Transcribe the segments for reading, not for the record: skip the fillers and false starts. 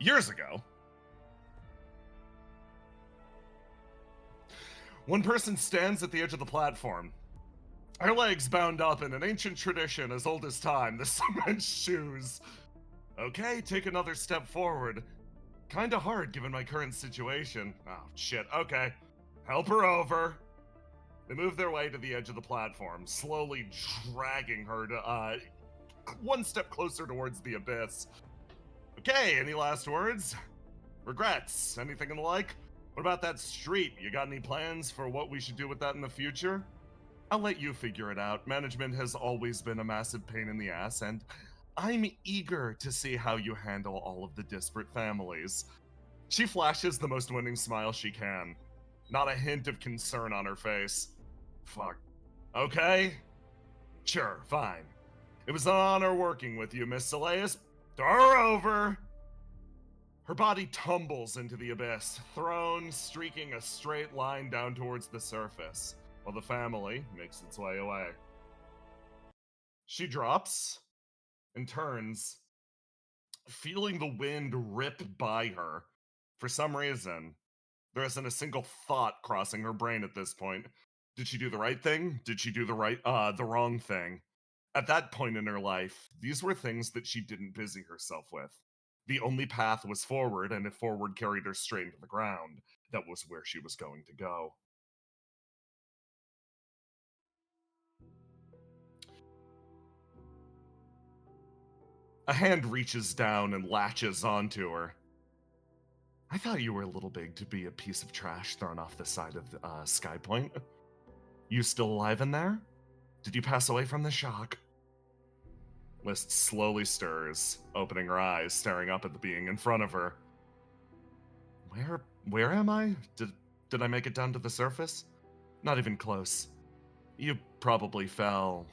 Years ago, one person stands at the edge of the platform, her legs bound up in an ancient tradition as old as time, the cement shoes. Okay, take another step forward. Kinda hard given my current situation. Oh, shit, okay. Help her over. They move their way to the edge of the platform, slowly dragging her to, one step closer towards the abyss. Okay, any last words? Regrets? Anything in the like? What about that street? You got any plans for what we should do with that in the future? I'll let you figure it out. Management has always been a massive pain in the ass, and I'm eager to see how you handle all of the disparate families. She flashes the most winning smile she can. Not a hint of concern on her face. Fuck. Okay? Sure, fine. It was an honor working with you, Miss Saleus. Throw her over! Her body tumbles into the abyss, thrown, streaking a straight line down towards the surface, while the family makes its way away. She drops and turns, feeling the wind rip by her. For some reason, there isn't a single thought crossing her brain at this point. Did she do the right thing? Did she do the wrong thing? At that point in her life, these were things that she didn't busy herself with. The only path was forward, and if forward carried her straight into the ground, that was where she was going to go. A hand reaches down and latches onto her. I thought you were a little big to be a piece of trash thrown off the side of Skypoint. You still alive in there? Did you pass away from the shock? List slowly stirs, opening her eyes, staring up at the being in front of her. Where am I? Did I make it down to the surface? Not even close. You probably fell.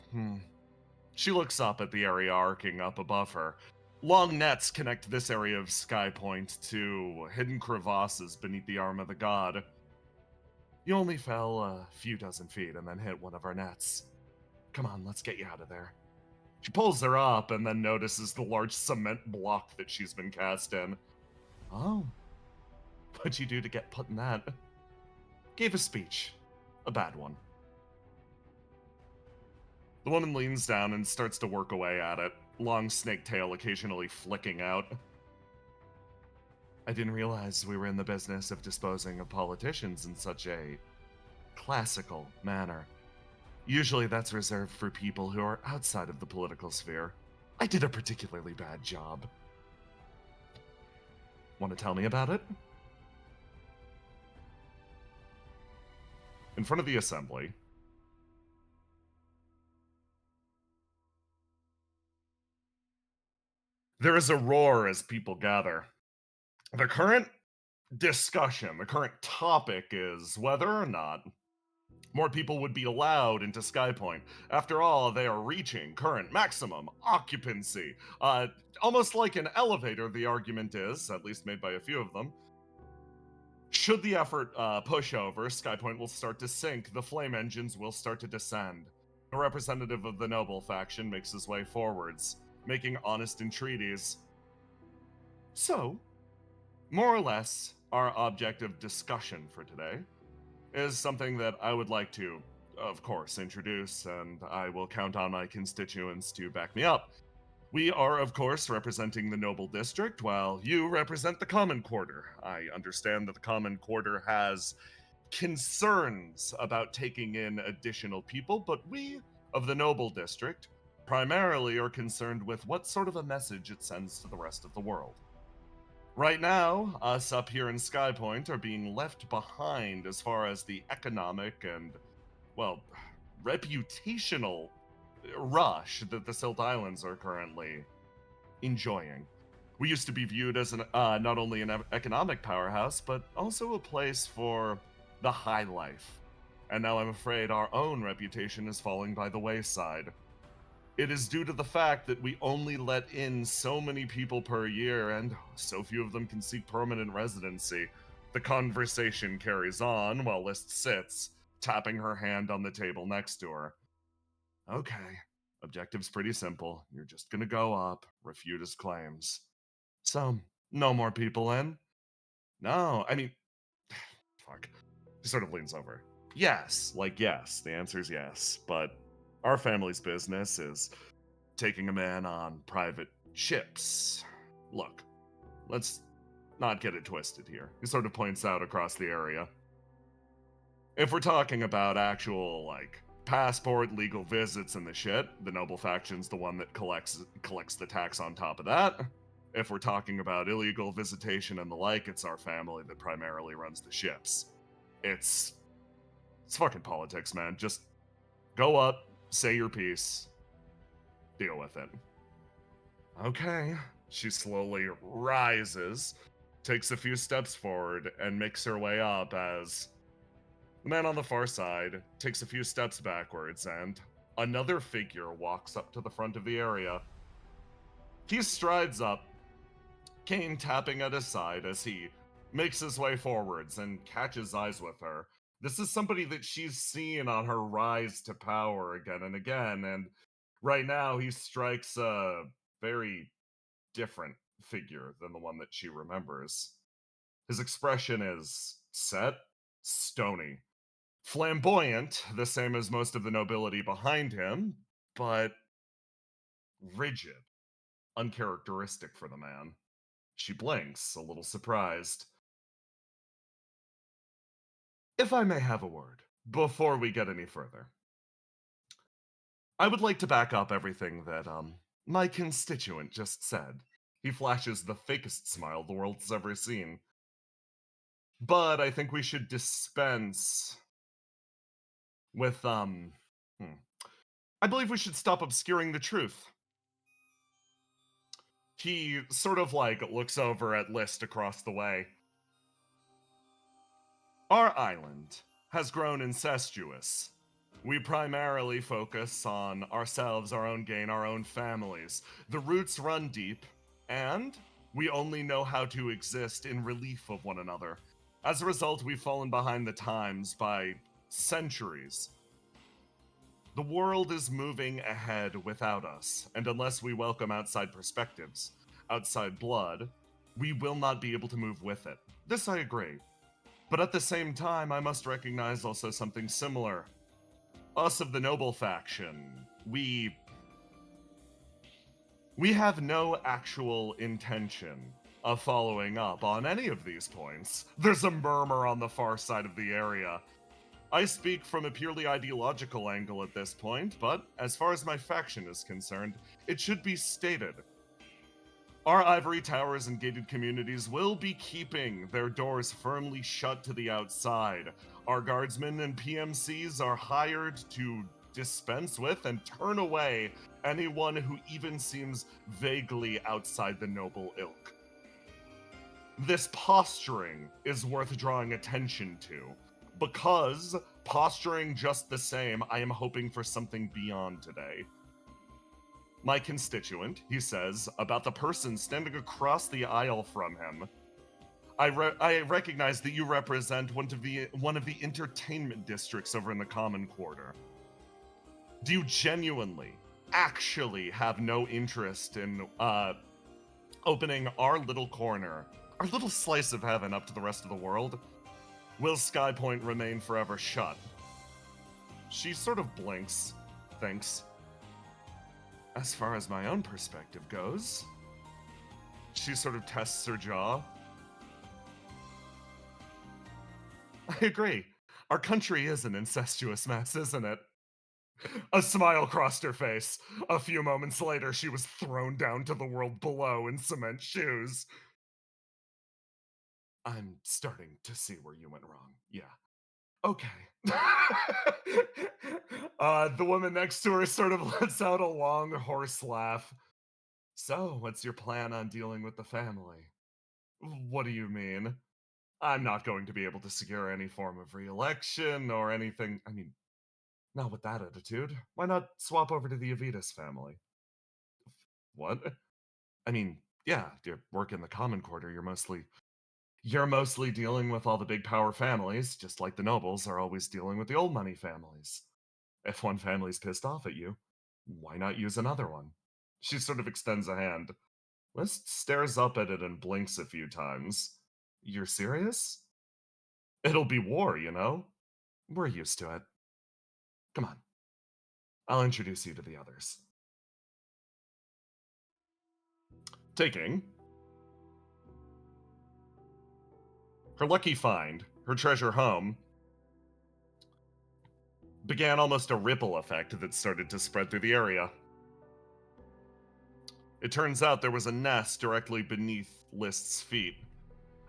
She looks up at the area arcing up above her. Long nets connect this area of Skypoint to hidden crevasses beneath the arm of the god. You only fell a few dozen feet and then hit one of our nets. Come on, let's get you out of there. She pulls her up and then notices the large cement block that she's been cast in. Oh, what'd you do to get put in that? Gave a speech. A bad one. The woman leans down and starts to work away at it, long snake tail occasionally flicking out. I didn't realize we were in the business of disposing of politicians in such a classical manner. Usually that's reserved for people who are outside of the political sphere. I did a particularly bad job. Want to tell me about it? In front of the assembly, there is a roar as people gather. The current discussion, the current topic is whether or not more people would be allowed into Skypoint. After all, they are reaching current maximum occupancy. Almost like an elevator, the argument is, at least made by a few of them. Should the effort push over, Skypoint will start to sink, the flame engines will start to descend. A representative of the noble faction makes his way forwards, making honest entreaties. So, more or less, our object of discussion for today is something that I would like to, of course, introduce, and I will count on my constituents to back me up. We are, of course, representing the Noble District, while you represent the Common Quarter. I understand that the Common Quarter has concerns about taking in additional people, but we of the Noble District primarily are concerned with what sort of a message it sends to the rest of the world. Right now, us up here in Skypoint are being left behind as far as the economic and, well, reputational rush that the Silt Islands are currently enjoying. We used to be viewed as not only an economic powerhouse, but also a place for the high life. And now I'm afraid our own reputation is falling by the wayside. It is due to the fact that we only let in so many people per year, and so few of them can seek permanent residency. The conversation carries on while List sits, tapping her hand on the table next to her. Okay, objective's pretty simple. You're just gonna go up, refute his claims. So, No more people in? No, I mean, fuck. He sort of leans over. Yes, like, yes. The answer is yes. But our family's business is taking a man on private ships. Look, let's not get it twisted here. He sort of points out across the area. If we're talking about actual, like, passport, legal visits, and the shit, the noble faction's the one that collects the tax on top of that. If we're talking about illegal visitation and the like, it's our family that primarily runs the ships. It's it's fucking politics, man. Just go up, say your piece, deal with it. Okay. She slowly rises, takes a few steps forward, and makes her way up as the man on the far side takes a few steps backwards, and another figure walks up to the front of the area. He strides up, cane tapping at his side as he makes his way forwards and catches eyes with her. This is somebody that she's seen on her rise to power again and again, and right now he strikes a very different figure than the one that she remembers. His expression is set, stony, flamboyant, the same as most of the nobility behind him, but rigid, uncharacteristic for the man. She blinks, a little surprised. If I may have a word, before we get any further, I would like to back up everything that, my constituent just said. He flashes the fakest smile the world's ever seen. But I think we should dispense with, hmm. I believe we should stop obscuring the truth. He sort of like looks over at List across the way. Our island has grown incestuous. We primarily focus on ourselves, our own gain, our own families. The roots run deep, and we only know how to exist in relief of one another. As a result, we've fallen behind the times by centuries. The world is moving ahead without us, and unless we welcome outside perspectives, outside blood, we will not be able to move with it. This I agree. But at the same time, I must recognize also something similar. Us of the noble faction, we have no actual intention of following up on any of these points. There's a murmur on the far side of the area. I speak from a purely ideological angle at this point, but as far as my faction is concerned, it should be stated. Our ivory towers and gated communities will be keeping their doors firmly shut to the outside. Our guardsmen and PMCs are hired to dispense with and turn away anyone who even seems vaguely outside the noble ilk. This posturing is worth drawing attention to, because posturing just the same, I am hoping for something beyond today. My constituent, he says, about the person standing across the aisle from him. I recognize that you represent one of the entertainment districts over in the Common Quarter. Do you genuinely, actually have no interest in opening our little corner, our little slice of heaven up to the rest of the world? Will Skypoint remain forever shut? She sort of blinks, thinks. As far as my own perspective goes, she sort of tests her jaw. I agree. Our country is an incestuous mess, isn't it? A smile crossed her face. A few moments later, she was thrown down to the world below in cement shoes. I'm starting to see where you went wrong. Yeah. Okay. The woman next to her sort of lets out a long horse laugh. So, what's your plan on dealing with the family? What do you mean? I'm not going to be able to secure any form of re-election or anything. I mean, not with that attitude. Why not swap over to the Avitas family? What? I mean, yeah, you work in the Common Quarter. You're mostly dealing with all the big power families, just like the nobles are always dealing with the old money families. If one family's pissed off at you, why not use another one? She sort of extends a hand. West stares up at it and blinks a few times. You're serious? It'll be war, you know? We're used to it. Come on. I'll introduce you to the others. Taking her lucky find, her treasure home, began almost a ripple effect that started to spread through the area. It turns out there was a nest directly beneath List's feet,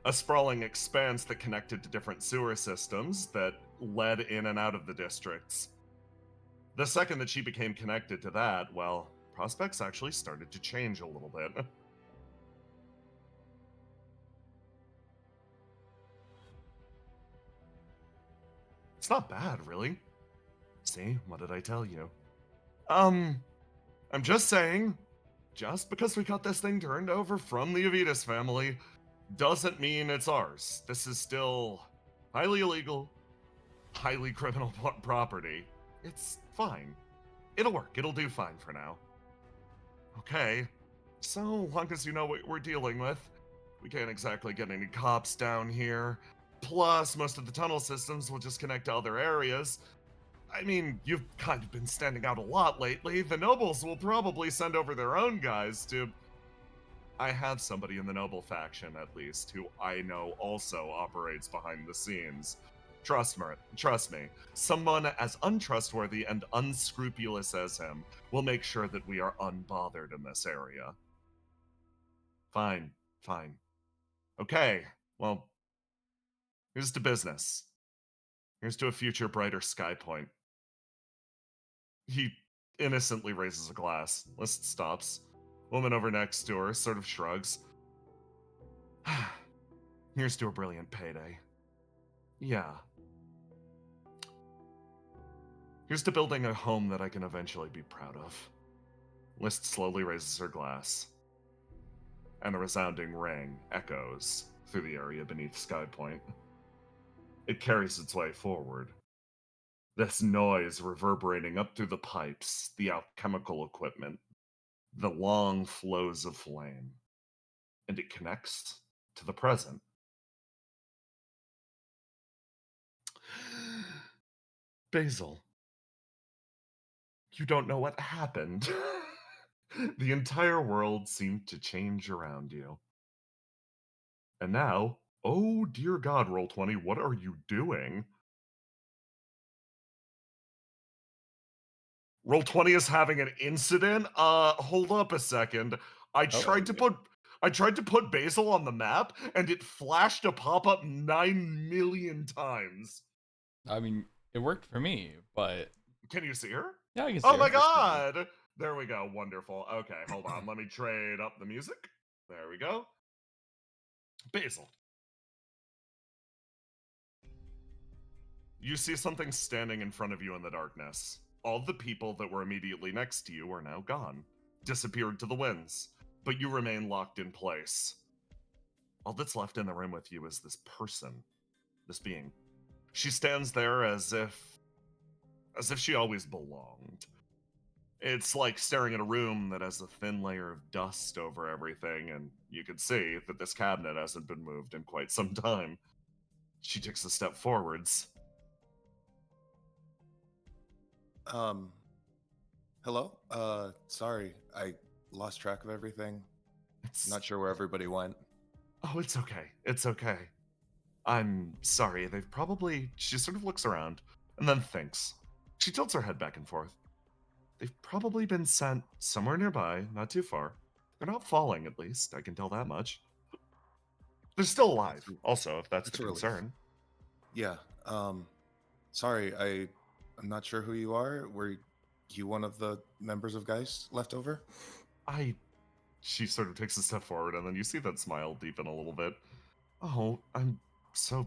a sprawling expanse that connected to different sewer systems that led in and out of the districts. The second that she became connected to that, well, prospects actually started to change a little bit. It's not bad, really. See, what did I tell you? I'm just saying, just because we got this thing turned over from the Avitas family doesn't mean it's ours. This is still highly illegal, highly criminal property. It's fine. It'll work. It'll do fine for now. Okay. So long as you know what we're dealing with. We can't exactly get any cops down here. Plus, most of the tunnel systems will just connect to other areas. I mean, you've kind of been standing out a lot lately. The nobles will probably send over their own guys to... I have somebody in the noble faction, at least, who I know also operates behind the scenes. Trust me, someone as untrustworthy and unscrupulous as him will make sure that we are unbothered in this area. Fine. Okay, well, here's to business. Here's to a future brighter Skypoint. He innocently raises a glass. List stops. Woman over next to her sort of shrugs. Here's to a brilliant payday. Yeah. Here's to building a home that I can eventually be proud of. List slowly raises her glass, and a resounding ring echoes through the area beneath Skypoint. It carries its way forward. This noise reverberating up through the pipes, the alchemical equipment, the long flows of flame, and it connects to the present. Basil, you don't know what happened. The entire world seemed to change around you. And now, oh dear God, Roll20, what are you doing? Roll20 is having an incident? Hold up a second. I tried to put Basil on the map and it flashed a pop-up 9 million times. I mean, it worked for me, but Can you see her? yeah, I can see Oh her. my God! There we go. Wonderful. Okay, hold on. Let me trade up the music. There we go. Basil. You see something standing in front of you in the darkness. All the people that were immediately next to you are now gone, disappeared to the winds, but you remain locked in place. All that's left in the room with you is this person, this being. She stands there as if she always belonged. It's like staring at a room that has a thin layer of dust over everything, and you can see that this cabinet hasn't been moved in quite some time. She takes a step forwards. Hello? Sorry, I lost track of everything. It's Not sure where everybody went. Oh, it's okay. It's okay. I'm sorry. They've probably. She sort of looks around and then thinks. She tilts her head back and forth. They've probably been sent somewhere nearby, not too far. They're not falling, at least. I can tell that much. They're still alive, also, if that's the It's a relief. concern. Yeah, sorry, I'm not sure who you are. Were you one of the members of Geist left over? She sort of takes a step forward, and then you see that smile deepen a little bit. Oh, I'm so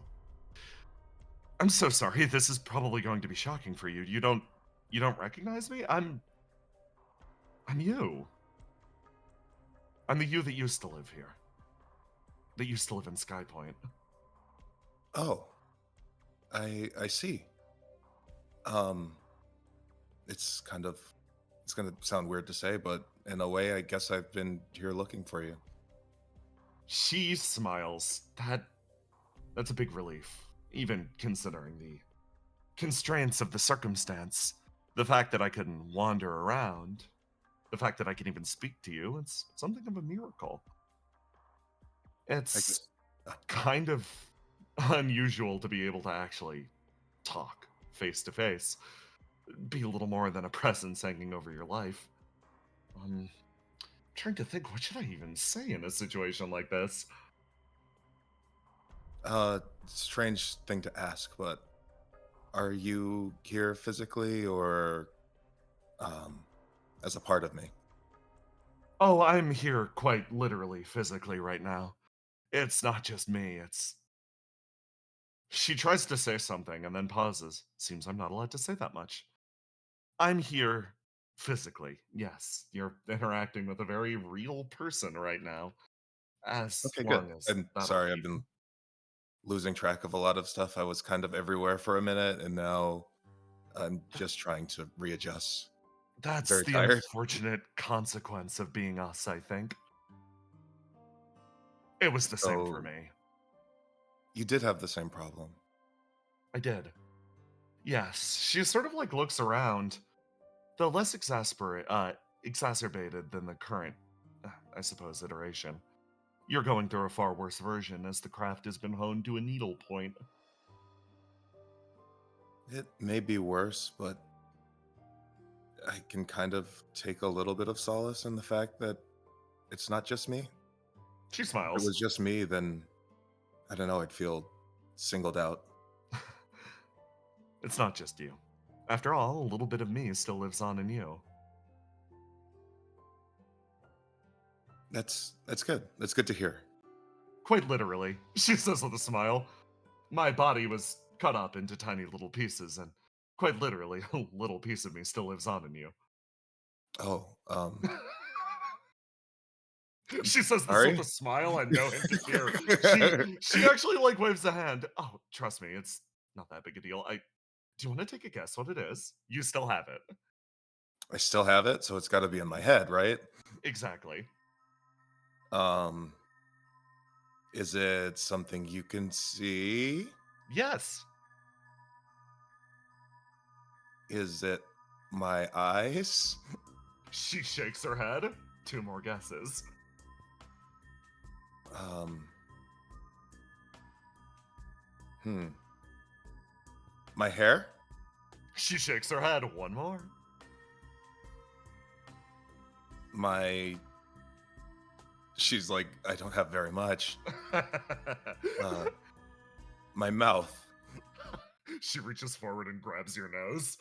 sorry. This is probably going to be shocking for you. You don't recognize me? I'm you. I'm the you that used to live here. That used to live in Skypoint. Oh, I see. It's kind of It's gonna sound weird to say, but in a way, I guess I've been here looking for you. She smiles. That's a big relief, even considering the constraints of the circumstance. The fact that I can wander around, the fact that I can even speak to you, it's something of a miracle. I It's guess. uh, kind of unusual to be able to actually talk face to face, be a little more than a presence hanging over your life. I'm trying to think, what should I even say in a situation like this? Strange thing to ask, but are you here physically or um, as a part of me? Oh, I'm here quite literally, physically right now. It's not just me, it's. She tries to say something and then pauses. Seems I'm not allowed to say that much. I'm here physically, yes. You're interacting with a very real person right now, as Okay, good. long as I'm that'll sorry, I've keep. been losing track of a lot of stuff. I was kind of everywhere for a minute, and now I'm just trying to readjust. That's Very the tired. unfortunate consequence of being us, I think. It was the same for So me. you did have the same problem. I did. Yes, she sort of like looks around, though less exacerbated than the current, I suppose, iteration. You're going through a far worse version as the craft has been honed to a needle point. It may be worse, but I can kind of take a little bit of solace in the fact that it's not just me. She If it smiles. was just me, then I don't know, I'd feel singled out. It's not just you. After all, a little bit of me still lives on in you. That's good. That's good to hear. Quite literally, she says with a smile. My body was cut up into tiny little pieces, and quite literally, a little piece of me still lives on in you. Oh, She says this with sorry. a smile and no hint of fear. She actually like waves a hand. Oh, trust me, it's not that big a deal. Do you want to take a guess what it is? You still have it. I still have it, so it's got to be in my head, right? Exactly. Um, is it something you can see? Yes. Is it my eyes? She shakes her head. Two more guesses. Um, hmm. My hair? She shakes her head. One more. My. She's like, I don't have very much. Uh, my mouth. She reaches forward and grabs your nose.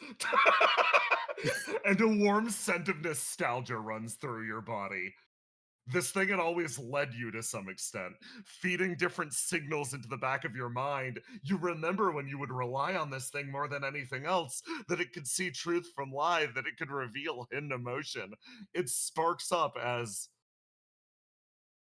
And a warm scent of nostalgia runs through your body. This thing had always led you to some extent, feeding different signals into the back of your mind. You remember when you would rely on this thing more than anything else, that it could see truth from lie, that it could reveal hidden emotion. It sparks up as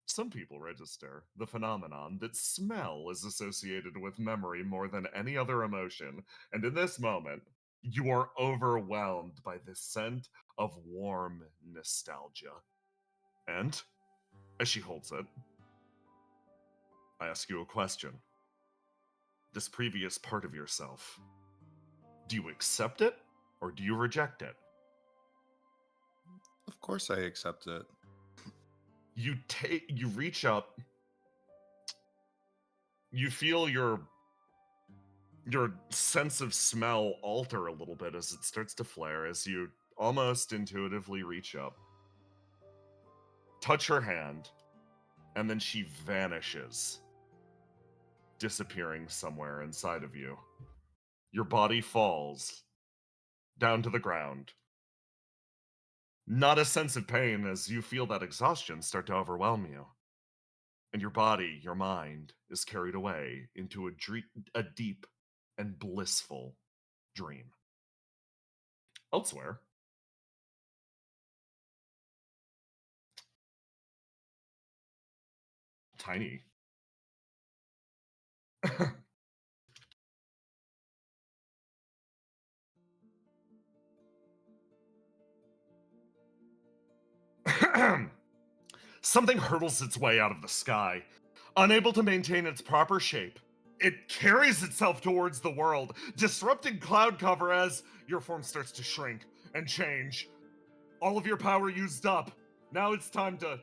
some people register the phenomenon that smell is associated with memory more than any other emotion, and in this moment, you are overwhelmed by the scent of warm nostalgia. And, as she holds it, I ask you a question. This previous part of yourself, do you accept it or do you reject it? Of course, I accept it. You reach up, you feel your sense of smell alter a little bit as it starts to flare as you almost intuitively reach up, touch her hand, and then she vanishes, disappearing somewhere inside of you. Your body falls down to the ground. Not a sense of pain as you feel that exhaustion start to overwhelm you. And your body, your mind, is carried away into a deep and blissful dream. Elsewhere, Tiny. Something hurtles its way out of the sky. Unable to maintain its proper shape, it carries itself towards the world, disrupting cloud cover as your form starts to shrink and change. All of your power used up. Now it's time to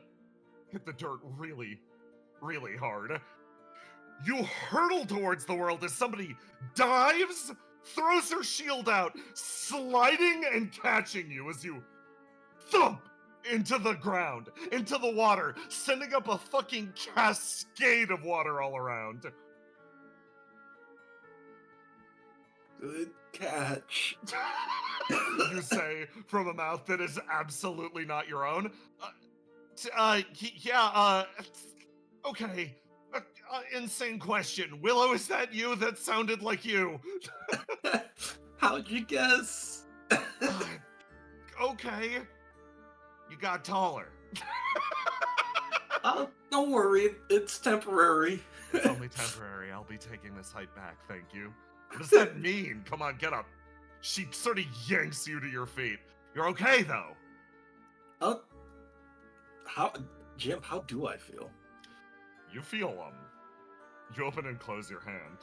hit the dirt really, really hard. You hurtle towards the world as somebody dives, throws her shield out, sliding and catching you as you thump into the ground, into the water, sending up a fucking cascade of water all around. Good catch. You say from a mouth that is absolutely not your own. Okay. Insane question. Willow, is that you? That sounded like you. How'd you guess? Okay. You got taller. Don't worry, it's temporary. It's only temporary. I'll be taking this height back, thank you. What does that mean? Come on, get up. She sort of yanks you to your feet. You're okay, though. Jim, how do I feel? You feel you open and close your hand.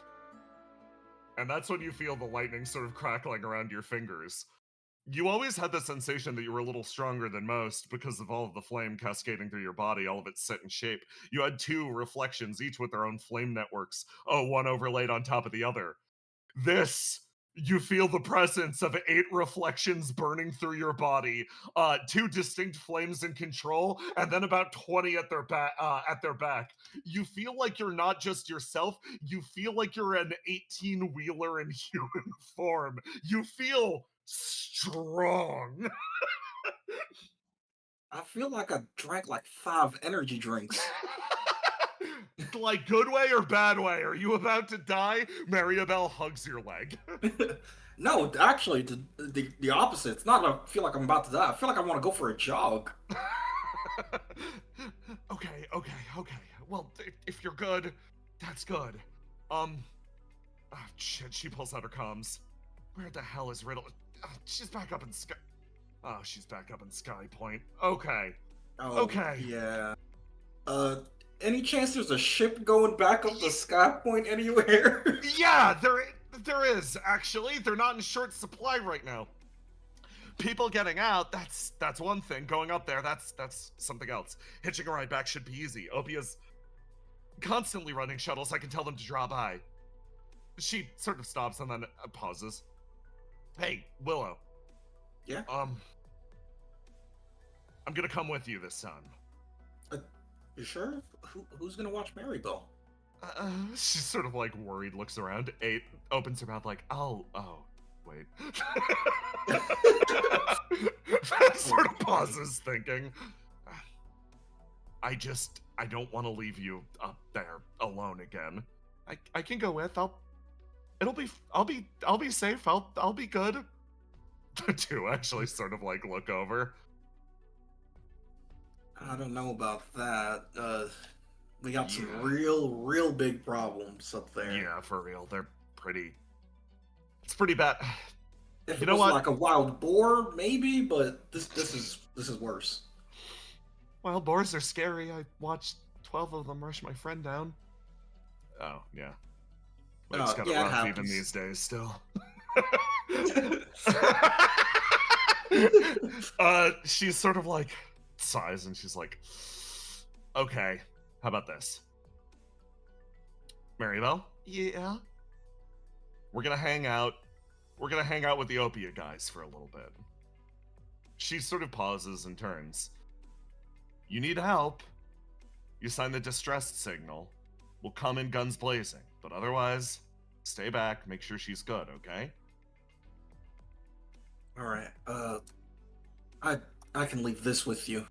And that's when you feel the lightning sort of crackling around your fingers. You always had the sensation that you were a little stronger than most because of all of the flame cascading through your body, all of it set in shape. You had 2 reflections, each with their own flame networks. Oh, one overlaid on top of the other. This, you feel the presence of 8 reflections burning through your body, 2 distinct flames in control, and then about 20 at their back. You feel like you're not just yourself. You feel like you're an 18-wheeler in human form. You feel strong. I feel like I drank like 5 energy drinks. Like good way or bad way? Are you about to die? Maribel hugs your leg. No, actually, the opposite. It's not I feel like I'm about to die. I feel like I want to go for a jog. Okay. Well, if you're good, that's good. Shit, she pulls out her comms. Where the hell is Riddle? She's back up in Sky... Oh, she's back up in Skypoint. Okay. Oh, okay. Yeah. Any chance there's a ship going back up to Skypoint anywhere? Yeah, there is, actually. They're not in short supply right now. People getting out, that's one thing. Going up there, that's something else. Hitching a ride back should be easy. Opia's constantly running shuttles. I can tell them to draw by. She sort of stops and then pauses. Hey, Willow. Yeah? I'm gonna come with you this time. You sure? Who's gonna watch Maribel? She's sort of like worried, looks around. 8 opens her mouth like, oh, wait. Sort of pauses, thinking. I don't want to leave you up there alone again. I can go with. I'll be safe. I'll be good. The 2 actually sort of like look over. I don't know about that. We got some real big problems up there. Yeah, for real. It's pretty bad. If you it know was what? like a wild boar, maybe, but this is worse. Wild boars are scary. I watched 12 of them rush my friend down. Oh, yeah. Life's kind of yeah, it rough even happens. these days still. She's sort of like sighs and she's like, okay, how about this? Maribel? Yeah? We're gonna hang out. We're gonna hang out with the Opia guys for a little bit. She sort of pauses and turns. You need help. You sign the distressed signal. We'll come in guns blazing. But otherwise, stay back, make sure she's good, okay? Alright, I can leave this with you.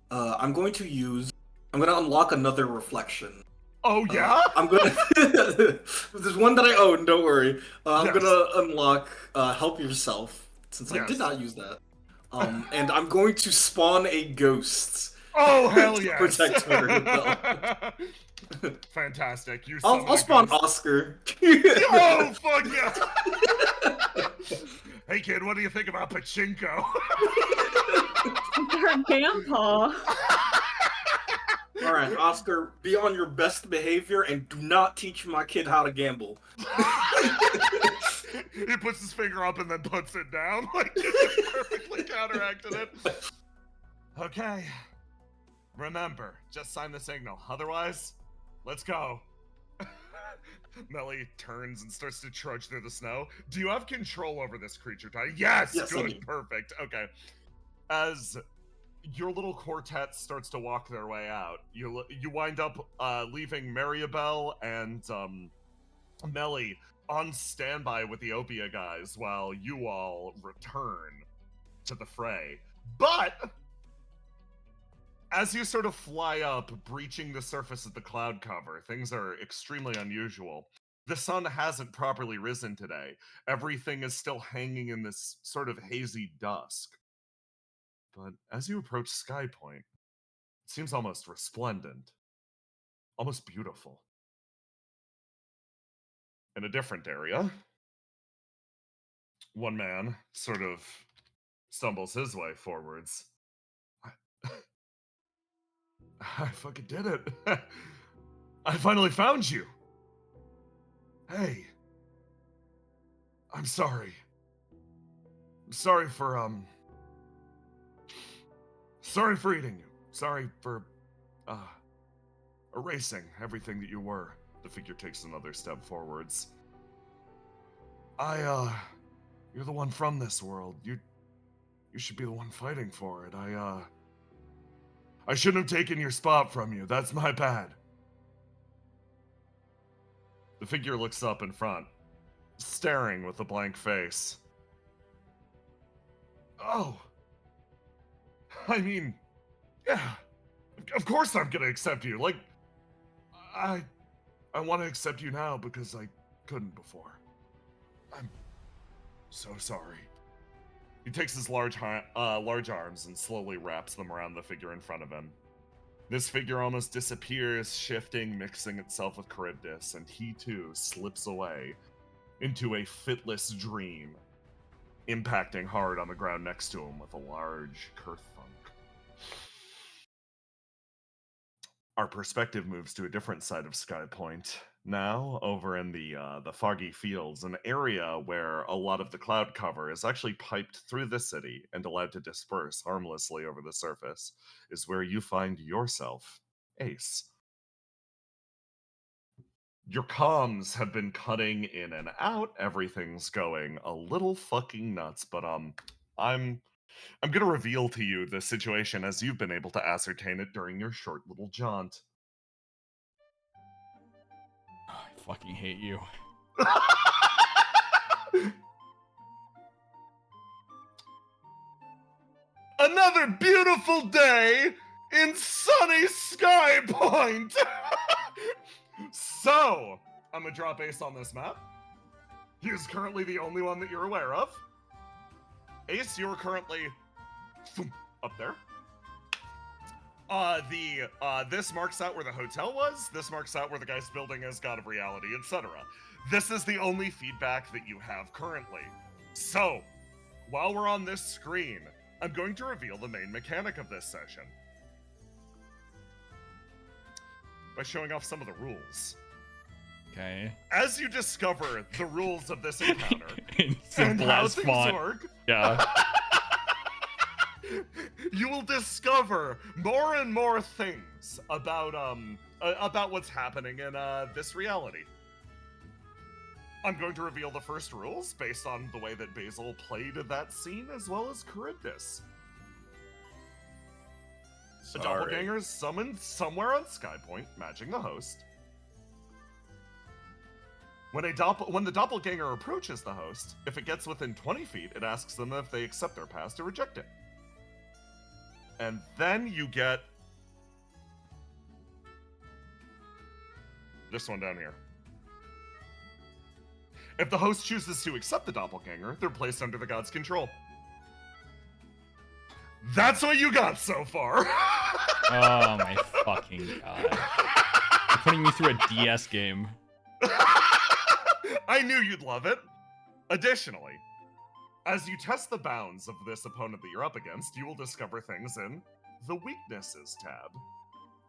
I'm going to unlock another reflection. Oh, yeah? I'm gonna... There's one that I own, don't worry. I'm Yes. gonna unlock Help Yourself, since I Yes. did not use that. And I'm going to spawn a ghost. Oh, hell To yes! protect her. Fantastic. You I'll spawn Oscar. Oh, fuck yeah! Hey kid, what do you think about pachinko? Her grandpa. All right, Oscar, be on your best behavior and do not teach my kid how to gamble. He puts his finger up and then puts it down, like perfectly counteracted it. Okay. Remember, just sign the signal. Otherwise, let's go. Melly turns and starts to trudge through the snow. Do you have control over this creature, Ty? Yes, Yes, I good, do. perfect. Okay. As your little quartet starts to walk their way out, you wind up leaving Maribel and Melly on standby with the Opia guys while you all return to the fray. But as you sort of fly up, breaching the surface of the cloud cover, things are extremely unusual. The sun hasn't properly risen today. Everything is still hanging in this sort of hazy dusk. But as you approach Skypoint, it seems almost resplendent, almost beautiful. In a different area, one man sort of stumbles his way forwards. I fucking did it. I finally found you. Hey. I'm sorry. I'm sorry for sorry for eating you. Sorry for erasing everything that you were. The figure takes another step forwards. You're the one from this world. You should be the one fighting for it. I shouldn't have taken your spot from you. That's my bad. The figure looks up in front, staring with a blank face. Oh. I mean, yeah. Of course I'm gonna accept you. Like, I want to accept you now because I couldn't before. I'm so sorry. He takes his large arms and slowly wraps them around the figure in front of him. This figure almost disappears, shifting, mixing itself with Charybdis, and he too slips away into a fitless dream, impacting hard on the ground next to him with a large kerthunk. Our perspective moves to a different side of Skypoint. Now, over in the foggy fields, an area where a lot of the cloud cover is actually piped through the city and allowed to disperse harmlessly over the surface, is where you find yourself, Ace. Your comms have been cutting in and out. Everything's going a little fucking nuts, but I'm gonna reveal to you the situation as you've been able to ascertain it during your short little jaunt. I fucking hate you. Another beautiful day in sunny Skypoint! So, I'm gonna drop Ace on this map. He is currently the only one that you're aware of. Ace, you're currently up there. This marks out where the hotel was. This marks out where the guy's building is, God of Reality, etc. This is the only feedback that you have currently. So, while we're on this screen, I'm going to reveal the main mechanic of this session by showing off some of the rules. Okay. As you discover the rules of this encounter In and simple how as things font. work, Yeah. you will discover more and more things about what's happening in this reality. I'm going to reveal the first rules based on the way that Basil played that scene, as well as Charybdis. The doppelganger is summoned somewhere on Skypoint, matching the host. When the doppelganger approaches the host, if it gets within 20 feet, it asks them if they accept their pass or reject it. And then you get this one down here. If the host chooses to accept the doppelganger, they're placed under the god's control. That's what you got so far. Oh my fucking god. You're putting me through a DS game. I knew you'd love it. Additionally, As you test the bounds of this opponent that you're up against, you will discover things in the Weaknesses tab.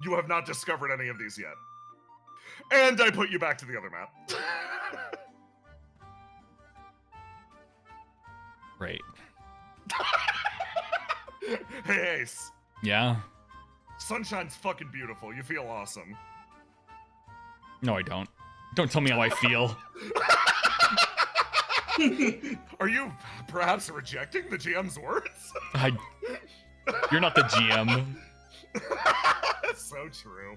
You have not discovered any of these yet. And I put you back to the other map. Great. Hey, Ace. Yeah? Sunshine's fucking beautiful. You feel awesome. No, I don't. Don't tell me how I feel. Are you perhaps rejecting the GM's words? You're not the GM. So true.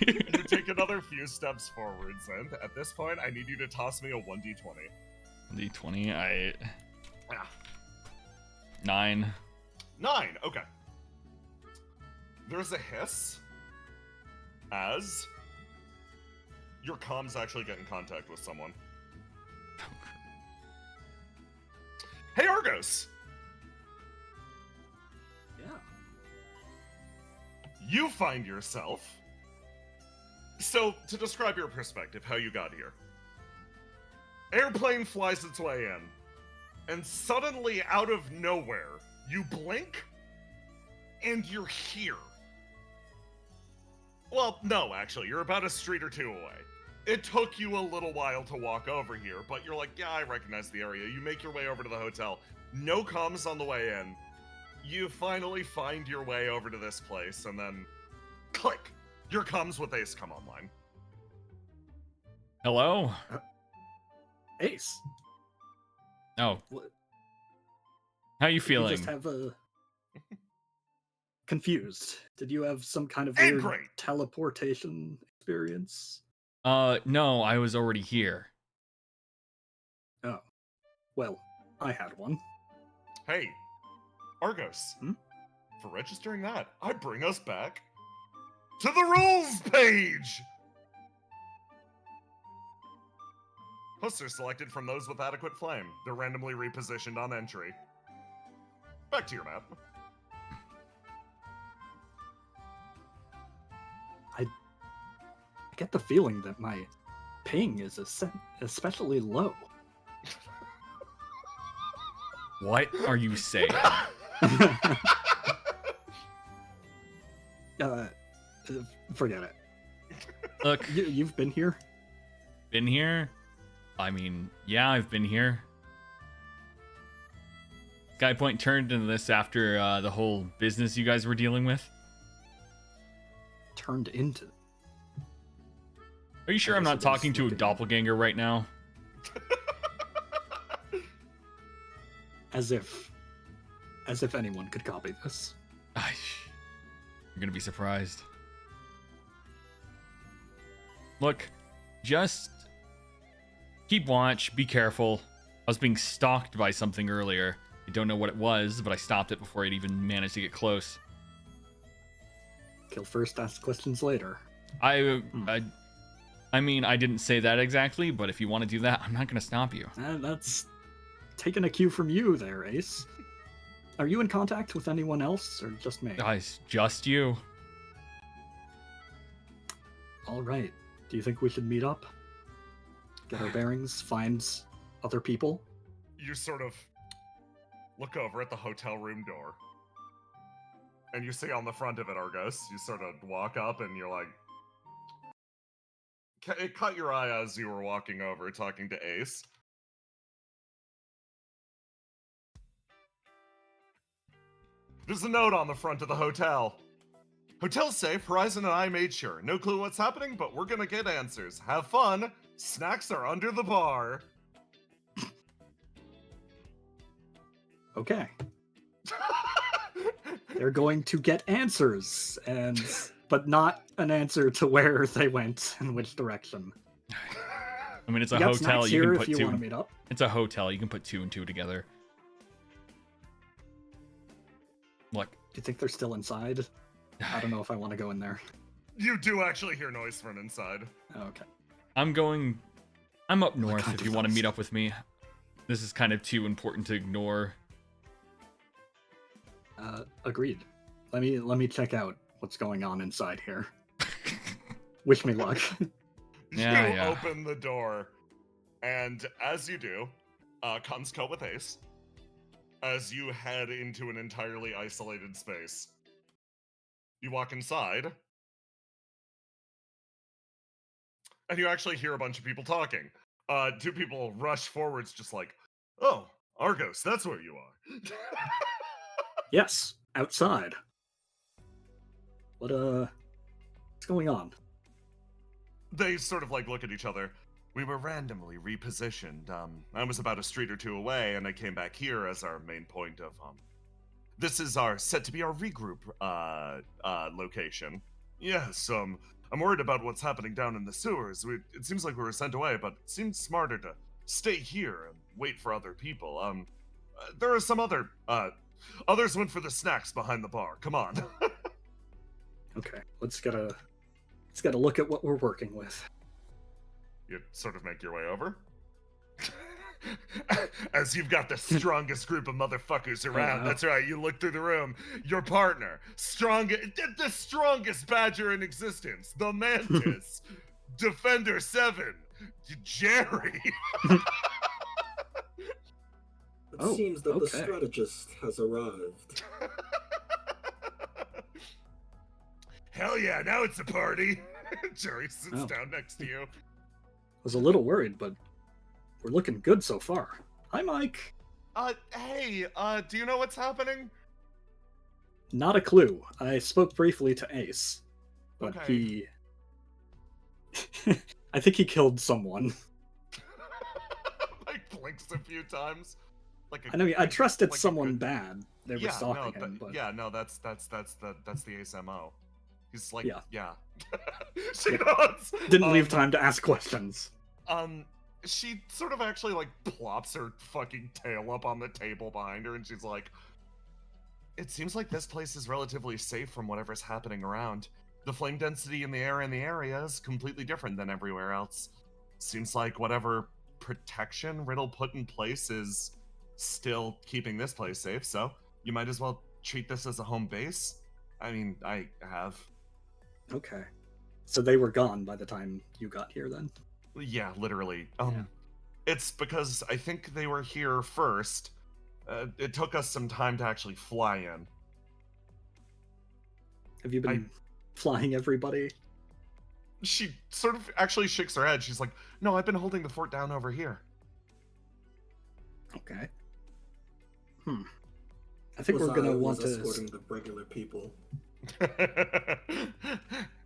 You take another few steps forwards, and at this point, I need you to toss me a 1d20. D20, Yeah. 9. 9, okay. There's a hiss as your comms actually get in contact with someone. Hey, Argos! Yeah. You find yourself... So, to describe your perspective, how you got here. Airplane flies its way in, and suddenly, out of nowhere, you blink, and you're here. Well, no, actually, you're about a street or two away. It took you a little while to walk over here, but you're like, yeah, I recognize the area. You make your way over to the hotel. No comms on the way in. You finally find your way over to this place, and then click! Your comms with Ace come online. Hello? Ace. Oh, What? how you You feeling? just have a confused. Did you have some kind of And weird great. teleportation experience? No, I was already here. Oh. Well, I had one. Hey, Argos. Hmm? For registering that, I bring us back to the rules page! Hosts are selected from those with adequate flame. They're randomly repositioned on entry. Back to your map. I get the feeling that my ping is especially low. What are you saying? Forget it. Look, You've been here? been here? I mean, yeah, I've been here. Skypoint turned into this after the whole business you guys were dealing with. Turned into. Are you sure I I'm guess not it is talking to a looking- doppelganger right now? As if anyone could copy this. You're gonna be surprised. Look, just keep watch, be careful. I was being stalked by something earlier. I don't know what it was, but I stopped it before I'd even managed to get close. Kill first, ask questions later. I mean, I didn't say that exactly, but if you want to do that, I'm not gonna stop you. That's taking a cue from you there, Ace. Are you in contact with anyone else, or just me? Guys, just you. All right. Do you think we should meet up? Get our bearings, find other people? You sort of look over at the hotel room door. And you see on the front of it, Argos, you sort of walk up and you're like... It caught your eye as you were walking over, talking to Ace. There's a note on the front of the hotel. Hotel safe, Horizon and I made sure. No clue what's happening, but we're gonna get answers. Have fun. Snacks are under the bar. Okay. They're going to get answers, but not an answer to where they went and which direction. I mean, it's a We got hotel. snacks You here can if put you two. want to meet up. It's a hotel. You can put 2 and 2 together. Look, Do you think they're still inside? I don't know if I want to go in there. You do actually hear noise from inside. Oh, okay. I'm up north can't if do you want to those. meet up with me. This is kind of too important to ignore. Agreed. Let me check out what's going on inside here. Wish me luck. Yeah, You yeah. open the door, and as you do, comes Co with Ace. as you head into an entirely isolated space. You walk inside, and you actually hear a bunch of people talking. Two people rush forwards, just like, "Oh, Argos, that's where you are." Yes, outside. What's going on? They sort of like look at each other. We were randomly repositioned. I was about a street or two away, and I came back here as our main point of this is set to be our regroup location. Yes, I'm worried about what's happening down in the sewers. It seems like we were sent away, but it seems smarter to stay here and wait for other people. There are some others went for the snacks behind the bar. Come on. Okay, let's get a look at what we're working with. You sort of make your way over. As you've got the strongest group of motherfuckers around. wow. That's right, you look through the room. Your partner, the strongest badger in existence, the Mantis, Defender 7, Jerry. It Oh, seems that the okay. strategist has arrived. Hell yeah, now it's a party. Jerry sits Oh. down next to you. Was a little worried, but we're looking good so far. Hi, Mike. Hey, do you know what's happening? Not a clue. I spoke briefly to Ace, but Okay. I think he killed someone. Like blinks a few times. I know. I trusted like a someone good- bad. They were stalking him, but yeah, no, that's the Ace MO. He's like, Yeah. yeah. She Yeah. knows. didn't leave time to ask questions. She sort of actually like plops her fucking tail up on the table behind her, and she's like, "It seems like this place is relatively safe from whatever's happening around. The flame density in the air in the area is completely different than everywhere else. Seems like whatever protection Riddle put in place is still keeping this place safe, so you might as well treat this as a home base. I mean, I have. Okay. So they were gone by the time you got here, then? Yeah, literally. Yeah. It's because I think they were here first. It took us some time to actually fly in. Have you been flying everybody? She sort of actually shakes her head. She's like, "No, I've been holding the fort down over here." Okay. I think we're gonna want to. escorting the regular people.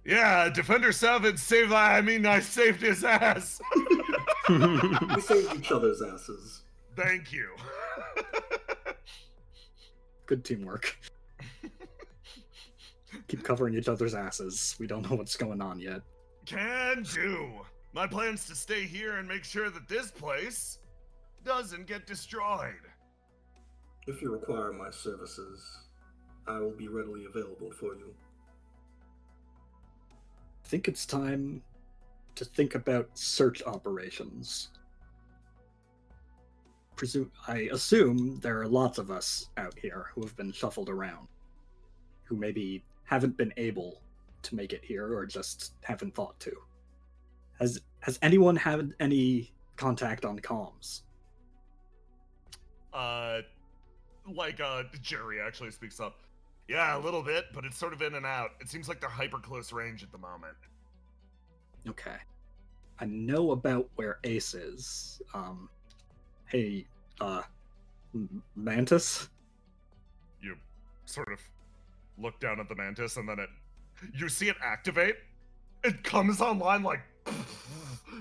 Yeah, Defender 7 saved. I saved his ass. We saved each other's asses. Thank you. Good teamwork. Keep covering each other's asses. We don't know what's going on yet. Can do. My plan's to stay here and make sure that this place doesn't get destroyed. If you require my services, I will be readily available for you. I think it's time to think about search operations. I assume there are lots of us out here who have been shuffled around, who maybe haven't been able to make it here or just haven't thought to. Has anyone had any contact on comms? Jerry actually speaks up. Yeah, a little bit, but it's sort of in and out. It seems like they're hyper close range at the moment. Okay. I know about where Ace is. Hey, Mantis? You sort of look down at the Mantis, and then you see it activate. It comes online like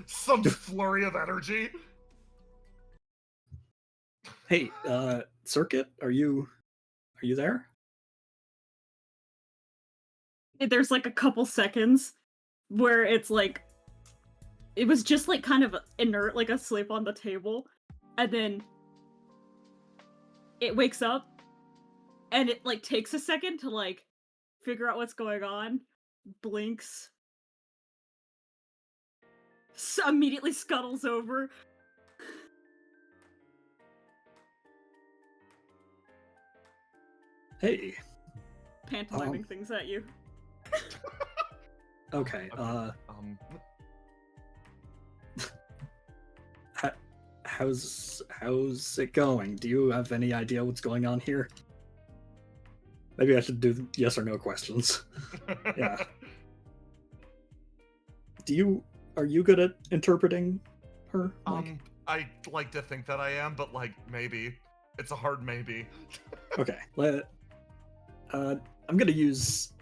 some flurry of energy. Hey, Circuit, are you there? There's like a couple seconds where it's like it was just like kind of inert, like asleep on the table, and then it wakes up and it like takes a second to like figure out what's going on, blinks, immediately scuttles over. Hey. Pantomiming things at you. Okay, how's it going? Do you have any idea what's going on here? Maybe I should do yes or no questions. Yeah. Are you good at interpreting her, Mike? I like to think that I am, but like maybe. It's a hard maybe. Okay. I'm gonna use.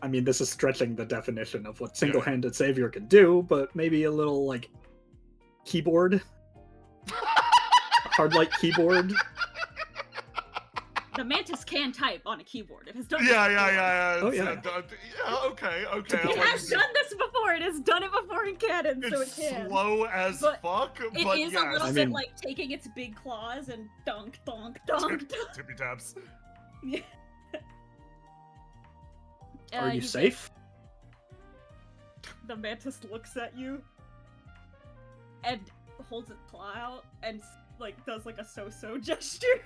I mean, this is stretching the definition of what single-handed savior could do, but maybe a little like keyboard, hard light keyboard. The mantis can type on a keyboard. It has done Yeah. Oh, yeah. Okay. It has done this before. It has done it before in canon, so it It's can. slow as But fuck, It but is yes. a little I bit mean- like taking its big claws and donk, donk, donk. Tippy taps. Yeah. Are you get- safe? The mantis looks at you and holds its claw out and like does like a so-so gesture.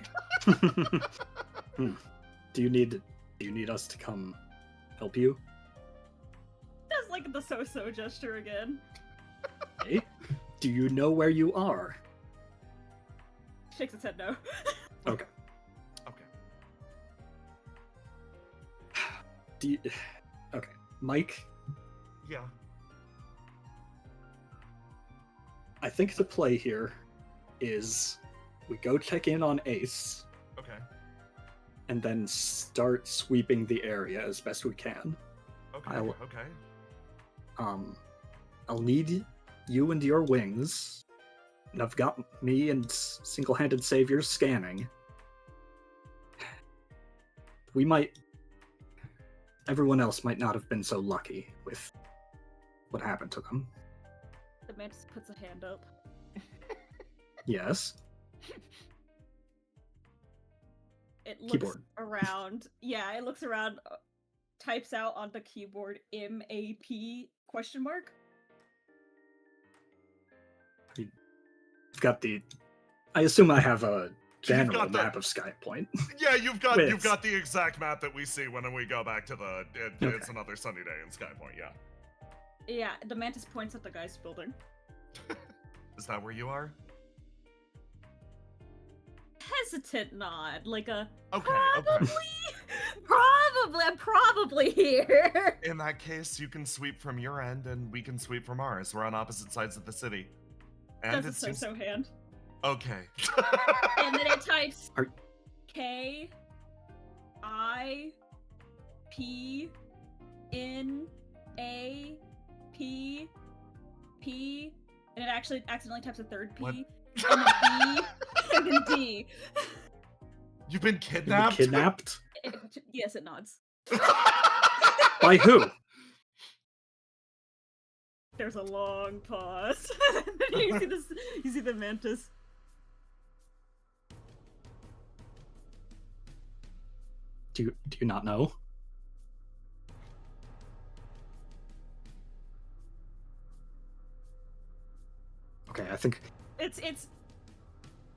Do you need us to come help you? Does like the so-so gesture again. Hey, do you know where you are? Shakes its head no. Okay. Okay. Okay, Mike. Yeah. I think the play here is we go check in on Ace Okay. and then start sweeping the area as best we can. Okay. I'll- Okay. I'll need you and your wings. And I've got me and single-handed saviors scanning. Everyone else might not have been so lucky with what happened to them. The mantis puts a hand up. Yes. It looks Keyboard. around. Yeah, it looks around, types out on the keyboard MAP question mark. I've got I assume I have a general got the- map of Skypoint. Yeah, you've got With- the exact map that we see when we go back to the. It's Okay. another sunny day in Skypoint. Yeah. Yeah, the mantis points at the guy's building. Is that where you are? Hesitant nod, like a Okay. probably, Okay. I'm probably here. In that case, you can sweep from your end, and we can sweep from ours. We're on opposite sides of the city. And Does a it seems so-so hand. okay. And then it types Are- K I P N A P P, and it actually accidentally types a third P, What? and then B, and then D. You've been You kidnapped. kidnapped? Yes, it nods. By who? There's a long pause. you see this. You see the mantis. Do you not know? Okay, I think It's.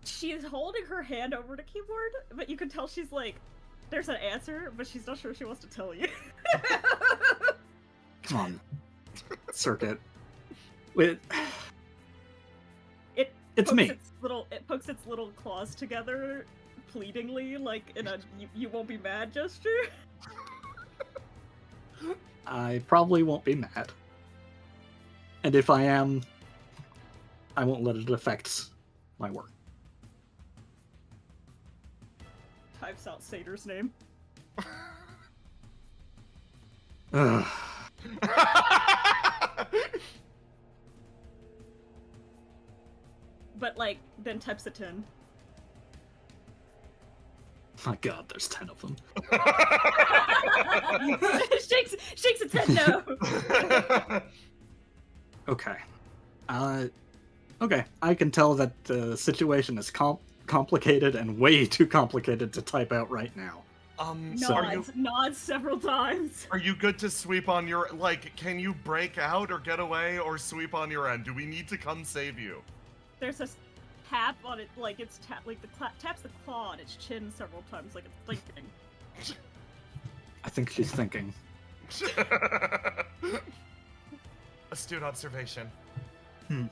She's holding her hand over the keyboard, but you can tell she's like, there's an answer, but she's not sure she wants to tell you. come on. Circuit. Wait. It's pokes me. It pokes its little claws together, pleadingly, like in a you won't be mad gesture. I probably won't be mad. And if I am, I won't let it affect my work. Types out Satyrs' name. Ugh. But like, then types a 10. My god, there's 10 of them. shakes its head no. Okay. Okay, I can tell that the situation is complicated and way too complicated to type out right now. Nods several times. Are you good to sweep on your can you break out or get away or sweep on your end? Do we need to come save you? There's a tap on it, like it's taps the claw on its chin several times, like it's thinking. I think she's thinking. Astute observation. Hmm.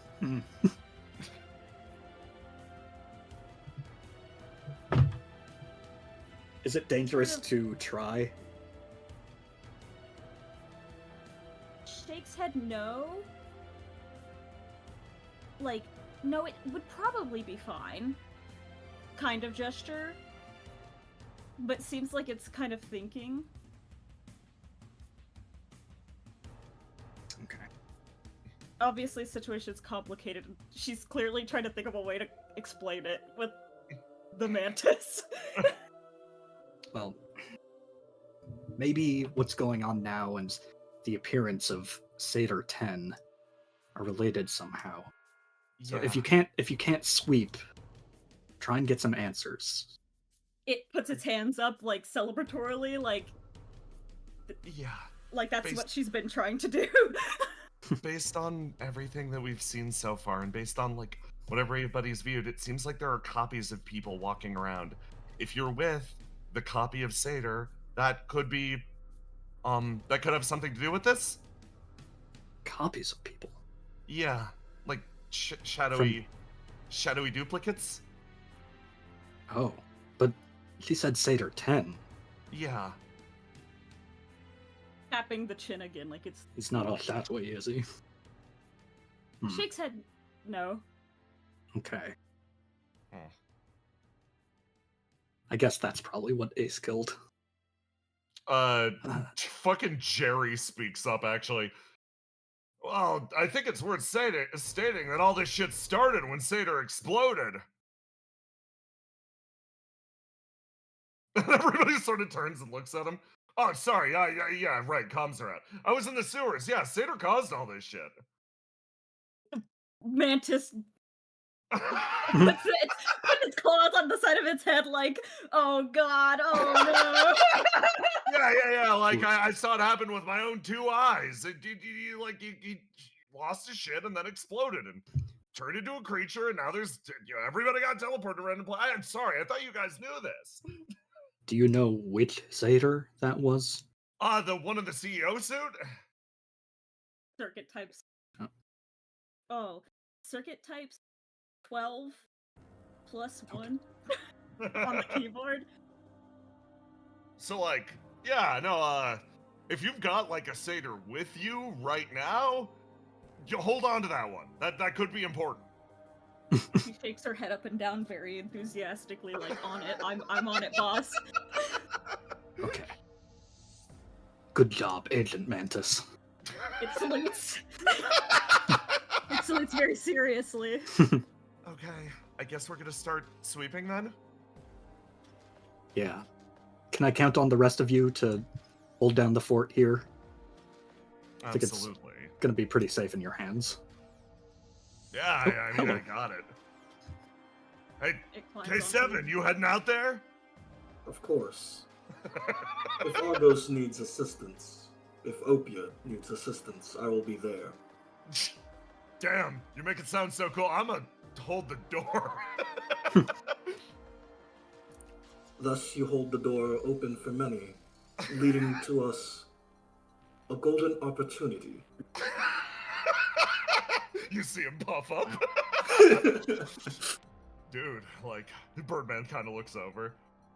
Is it dangerous to try? Shakes head no. Like, no, it would probably be fine. Kind of gesture. But seems like it's kind of thinking. Okay. Obviously, situation's complicated. She's clearly trying to think of a way to explain it with the mantis. Well, maybe what's going on now and the appearance of Satyr 10 are related somehow. So if you can't sweep, try and get some answers. It puts its hands up, like, celebratorily, like that's Based- what she's been trying to do. Based on everything that we've seen so far, and based on like what everybody's viewed, it seems like there are copies of people walking around. If you're with the copy of Satyr, that could be, that could have something to do with this. Copies of people. Yeah, like shadowy duplicates. Oh, but she said Satyr 10. Yeah. Tapping the chin again, like it's... He's not all that way, is he? Shakes head no. Okay. Hmm. I guess that's probably what Ace killed. Fucking Jerry speaks up, actually. Well, I think it's worth stating that all this shit started when Satyr exploded. And everybody sort of turns and looks at him. Oh, sorry. Yeah, right. Comms are out. I was in the sewers. Yeah, Satyr caused all this shit. Mantis puts its claws on the side of its head like, oh god, oh no. Yeah. Like, I saw it happen with my own 2 eyes. He lost his shit and then exploded and turned into a creature, and now there's... everybody got teleported around and I'm sorry. I thought you guys knew this. Do you know which Satyr that was? The one in the CEO suit? Circuit types. Oh. Oh, circuit types 12 plus 1 on the keyboard. So, like, yeah, no, if you've got, like, a Satyr with you right now, you hold on to that one. That could be important. She shakes her head up and down very enthusiastically, like, on it. I'm on it, boss. Okay. Good job, Agent Mantis. It salutes. It salutes very seriously. Okay, I guess we're gonna start sweeping then? Yeah. Can I count on the rest of you to hold down the fort here? I think Absolutely. it's gonna be pretty safe in your hands. Yeah, Oh, I mean, hello. I got it. Hey, It climbs onto K7, you heading out there? Of course. If Argos needs assistance, if Opia needs assistance, I will be there. Damn, you make it sound so cool. I'm gonna hold the door. Thus you hold the door open for many, leading to us a golden opportunity. You see him puff up. Dude, like, Birdman kind of looks over.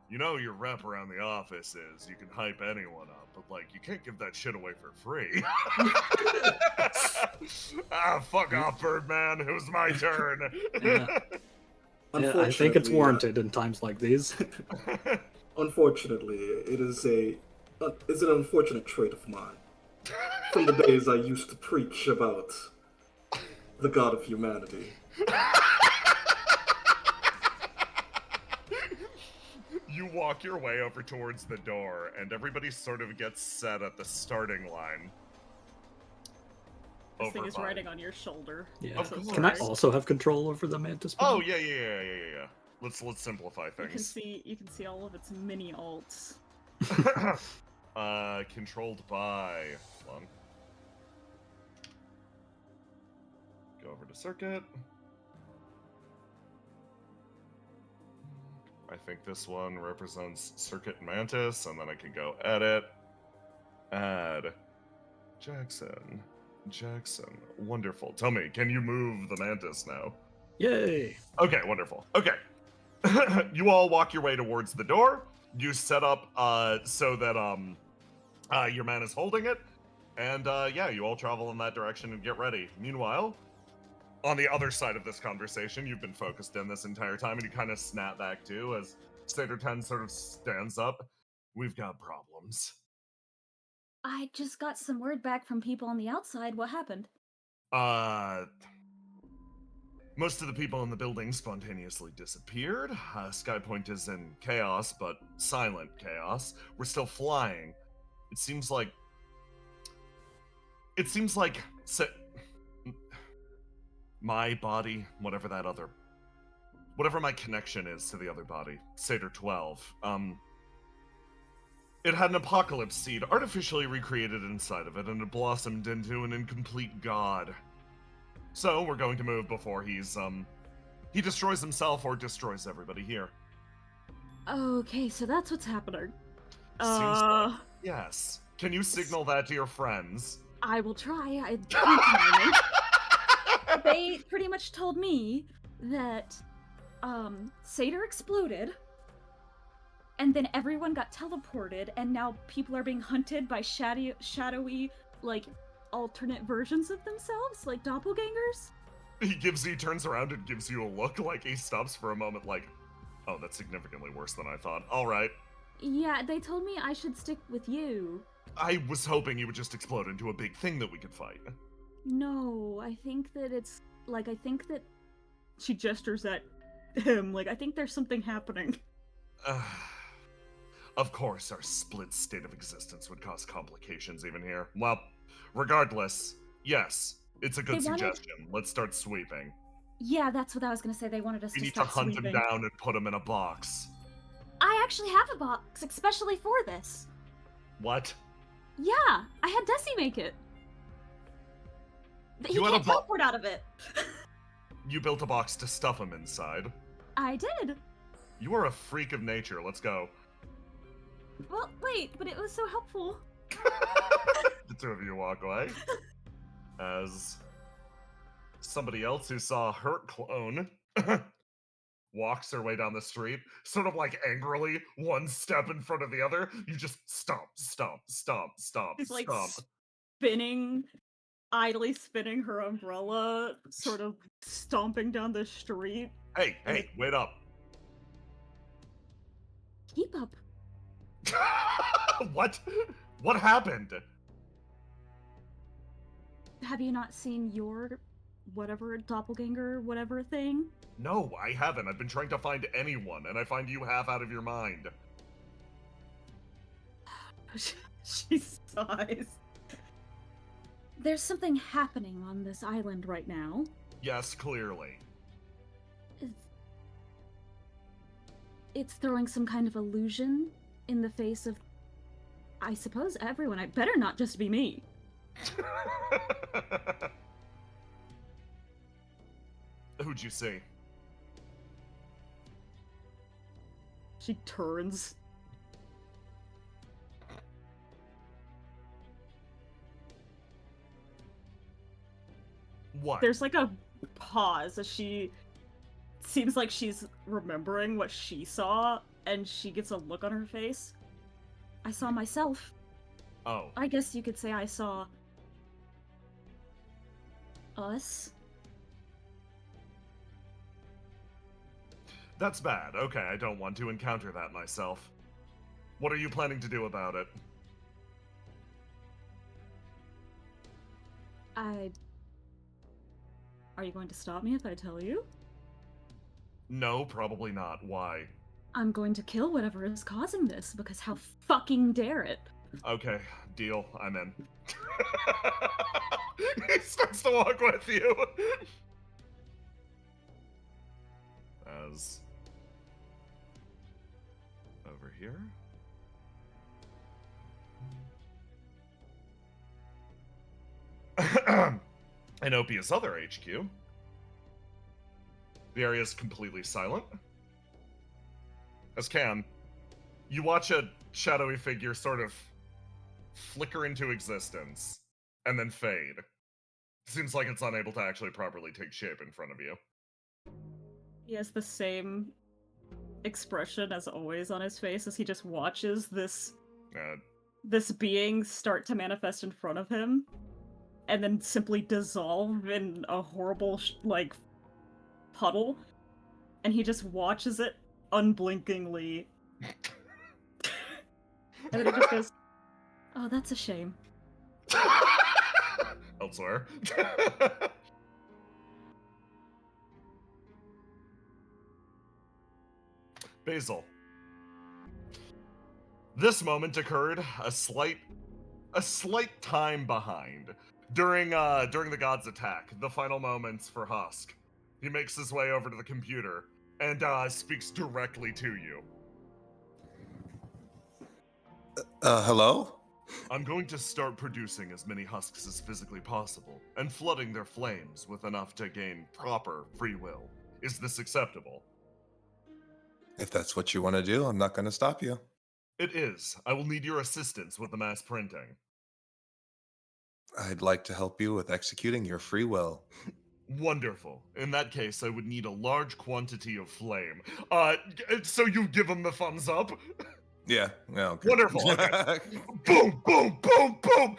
You know your rep around the office is you can hype anyone up, but, like, you can't give that shit away for free. Fuck off, Birdman. It was my turn. Yeah, I think it's warranted in times like these. Unfortunately, it's an unfortunate trait of mine. From the days I used to preach about the god of humanity. You walk your way over towards the door, and everybody sort of gets set at the starting line. This thing is by- riding on your shoulder. Yeah. Of course. Can I also have control over the Mantis? Oh, yeah. Let's simplify things. You can see all of its mini alts. Controlled by... Hold on. Go over to circuit. I think this one represents Circuit Mantis, and then I can go edit. Add. Jackson. Wonderful. Tell me, can you move the Mantis now? Yay! Okay, wonderful. Okay. You all walk your way towards the door. You set up so that your man is holding it, and yeah, you all travel in that direction and get ready. Meanwhile, on the other side of this conversation, you've been focused in this entire time, and you kind of snap back too as Satyr 10 sort of stands up. We've got problems. I just got some word back from people on the outside. What happened? Most of the people in the building spontaneously disappeared. Skypoint is in chaos, but silent chaos. We're still flying. It seems like my body, whatever my connection is to the other body, Satyr 12, it had an apocalypse seed artificially recreated inside of it, and it blossomed into an incomplete god. So we're going to move before he destroys himself or destroys everybody here. Okay, so that's what's happening. Seems like, yes. Can you signal that to your friends? I will try. I think they pretty much told me that Satyr exploded, and then everyone got teleported, and now people are being hunted by shadowy, like, alternate versions of themselves, like doppelgangers. He turns around and gives you a look, like he stops for a moment, like, oh, that's significantly worse than I thought. All right. Yeah, they told me I should stick with you. I was hoping you would just explode into a big thing that we could fight. No, I think that it's, like, I think that she gestures at him, like, I think there's something happening. Of course, our split state of existence would cause complications even here. Well, regardless, yes, it's a good suggestion. Let's start sweeping. Yeah, that's what I was gonna say. They wanted us We to need to start hunt sweeping. him down and put him in a box. I actually have a box, especially for this. What? Yeah, I had Desi make it. He You had can't a teleport out of it. You built a box to stuff him inside. I did. You are a freak of nature. Let's go. Well, wait, but it was so helpful. The two of you walk away. As somebody else who saw a hurt clone walks their way down the street, sort of like angrily, one step in front of the other. You just stomp, stomp, stomp, stomp, She's like stomp. idly spinning her umbrella, sort of stomping down the street. Hey, wait up. Keep up. What? What happened? Have you not seen your whatever doppelganger whatever thing? No, I haven't. I've been trying to find anyone, and I find you half out of your mind. She sighs. There's something happening on this island right now. Yes, clearly. It's throwing some kind of illusion in the face of, I suppose, everyone. It better not just be me. Who'd you see? She turns. What? There's like a pause as she seems like she's remembering what she saw, and she gets a look on her face. I saw myself. Oh. I guess you could say I saw us. That's bad. Okay, I don't want to encounter that myself. What are you planning to do about it? Are you going to stop me if I tell you? No, probably not. Why? I'm going to kill whatever is causing this, because how fucking dare it? Okay, deal. I'm in. He starts to walk with you. As over here. In Opia's other HQ, the area is completely silent. As Cam, you watch a shadowy figure sort of flicker into existence and then fade. Seems like it's unable to actually properly take shape in front of you. He has the same expression as always on his face as he just watches this Uh, this being start to manifest in front of him and then simply dissolve in a horrible like puddle, and he just watches it unblinkingly. And then he just goes, "Oh, that's a shame." Elsewhere. Basil. This moment occurred a slight time behind. During the god's attack, the final moments for Husk. He makes his way over to the computer and speaks directly to you. Hello? I'm going to start producing as many husks as physically possible, and flooding their flames with enough to gain proper free will. Is this acceptable? If that's what you want to do, I'm not going to stop you. It is. I will need your assistance with the mass printing. I'd like to help you with executing your free will. Wonderful. In that case, I would need a large quantity of flame. So you give him the thumbs up? Yeah, okay. Wonderful. Okay. Boom, boom, boom, boom.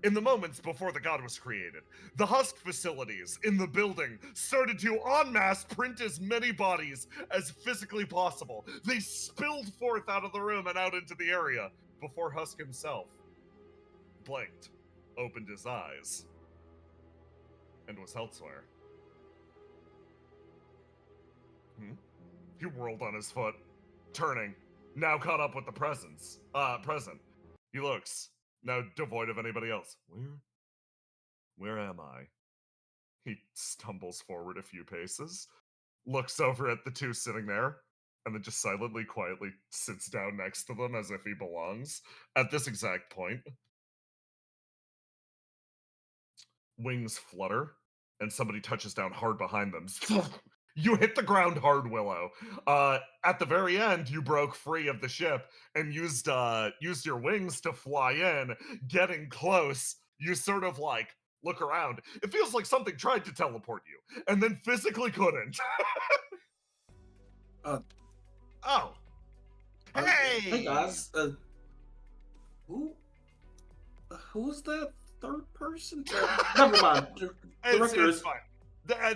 In the moments before the god was created, the husk facilities in the building started to en masse print as many bodies as physically possible. They spilled forth out of the room and out into the area before Husk himself blinked, opened his eyes, and was elsewhere. He whirled on his foot, turning. Now caught up with the present. He looks, now devoid of anybody else. Where am I? He stumbles forward a few paces, looks over at the two sitting there, and then just silently, quietly sits down next to them as if he belongs. At this exact point, wings flutter, and somebody touches down hard behind them. You hit the ground hard, Willow. At the very end, you broke free of the ship and used your wings to fly in. Getting close, you sort of like look around. It feels like something tried to teleport you, and then physically couldn't. Oh. Hey! Hey guys. Who's that third person? Never mind. Director It's is fine.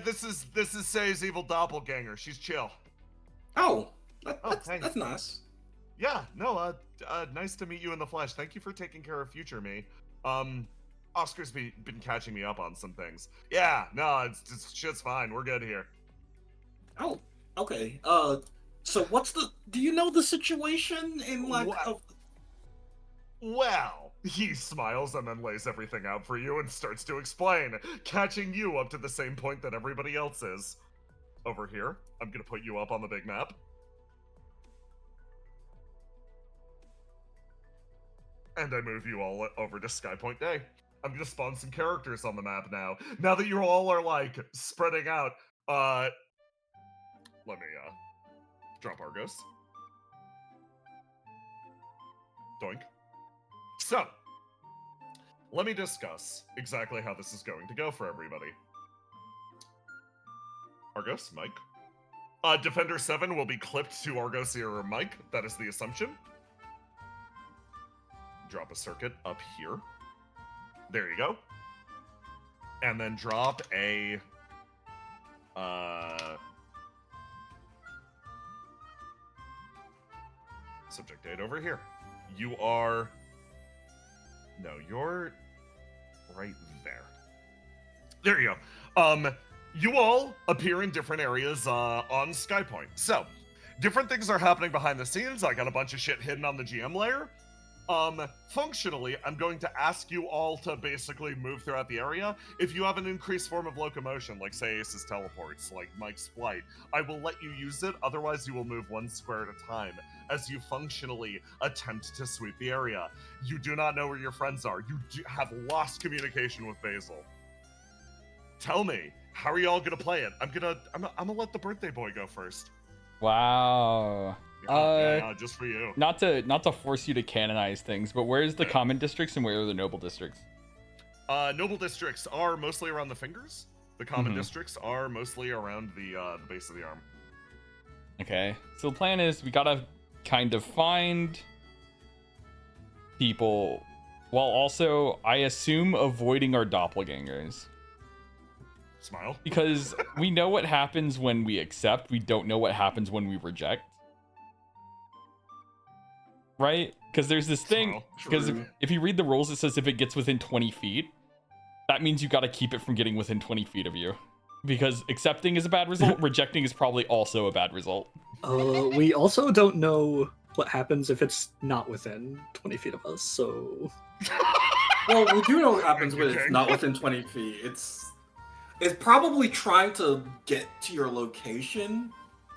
This is Say's evil doppelganger. She's chill. Oh, Thanks. that's nice. Yeah, no, nice to meet you in the flesh. Thank you for taking care of future me. Oscar's been catching me up on some things. Yeah, no, it's shit's fine. We're good here. Oh, okay. So do you know the situation in like? Well, he smiles and then lays everything out for you and starts to explain, catching you up to the same point that everybody else is. Over here, I'm gonna put you up on the big map. And I move you all over to Skypoint Day. I'm gonna spawn some characters on the map now. Now that you all are, like, spreading out, let me, drop Argos. Doink. So, let me discuss exactly how this is going to go for everybody. Argos, Mike. Defender 7 will be clipped to Argos or Mike. That is the assumption. Drop a circuit up here. There you go. And then drop a... subject date over here. You are... No, you're right there. There you go. You all appear in different areas on Skypoint. So, different things are happening behind the scenes. I got a bunch of shit hidden on the GM layer. Functionally, I'm going to ask you all to basically move throughout the area. If you have an increased form of locomotion, like say Ace's teleports, like Mike's flight, I will let you use it. Otherwise, you will move one square at a time as you functionally attempt to sweep the area. You do not know where your friends are. You have lost communication with Basil. Tell me, how are y'all gonna play it? I'm gonna let the birthday boy go first. Wow. Yeah, just for you. Not to force you to canonize things, but where's the common districts and where are the noble districts? Noble districts are mostly around the fingers. The common districts are mostly around the base of the arm. Okay, so the plan is we gotta kind of find people while also, I assume, avoiding our doppelgangers. Smile. Because we know what happens when we accept, we don't know what happens when we reject. Right? Because there's this thing, Smile. because if you read the rules, it says if it gets within 20 feet, that means you gotta keep it from getting within 20 feet of you. Because accepting is a bad result, rejecting is probably also a bad result. We also don't know what happens if it's not within 20 feet of us, so... Well, we do know what happens when Okay. it's not within 20 feet. It's probably trying to get to your location.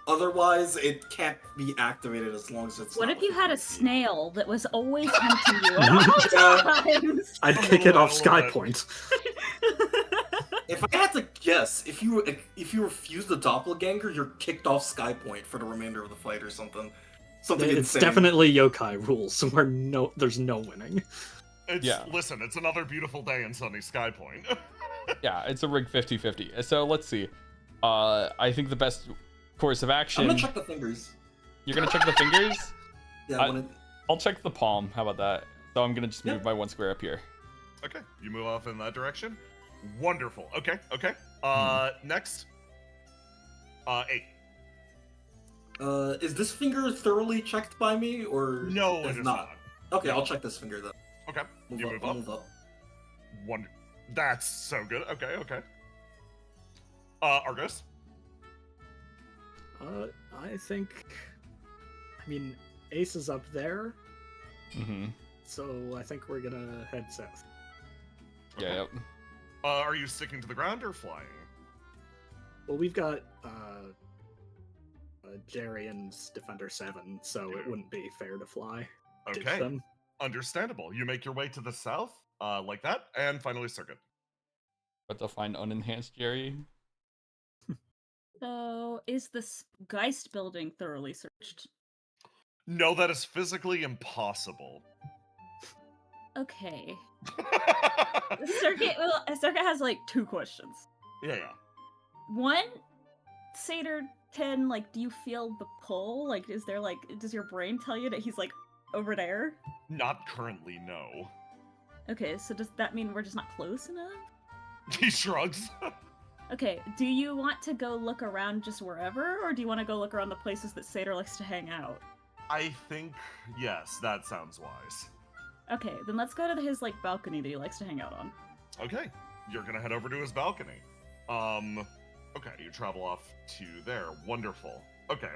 Otherwise, it can't be activated as long as it's. What not if you within had a 20 feet. snail that was always hunting you at all times? I'd A kick little it off bit, a little Skypoint. If I had to guess, if you refuse the doppelganger, you're kicked off Skypoint for the remainder of the fight or something. Something It's insane. definitely yokai rules, where there's no winning. Yeah. Listen, it's another beautiful day in sunny Skypoint. Yeah, it's a rig 50-50. So let's see. I think the best course of action... I'm gonna check the fingers. You're gonna check the fingers? Yeah, I'll check the palm. How about that? So I'm gonna just move Yep. my one square up here. Okay, you move off in that direction. Wonderful. Okay. Next. 8. is this finger thoroughly checked by me, or No, it's it is not. Okay, I'll check this finger then. Okay, you move I'll up. move up. That's so good. Okay. Argos. I think... I mean, Ace is up there, Mm-hmm. so I think we're gonna head south. Yeah, yep. Are you sticking to the ground or flying? Well, we've got Jerry and Defender 7, so it wouldn't be fair to fly. Ditch Okay, them. understandable. You make your way to the south, like that, and finally circuit. But to find unenhanced Jerry. So, is this Geist building thoroughly searched? No, that is physically impossible. Okay. Circuit has like 2 questions. Yeah. One, Satyr 10, like, do you feel the pull? Like, does your brain tell you that he's like over there? Not currently, no. Okay, so does that mean we're just not close enough? He shrugs. Okay, do you want to go look around just wherever, or do you want to go look around the places that Satyr likes to hang out? I think, yes, that sounds wise. Okay, then let's go to his, like, balcony that he likes to hang out on. Okay, you're gonna head over to his balcony. Okay, you travel off to there. Wonderful. Okay.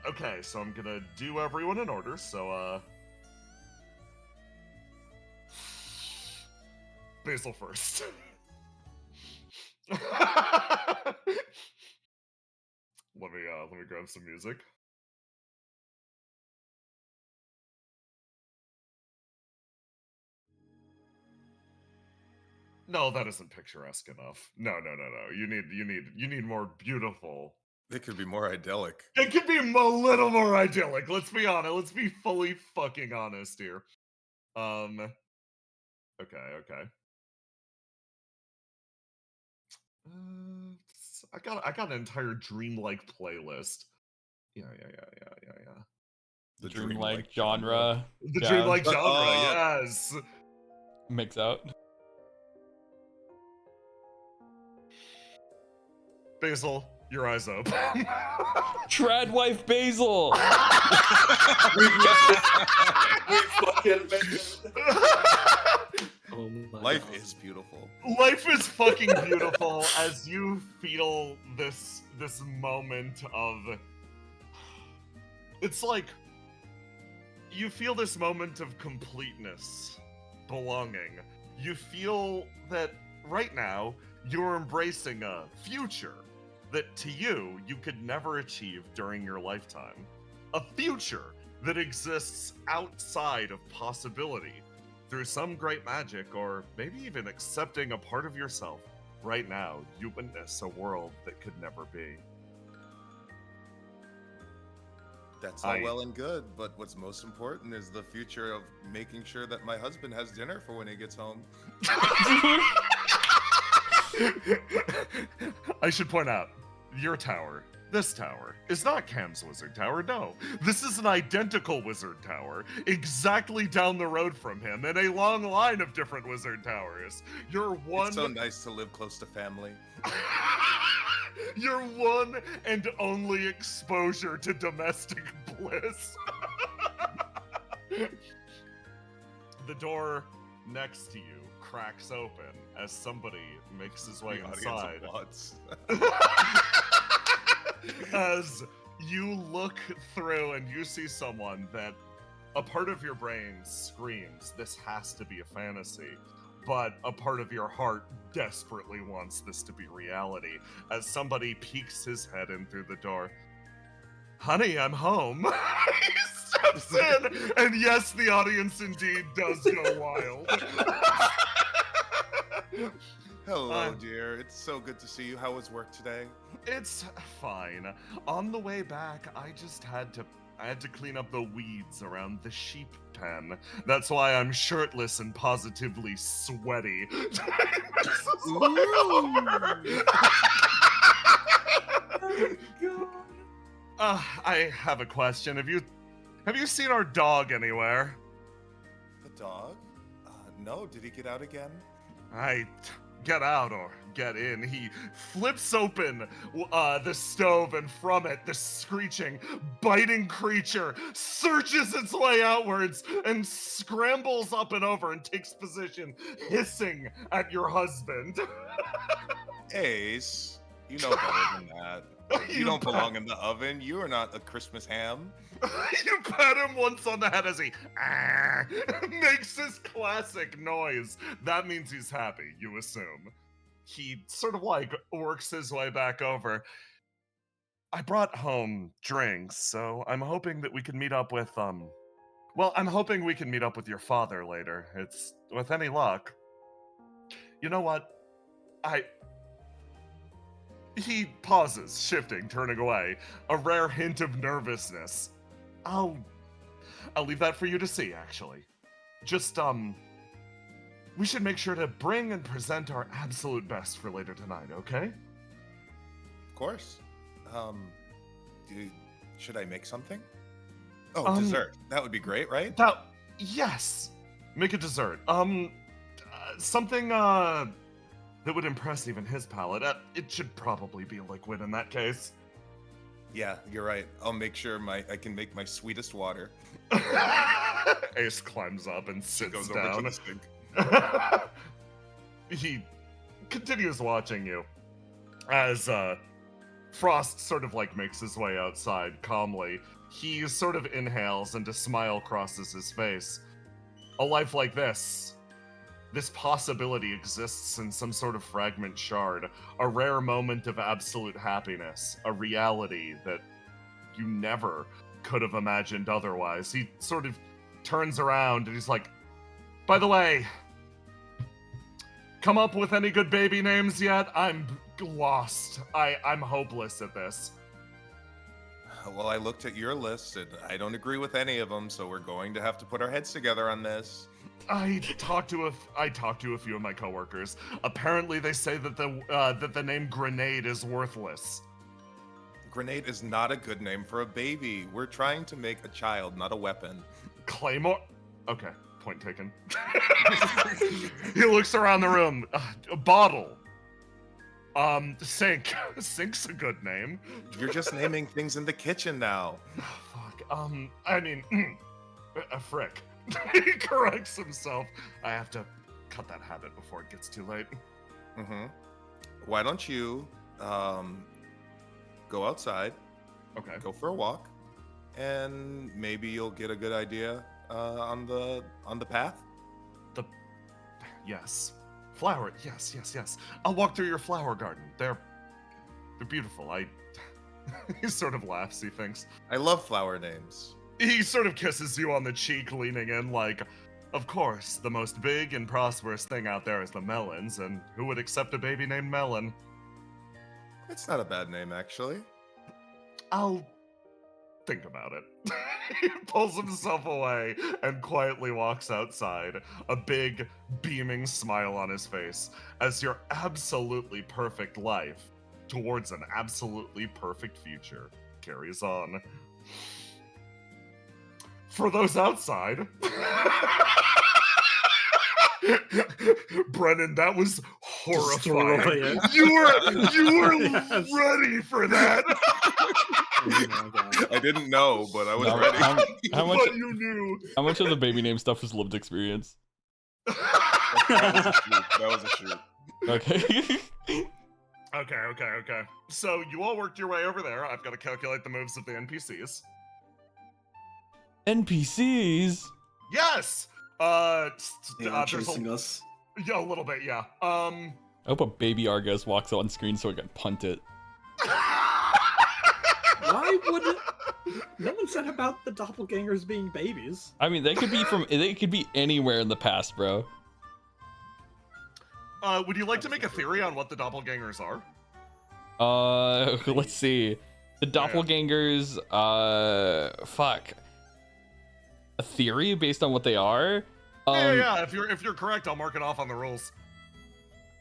Okay, so I'm gonna do everyone in order, so, Basil first. Let me grab some music. No, that isn't picturesque enough. No. You need more beautiful. It could be more idyllic. It could be a little more idyllic. Let's be honest. Let's be fully fucking honest here. Okay. I got an entire dreamlike playlist. Yeah. The dreamlike genre. The Yeah. dreamlike genre, up. yes. Mix out. Basil, your eyes open. Tradwife Basil! Oh my Life God. is beautiful. Life is fucking beautiful as you feel this moment of, it's like you feel this moment of completeness, belonging. You feel that right now you're embracing a future that to you could never achieve during your lifetime. A future that exists outside of possibility through some great magic, or maybe even accepting a part of yourself. Right now, you witness a world that could never be. That's all well and good, but what's most important is the future of making sure that my husband has dinner for when he gets home. I should point out, your tower, this tower, is not Cam's wizard tower, no. This is an identical wizard tower, exactly down the road from him, in a long line of different wizard towers. You're one... It's so nice to live close to family. Your one and only exposure to domestic bliss. The door next to you cracks open as somebody makes his way inside. As you look through and you see someone that a part of your brain screams, this has to be a fantasy, but a part of your heart desperately wants this to be reality, as somebody peeks his head in through the door. Honey, I'm home. He steps in, and yes, the audience indeed does go wild. Hello, dear. It's so good to see you. How was work today? It's fine. On the way back, I had to clean up the weeds around the sheep pen. That's why I'm shirtless and positively sweaty. I have a question. Have you seen our dog anywhere? The dog? No. Did he get out again? Get out or get in. He flips open the stove, and from it, the screeching, biting creature surges its way outwards and scrambles up and over and takes position, hissing at your husband. Ace, you know better than that. You don't belong in the oven. You are not a Christmas ham. You pat him once on the head as he makes this classic noise. That means he's happy, you assume. He sort of like works his way back over. I brought home drinks, so I'm hoping that we can meet up with, I'm hoping we can meet up with your father later. It's with any luck. You know what? He pauses, shifting, turning away, a rare hint of nervousness. I'll leave that for you to see, actually. Just, we should make sure to bring and present our absolute best for later tonight, okay? Of course. Should I make something? Oh, dessert. That would be great, right? Yes! Make a dessert. Something, that would impress even his palate. It should probably be liquid in that case. Yeah, you're right. I'll make sure I can make my sweetest water. Ace climbs up and sits Goes down. over to the sink. He continues watching you as Frost sort of like makes his way outside calmly. He sort of inhales and a smile crosses his face. A life like this possibility exists in some sort of fragment shard, a rare moment of absolute happiness, a reality that you never could have imagined otherwise. He sort of turns around and he's like, by the way, come up with any good baby names yet? I'm lost. I'm hopeless at this. Well, I looked at your list and I don't agree with any of them, so we're going to have to put our heads together on this. I talked to a few of my coworkers. Apparently, they say that the name Grenade is worthless. Grenade is not a good name for a baby. We're trying to make a child, not a weapon. Claymore. Okay, point taken. He looks around the room. A bottle. Sink. Sink's a good name. You're just naming things in the kitchen now. Fuck. I mean, a frick. He corrects himself. I have to cut that habit before it gets too late. Mm-hmm. Why don't you go outside? Okay. Go for a walk, and maybe you'll get a good idea on the path. Yes. Flower. Yes. I'll walk through your flower garden. They're beautiful. He sort of laughs. He thinks. I love flower names. He sort of kisses you on the cheek, leaning in like, of course, the most big and prosperous thing out there is the melons, and who would accept a baby named Melon? It's not a bad name, actually. I'll think about it. He pulls himself away and quietly walks outside, a big, beaming smile on his face, as your absolutely perfect life towards an absolutely perfect future carries on. For those outside, Brennan, that was horrifying. Destroy it. You were Yes. ready for that. Oh my God. I didn't know, but I was No, ready. how much? But you knew. How much of the baby name stuff is lived experience? That was a shoot. Okay. Okay. So you all worked your way over there. I've got to calculate the moves of the NPCs. NPCs. Yes. Yeah, There's chasing us. yeah, a little bit. Yeah. I hope a baby Argos walks on screen so I can punt it. Why would it? No one said about the doppelgangers being babies. I mean, they could be anywhere in the past, bro. Would you like to make a theory on what the doppelgangers are? Let's see. The doppelgangers, fuck. A theory based on what they are? Yeah. If you're correct, I'll mark it off on the rules.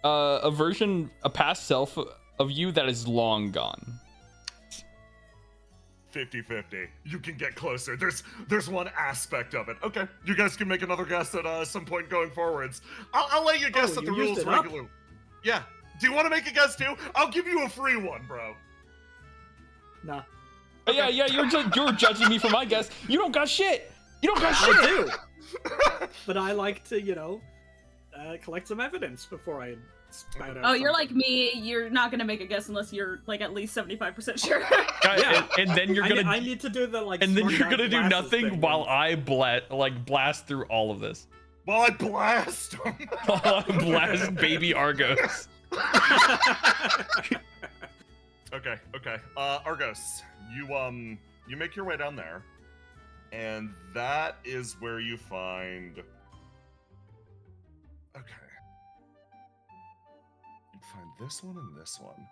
A past self of you that is long gone. 50-50. You can get closer. There's one aspect of it. Okay, you guys can make another guess at some point going forwards. I'll let you guess at the you used rules it up? regularly. Yeah. Do you want to make a guess too? I'll give you a free one, bro. Nah, Yeah, you're judging me for my guess. You don't got shit. You don't got shit. I do. But I like to, collect some evidence before I spout out. Oh, you're like something. me. You're not gonna make a guess unless you're like at least 75% sure. Yeah. And then you're gonna I need to do the like. and then smart you're gonna guy do glasses nothing thing. while I blast through all of this. Well, I blast him. Blast baby Argos. Okay. Argos, you make your way down there, and that is where you find. Okay. You find this one and this one.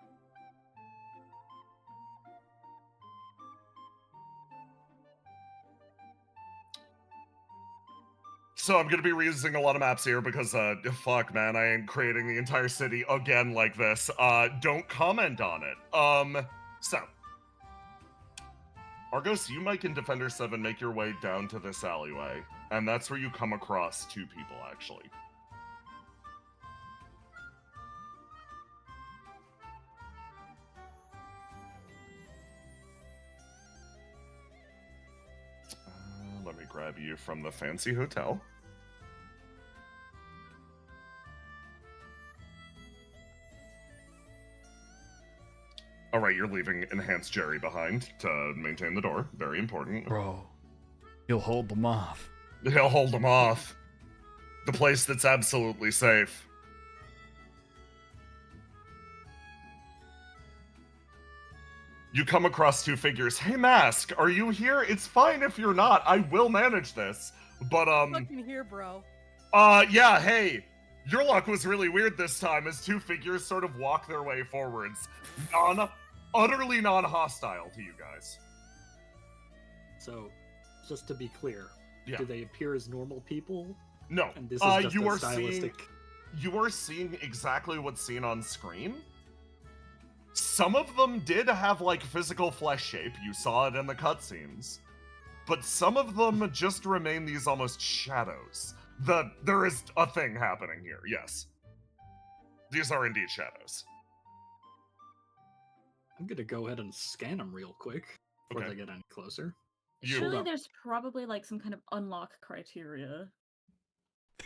So I'm gonna be reusing a lot of maps here because, fuck, man, I ain't creating the entire city again like this. Don't comment on it. So. Argos, you, Mike, and Defender 7 make your way down to this alleyway, and that's where you come across two people, actually. Let me grab you from the fancy hotel. All right, you're leaving Enhanced Jerry behind to maintain the door. Very important. Bro, he'll hold them off. He'll hold them off. The place that's absolutely safe. You come across two figures. Hey, Mask, are you here? It's fine if you're not. I will manage this. But, Fucking here, bro. yeah, hey. Your luck was really weird this time as two figures sort of walk their way forwards. Utterly non-hostile to you guys. So, just to be clear, Yeah. do they appear as normal people? No. And this is just you a are stylistic. You are seeing exactly what's seen on screen. Some of them did have, like, physical flesh shape. You saw it in the cutscenes. But some of them just remain these almost shadows. There is a thing happening here, yes. These are indeed shadows. I'm gonna go ahead and scan them real quick before Okay. they get any closer. You- Surely up. there's probably like some kind of unlock criteria.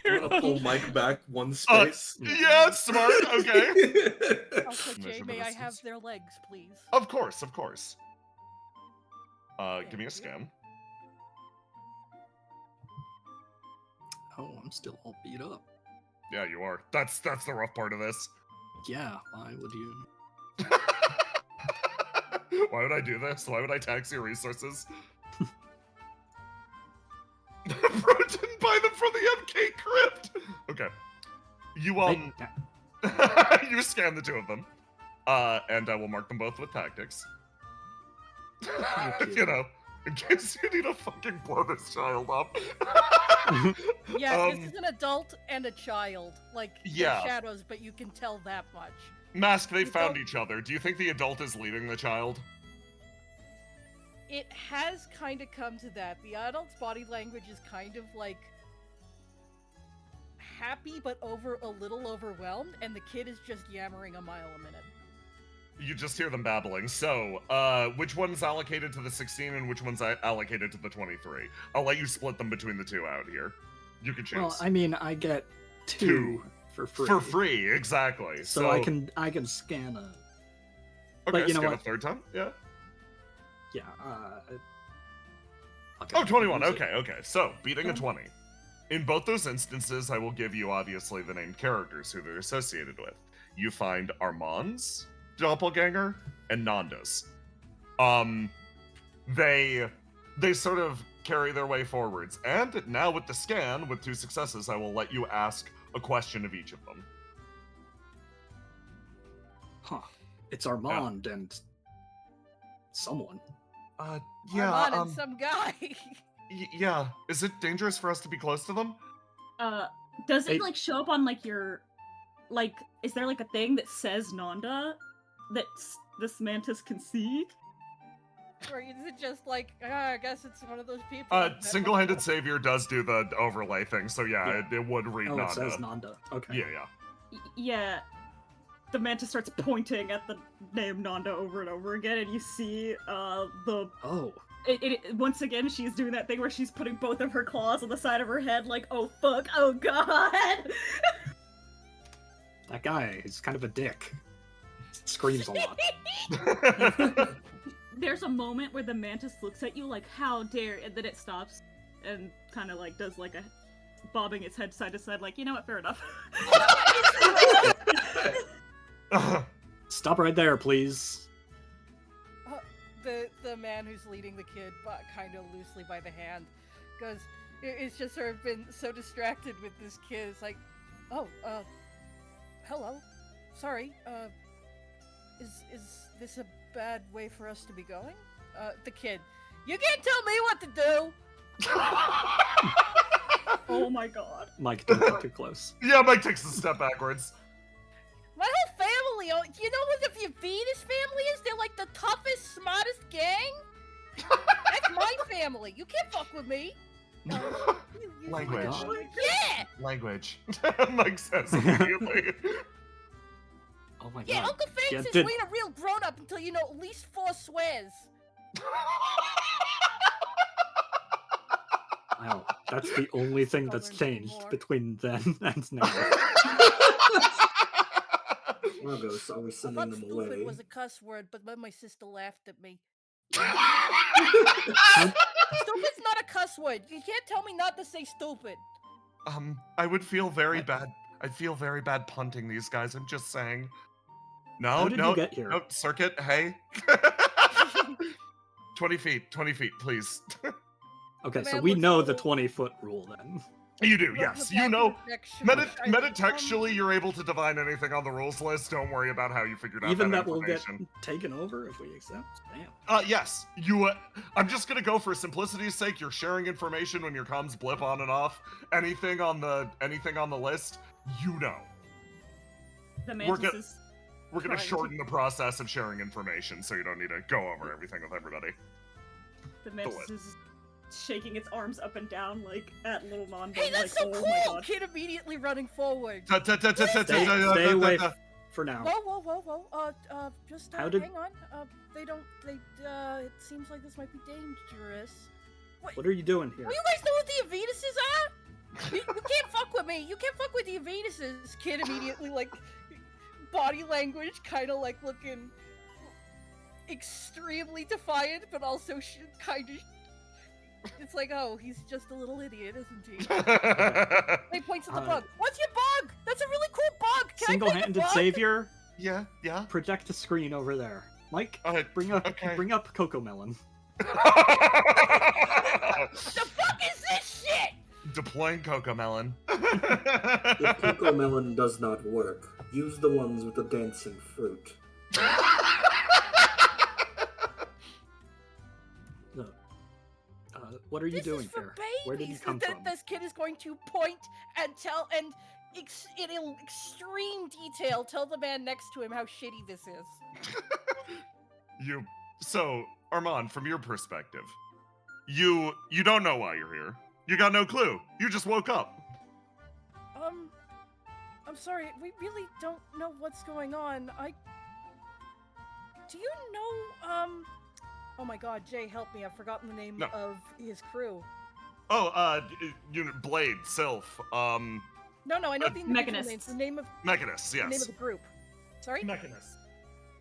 I'm gonna pull Mike back one space. Yeah, smart, okay. Also, Jay, Measure the may I have distance. their legs, please? Of course. Give me a Thank you. scan. Oh, I'm still all beat up. Yeah, you are. That's the rough part of this. Yeah, why would you? Why would I do this? Why would I tax your resources? Bro didn't buy them from the MK crypt. Okay. You you scan the two of them. And I will mark them both with tactics. Thank You know, in case you need to fucking blow this child up. Yeah, this is an adult and a child. Like, Yeah. they're shadows, but you can tell that much. Mask, they You found don't- each other. Do you think the adult is leading the child? It has kind of come to that. The adult's body language is kind of like happy but a little overwhelmed, and the kid is just yammering a mile a minute. You just hear them babbling. So, which one's allocated to the 16 and which one's allocated to the 23? I'll let you split them between the two out here. You can choose. Well, I mean, I get two Two. for free. For free, exactly. So I can scan a. Okay, but you know scan what? a third time? Yeah. Yeah. Oh, 21. Okay. So, beating a Okay. 20. In both those instances, I will give you, obviously, the named characters who they're associated with. You find Armand's doppelganger and Nanda's. They sort of carry their way forwards. And now with the scan, with 2 successes, I will let you ask a question of each of them. Huh. It's Armand and someone. Armand and some guy. Yeah. Is it dangerous for us to be close to them? Does it Hey- like show up on like your, like, is there like a thing that says Nanda that this mantis can see? Or is it just like, I guess it's one of those people? I've met Single-handed before. savior does do the overlay thing, so yeah, Yeah. it would read Oh, Nanda. it says Nanda. Okay. Yeah. Yeah. The mantis starts pointing at the name Nanda over and over again, and you see the Oh. once again she's doing that thing where she's putting both of her claws on the side of her head, like, oh fuck, oh god. That guy is kind of a dick. Screams a lot. There's a moment where the mantis looks at you like, how dare, and then it stops and kind of like does like a bobbing its head side to side, like, you know what, fair enough. Stop right there, please. The man who's leading the kid, but kind of loosely by the hand, goes. It's just sort of been so distracted with this kid. It's like, oh, hello, sorry. Is this a bad way for us to be going? The kid, you can't tell me what to do. Oh my god. Mike, don't get too close. Yeah, Mike takes a step backwards. My whole family, you know what the Venus family is? They're like the toughest, smartest gang. That's my family. You can't fuck with me. Language. God. Yeah, Language. Mike says immediately. Oh my yeah. god. Uncle Fangs Yeah, is did- way a real grown up until you know at least 4 swears. Wow, that's the only thing that's Southern changed anymore. between then and now. Margos, are we I sending thought them stupid away? was a cuss word, but then my sister laughed at me. How- Stupid's not a cuss word. You can't tell me not to say stupid. I would feel very bad. I'd feel very bad punting these guys. I'm just saying. No, How did no, you get here? no, circuit. Hey. 20 feet, please. Okay, The so man we looks know a the little- 20-foot rule then. You do, But yes. the You back know, of the deck should- metatextually, you're able to divine anything on the rules list. Don't worry about how you figured out Even that that will get information. taken over if we accept. Damn. Yes. You. I'm just gonna go for simplicity's sake. You're sharing information when your comms blip on and off. Anything on the list, you know. The We're mantis good. is We're gonna Trying to- shorten the process of sharing information, so you don't need to go over everything with everybody. the mantis is shaking its arms up and down like at little Nanda. Hey, that's like, so oh my cool! god. Kid immediately running forward. Stay away for now. Whoa! Just How did- hang on. It seems like this might be dangerous. What are you doing here? Well, you guys know what the Avenuses are? You can't fuck with me. You can't fuck with the Avenuses. Kid immediately, like, body language, kind of like looking extremely defiant, but also kind of. It's like, oh, he's just a little idiot, isn't he? He points at the bug. What's your bug? That's a really cool bug. Can I play the Single-handed bug? savior, Yeah. project the screen over there. Mike, Alright, bring up okay. Coco Melon. The fuck is this shit? Deploying Cocomelon. If Coco Melon does not work, use the ones with the dancing fruit. What are you This doing is for here? babies. Where did you come from? This kid is going to point and tell, and in extreme detail, tell the man next to him how shitty this is. So, Armand, from your perspective, you don't know why you're here. You got no clue. You just woke up. I'm sorry, we really don't know what's going on. Do you know, oh my god, Jay, help me, I've forgotten the name of his crew. Oh, Blade, Sylph, No, I know the individual Mechanist. names, the name of Mechanist, the name yes. of the group. Sorry? Mechanist.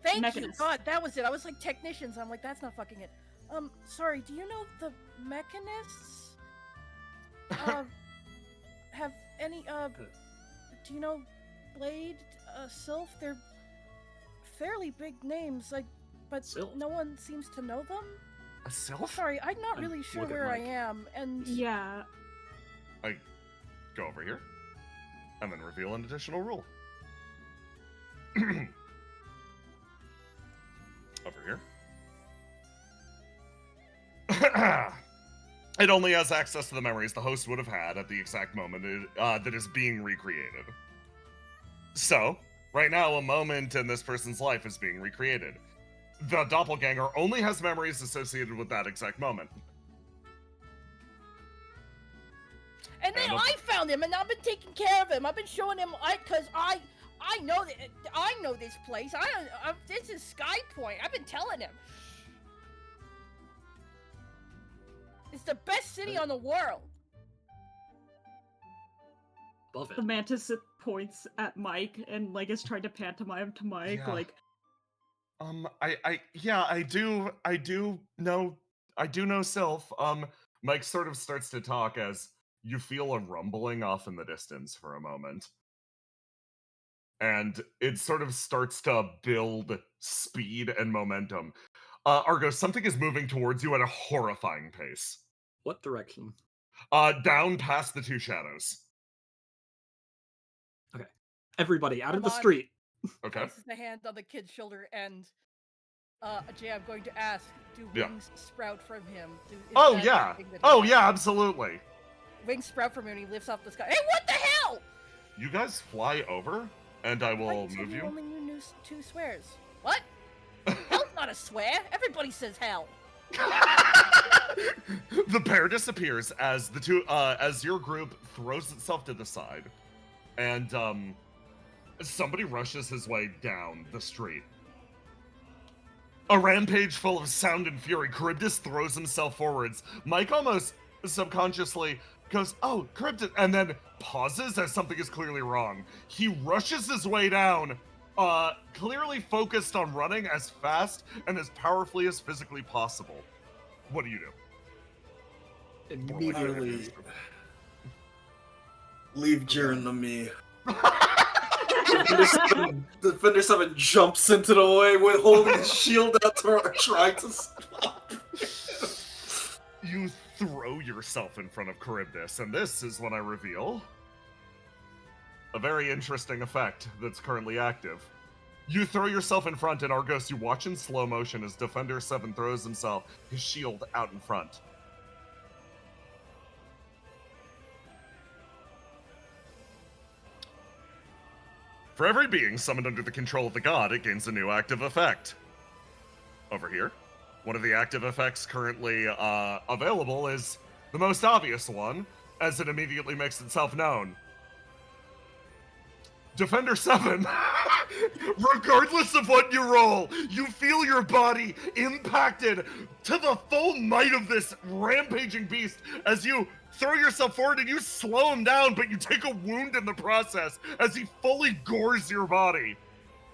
Thank you, Mechanist. God, that was it. I was like technicians, I'm like, that's not fucking it. Sorry, do you know the Mechanists? Have any, do you know Blade, Sylph? They're fairly big names, but Sylph? no one seems to know them? A Sylph? Sorry, I'm not really sure look at where I Mike. am, and... Yeah. I go over here, and then reveal an additional rule. Over here. It only has access to the memories the host would have had at the exact moment that is being recreated. So, right now, a moment in this person's life is being recreated. The doppelganger only has memories associated with that exact moment. And then And I found him, and I've been taking care of him. I've been showing him, because I know that I know this place. This is Skypoint. I've been telling him. It's the best city on the world. Above it. The mantis points at Mike and like is trying to pantomime to Mike, Yeah. like, I do know Sylph. Mike sort of starts to talk as you feel a rumbling off in the distance for a moment. And it sort of starts to build speed and momentum. Argo, something is moving towards you at a horrifying pace. What direction? Down past the two shadows. Everybody out of the Come on. street. Okay. Places the hand on the kid's shoulder, and Jay, I'm going to ask: do Yeah. wings sprout from him? Is Oh that yeah. something that he Oh has? yeah, absolutely. Wings sprout from him, and he lifts off the sky. Hey, what the hell? You guys fly over, and I Why will you said move you you. only knew two swears. What? Hell's not a swear. Everybody says hell. The pair disappears as the two as your group throws itself to the side, and somebody rushes his way down the street. A rampage full of sound and fury, Charybdis throws himself forwards. Mike almost subconsciously goes, "Oh, Charybdis," and then pauses as something is clearly wrong. He rushes his way down, clearly focused on running as fast and as powerfully as physically possible. What do you do? Immediately. Leave Jiren to me. Defender 7 jumps into the way with holding his shield out to her, trying to stop. You throw yourself in front of Charybdis, and this is when I reveal a very interesting effect that's currently active. You throw yourself in front, and Argos, you watch in slow motion as Defender 7 throws himself, his shield out in front. For every being summoned under the control of the god, it gains a new active effect. Over here, one of the active effects currently available is the most obvious one, as it immediately makes itself known. Defender 7, regardless of what you roll, you feel your body impacted to the full might of this rampaging beast as you throw yourself forward and you slow him down, but you take a wound in the process as he fully gores your body.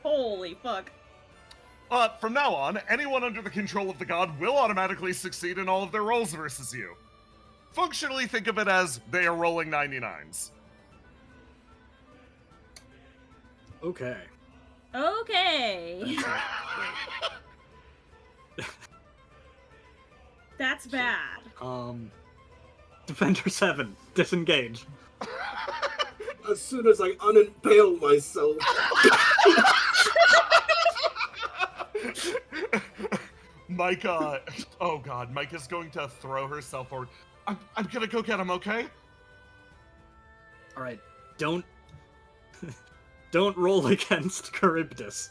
holy fuck. From now on, anyone under the control of the god will automatically succeed in all of their rolls versus you. Functionally, think of it as they are rolling 99s. Okay. Okay. That's bad. Defender 7, disengage. As soon as I unimpale myself, Mike, oh god, Mike is going to throw herself forward. I'm gonna go get him, okay? All right, don't roll against Charybdis.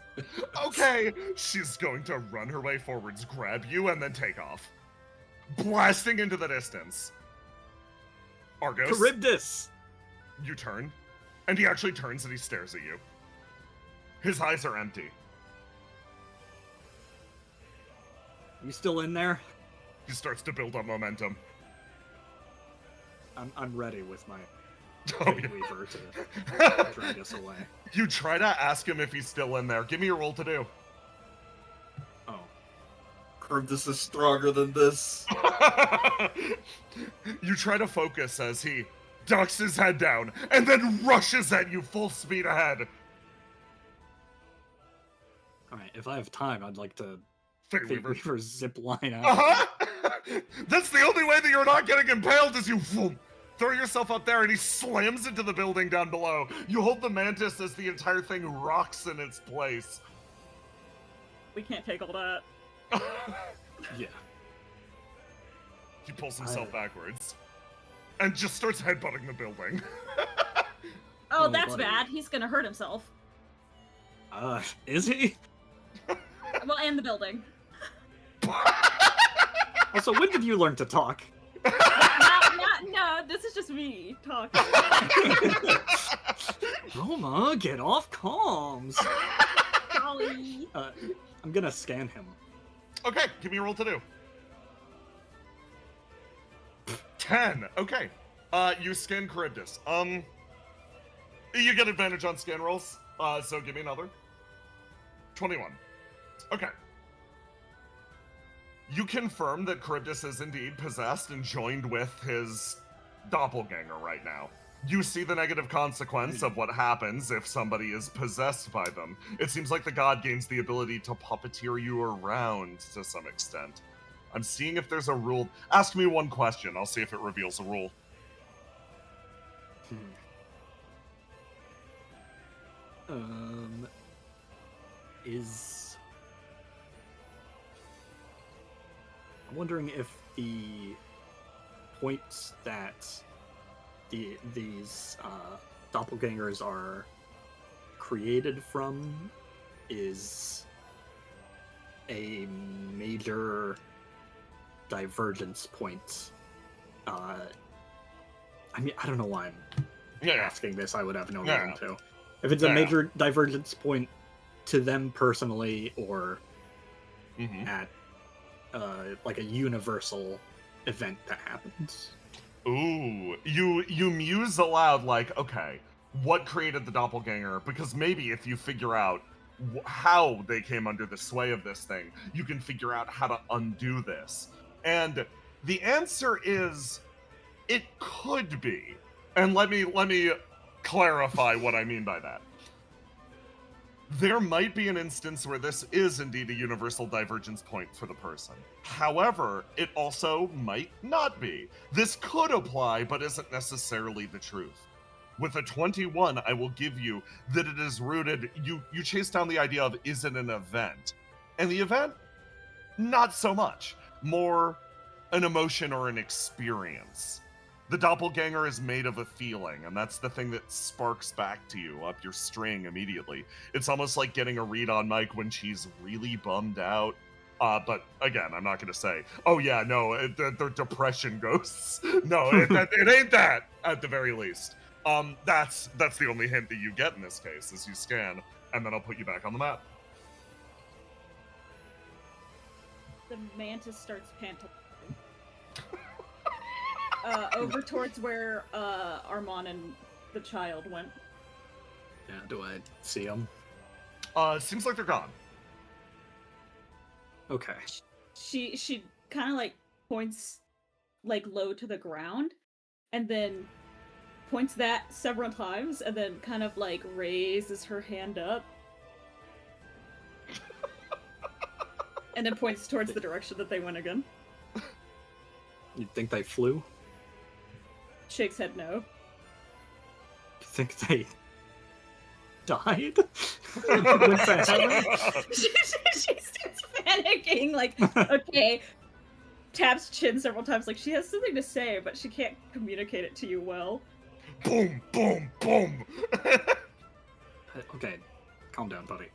Okay. She's going to run her way forwards, grab you, and then take off. Blasting into the distance. Argos, Charybdis! you turn, and he actually turns and he stares at you. His eyes are empty. You still in there? He starts to build up momentum. I'm ready with my Oh, Fate yeah. Weaver to drag us away. You try to ask him if he's still in there. Give me a roll to do. Oh. This is stronger than this. You try to focus as he ducks his head down and then rushes at you full speed ahead. Alright, if I have time, I'd like to Fate Fate Weaver. Weaver zip line out. Uh-huh! That's the only way that you're not getting impaled is you throw yourself up there and he slams into the building down below. You hold the mantis as the entire thing rocks in its place. We can't take all that. Yeah. He pulls himself backwards and just starts headbutting the building. Oh, Oh, that's buddy. bad. He's gonna hurt himself. Is he? Well, and the building. Also, when did you learn to talk? No, this is just me talking. Roma, get off comms! Golly. I'm gonna scan him. Okay, give me a roll to do. 10. Okay. You scan Charybdis. You get advantage on scan rolls. So give me another. 21. Okay. You confirm that Charybdis is indeed possessed and joined with his doppelganger right now. You see the negative consequence of what happens if somebody is possessed by them. It seems like the god gains the ability to puppeteer you around to some extent. I'm seeing if there's a rule. Ask me one question. I'll see if it reveals a rule. I'm wondering if the points that these doppelgangers are created from is a major divergence point. I mean, I don't know why I'm asking this. I would have no reason to. If it's a major divergence point to them personally, or at like a universal event that happens. Ooh, you muse aloud like, okay, what created the doppelganger? Because maybe if you figure out how they came under the sway of this thing, you can figure out how to undo this. And the answer is, it could be. And let me clarify what I mean by that. There might be an instance where this is indeed a universal divergence point for the person. However, it also might not be. This could apply, but isn't necessarily the truth. With a 21, I will give you that it is rooted, you chase down the idea of, is it an event? And the event, not so much. More an emotion or an experience. The doppelganger is made of a feeling, and that's the thing that sparks back to you up your string immediately. It's almost like getting a read on Mike when she's really bummed out. But again, I'm not going to say, oh yeah, no, they're depression ghosts. No, it ain't that, at the very least. That's the only hint that you get in this case, is you scan, and then I'll put you back on the map. The mantis starts panting. Over towards where Armand and the child went. Yeah, do I see them? Seems like they're gone. Okay. She kind of like points like low to the ground, and then points that several times, and then kind of like raises her hand up, and then points towards the direction that they went again. You think they flew? Shakes head no. You think they died? With the hammer? She starts panicking, like, okay. Taps chin several times, like, she has something to say, but she can't communicate it to you well. Boom, boom, boom. Okay, calm down, buddy.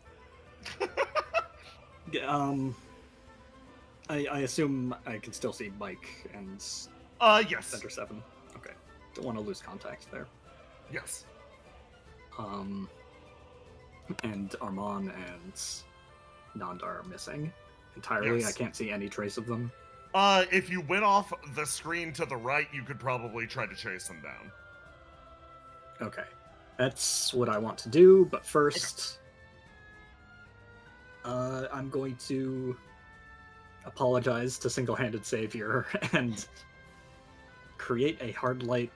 I assume I can still see Mike and Yes. Center 7. Okay, don't want to lose contact there. Yes. And Armand and Nandar are missing entirely. Yes. I can't see any trace of them. If you went off the screen to the right, you could probably try to chase them down. Okay, that's what I want to do, but first, I'm going to apologize to Single-Handed Savior and create a hard light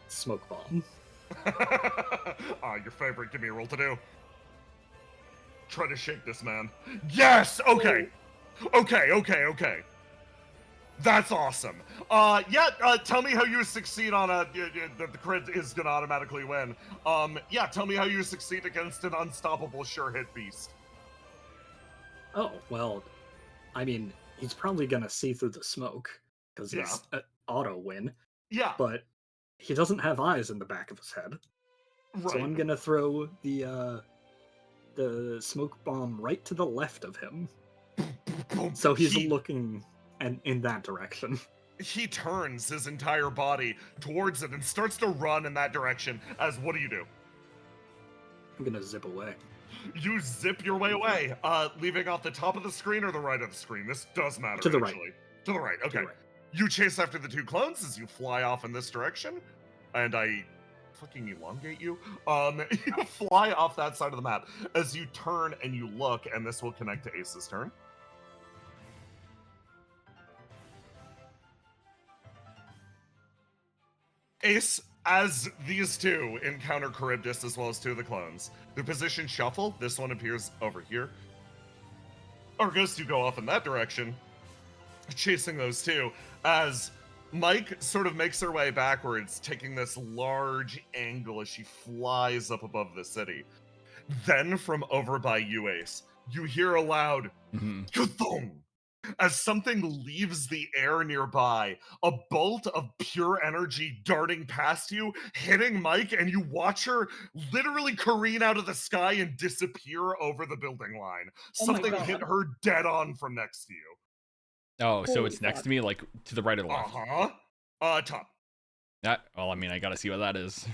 smoke bomb. Your favorite. Give me a roll to do. Try to shake this man. Yes! Okay! Okay. That's awesome. Tell me how you succeed on the crit is gonna automatically win. Tell me how you succeed against an unstoppable sure-hit beast. Oh, well, I mean, he's probably gonna see through the smoke, because he's an auto-win, Yeah, but he doesn't have eyes in the back of his head. right. So I'm gonna throw the smoke bomb right to the left of him. So he's looking in that direction. He turns his entire body towards it and starts to run in that direction. As what do? I'm gonna zip away. You zip your way away, leaving off the top of the screen or the right of the screen. This does matter. To the right. Actually. To the right. Okay. To the right. You chase after the two clones as you fly off in this direction, and I fucking elongate you. You fly off that side of the map as you turn and you look, and this will connect to Ace's turn. Ace, as these two encounter Charybdis as well as two of the clones, their position shuffle. This one appears over here. Argos, you go off in that direction, chasing those two, as Mike sort of makes her way backwards, taking this large angle as she flies up above the city. Then from over by you, Ace, you hear a loud "Kathong!" as something leaves the air nearby, a bolt of pure energy darting past you, hitting Mike, and you watch her literally careen out of the sky and disappear over the building line. Oh my Something God. hit her dead on from next to you. Oh, so Holy it's next fuck. to me, like to the right or the left? Top. Well, I mean, I gotta see what that is.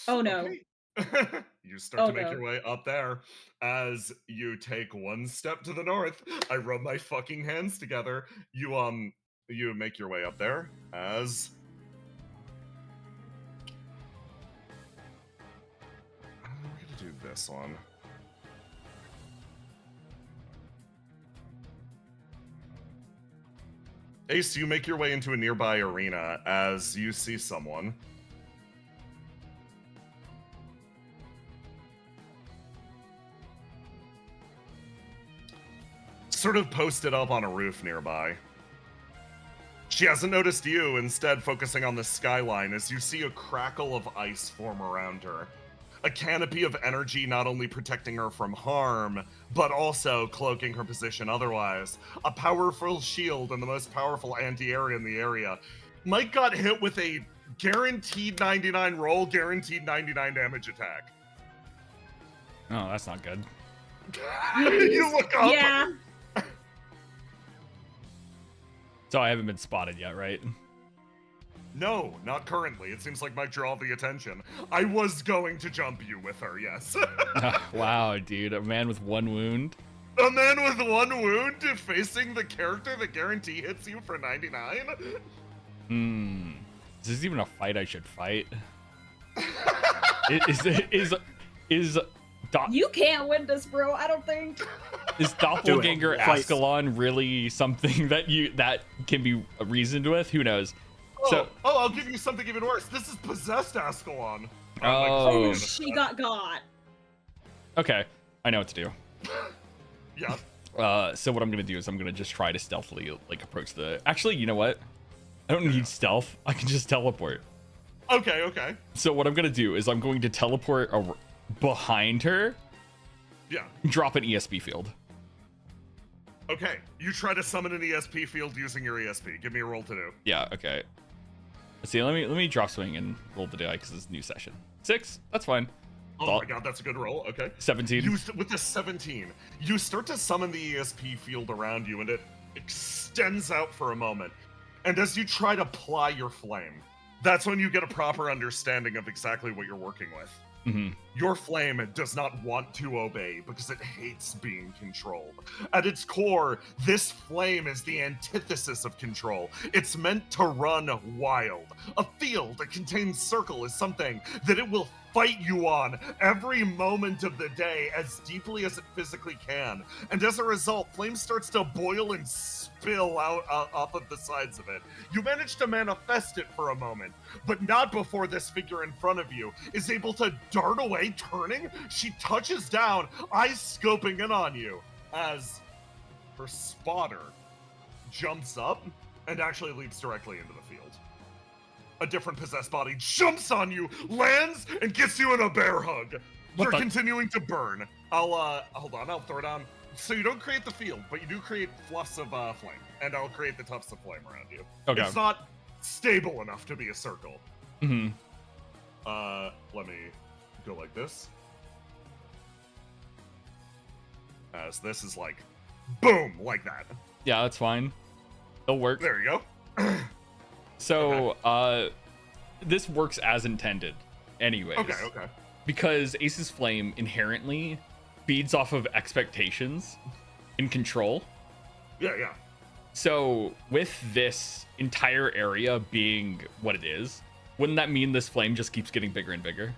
Oh no. Okay. You start to make no. your way up there as you take one step to the north. I rub my fucking hands together. You make your way up there as we're gonna do this one. Ace, you make your way into a nearby arena as you see someone. Sort of posted up on a roof nearby. She hasn't noticed you, instead focusing on the skyline as you see a crackle of ice form around her. A canopy of energy not only protecting her from harm, but also cloaking her position otherwise. A powerful shield and the most powerful anti-air in the area. Mike got hit with a guaranteed 99 roll, guaranteed 99 damage attack. Oh, that's not good. You look up. Yeah. So I haven't been spotted yet, right? No, not currently. It seems like Mike drew all the attention. I was going to jump you with her, yes. Wow, dude, a man with one wound. A man with one wound facing the character that guarantee hits you for 99? Is this even a fight I should fight? Is You can't win this, bro. I don't think. Is Doppelganger Fight. Ascalon really something that can be reasoned with? Who knows? Oh, I'll give you something even worse. This is possessed Ascalon. Oh. She got. Okay, I know what to do. Yeah. So what I'm gonna do is I'm gonna just try to stealthily like approach the. Actually, you know what? I don't need stealth. I can just teleport. Okay. So what I'm gonna do is I'm going to teleport behind her. Yeah. Drop an ESP field. Okay, you try to summon an ESP field using your ESP. Give me a roll to do. Yeah, okay. Let's see, let me drop swing and roll the die because it's a new session. 6, that's fine. Oh my god, that's a good roll. Okay. 17. With the 17, you start to summon the ESP field around you, and it extends out for a moment. And as you try to ply your flame, that's when you get a proper understanding of exactly what you're working with. Mm-hmm. Your flame does not want to obey because it hates being controlled. At its core, this flame is the antithesis of control. It's meant to run wild. A field, a contained circle, is something that it will fight you on every moment of the day as deeply as it physically can. And as a result, flame starts to boil and spill out off of the sides of it. You manage to manifest it for a moment, but not before this figure in front of you is able to dart away, turning. She touches down, eyes scoping in on you, as her spotter jumps up and actually leaps directly into the field. A different possessed body jumps on you, lands, and gets you in a bear hug. You're continuing to burn. I'll hold on, I'll throw it on. So you don't create the field, but you do create fluffs of flame, and I'll create the tufts of flame around you. Okay. It's not stable enough to be a circle. Mm-hmm. Let me go like this. As this is like, boom, like that. Yeah, that's fine. It'll work. There you go. So, this works as intended, anyways. Okay. Because Ace's Flame inherently feeds off of expectations and control. Yeah. So, with this entire area being what it is, wouldn't that mean this flame just keeps getting bigger and bigger?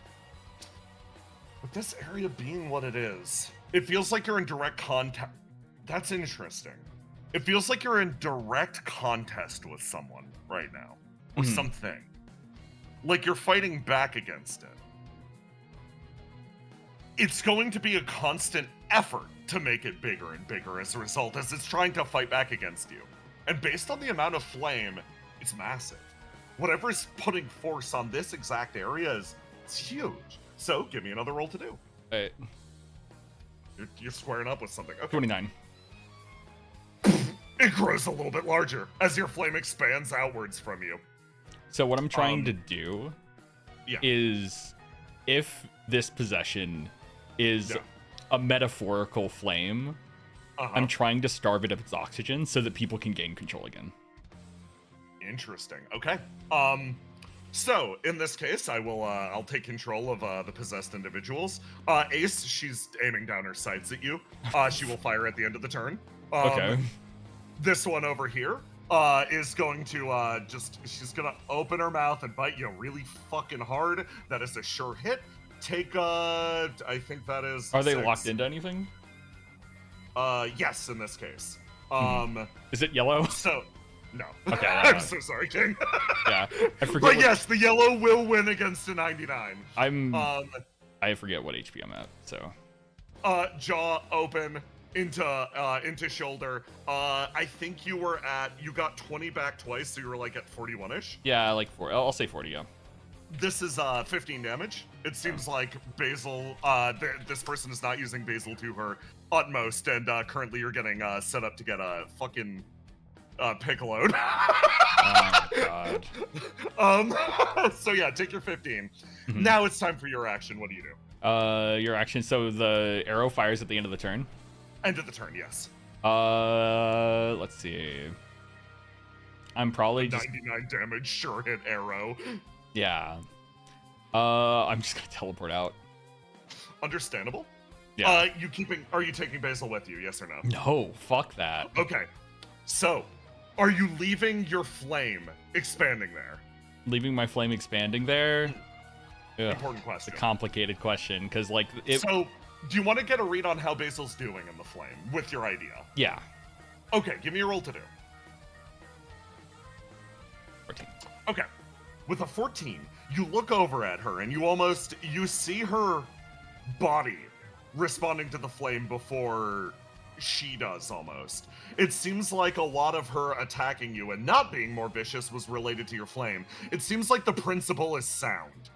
With this area being what it is, it feels like you're in direct contact. That's interesting. It feels like you're in direct contest with someone right now, or something. Like you're fighting back against it. It's going to be a constant effort to make it bigger and bigger as a result, as it's trying to fight back against you. And based on the amount of flame, it's massive. Whatever's putting force on this exact area it's huge. So give me another roll to do. Right. You're squaring up with something. Okay. 29. It grows a little bit larger as your flame expands outwards from you. So what I'm trying to do is, if this possession is a metaphorical flame, I'm trying to starve it of its oxygen so that people can gain control again. Interesting. Okay. So in this case, I'll take control of the possessed individuals. Ace, she's aiming down her sights at you. She will fire at the end of the turn. Okay. This one over here is going to she's gonna open her mouth and bite you really fucking hard. That is a sure hit. Take I think that is. Are they 6. locked into anything? Yes, in this case. Is it yellow? So, no. Okay. I'm so sorry, King. Yeah, I forget. But yes, the yellow will win against a 99. I forget what HP I'm at. So. Jaw open into shoulder. I think you got 20 back twice, so you were like at 41-ish. Yeah, like 4. I'll say 40. Yeah. This is 15 damage. It seems like Basil, this person is not using Basil to her utmost, and currently you're getting set up to get a fucking piccoloed. Oh god. So yeah, take your 15. Now it's time for your action. What do you do? Your action. So the arrow fires at the end of the turn. End of the turn, yes. Let's see. I'm probably just 99 damage, sure hit arrow. Yeah. I'm just gonna teleport out. Understandable. Yeah. Are you taking Basil with you? Yes or no? No, fuck that. Okay. So, are you leaving your flame expanding there? Leaving my flame expanding there? Ugh, Important it's question. a complicated question because, like, So, do you want to get a read on how Basil's doing in the flame with your idea? Yeah. Okay, give me a roll to do. 14. Okay. With a 14, you look over at her and you see her body responding to the flame before she does almost. It seems like a lot of her attacking you and not being more vicious was related to your flame. It seems like the principle is sound.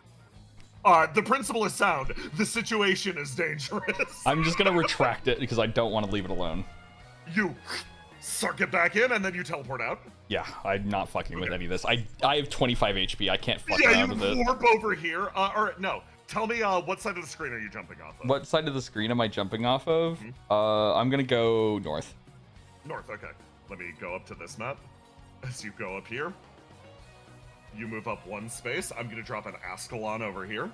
The principle is sound. The situation is dangerous. I'm just gonna retract it because I don't want to leave it alone. You suck it back in, and then you teleport out. Yeah, I'm not fucking with any of this. I have 25 HP. I can't fuck Yeah, around you with it. warp over here. Or no, tell me what side of the screen are you jumping off of? What side of the screen am I jumping off of? I'm gonna go north. North, okay. Let me go up to this map. As you go up here, you move up one space. I'm gonna drop an Ascalon over here.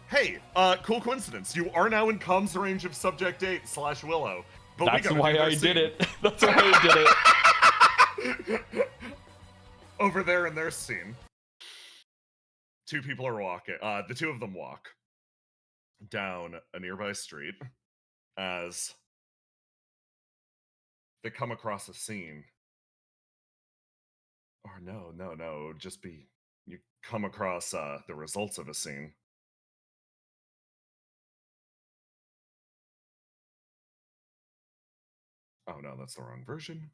Hey, cool coincidence. You are now in comms range of Subject 8/Willow. But That's why I did it. That's why I did it. Over there in their scene, two people are walking. The two of them walk down a nearby street as they come across a scene. Or no, it would just be you come across the results of a scene. Oh no, that's the wrong version.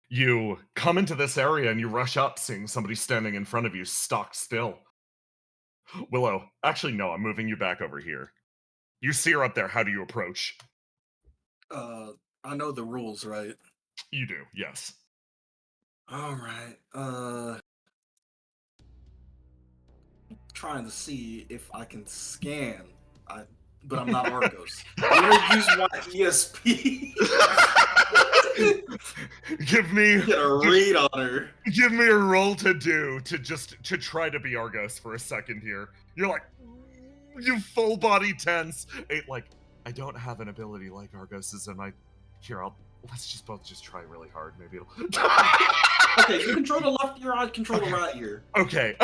You come into this area and you rush up, seeing somebody standing in front of you, stock still. Willow, actually, no, I'm moving you back over here. You see her up there. How do you approach? I know the rules, right? You do, yes. All right. Trying to see if I can scan. But I'm not Argos. I'm gonna use my ESP. Give me Get a read on her. Give me a roll to do to try to be Argos for a second here. You're like, you full body tense. Like, I don't have an ability like Argos's, and let's just both just try really hard. Maybe it'll. Okay, you control the left ear, I control the right ear. Okay.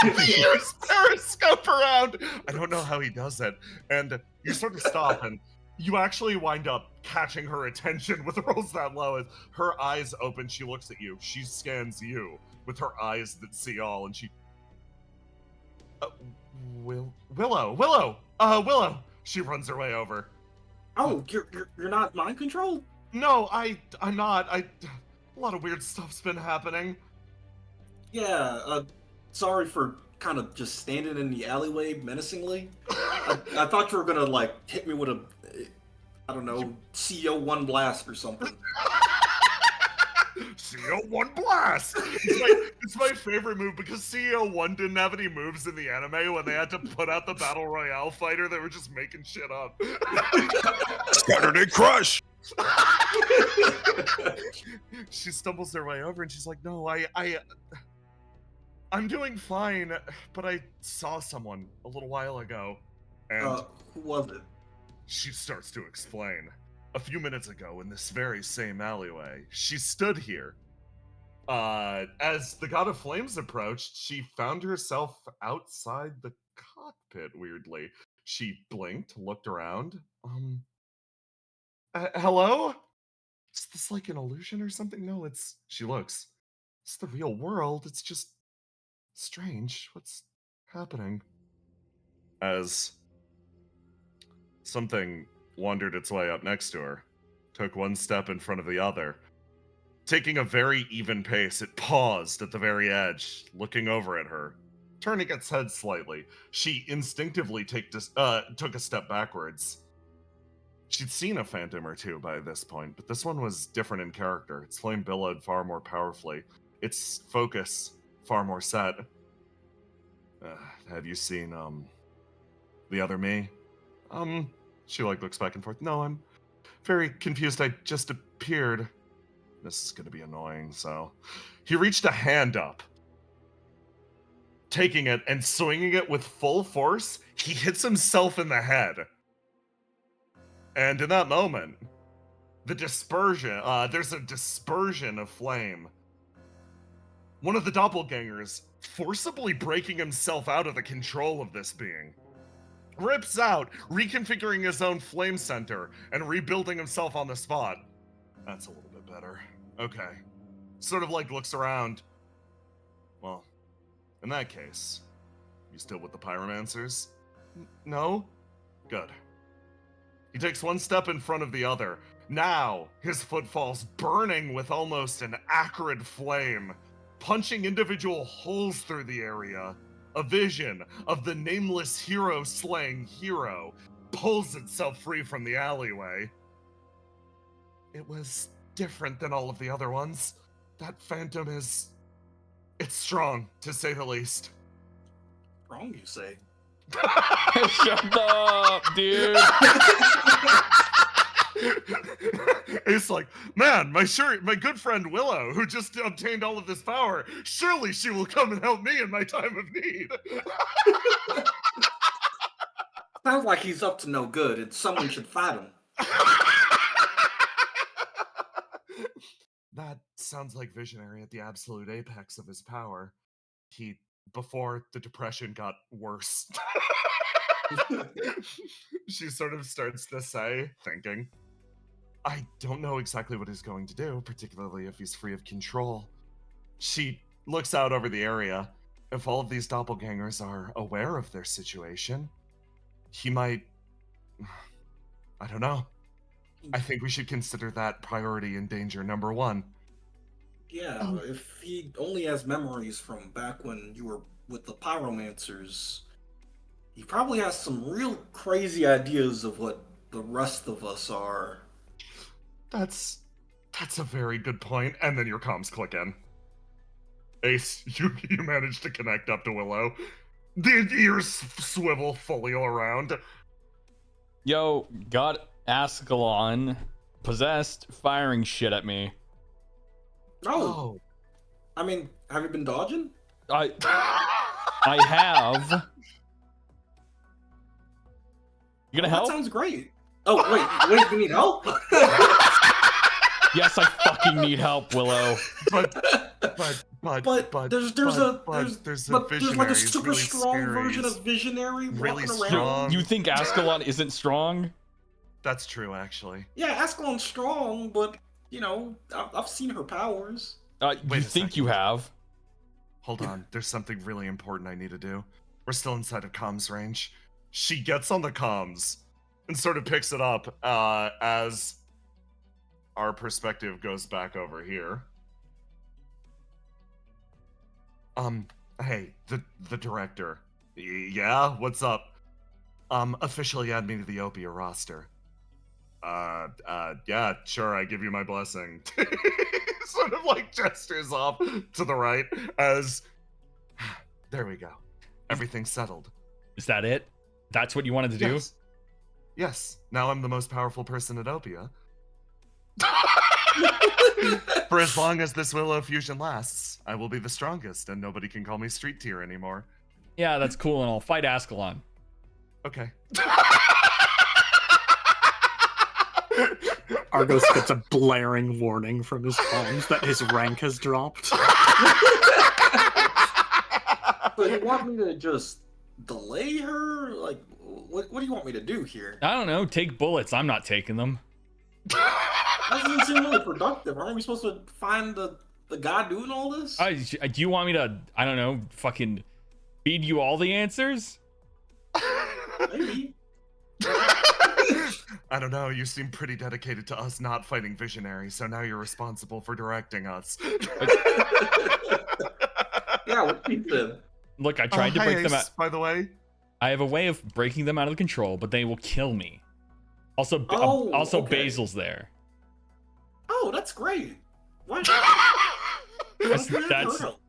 Use periscope around. I don't know how he does it. And you sort of stop, and you actually wind up catching her attention with rolls that low. As her eyes open, she looks at you. She scans you with her eyes that see all, and she. Willow. She runs her way over. Oh, you're not mind controlled? No, I'm not. A lot of weird stuff's been happening. Yeah, sorry for kind of just standing in the alleyway menacingly. I thought you were gonna, like, hit me with a, I don't know, CO1 blast or something. CO1 blast! It's my favorite move because CO1 didn't have any moves in the anime when they had to put out the Battle Royale fighter. They were just making shit up. Saturday Crush! She stumbles her way over and she's like, no, I'm doing fine, but I saw someone a little while ago. And who was it? She starts to explain. A few minutes ago, in this very same alleyway, she stood here. As the God of Flames approached, she found herself outside the cockpit, weirdly. She blinked, looked around. Hello? Is this like an illusion or something? No, she looks. It's the real world. It's just strange. What's happening? As something wandered its way up next to her, took one step in front of the other. Taking a very even pace, it paused at the very edge, looking over at her. Turning its head slightly, she instinctively took a step backwards. She'd seen a phantom or two by this point, but this one was different in character. Its flame billowed far more powerfully. Its focus far more set. Have you seen, the other me? She, looks back and forth. No, I'm very confused. I just appeared. This is gonna be annoying, so... He reached a hand up. Taking it and swinging it with full force, he hits himself in the head. And in that moment, the dispersion, there's a dispersion of flame. One of the doppelgangers, forcibly breaking himself out of the control of this being, rips out, reconfiguring his own flame center, and rebuilding himself on the spot. That's a little bit better. Okay. Sort of looks around. Well, in that case, you still with the pyromancers? No? Good. He takes one step in front of the other. Now, his footfall's burning with almost an acrid flame, punching individual holes through the area, a vision of the nameless hero-slaying hero pulls itself free from the alleyway. It was different than all of the other ones. That phantom it's strong, to say the least. Strong, you say? Shut up, dude. It's like, man, my good friend Willow, who just obtained all of this power, surely she will come and help me in my time of need. Sounds like he's up to no good, and someone should fight him. That sounds like Visionary at the absolute apex of his power. Before the depression got worse. She sort of starts to say, thinking, I don't know exactly what he's going to do, particularly if he's free of control. She looks out over the area. If all of these doppelgangers are aware of their situation, he might... I don't know. I think we should consider that priority and danger number one. Yeah, if he only has memories from back when you were with the pyromancers, he probably has some real crazy ideas of what the rest of us are. That's a very good point. And then your comms click in. Ace, you managed to connect up to Willow. The ears swivel fully around. Yo, got Ascalon possessed, firing shit at me. Oh. I mean, have you been dodging? I have. You gonna help? That sounds great. Oh, wait, you need help? Yes, I fucking need help, Willow. But there's like a super really strong version of Visionary really walking strong. around. You think Ascalon isn't strong? That's true, actually. Yeah, Ascalon's strong, but I've seen her powers. You think you have? Hold on, there's something really important I need to do. We're still inside of comms range. She gets on the comms and sort of picks it up as our perspective goes back over here. Hey, the director. Yeah, what's up? Officially add me to the Opia roster. Yeah, sure, I give you my blessing. Sort of like gestures off to the right as... There we go. Everything's settled. Is that it? That's what you wanted to do? Yes. Now I'm the most powerful person at Opia. For as long as this Willow fusion lasts, I will be the strongest, and nobody can call me street tier anymore. Yeah, that's cool, and I'll fight Ascalon. Okay. Argos gets a blaring warning from his comms that his rank has dropped. But you want me to just delay her? Like, what do you want me to do here? I don't know. Take bullets. I'm not taking them. That doesn't seem really productive. Aren't we supposed to find the guy doing all this? Do you want me to, I don't know, fucking feed you all the answers? Maybe. I don't know, you seem pretty dedicated to us not fighting Visionary, so now you're responsible for directing us. Yeah, what you said. Look, I tried to break them out. By the way. I have a way of breaking them out of control, but they will kill me. Also, okay. Basil's there. Oh, that's great. What?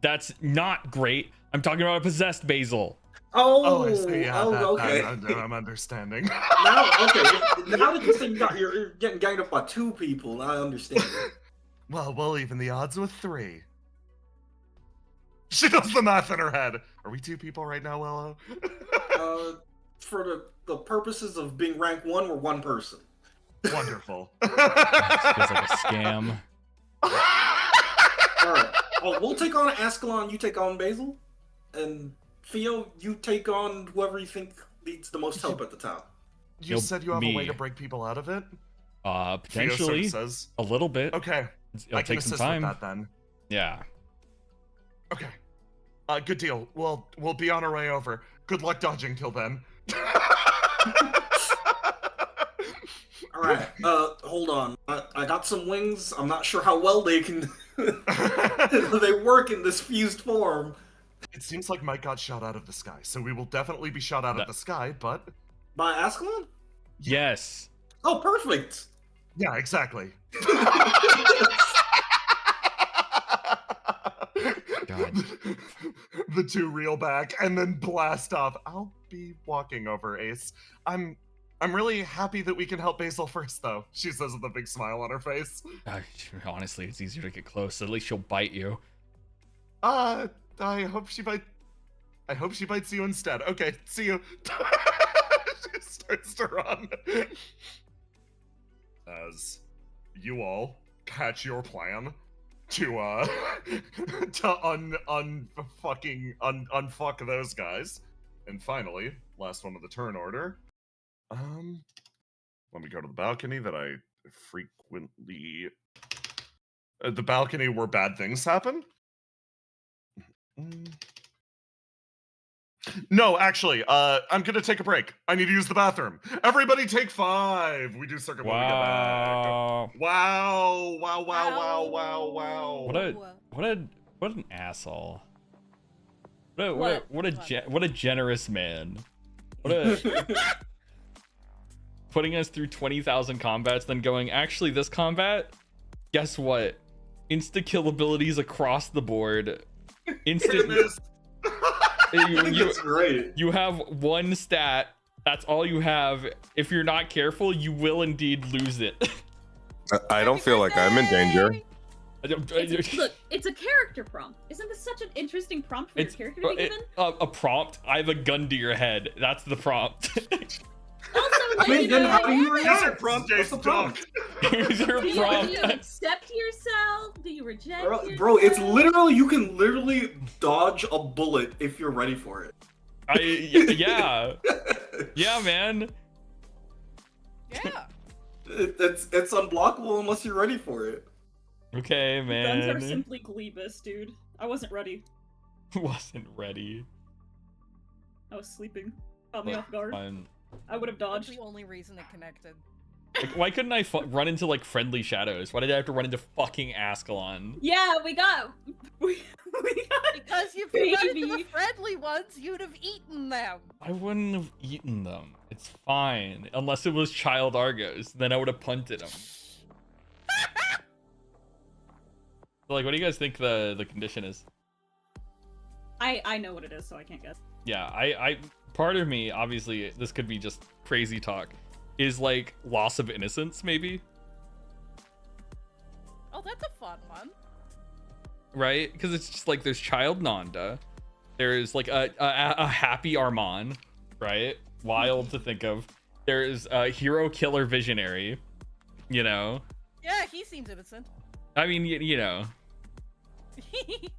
That's not great. I'm talking about a possessed Basil. Oh, I see. Yeah, okay. I'm understanding. Now that you say you're getting ganged up by 2 people, I understand. Well, we'll even the odds with 3. She does the math in her head. Are we 2 people right now, Willow? For the purposes of being rank 1, we're 1 person. Wonderful. Feels like a scam. Alright. Oh, we'll take on Ascalon, you take on Basil. And Theo, you take on whoever you think needs the most help at the time. You said you have a way to break people out of it? Potentially. Sort of says. A little bit. Okay. It'll take some time. With that then. Yeah. Okay. Good deal. We'll be on our way over. Good luck dodging till then. Alright, hold on. I got some wings. I'm not sure how well they can They work in this fused form. It seems like Mike got shot out of the sky, so we will definitely be shot out of the sky, but... By Ascalon? Yes. Oh, perfect! Yeah, exactly. God. The two reel back and then blast off. I'll be walking over, Ace. I'm really happy that we can help Basil first, though. She says with a big smile on her face. Honestly, it's easier to get close. At least she'll bite you. I hope she bites you instead. Okay, see you. She starts to run. As you all catch your plan to unfuck those guys. And finally, last one of the turn order. Let me go to the balcony that I frequently... the balcony where bad things happen? No, actually, I'm gonna take a break. I need to use the bathroom. Everybody take 5. We do circuit when we get back. Wow. What an asshole. What a generous man. Putting us through 20,000 combats, then going, actually, this combat, guess what? Insta kill abilities across the board. Instant. That's great. You have one stat. That's all you have. If you're not careful, you will indeed lose it. I don't feel like I'm in danger. Look, it's a character prompt. Isn't this such an interesting prompt for your character to be given? A prompt. I have a gun to your head. That's the prompt. Also, then how do you react? Your prompt, Jason Dog. Here's your do you prompt. accept yourself? Do you reject yourself? Bro, it's literally, you can literally dodge a bullet if you're ready for it. Yeah. Yeah, man. Yeah. It's unblockable unless you're ready for it. Okay, man. Guns are simply Glebus, dude. I wasn't ready. Wasn't ready. I was sleeping. Caught me off guard. Fine. I would have That's dodged. the only reason it connected. Like, why couldn't I run into like friendly shadows? Why did I have to run into fucking Ascalon? Yeah, we got Because if you run into the baby. friendly ones, you'd have eaten them. I wouldn't have eaten them. It's fine. Unless it was child Argos. Then I would have punted them. So, like, what do you guys think the condition is? I know what it is, so I can't guess. Yeah, I part of me, obviously, this could be just crazy talk, is like loss of innocence, maybe? Oh, that's a fun one. Right? Because it's just like there's child Nanda. There's like a happy Armand, right? Wild to think of. There's a hero killer visionary, you know? Yeah, he seems innocent. I mean, you know.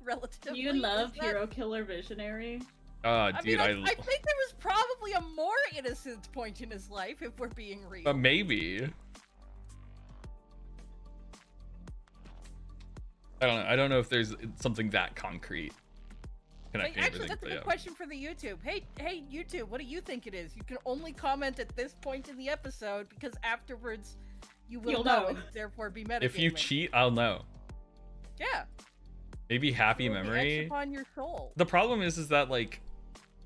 Relatively. You love is that- hero killer visionary. Dude, I think there was probably a more innocent point in his life, if we're being real. Maybe. I don't know if there's something that concrete Like, connecting actually, everything. that's a But good yeah. question for the YouTube. Hey, YouTube, what do you think it is? You can only comment at this point in the episode because afterwards you will You'll know know. and therefore be metagaming. If you cheat, I'll know. Yeah. Maybe happy It will be etched memory. upon your soul. The problem is that like,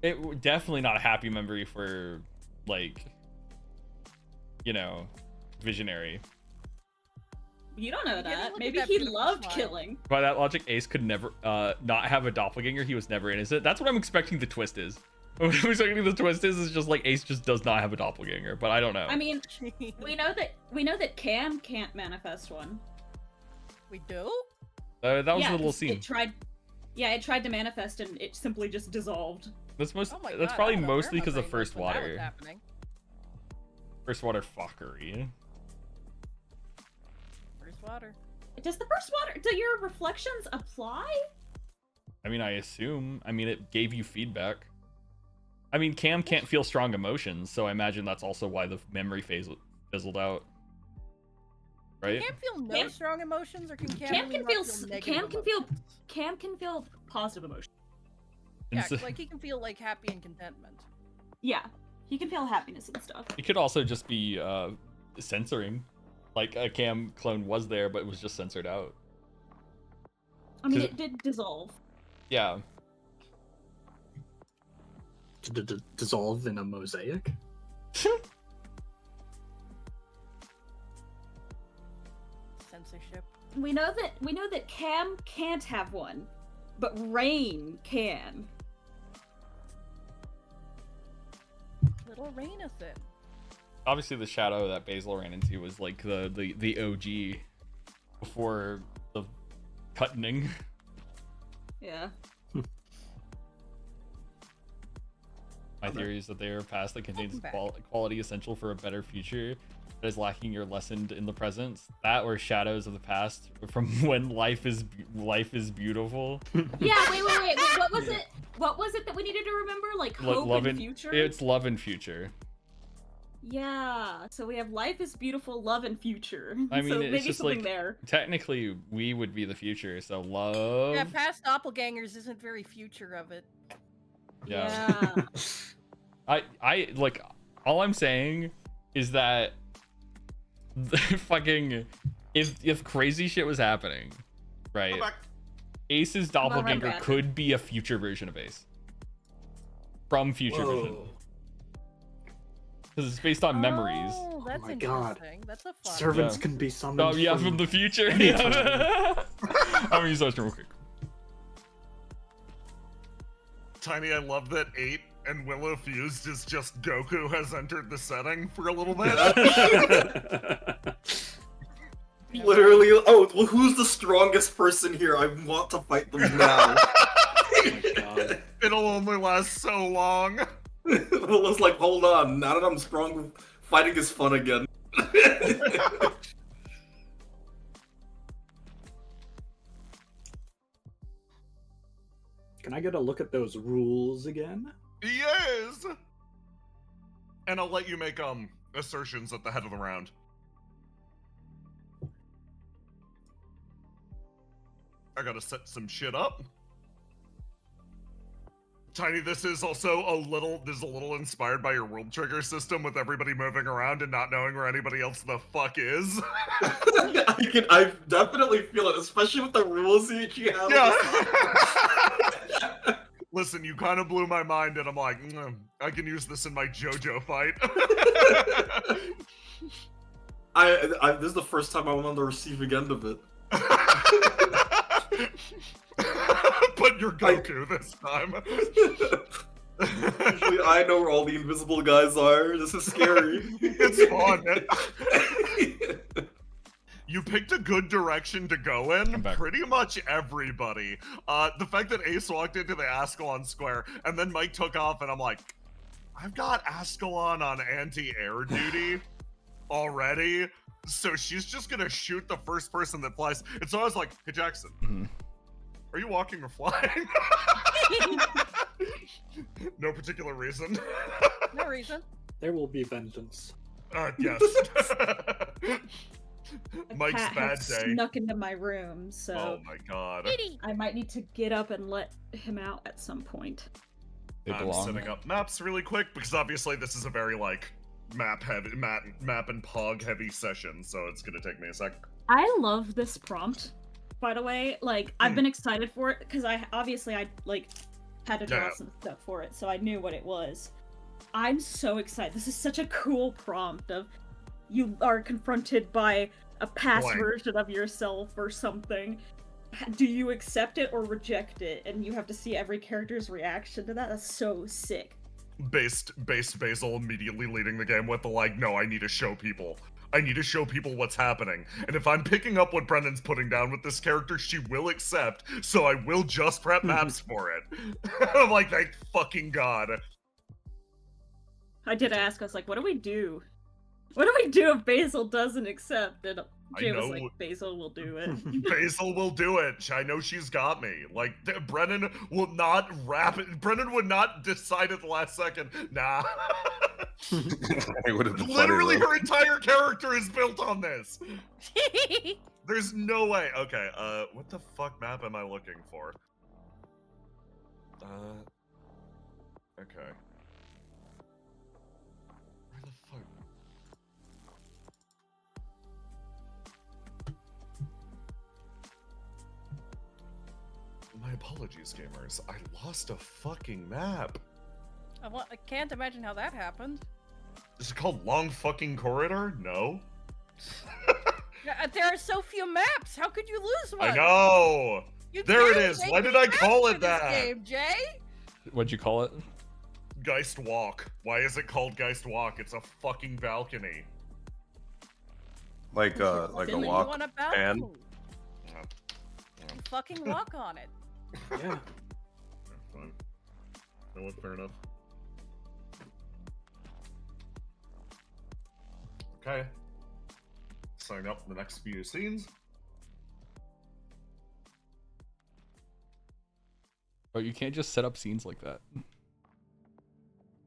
it definitely not a happy memory for like, you know, visionary. You don't know Yeah, that. look at Maybe that he beautiful loved smile. killing. By that logic, Ace could never not have a doppelganger. He was never innocent. That's what I'm expecting the twist is. What I'm expecting the twist is just like Ace just does not have a doppelganger, but I don't know. I mean, we know that Cam can't manifest one. We do? That was Yeah, a little 'cause scene. It tried to manifest and it simply just dissolved. That's Oh my that's God, probably I don't know where mostly my because of brain was first when that was water. happening. First water fuckery. First water. Does the first water? Do your reflections apply? I mean, I assume. I mean, it gave you feedback. I mean, Cam can't feel strong emotions, so I imagine that's also why the memory phase fizzled out. Right? Cam feel no Cam- strong emotions, or can Cam, Cam only can not feel negative Cam can feel positive emotions. Yeah, And so- like he can feel like happy and contentment. Yeah, he can feel happiness and stuff. It could also just be censoring. Like a Cam clone was there, but it was just censored out. I mean, it did dissolve. Yeah. Dissolve in a mosaic? Censorship. We know that Cam can't have one, but Rain can. Little Raineth it. Obviously, the shadow that Basil ran into was like the OG before the cutting. Yeah. My theory is that they are a past that contains quality essential for a better future that is lacking or lessened in the present. That or shadows of the past from when life is beautiful. Yeah. Wait. What was it? What was it that we needed to remember? Like hope love and future. It's love and future. Yeah. So we have life is beautiful, love and future. I mean, so it's maybe just something like there. technically we would be the future, so love. Yeah, past doppelgangers isn't very future of it. Yeah. I like, all I'm saying is that fucking if crazy shit was happening, right? Ace's doppelganger could be a future version of Ace. From future vision. Because it's based on memories. Oh, that's my interesting. God. That's a fun. Servants can be summoned. Oh yeah, from the future. I'm gonna use those real quick. Tiny, I love that 8 and Willow fused is just Goku has entered the setting for a little bit. Literally, oh, well, who's the strongest person here? I want to fight them now. It'll only last so long. Willow's like, hold on, now that I'm strong, fighting is fun again. Can I get a look at those rules again? Yes! And I'll let you make assertions at the head of the round. I gotta set some shit up. Tiny, this is also a little inspired by your world trigger system with everybody moving around and not knowing where anybody else the fuck is. I definitely feel it, especially with the rules that you have. Yeah. Listen, you kind of blew my mind, and I'm like, I can use this in my JoJo fight. This is the first time I'm on the receiving end of it. But you're Goku this time. Usually I know where all the invisible guys are. This is scary. It's fun. You picked a good direction to go in. Pretty much everybody. The fact that Ace walked into the Ascalon square and then Mike took off, and I'm like, I've got Ascalon on anti-air duty already, so she's just gonna shoot the first person that flies. And so I was like, hey Jackson, are you walking or flying? No particular reason. No reason. There will be vengeance. Yes. Mike's bad day. Snuck into my room, so. Oh my god. I might need to get up and let him out at some point. I'm setting up maps really quick because obviously this is a very like map and pog heavy session, so it's gonna take me a sec. I love this prompt, by the way. Like, I've been excited for it because I like had to draw some stuff for it, so I knew what it was. I'm so excited. This is such a cool prompt of you are confronted by a past version of yourself or something. Do you accept it or reject it? And you have to see every character's reaction to that. That's so sick. Based Basil immediately leading the game with the like, no, I need to show people. I need to show people what's happening. And if I'm picking up what Brendan's putting down with this character, she will accept, so I will just prep maps for it. I'm like, thank fucking God. I did ask, I was like, what do we do? What do we do if Basil doesn't accept? And Jay was like, Basil will do it. Basil will do it. I know she's got me. Like, Brennan will not wrap it. Brennan would not decide at the last second. Nah. Literally, her entire character is built on this. There's no way. Okay, what the fuck map am I looking for? Okay. Where the fuck? Apologies, gamers. I lost a fucking map. I can't imagine how that happened. Is it called Long Fucking Corridor? No. There are so few maps. How could you lose one? I know. You There it barely is. make Why did the I map call for it this that? game, Jay? What'd you call it? Geist Walk. Why is it called Geist Walk? It's a fucking balcony. Like a You walk want a fan. balcony. You fucking walk on it. Yeah. Fine. No one, fair enough. Okay. Sign up the next few scenes. Oh, you can't just set up scenes like that.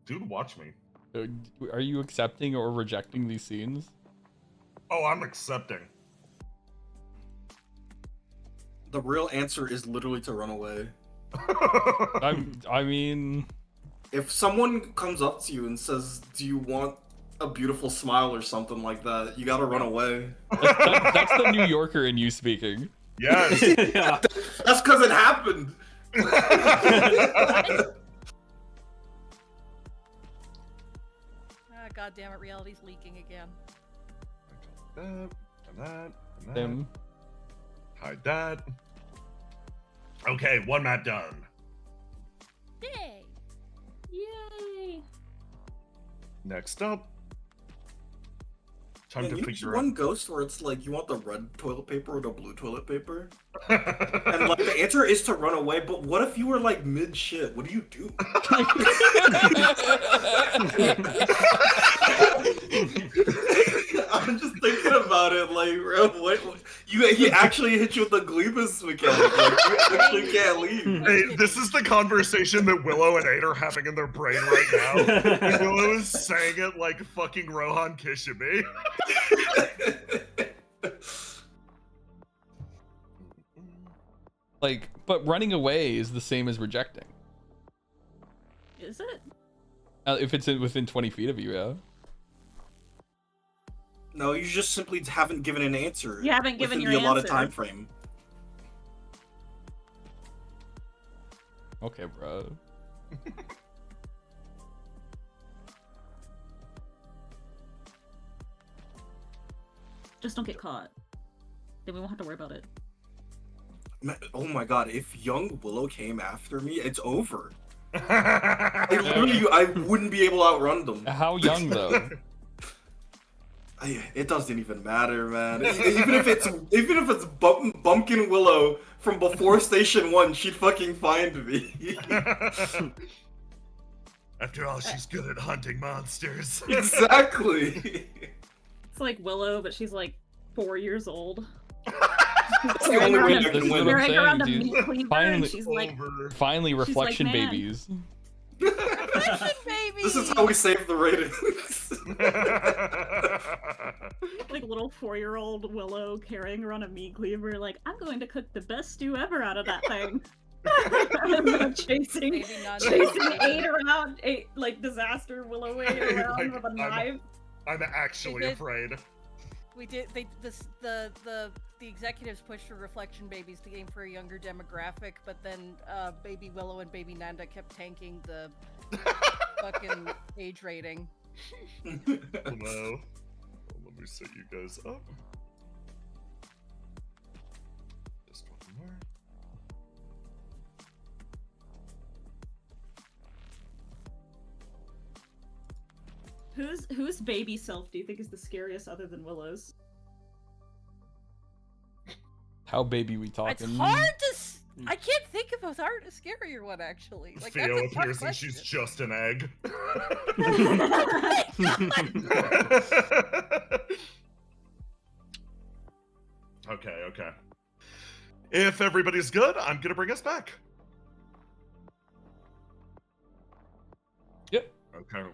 Dude, watch me. Are you accepting or rejecting these scenes? Oh, I'm accepting. The real answer is literally to run away. I mean, If someone comes up to you and says, "Do you want a beautiful smile?" or something like that, you gotta run away. that's the New Yorker in you speaking. Yes. Yeah. That's because it happened. God damn it, reality's leaking again. That, and that, and that. Them. Hide that. Okay, one map done. Yay! Yay! Next up. Time Man, to you figure one out. ghost where it's like you want the red toilet paper or the blue toilet paper, and like the answer is to run away. But what if you were like mid shit? What do you do? I'm just thinking about it, like, bro, he actually hit you with the Glebus mechanic. Like, you actually can't leave. Hey, this is the conversation that Willow and Aid are having in their brain right now. Willow is saying it like fucking Rohan Kishibe. Like, but running away is the same as rejecting. Is it? If it's within 20 feet of you, yeah. No, you just simply haven't given an answer. You haven't given within your the allotted answer. time frame. Okay, bro. Just don't get caught. Then we won't have to worry about it. Oh my god, if young Willow came after me, it's over. I wouldn't be able to outrun them. How young though? It doesn't even matter, man. Even if it's Bumpkin Willow from before Station 1, she'd fucking find me. After all, she's good at hunting monsters. Exactly. It's like Willow, but she's like 4 years old. That's the only way I This can is what win. I'm Carrying around a saying, meat dude. cleaver, Finally- and she's like, Finally, She's like, reflection "Man." babies. Reflection baby! This is how we save the ratings. like little 4-year-old Willow carrying around a meat cleaver, like, I'm going to cook the best stew ever out of that thing. And then chasing Maybe not. Aid around, like disaster Willow Aid around Like, with a knife. I'm actually They did- afraid. We did. The executives pushed for reflection babies to aim for a younger demographic, but then Baby Willow and Baby Nanda kept tanking the fucking age rating. Hello. Let me set you guys up. Just one more. Whose baby self do you think is the scariest other than Willow's? How baby we talking? It's hard to. I can't think of a scarier one actually. Like Theo that's a tough appears and question. she's just an egg. Okay. If everybody's good, I'm gonna bring us back. Yep. Okay.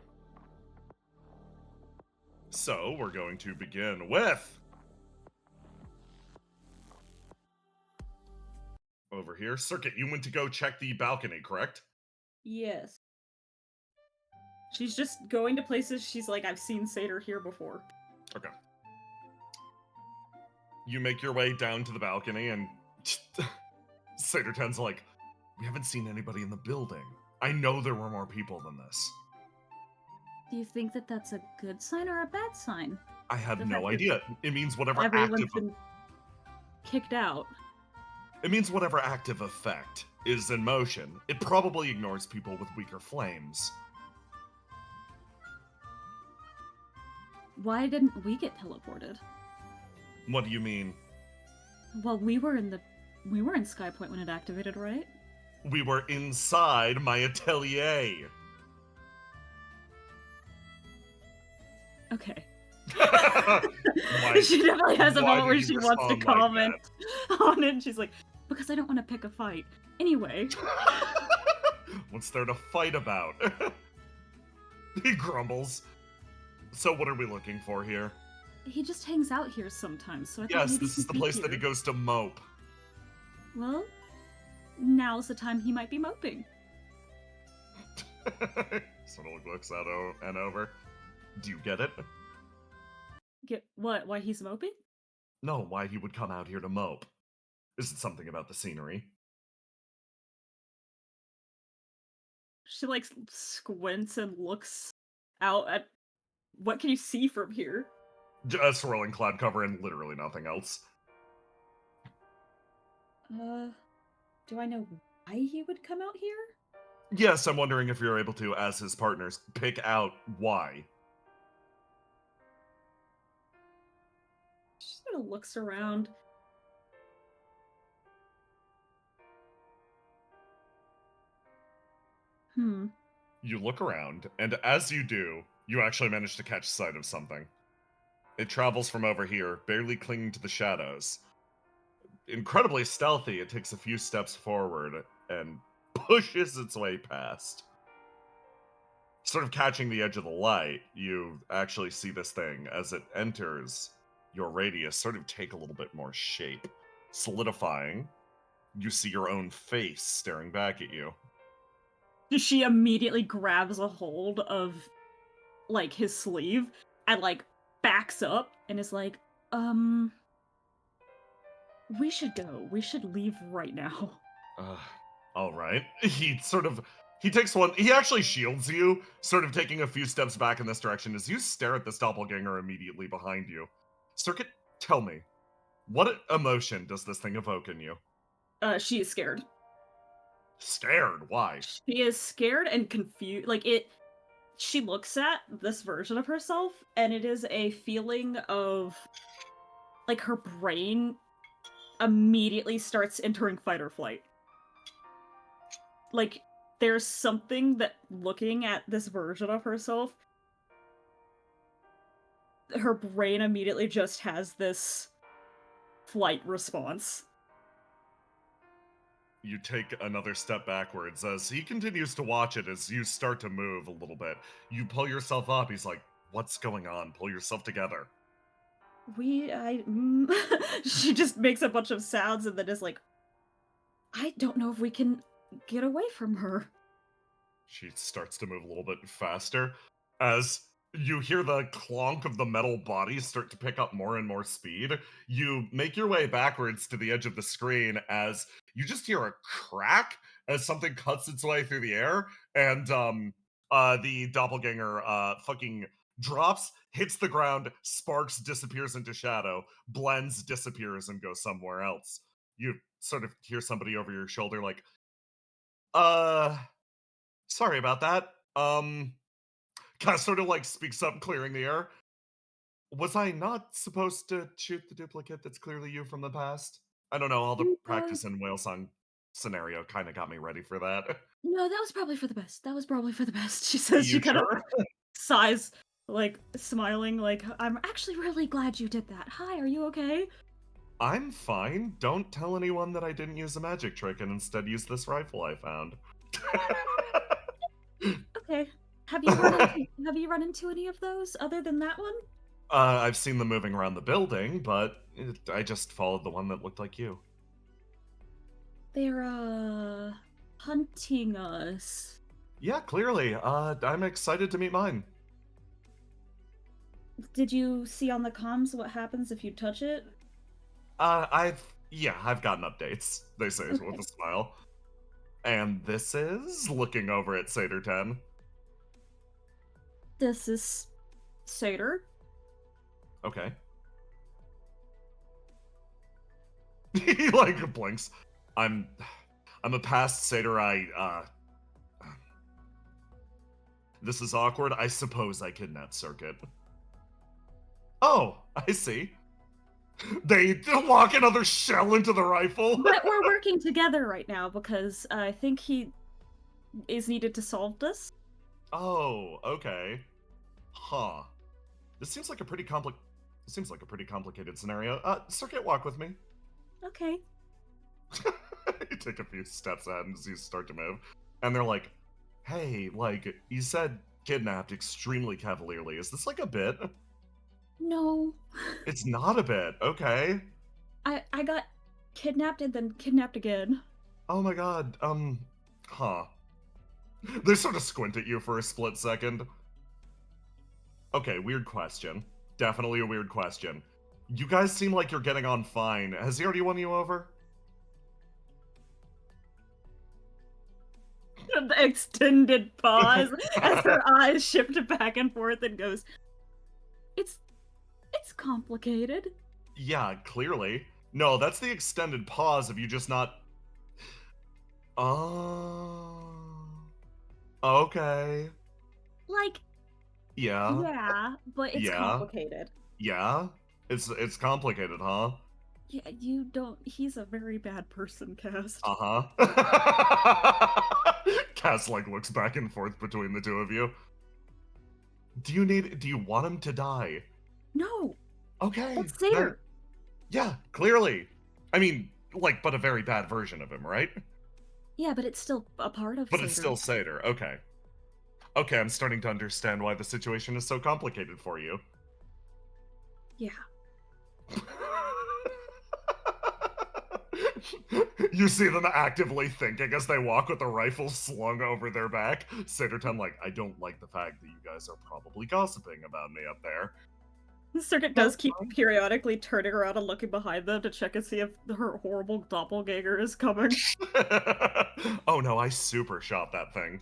So, we're going to begin with... Over here. Circuit, you went to go check the balcony, correct? Yes. She's just going to places she's like, I've seen Satyr here before. Okay. You make your way down to the balcony, and Satyr 10's like, We haven't seen anybody in the building. I know there were more people than this. Do you think that that's a good sign or a bad sign? I have no idea. It means whatever everyone's been kicked out. It means whatever active effect is in motion. It probably ignores people with weaker flames. Why didn't we get teleported? What do you mean? Well, we were in Skypoint when it activated, right? We were inside my atelier. Okay. She definitely has a moment where she wants to comment on it. And she's like, because I don't want to pick a fight. Anyway. What's there to fight about? He grumbles. So what are we looking for here? He just hangs out here sometimes, so I thought yes, maybe this is the place that he goes to mope. Well, now's the time he might be moping. Sort of looks out and over. Do you get it? Get what? Why he's moping? No, why he would come out here to mope. Is it something about the scenery? She like squints and looks out at what can you see from here? A swirling cloud cover and literally nothing else. Do I know why he would come out here? Yes, I'm wondering if you're able to, as his partners, pick out why. She sort of looks around. You look around, and as you do, you actually manage to catch sight of something. It travels from over here, barely clinging to the shadows. Incredibly stealthy, it takes a few steps forward and pushes its way past. Sort of catching the edge of the light, you actually see this thing as it enters your radius sort of take a little bit more shape. Solidifying, you see your own face staring back at you. She immediately grabs a hold of, like, his sleeve and, like, backs up and is like, we should go. We should leave right now. All right. He actually shields you, sort of taking a few steps back in this direction as you stare at this doppelganger immediately behind you. Circuit, tell me, what emotion does this thing evoke in you? She is scared. Scared? Why? She is scared and confused. She looks at this version of herself, and it is a feeling of, like, her brain immediately starts entering fight or flight. Like, there's something that looking at this version of herself, her brain immediately just has this flight response. You take another step backwards as he continues to watch it as you start to move a little bit. You pull yourself up. He's like, what's going on? Pull yourself together. She just makes a bunch of sounds and then is like, I don't know if we can get away from her. She starts to move a little bit faster as you hear the clonk of the metal bodies start to pick up more and more speed. You make your way backwards to the edge of the screen as you just hear a crack as something cuts its way through the air, and the doppelganger fucking drops, hits the ground, sparks, disappears into shadow, blends, disappears, and goes somewhere else. You sort of hear somebody over your shoulder like, sorry about that. Kind of sort of like speaks up, clearing the air. Was I not supposed to shoot the duplicate that's clearly you from the past? I don't know, all the practice and whale song scenario kind of got me ready for that. No, that was probably for the best. She says she kind of sighs, like, smiling, like, I'm actually really glad you did that. Hi, are you okay? I'm fine. Don't tell anyone that I didn't use a magic trick and instead use this rifle I found. Okay. Have you run into any of those other than that one? I've seen them moving around the building, but I just followed the one that looked like you. They're, hunting us. Yeah, clearly. I'm excited to meet mine. Did you see on the comms what happens if you touch it? I've gotten updates, they say with a smile. And this is looking over at Satyr 10. This is Satyr. Okay. He like blinks. I'm a past Satyr. This is awkward. I suppose I kidnapped Circuit. Oh, I see. They lock another shell into the rifle. But we're working together right now because I think he is needed to solve this. Oh, okay. Huh. This seems like a pretty complicated scenario. Circuit, walk with me. Okay. You take a few steps ahead as you start to move. And they're like, hey, like, you said kidnapped extremely cavalierly. Is this like a bit? No. It's not a bit. Okay. I got kidnapped and then kidnapped again. Oh my god. Huh. They sort of squint at you for a split second. Okay, weird question. Definitely a weird question. You guys seem like you're getting on fine. Has he already won you over? The extended pause as her eyes shift back and forth and goes, It's complicated. Yeah, clearly. No, that's the extended pause of you just not... Oh... Okay. Like, Yeah. yeah, but it's Yeah. complicated. Yeah? It's complicated, huh? Yeah, you don't. He's a very bad person, Cast. Uh-huh. Cass, like, looks back and forth between the two of you. Do you want him to die? No. Okay. That's Satyr. Yeah, clearly. I mean, like, but a very bad version of him, right? Yeah, but it's still a part of But Satyr. it's still Satyr, okay. Okay, I'm starting to understand why the situation is so complicated for you. Yeah. You see them actively thinking as they walk with the rifle slung over their back. Satyr like, I don't like the fact that you guys are probably gossiping about me up there. The Circuit does keep periodically turning around and looking behind them to check and see if her horrible doppelganger is coming. Oh no, I super shot that thing.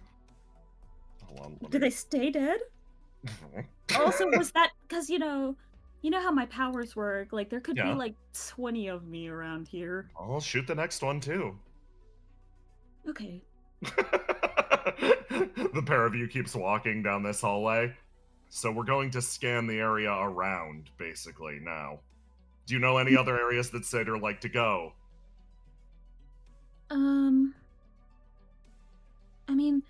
Hold on, Do they stay dead? Also, was that because you know how my powers work? Like, there could be like 20 of me around here. I'll shoot the next one too. Okay. The pair of you keeps walking down this hallway. So we're going to scan the area around, basically, now. Do you know any other areas that Satyr like to go? I mean,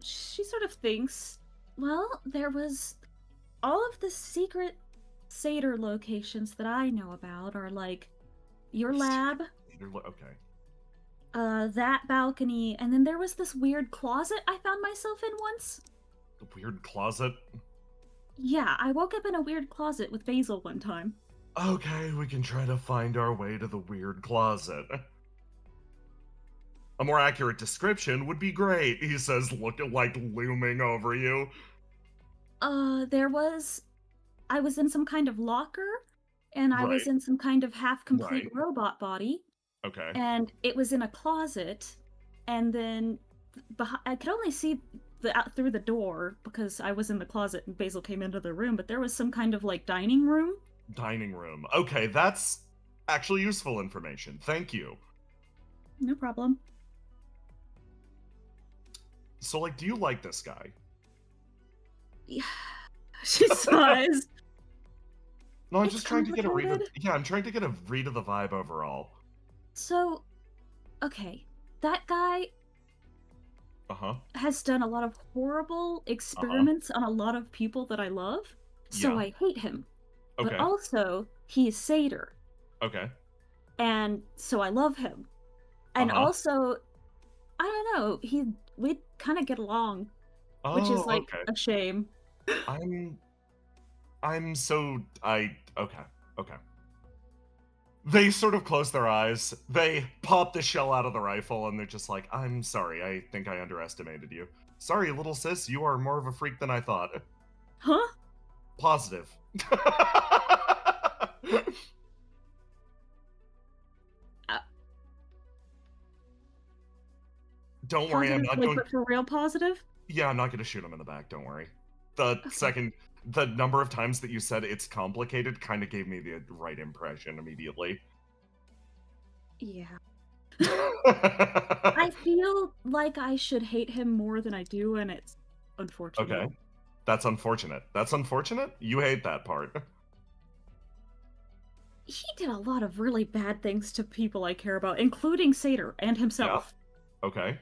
she sort of thinks, well, there was all of the secret Satyr locations that I know about are like your lab. Okay. That balcony, and then there was this weird closet I found myself in once. The weird closet? Yeah, I woke up in a weird closet with Basil one time. Okay, we can try to find our way to the weird closet. A more accurate description would be great, he says, looming over you. I was in some kind of locker, and I was in some kind of half-complete robot body. Okay. And it was in a closet, and then I could only see out through the door because I was in the closet and Basil came into the room, but there was some kind of like dining room. Dining room. Okay, that's actually useful information. Thank you. No problem. So, like, do you like this guy? Yeah. She sighs. No, I'm just trying to get a read of... Yeah, I'm trying to get a read of the vibe overall. So, okay. That guy has done a lot of horrible experiments on a lot of people that I love, so I hate him. Okay. But also, he is Satyr. Okay. And so I love him. And also, I don't know, we'd kind of get along, which is like a shame. Okay. They sort of close their eyes, they pop the shell out of the rifle, and they're just like, I'm sorry, I think I underestimated you. Sorry, little sis, you are more of a freak than I thought. Huh? Positive. Don't worry, I'm not like, going. but for real positive? Yeah, I'm not going to shoot him in the back. Don't worry. The number of times that you said it's complicated kind of gave me the right impression immediately. Yeah. I feel like I should hate him more than I do, and it's unfortunate. Okay. That's unfortunate. That's unfortunate? You hate that part. He did a lot of really bad things to people I care about, including Satyr and himself. Yeah. Okay.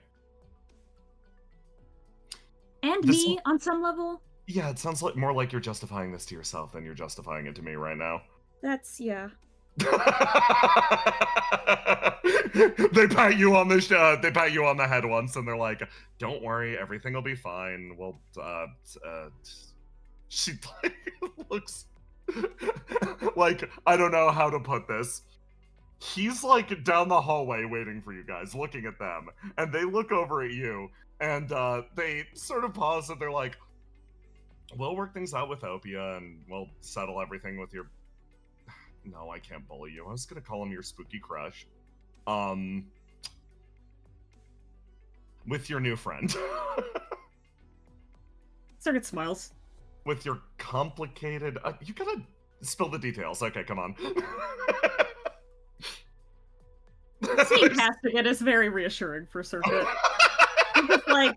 And me, on some level. Yeah, it sounds like more like you're justifying this to yourself than you're justifying it to me right now. That's, yeah. They pat you on the head once, and they're like, "Don't worry, everything will be fine." Well, she looks like, I don't know how to put this. He's like down the hallway waiting for you guys, looking at them, and they look over at you, and they sort of pause, and they're like, "We'll work things out with Opia, and we'll settle everything with your." No, I can't bully you. I was gonna call him your spooky crush. With your new friend. Circuit smiles. With your complicated... you gotta spill the details. Okay, come on. Seeing past it is very reassuring for Circuit. I'm just like,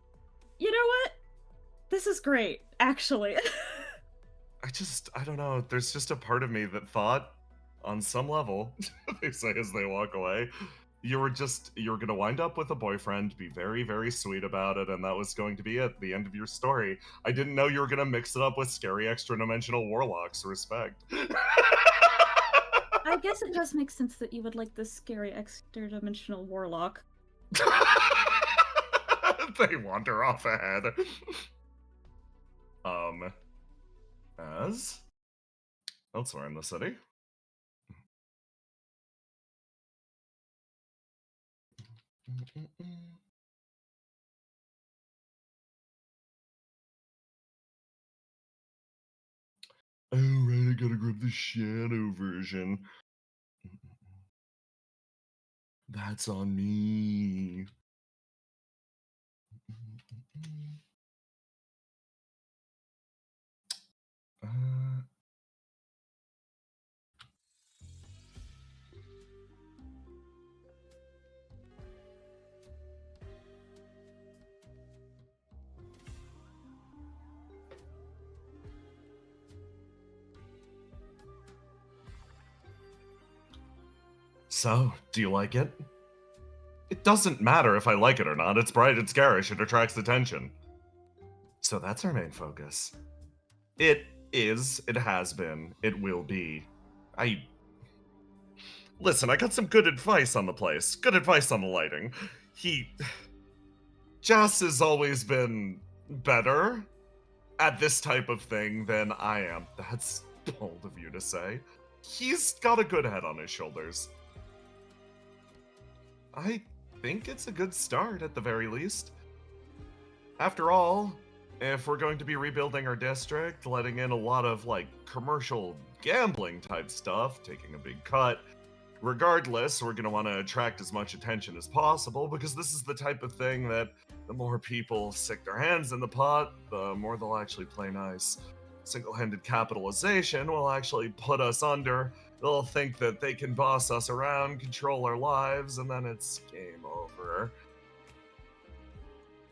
you know what? This is great, actually. I don't know. There's just a part of me that thought, on some level, they say as they walk away, you're gonna wind up with a boyfriend, be very, very sweet about it, and that was going to be it, the end of your story. I didn't know you were gonna mix it up with scary extra-dimensional warlocks. Respect. I guess it does make sense that you would like this scary extra-dimensional warlock. They wander off ahead. As elsewhere in the city. Oh, right, I gotta grab the shadow version. That's on me. So, do you like it? It doesn't matter if I like it or not. It's bright, it's garish, it attracts attention. So that's our main focus. It is, it has been, it will be. Listen, I got some good advice on the place. Good advice on the lighting. Jas has always been better at this type of thing than I am. That's bold of you to say. He's got a good head on his shoulders. I think it's a good start at the very least. After all, if we're going to be rebuilding our district, letting in a lot of like commercial gambling type stuff, taking a big cut, regardless, we're going to want to attract as much attention as possible because this is the type of thing that the more people stick their hands in the pot, the more they'll actually play nice. Single-handed capitalization will actually put us under. They'll think that they can boss us around, control our lives, and then it's game over.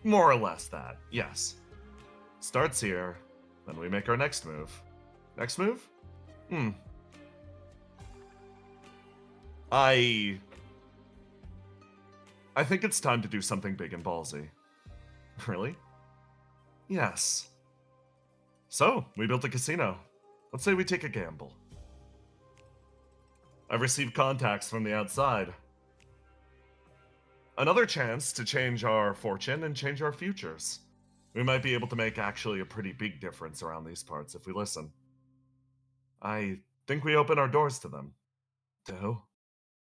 More or less that, yes. Starts here, then we make our next move. Next move? I think it's time to do something big and ballsy. Really? Yes. So, we built a casino. Let's say we take a gamble. I've received contacts from the outside. Another chance to change our fortune and change our futures. We might be able to make actually a pretty big difference around these parts if we listen. I think we open our doors to them. To who?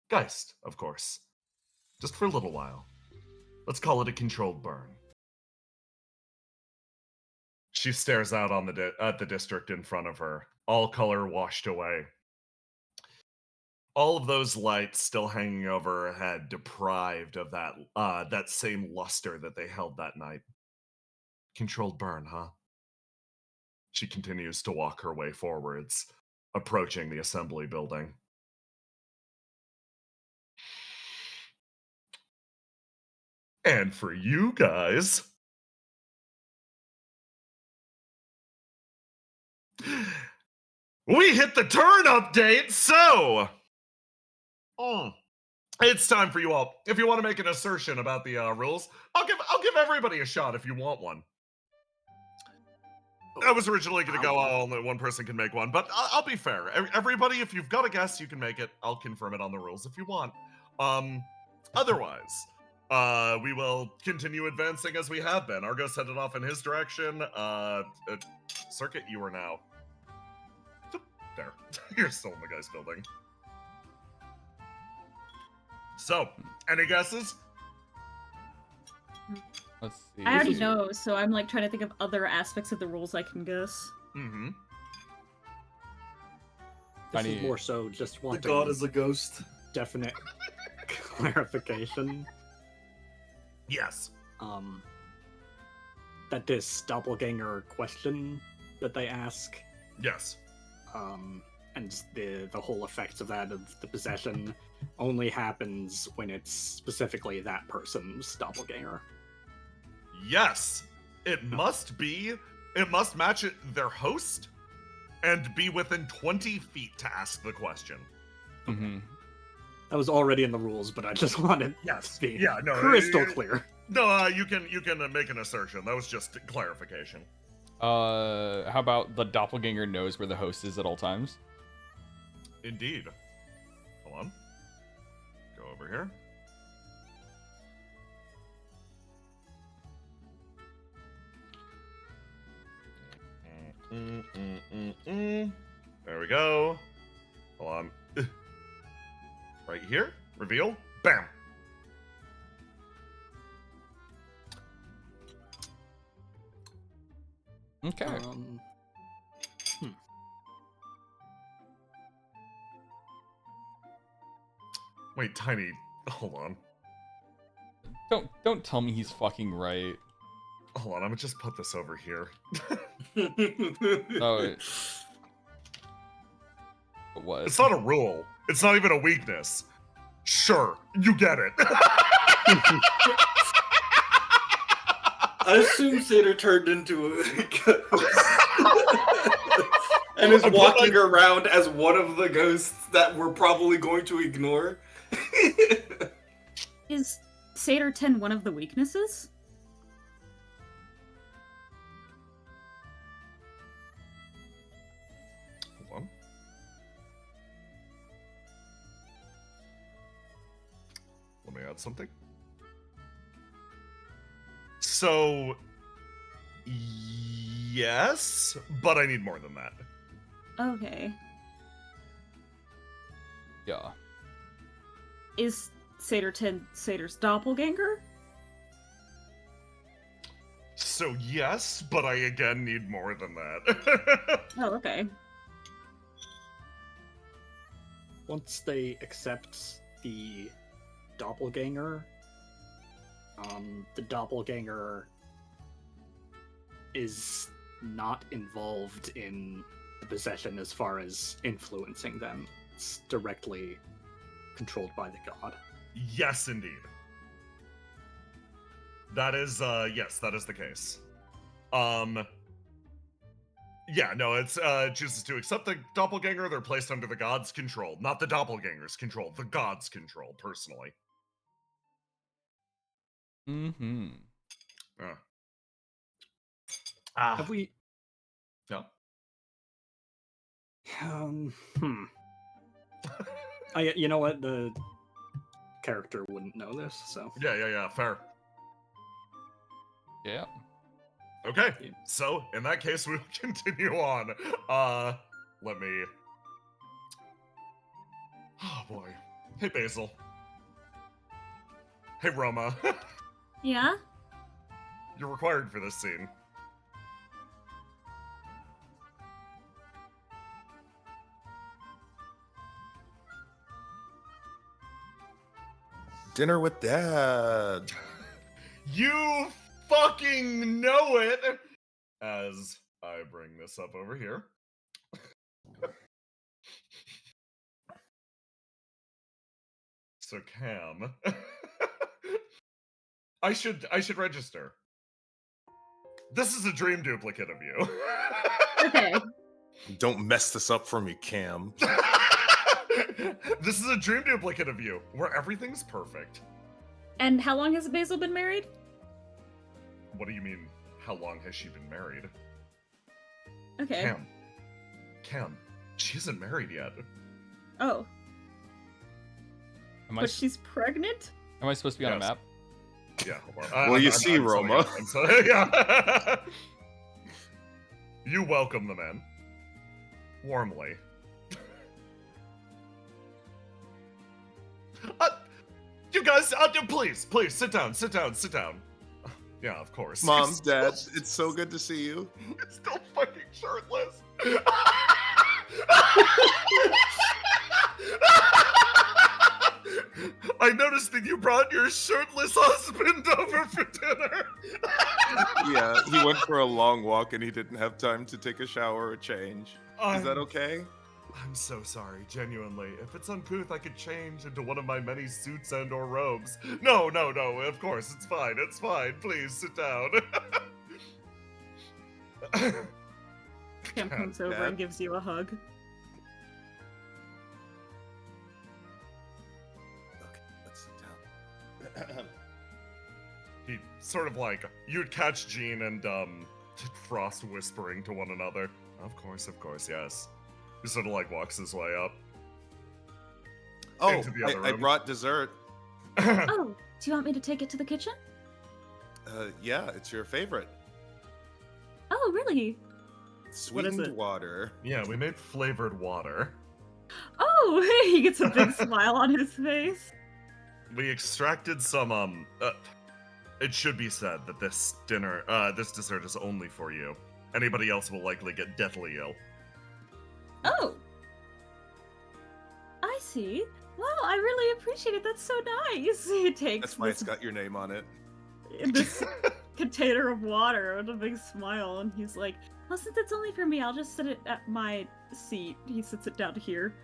Geist, of course. Just for a little while. Let's call it a controlled burn. She stares out on at the district in front of her, all color washed away. all of those lights still hanging over her head, deprived of that same luster that they held that night. Controlled burn, huh? She continues to walk her way forwards, approaching the assembly building. And for you guys, we hit the turn update, so it's time for you all. If you want to make an assertion about the rules, I'll give everybody a shot if you want one. I was originally going to go, only one person can make one, but I'll be fair. Everybody, if you've got a guess, you can make it. I'll confirm it on the rules if you want. Otherwise, we will continue advancing as we have been. Argos headed off in his direction. Circuit, you are now there. You're still in the guy's building. So, any guesses? Let's see. I already know, so I'm like trying to think of other aspects of the rules I can guess. Mm-hmm. This is more so just wanting The god is a ghost. definite clarification. Yes. That this doppelganger question that they ask, Yes. and the whole effects of that, of the possession, only happens when it's specifically that person's doppelganger. Yes. It must match their host and be within 20 feet to ask the question. Mm-hmm. That was already in the rules, but I just wanted Yes. to be Yeah, no, crystal clear. No, you can make an assertion. That was just clarification. How about the doppelganger knows where the host is at all times? Indeed. Hold on. Go over here. There we go. Hold on. Right here. Reveal. Bam. Okay. Wait, Tiny. Hold on. Don't tell me he's fucking right. Hold on. I'm gonna just put this over here. Oh, what? It's not a rule. It's not even a weakness. Sure, you get it. I assume Satyr turned into a ghost. And is walking around as one of the ghosts that we're probably going to ignore. Is Satyr 10 one of the weaknesses? Hold on. Let me add something. So, yes, but I need more than that. Okay. Yeah. Is Satyr 10 Satyr's doppelganger? So yes, but I again need more than that. Oh, okay. Once they accept the doppelganger, the doppelganger is not involved in the possession as far as influencing them. It's directly controlled by the god. Yes, indeed. That is, yes, that is the case. Yeah, no, it's, chooses to accept the doppelganger, they're placed under the god's control. Not the doppelganger's control, the god's control, personally. Mm-hmm. Have we... Yeah. You know what? The character wouldn't know this, so... Yeah, fair. Yeah. Okay, so in that case, we'll continue on. Let me... Oh boy. Hey, Basil. Hey, Roma. Yeah? You're required for this scene. Dinner with Dad. You fucking know it! As I bring this up over here. So Cam, I should register. This is a dream duplicate of you. Okay. Don't mess this up for me, Cam. This is a dream duplicate of you, where everything's perfect. And how long has Basil been married? What do you mean, how long has she been married? Okay. Cam, she isn't married yet. Oh. Am But she's pregnant? Am I supposed to be on a map? Yeah, hold on. Well, you see, Roma. Yeah. You welcome the man. Warmly. You guys, please, sit down. Yeah, of course. Mom, Dad, it's so good to see you. He's still fucking shirtless. I noticed that you brought your shirtless husband over for dinner. Yeah, he went for a long walk and he didn't have time to take a shower or change. Is that okay? I'm so sorry, genuinely. If it's uncouth, I could change into one of my many suits and or robes. No, of course, it's fine. Please, sit down. Cam comes over and gives you a hug. Okay, let's sit down. He sort of like, you'd catch Jean and Frost whispering to one another. Of course, yes. He sort of like walks his way up. Oh, into the other I room. brought dessert. Oh, do you want me to take it to the kitchen? Yeah, it's your favorite. Oh, really? Sweetened water. Yeah, we made flavored water. Oh, he gets a big smile on his face. We extracted some, it should be said that this dessert is only for you. Anybody else will likely get deathly ill. Oh. I see. Wow, I really appreciate it. That's so nice. He takes That's why it's got your name on it. this container of water with a big smile, and he's like, well, since it's only for me, I'll just sit it at my seat. He sits it down here.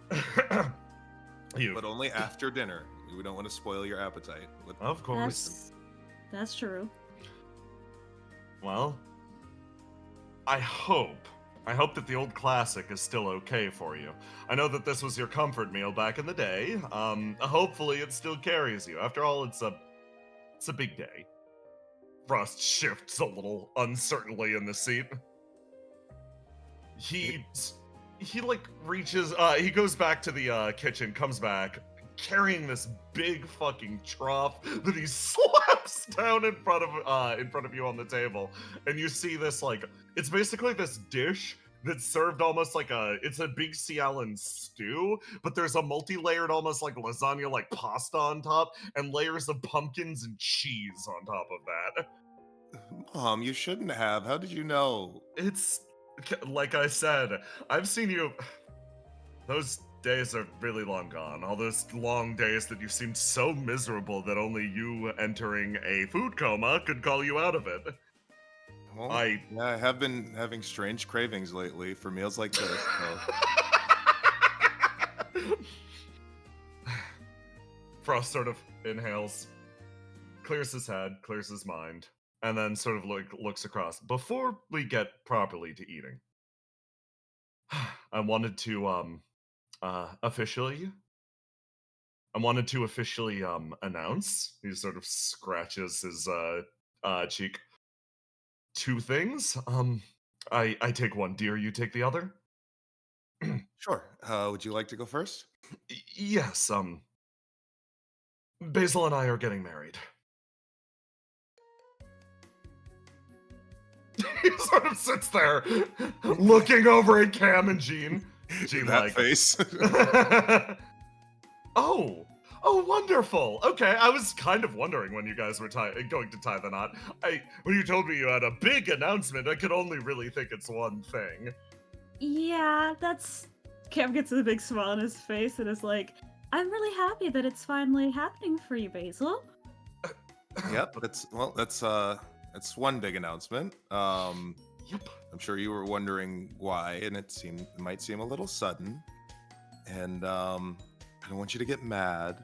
But only after dinner. We don't want to spoil your appetite. Of course. That's true. Well, I hope that the old classic is still okay for you. I know that this was your comfort meal back in the day. Hopefully it still carries you. After all, it's a big day. Frost shifts a little uncertainly in the seat. He like reaches, he goes back to the kitchen, comes back, carrying this big fucking trough that he slaps down in front of you on the table. And you see this, like, it's basically this dish that's served almost like it's a big Sea Island stew, but there's a multi-layered, almost like lasagna, like pasta on top, and layers of pumpkins and cheese on top of that. Mom, you shouldn't have. How did you know? It's, like I said, I've seen you, those days are really long gone. All those long days that you seemed so miserable that only you entering a food coma could call you out of it. Well, I have been having strange cravings lately for meals like this. So. Frost sort of inhales, clears his head, clears his mind, and then sort of looks across. Before we get properly to eating, I wanted to officially announce. He sort of scratches his cheek. Two things. I take one. Dear, you take the other. Sure. Would you like to go first? Yes. Basil and I are getting married. He sort of sits there, looking over at Cam and Jean. Jean, that like, face. Oh, wonderful. Okay, I was kind of wondering when you guys were going to tie the knot. When you told me you had a big announcement, I could only really think it's one thing. Yeah, that's... Cam gets a big smile on his face and is like, I'm really happy that it's finally happening for you, Basil. Yep, that's one big announcement. Yep. I'm sure you were wondering why, and it might seem a little sudden. And I don't want you to get mad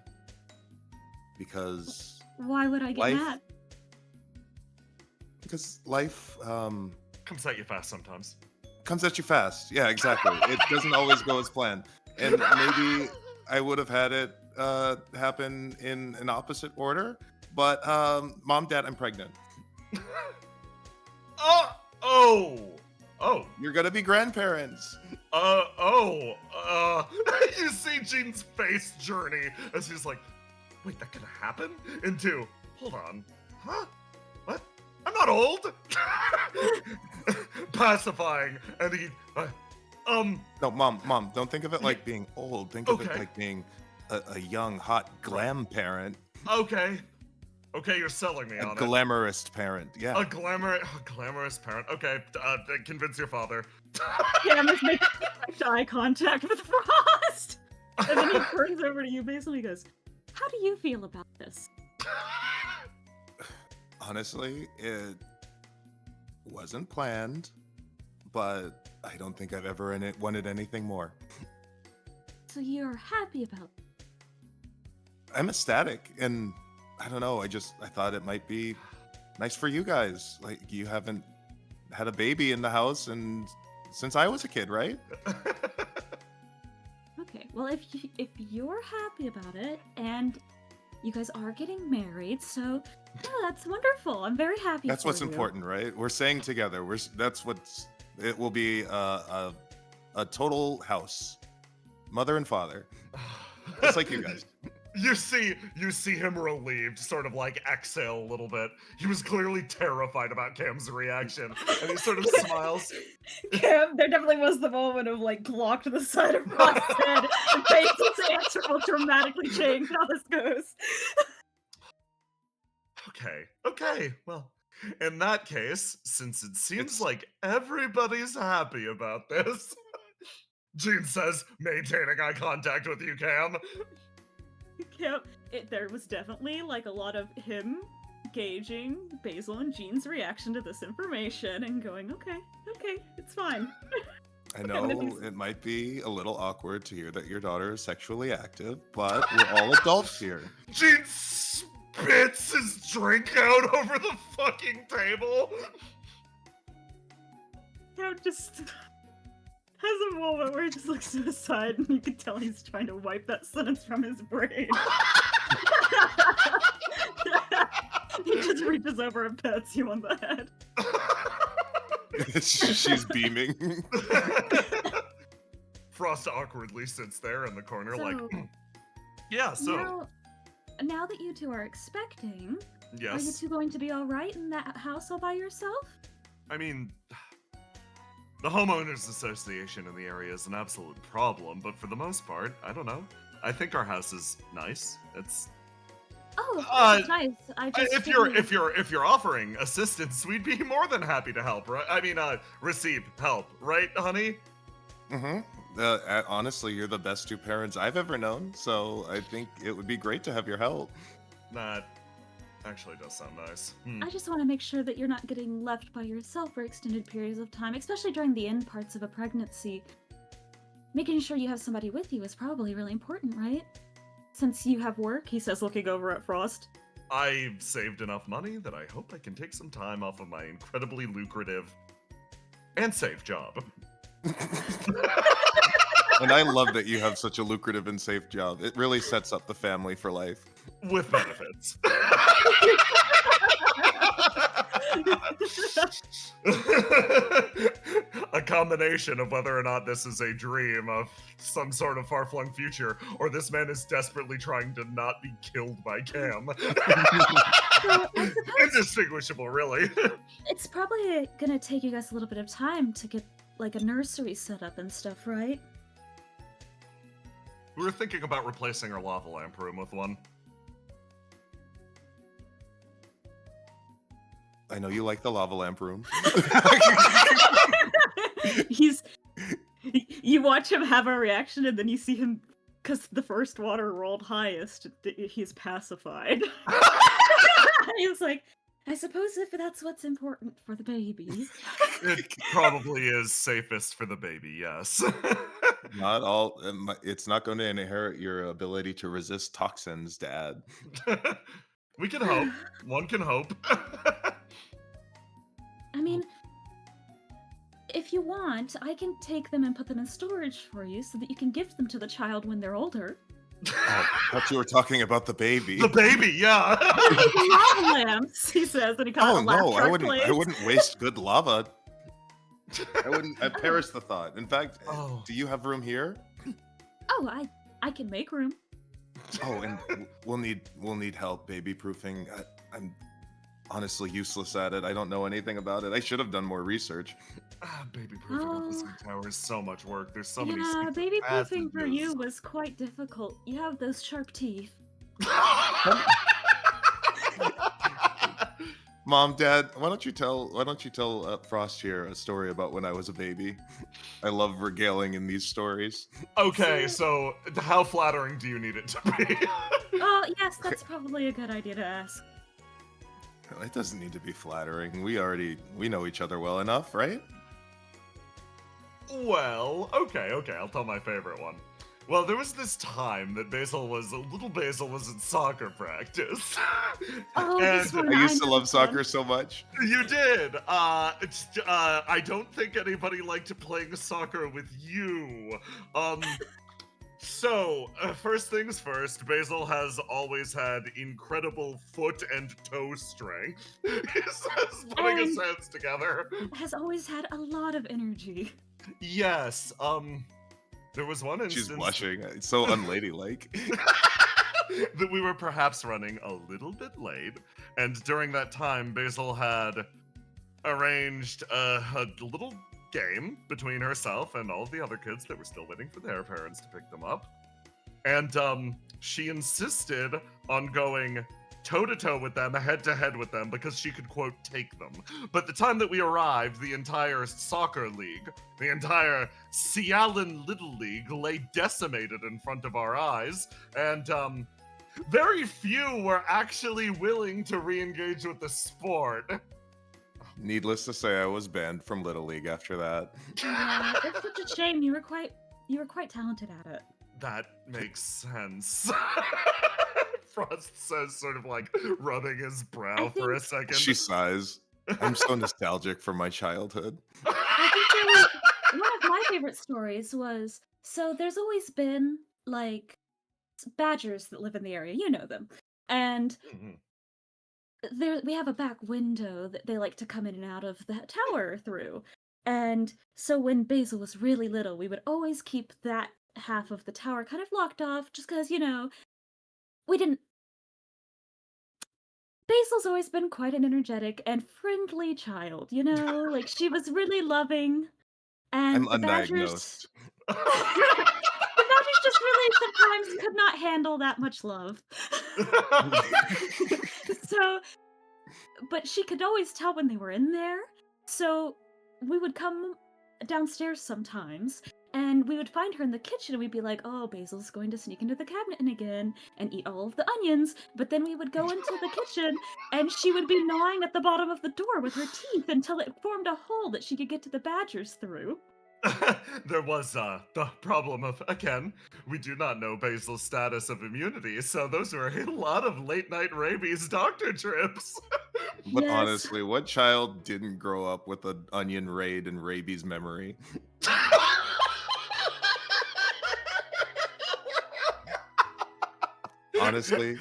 because Why would I get mad? Because life comes at you fast sometimes. Comes at you fast. Yeah, exactly. It doesn't always go as planned. And maybe I would have had it happen in an opposite order. But Mom, Dad, I'm pregnant. Oh. You're gonna be grandparents. You see Jean's face journey as he's like, wait, that could happen? Into, hold on, huh? What? I'm not old. Pacifying, and he, No, Mom, don't think of it like being old. Think of it like being a young, hot glam parent. Okay, you're selling me on it. A glamorous parent, yeah. A glamorous parent. Okay, convince your father. Cam is making eye contact with Frost, and then he turns over to you, basically goes, "How do you feel about this?" Honestly, it wasn't planned, but I don't think I've ever wanted anything more. So you're happy about it? I'm ecstatic, and I don't know, I thought it might be nice for you guys. Like, you haven't had a baby in the house and since I was a kid, right? Okay, well, if you're happy about it, and you guys are getting married, so yeah, that's wonderful. I'm very happy. That's for what's you. important, right? We're staying together. It will be a total house, mother and father, just like you guys. You see him relieved, sort of like exhale a little bit. He was clearly terrified about Cam's reaction, and he sort of smiles. Cam, there definitely was the moment of like clock to the side of Frost's head, and Basil's answer will dramatically change how this goes. Okay. Well, in that case, since it seems like everybody's happy about this, Jean says, maintaining eye contact with you, Cam. Cam, there was definitely like a lot of him gauging Basil and Jean's reaction to this information and going, okay, it's fine. I know it might be a little awkward to hear that your daughter is sexually active, but we're all adults here. Jean spits his drink out over the fucking table. Cam just has a moment where he just looks to the side and you can tell he's trying to wipe that sentence from his brain. He just reaches over and pats you on the head. She's beaming. Frost awkwardly sits there in the corner like, yeah, so... Now that you two are expecting, yes. Are you two going to be alright in that house all by yourself? I mean... The homeowners association in the area is an absolute problem, but for the most part, I don't know. I think our house is nice. It's it's nice. if you're offering assistance, we'd be more than happy to help, right? I mean, receive help, right, honey? Mm-hmm. Honestly, you're the best two parents I've ever known, so I think it would be great to have your help. That actually does sound nice. I just want to make sure that you're not getting left by yourself for extended periods of time, especially during the end parts of a pregnancy. Making sure you have somebody with you is probably really important, right? Since you have work, he says, looking over at Frost. I've saved enough money that I hope I can take some time off of my incredibly lucrative and safe job. And I love that you have such a lucrative and safe job. It really sets up the family for life. With benefits. A combination of whether or not this is a dream of some sort of far-flung future, or this man is desperately trying to not be killed by Cam. Indistinguishable, really. It's probably gonna take you guys a little bit of time to get like a nursery set up and stuff, right? We were thinking about replacing our lava lamp room with one. I know you like the lava lamp room. You watch him have a reaction, and then you see him because the first water rolled highest, he's pacified. He was like, I suppose if that's what's important for the baby. It probably is safest for the baby, yes. Not all. It's not going to inherit your ability to resist toxins, Dad. We can hope. One can hope. I mean, if you want, I can take them and put them in storage for you so that you can give them to the child when they're older. Oh, I thought you were talking about the baby. The baby, yeah. Lava lamps, he says, and he kind of no, I wouldn't waste good lava. I wouldn't. I perish the thought. In fact, do you have room here? Oh, I can make room. Oh, and we'll need help baby proofing. I'm honestly useless at it. I don't know anything about it. I should have done more research. Baby proofing of the Sea Tower is so much work. There's so many. Yeah, baby proofing for you was quite difficult. You have those sharp teeth. Mom, Dad, why don't you tell Frost here a story about when I was a baby? I love regaling in these stories. Okay, so how flattering do you need it to be? Oh, yes, that's probably a good idea to ask. It doesn't need to be flattering. We know each other well enough, right? Well, okay, I'll tell my favorite one. Well, there was this time that Basil was at soccer practice. Oh, this one, I used to love soccer so much. You did. I don't think anybody liked playing soccer with you. So, first things first, Basil has always had incredible foot and toe strength. He says, putting his hands together. Has always had a lot of energy. Yes, there was one instance... She's blushing. It's so unladylike. that we were perhaps running a little bit late, and during that time, Basil had arranged a little game between herself and all of the other kids that were still waiting for their parents to pick them up. And she insisted on going toe-to-toe with them, head-to-head with them, because she could, quote, take them. But the time that we arrived, the entire soccer league, the entire Sealan Little League lay decimated in front of our eyes, and very few were actually willing to re-engage with the sport. Needless to say, I was banned from Little League after that. Yeah, it's such a shame. You were quite talented at it. That makes sense. Frost says, sort of like rubbing his brow for a second. She sighs. I'm so nostalgic for my childhood. I think one of my favorite stories was, so there's always been, like, badgers that live in the area. You know them. And we have a back window that they like to come in and out of the tower through. And so when Basil was really little, we would always keep that half of the tower kind of locked off, just because, we didn't... Basil's always been quite an energetic and friendly child, like she was really loving, and I'm the undiagnosed. badgers... the badgers just really sometimes could not handle that much love. So, but she could always tell when they were in there, so we would come downstairs sometimes, and we would find her in the kitchen, and we'd be like, oh, Basil's going to sneak into the cabinet again and eat all of the onions. But then we would go into the kitchen, and she would be gnawing at the bottom of the door with her teeth until it formed a hole that she could get to the badgers through. There was the problem of, again, we do not know Basil's status of immunity, so those were a lot of late-night rabies doctor trips. But Yes. honestly, what child didn't grow up with an onion raid and rabies memory? Honestly,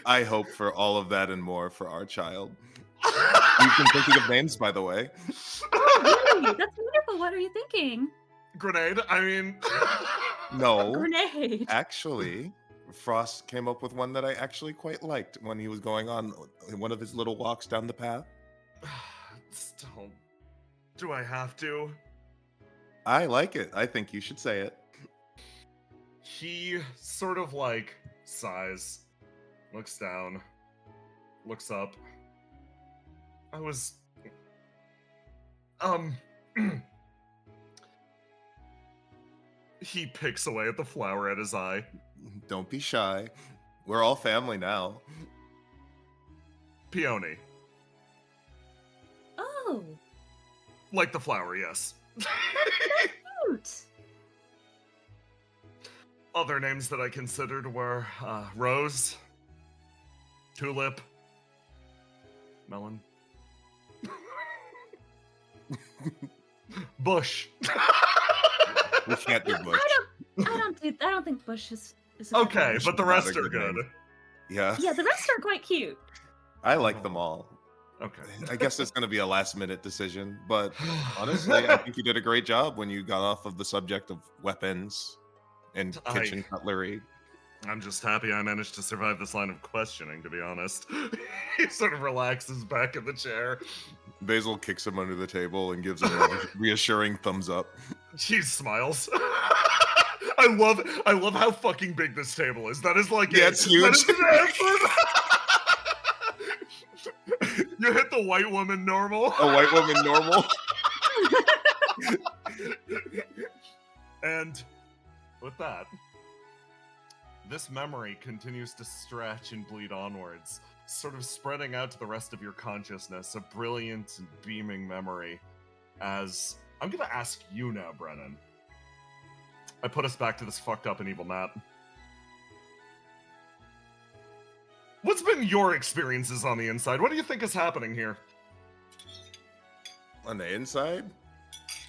I hope for all of that and more for our child. You've been thinking of names, by the way. Oh, really? That's wonderful. What are you thinking? Grenade, I mean... No. Grenade. Actually, Frost came up with one that I actually quite liked when he was going on one of his little walks down the path. Still, do I have to? I like it. I think you should say it. He sort of like sighs, looks down, looks up. I was... He picks away at the flower at his eye. Don't be shy. We're all family now. Peony. Oh, Like the flower, yes. cute. Other names that I considered were Rose, Tulip, Melon, Bush. We can't do Bush. I don't think Bush is Okay, but the Not rest a are good good. name. Yeah. Yeah, the rest are quite cute. I like them all. Okay. I guess it's going to be a last-minute decision, but honestly, I think you did a great job when you got off of the subject of weapons and kitchen cutlery. I'm just happy I managed to survive this line of questioning, to be honest. He sort of relaxes back in the chair. Basil kicks him under the table and gives him a reassuring thumbs up. He smiles. I love how fucking big this table is. That is like it's huge. That is an effort. You hit the white woman normal. A white woman normal. And with that, this memory continues to stretch and bleed onwards, sort of spreading out to the rest of your consciousness, a brilliant and beaming memory. As I'm gonna ask you now, Brennan. I put us back to this fucked up and evil map. What's been your experiences on the inside? What do you think is happening here? On the inside?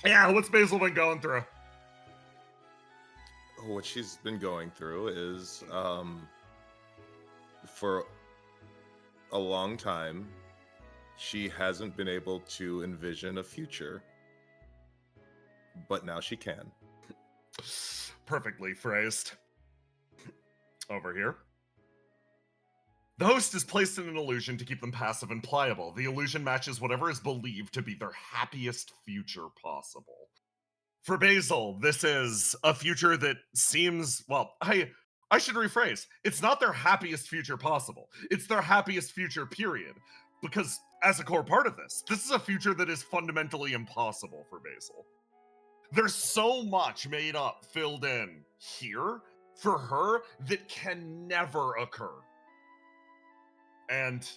Yeah, what's Basil been going through? What she's been going through is, for a long time, she hasn't been able to envision a future, but now she can. Perfectly phrased. Over here. The host is placed in an illusion to keep them passive and pliable. The illusion matches whatever is believed to be their happiest future possible. For Basil, this is a future that seems, well, I should rephrase. It's not their happiest future possible. It's their happiest future, period. Because as a core part of this is a future that is fundamentally impossible for Basil. There's so much made up, filled in here for her that can never occur. And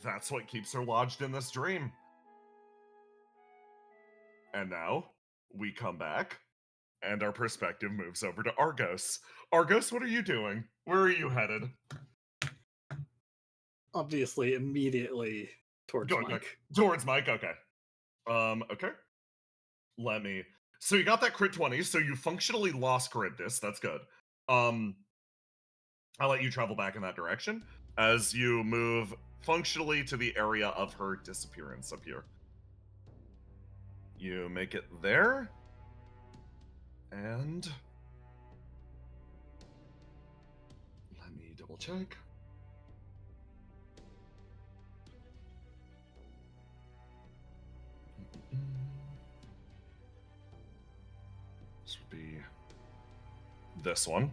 that's what keeps her lodged in this dream. And now we come back and our perspective moves over to Argos. Argos, what are you doing? Where are you headed? Obviously, immediately towards Mike. Towards Mike, okay. Okay. Let me... So you got that crit 20, so you functionally lost Charybdis. That's good. I'll let you travel back in that direction as you move functionally to the area of her disappearance up here. You make it there. And... let me double check. This would be this one.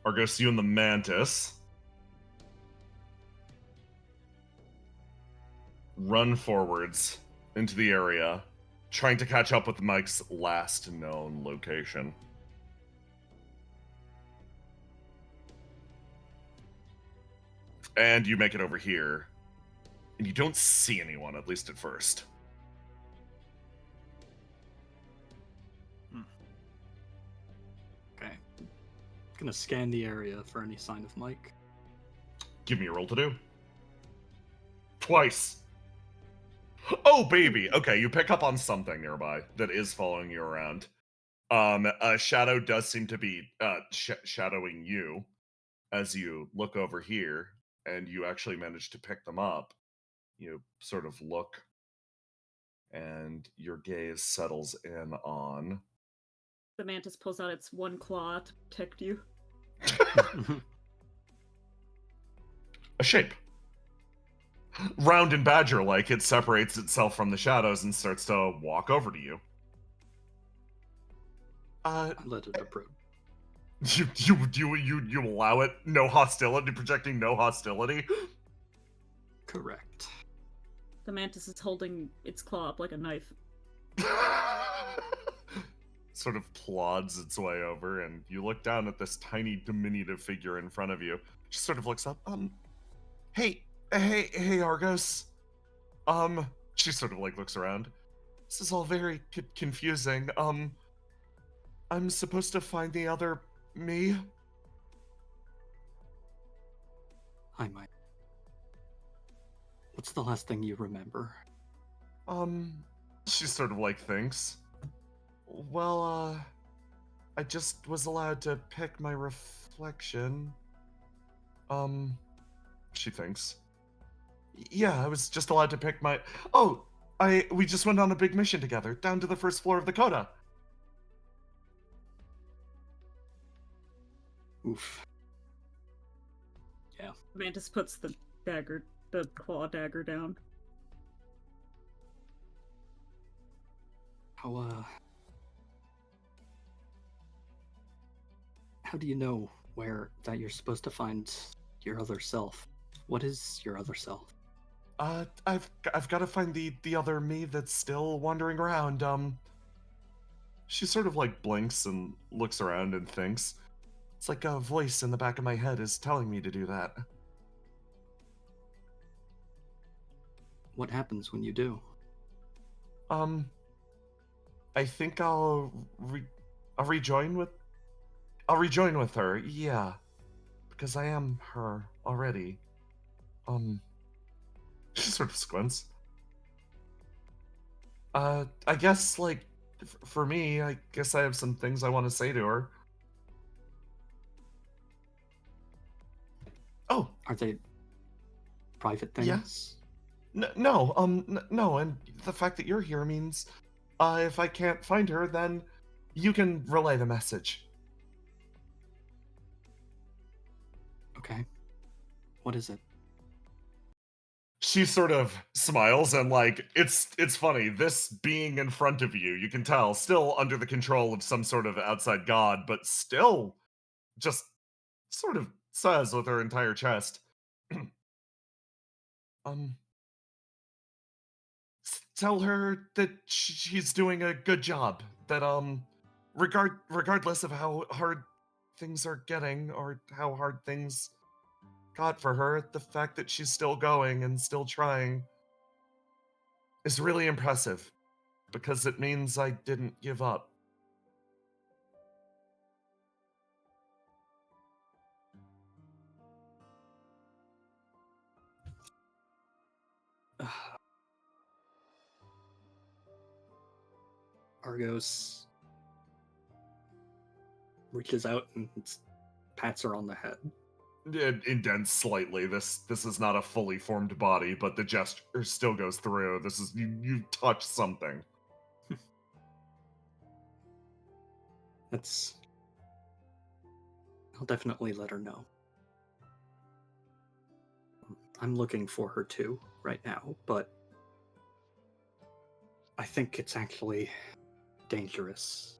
Argos, you and the Mantis run forwards into the area, trying to catch up with Mike's last known location. And you make it over here, and you don't see anyone, at least at first. Okay. Gonna scan the area for any sign of Mike. Give me a roll to do. Twice. Oh, baby. Okay, you pick up on something nearby that is following you around. A shadow does seem to be shadowing you as you look over here, and you actually manage to pick them up. You sort of look, and your gaze settles in on... The Mantis pulls out its one claw to protect you. A shape. Round and badger-like, it separates itself from the shadows and starts to walk over to you. Let it approach. You allow it? No hostility, projecting no hostility? Correct. The Mantis is holding its claw up like a knife. sort of plods its way over, and you look down at this tiny, diminutive figure in front of you. She sort of looks up. Hey, Argos. She sort of like looks around. This is all very confusing. I'm supposed to find the other me? Hi, Mike. What's the last thing you remember? She sort of like thinks. Well, I just was allowed to pick my reflection. She thinks. Yeah, I was just allowed to pick my... Oh, we just went on a big mission together, down to the first floor of the Coda. Oof. Yeah. Mantis puts the claw dagger down. How do you know that you're supposed to find your other self? What is your other self? I've got to find the other me that's still wandering around. She sort of like blinks and looks around and thinks. It's like a voice in the back of my head is telling me to do that. What happens when you do? I think I'll rejoin with her. Yeah, because I am her already. She sort of squints. I guess, like, for me, I guess I have some things I want to say to her. Oh! Are they private things? Yes. No, and the fact that you're here means, if I can't find her, then you can relay the message. Okay. What is it? She sort of smiles and like it's funny, this being in front of you, you can tell, still under the control of some sort of outside god, but still just sort of says with her entire chest, tell her that she's doing a good job, that regardless of how hard things are getting or how hard things got for her, the fact that she's still going and still trying is really impressive, because it means I didn't give up. Argos reaches out and pats her on the head. It indents slightly. This is not a fully formed body, but the gesture still goes through. This is you touch something. I'll definitely let her know. I'm looking for her too right now, but I think it's actually dangerous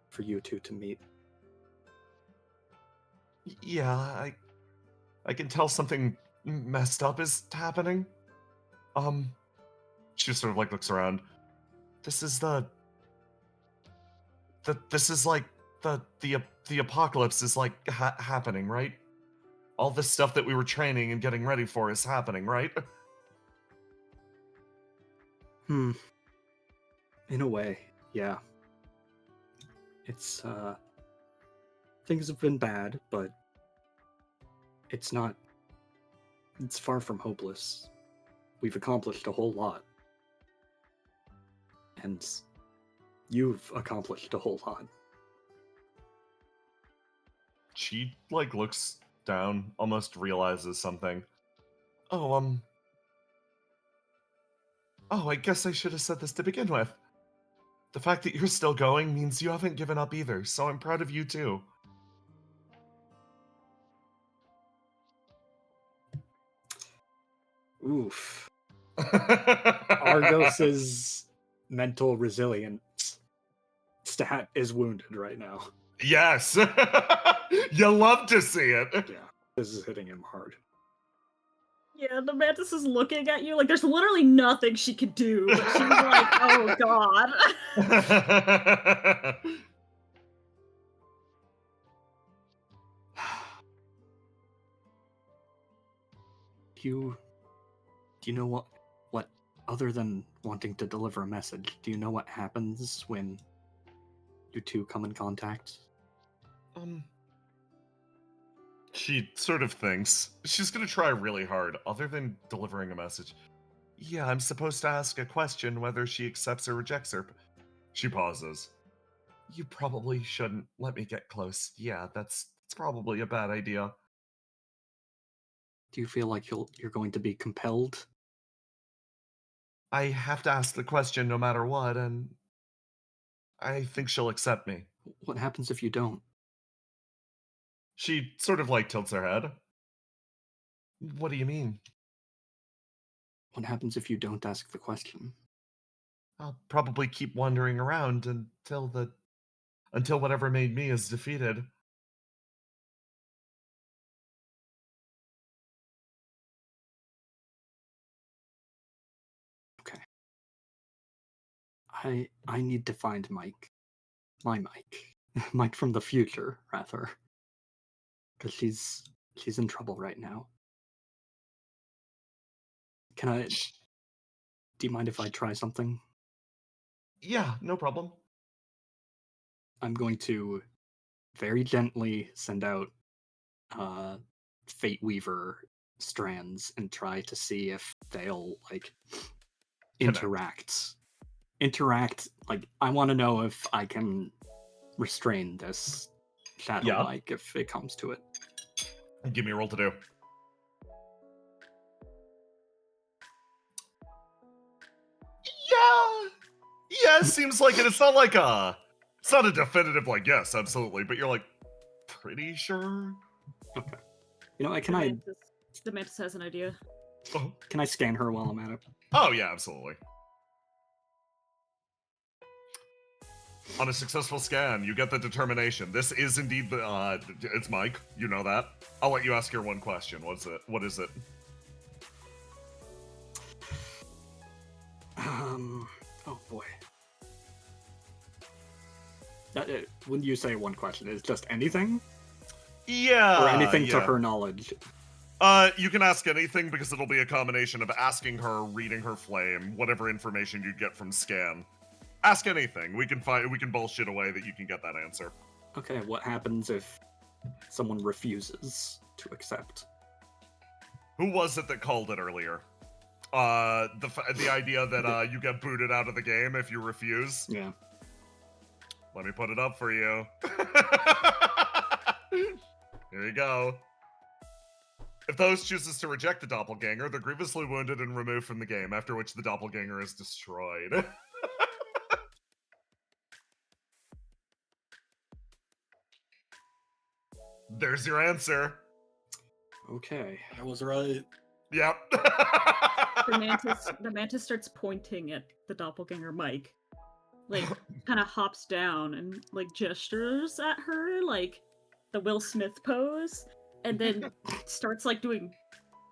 for you two to meet. Yeah, I can tell something messed up is happening. She sort of like looks around. This is this is like the apocalypse is like happening, right? All this stuff that we were training and getting ready for is happening, right? In a way, yeah. It's things have been bad, but it's far from hopeless. We've accomplished a whole lot. And you've accomplished a whole lot. She like looks down, almost realizes something. Oh, I guess I should have said this to begin with. The fact that you're still going means you haven't given up either, so I'm proud of you too. Oof. Argos's mental resilience stat is wounded right now. Yes! You love to see it! Yeah, this is hitting him hard. Yeah, the mantis is looking at you like there's literally nothing she could do, but she's like, oh god. Do you know what other than wanting to deliver a message, do you know what happens when you two come in contact? She sort of thinks. She's gonna try really hard, other than delivering a message. Yeah, I'm supposed to ask a question whether she accepts or rejects her. She pauses. You probably shouldn't let me get close. Yeah, that's probably a bad idea. Do you feel like you're going to be compelled? I have to ask the question no matter what, and I think she'll accept me. What happens if you don't? She sort of like tilts her head. What do you mean? What happens if you don't ask the question? I'll probably keep wandering around until whatever made me is defeated. Okay. I need to find Mike. My Mike. Mike from the future, rather. Because she's in trouble right now. Do you mind if I try something? Yeah, no problem. I'm going to very gently send out Fate Weaver strands and try to see if they'll like interact. Like, I want to know if I can restrain this shadow Mike if it comes to it. Give me a roll to do. Yeah, it seems like it. It's not like it's not a definitive like yes, absolutely, but you're like pretty sure. Okay. You know, The Mantis has an idea. Oh. Can I scan her while I'm at it? Oh yeah, absolutely. On a successful scan, you get the determination. This is indeed the it's Mike. You know that. I'll let you ask your one question. What is it? Oh boy. When you say one question, is just anything? Yeah. Or anything to her knowledge? You can ask anything because it'll be a combination of asking her, reading her flame, whatever information you get from scan. Ask anything. We can bullshit away that you can get that answer. Okay, what happens if someone refuses to accept? Who was it that called it earlier? The idea that you get booted out of the game if you refuse. Yeah. Let me put it up for you. Here you go. If the host chooses to reject the doppelganger, they're grievously wounded and removed from the game, after which the doppelganger is destroyed. There's your answer. Okay. I was right. Yep. The mantis starts pointing at the doppelganger Mike. Like, kind of hops down and, like, gestures at her, like, the Will Smith pose. And then starts, like, doing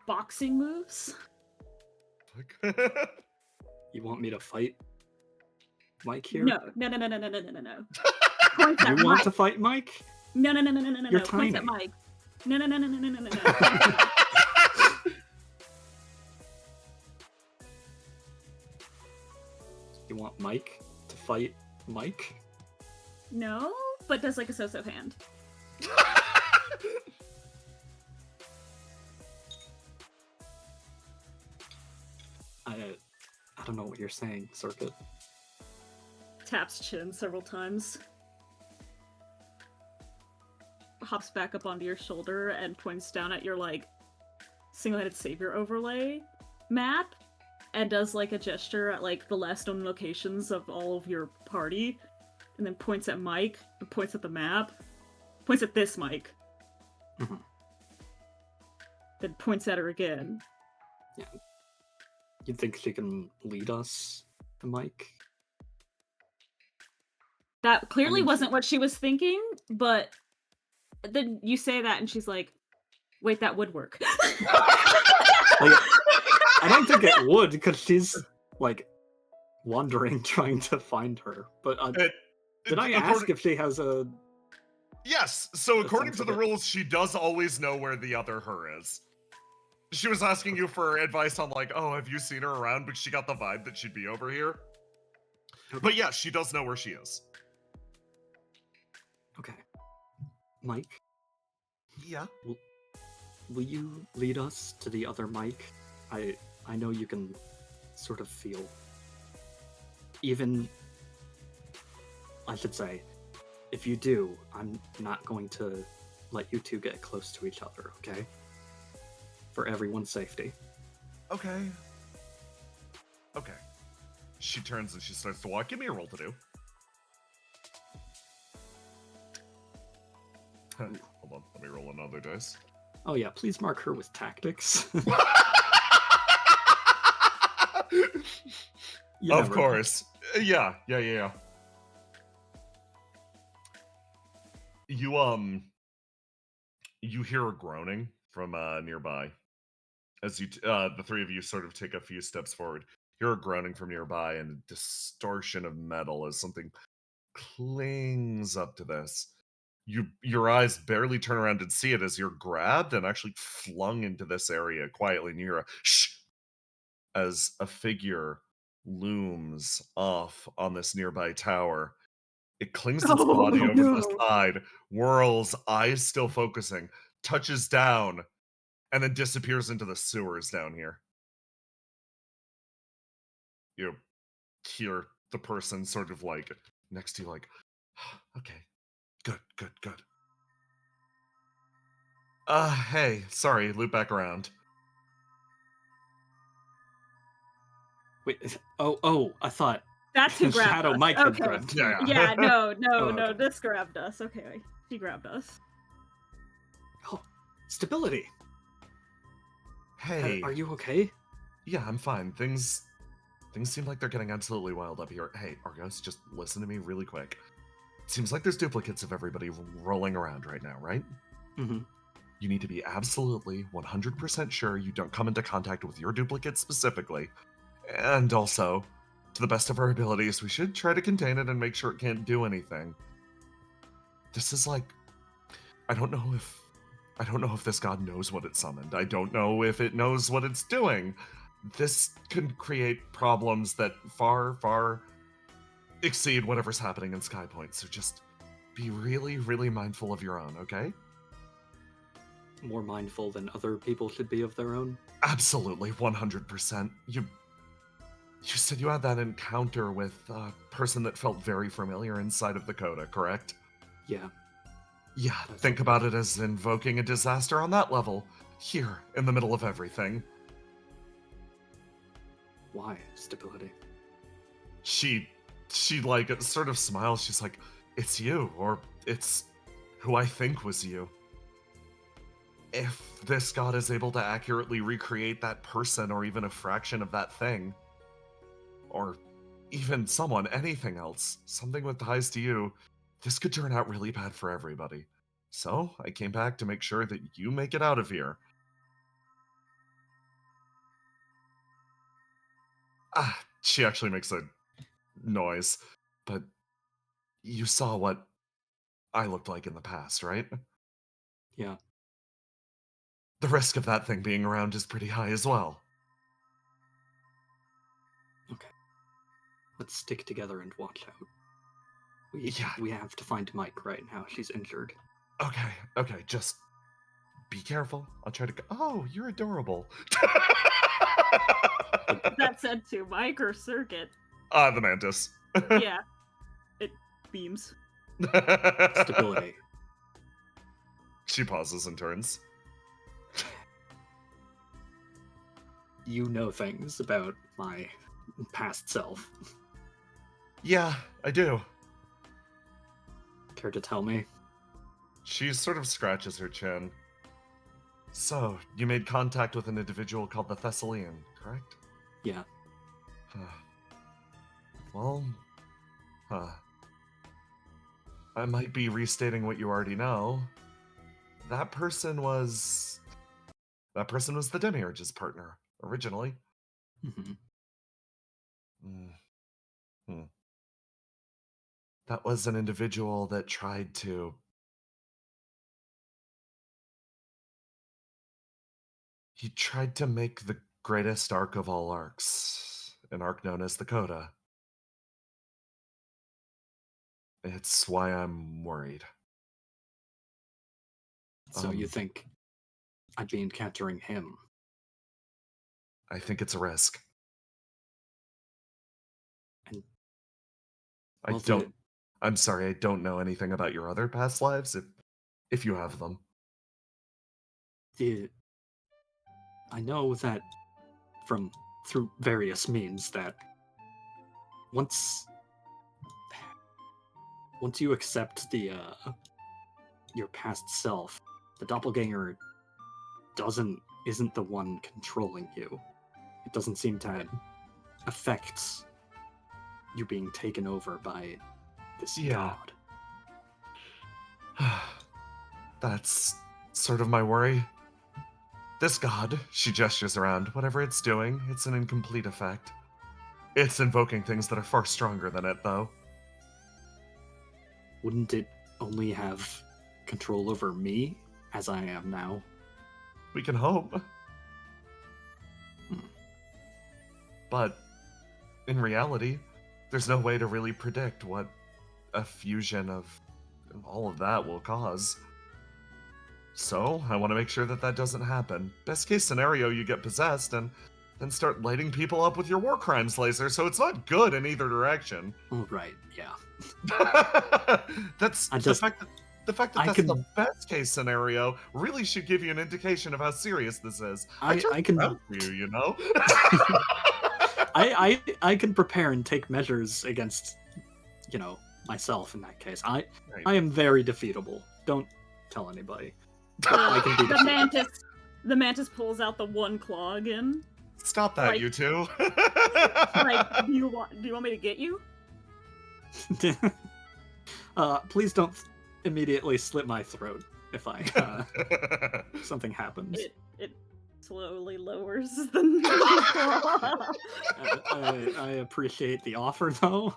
boxing moves. You want me to fight Mike here? No. Points at You want Mike. to fight Mike? No. You're Points tiny. at Mike. No. You want Mike to fight Mike? No, but does like a so-so hand. I don't know what you're saying, Circuit. Taps chin several times. Hops back up onto your shoulder and points down at your, like, single-handed savior overlay map and does, like, a gesture at, like, the last known locations of all of your party, and then points at Mike, and points at the map, points at this Mike. Mm-hmm. Then points at her again. Yeah. You think she can lead us to Mike? That clearly wasn't what she was thinking, but then you say that and she's like, wait, that would work. Like, I don't think it would, because she's, like, wandering, trying to find her. But did I ask if she has a... Yes, so according to the rules, she does always know where the other her is. She was asking you for advice on like, oh, have you seen her around? But she got the vibe that she'd be over here. Okay. But yeah, she does know where she is. Okay. Mike? Yeah? Will you lead us to the other Mike? I know you can sort of feel. Even... I should say, if you do, I'm not going to let you two get close to each other, okay? For everyone's safety. Okay. Okay. She turns and she starts to walk. Give me a roll to do. Hold on, let me roll another dice. Oh yeah, please mark her with tactics. Of course. Yeah. You hear a groaning from nearby. As you the three of you sort of take a few steps forward. You hear a groaning from nearby and a distortion of metal as something clings up to this. Your eyes barely turn around and see it as you're grabbed and actually flung into this area quietly near a shh as a figure looms off on this nearby tower. It clings its body over to the side, whirls, eyes still focusing, touches down, and then disappears into the sewers down here. You hear the person sort of like next to you like, okay, good. Hey, sorry, loop back around. Wait, oh, I thought That's who grabbed Shadow us. Mike had Okay. grabbed. Yeah, no, okay. this grabbed us. Okay, she grabbed us. Oh, stability. Hey. Are you okay? Yeah, I'm fine. Things seem like they're getting absolutely wild up here. Hey, Argos, just listen to me really quick. Seems like there's duplicates of everybody rolling around right now, right? Mm-hmm. You need to be absolutely 100% sure you don't come into contact with your duplicate specifically. And also, to the best of our abilities, we should try to contain it and make sure it can't do anything. This is like... I don't know if this god knows what it summoned. I don't know if it knows what it's doing. This could create problems that far exceed whatever's happening in Skypoint. So just be really, really mindful of your own, okay? More mindful than other people should be of their own? Absolutely, 100%. You said you had that encounter with a person that felt very familiar inside of the Coda, correct? Yeah. Yeah, think about it as invoking a disaster on that level, here, in the middle of everything. Why stability? She like sort of smiles. She's like, it's you, or it's who I think was you. If this god is able to accurately recreate that person or even a fraction of that thing, or even someone, anything else, something with ties to you, this could turn out really bad for everybody. So I came back to make sure that you make it out of here. She actually makes a noise, but you saw what I looked like in the past, right? Yeah. The risk of that thing being around is pretty high as well. Okay. Let's stick together and watch out. We have to find Mike right now. She's injured. Okay, just be careful. I'll try to go. Oh, you're adorable. That said to Mike or Circuit? The Mantis. Yeah. It beams. Stability. She pauses and turns. You know things about my past self. Yeah, I do. Care to tell me? She sort of scratches her chin. So, you made contact with an individual called the Thessalian, correct? Yeah. Well, I might be restating what you already know. That person was the Demiurge's partner, originally. Mm-hmm. That was an individual that tried to... He tried to make the greatest arc of all arcs, an arc known as the Coda. It's why I'm worried. So you think I'd be encountering him? I think it's a risk. And I'm sorry, I don't know anything about your other past lives, if you have them. I know that through various means that once you accept your past self, the doppelganger isn't the one controlling you. It doesn't seem to affect you being taken over by this god. That's sort of my worry. This god, she gestures around, whatever it's doing, it's an incomplete effect. It's invoking things that are far stronger than it, though. Wouldn't it only have control over me, as I am now? We can hope. But, in reality, there's no way to really predict what a fusion of all of that will cause. So, I want to make sure that doesn't happen. Best case scenario, you get possessed and then start lighting people up with your war crimes laser, so it's not good in either direction. Oh, right, yeah. The fact that that's the best case scenario really should give you an indication of how serious this is. I can help you, you know? I can prepare and take measures against, myself in that case. I am very defeatable. Don't tell anybody. I can be the mantis pulls out the one claw again. Stop that, you two. Do you want me to get you? Please don't immediately slit my throat if I something happens. It slowly lowers the claw. I appreciate the offer, though.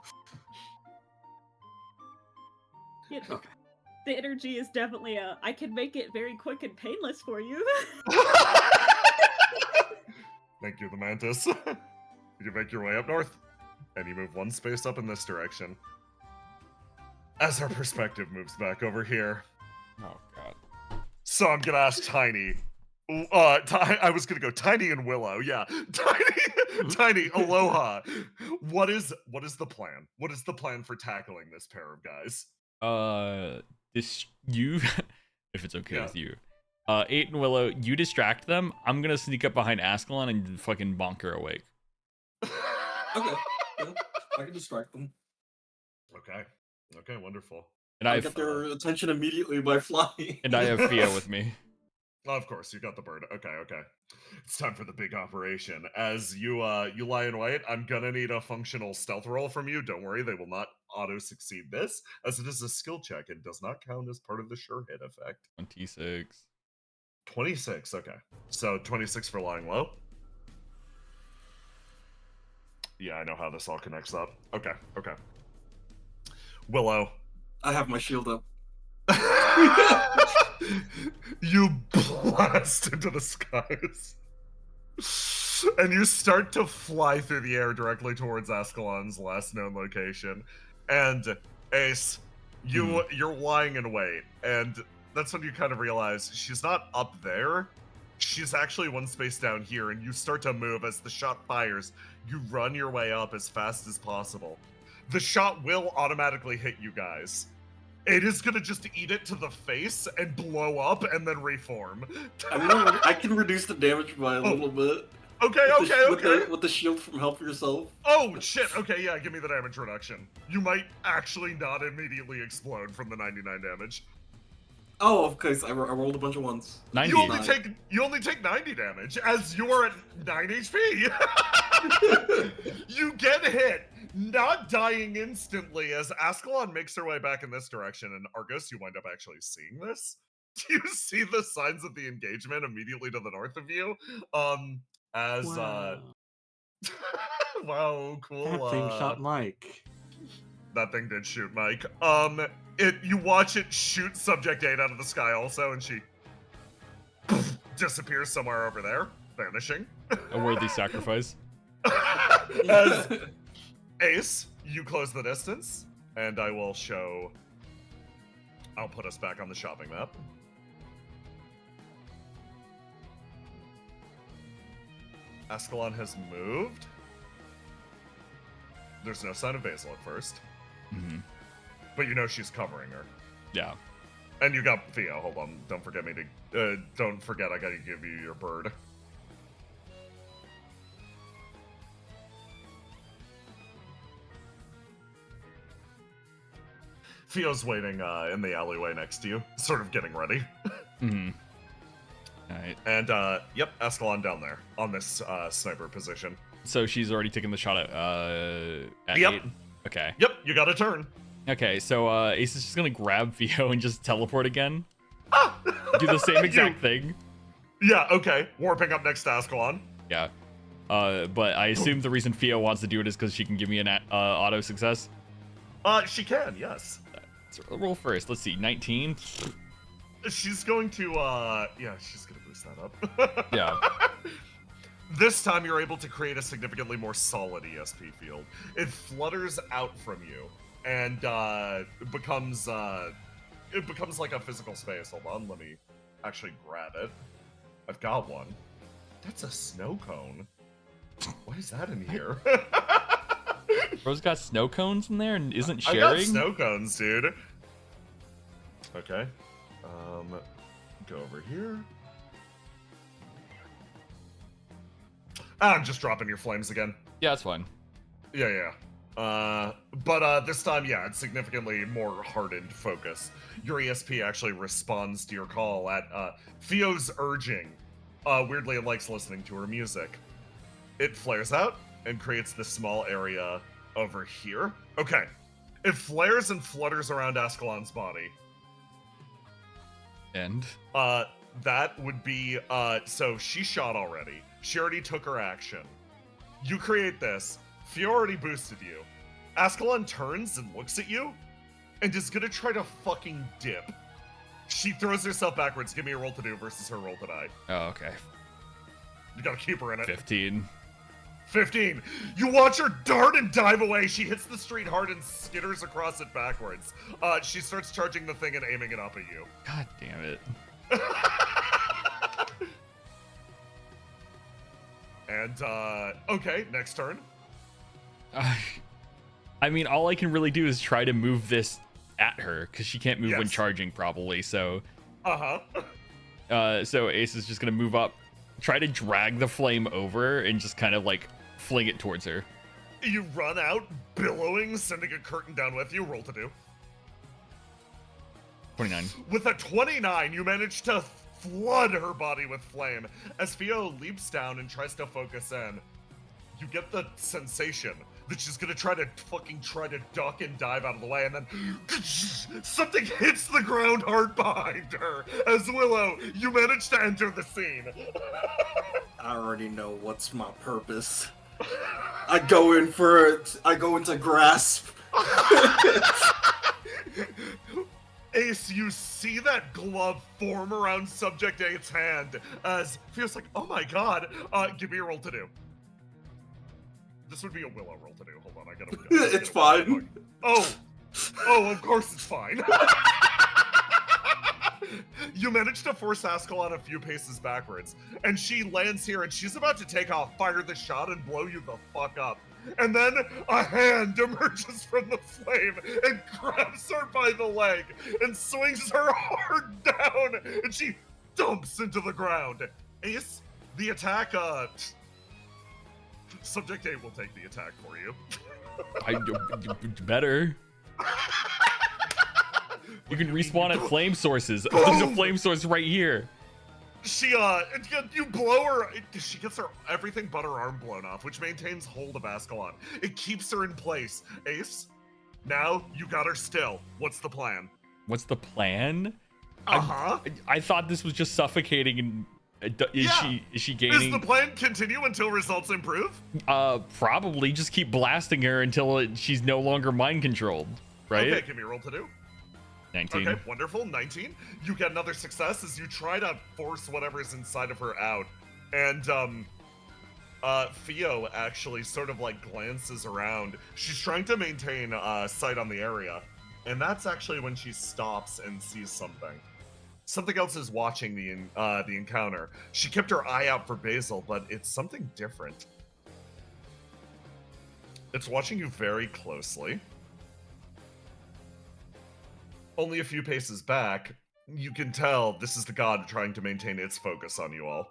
Okay. The energy is definitely I can make it very quick and painless for you. Thank you, the mantis. You make your way up north, and you move one space up in this direction. As our perspective moves back over here. Oh, God. So I'm gonna ask Tiny. I was gonna go Tiny and Willow. Yeah, Tiny. Aloha. What is the plan? What is the plan for tackling this pair of guys? If it's okay with you, 8 and Willow, you distract them. I'm gonna sneak up behind Ascalon and fucking bonk her awake. Okay, yeah, I can distract them. Okay, wonderful. And I get their attention immediately by flying. And I have Fia with me. Of course, you got the bird. Okay. It's time for the big operation. As you lie in wait, I'm gonna need a functional stealth roll from you. Don't worry, they will not auto-succeed this, as it is a skill check and does not count as part of the sure hit effect. 26. 26, okay. So 26 for lying low. Yeah, I know how this all connects up. Okay. Willow. I have my shield up. You blast into the skies. And you start to fly through the air directly towards Ascalon's last known location. And Ace, you're lying in wait. And that's when you kind of realize she's not up there. She's actually one space down here, and you start to move as the shot fires. You run your way up as fast as possible. The shot will automatically hit you guys. It is gonna just eat it to the face and blow up and then reform. I can reduce the damage by a little bit. Okay. With the shield from Help Yourself. Oh, shit. Okay, yeah, give me the damage reduction. You might actually not immediately explode from the 99 damage. Oh, of course, I rolled a bunch of ones. 90. You only take 90 damage, as you are at 9 HP. You get hit, not dying instantly, as Ascalon makes her way back in this direction, and Argus, you wind up actually seeing this. Do you see the signs of the engagement immediately to the north of you? Wow, cool. That thing shot Mike. That thing did shoot Mike. You watch it shoot Subject 8 out of the sky also, and she disappears somewhere over there, vanishing. A worthy sacrifice. As Ace, you close the distance, and I will show... I'll put us back on the shopping map. Ascalon has moved. There's no sign of Basil at first. Mm-hmm. But you know she's covering her. Yeah. And you got Theo. Hold on. Don't forget don't forget I gotta give you your bird. Theo's waiting in the alleyway next to you, sort of getting ready. Mm-hmm. Alright. And, yep, Ascalon down there, on this sniper position. So she's already taken the shot at Yep. 8? Okay. Yep, you got a turn. Okay, so Ace is just gonna grab Theo and just teleport again. Ah! Do the same exact thing. Yeah, okay. Warping up next to Ascalon. Yeah. But I assume the reason Theo wants to do it is because she can give me an auto success. She can, yes. So roll first. Let's see, 19. She's going to, yeah, she's gonna boost that up. Yeah. This time you're able to create a significantly more solid ESP field. It flutters out from you and becomes like a physical space. Hold on, let me actually grab it. I've got one. That's a snow cone. Why is that in here? Rose got snow cones in there and isn't I sharing? got snow cones, dude. Okay. Go over here. I'm just dropping your flames again. Yeah, that's fine. Yeah. But this time, yeah, it's significantly more hardened focus. Your ESP actually responds to your call at Theo's urging. Weirdly, it likes listening to her music. It flares out and creates this small area over here. Okay. It flares and flutters around Ascalon's body. And? That would be, so she shot already. She already took her action. You create this. Theo already boosted you. Ascalon turns and looks at you and is gonna try to fucking dip. She throws herself backwards. Give me a roll to do versus her roll to die. Oh, okay. You gotta keep her in it. 15. 15. You watch her dart and dive away. She hits the street hard and skitters across it backwards. She starts charging the thing and aiming it up at you. God damn it. And, okay, next turn. I mean, all I can really do is try to move this at her, because she can't move when Yes. charging probably, so... Uh-huh. So Ace is just gonna move up, try to drag the flame over, and just kind of, like, fling it towards her. You run out, billowing, sending a curtain down with you. Roll to do. 29. With a 29, you manage to flood her body with flame. As Theo leaps down and tries to focus in, you get the sensation that she's gonna try to duck and dive out of the way, and then something hits the ground hard behind her. As Willow, you manage to enter the scene. I already know what's my purpose. I go into grasp. Ace, you see that glove form around Subject 8's hand as Theo's like, oh my god, give me a roll to do. This would be a Willow roll to do. Hold on, I gotta It's fine. Oh, of course it's fine. You manage to force Ascalon a few paces backwards, and she lands here, and she's about to take off, fire the shot, and blow you the fuck up. And then a hand emerges from the flame and grabs her by the leg and swings her hard down, and she dumps into the ground. Ace, the attack, Subject 8 will take the attack for you. Better. You can respawn at flame sources. There's a flame source right here. She, you blow her, she gets her everything but her arm blown off, which maintains hold of Ascalon. It keeps her in place. Ace, now you got her still. What's the plan? What's the plan? Uh-huh. I thought this was just suffocating and... Is she gaining? Is the plan continue until results improve? Probably. Just keep blasting her until she's no longer mind controlled, right? Okay, give me a roll to do. 19. Okay, wonderful. 19. You get another success as you try to force whatever's inside of her out. And, Theo actually sort of like glances around. She's trying to maintain sight on the area. And that's actually when she stops and sees something. Something else is watching the encounter. She kept her eye out for Basil, but it's something different. It's watching you very closely. Only a few paces back, you can tell this is the god trying to maintain its focus on you all.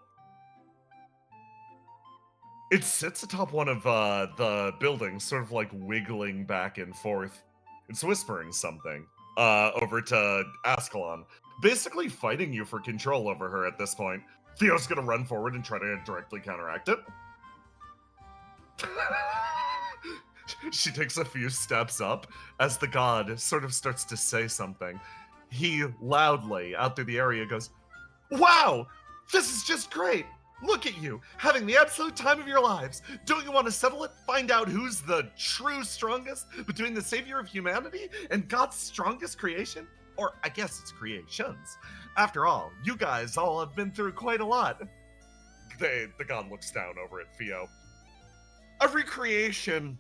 It sits atop one of the buildings, sort of like wiggling back and forth. It's whispering something over to Ascalon, basically fighting you for control over her at this point. Theo's gonna run forward and try to directly counteract it. She takes a few steps up as the god sort of starts to say something. He loudly, out through the area, goes, "Wow! This is just great! Look at you, having the absolute time of your lives! Don't you want to settle it? Find out who's the true strongest between the savior of humanity and God's strongest creation? Or, I guess it's creations. After all, you guys all have been through quite a lot." The god looks down over at Theo. "A recreation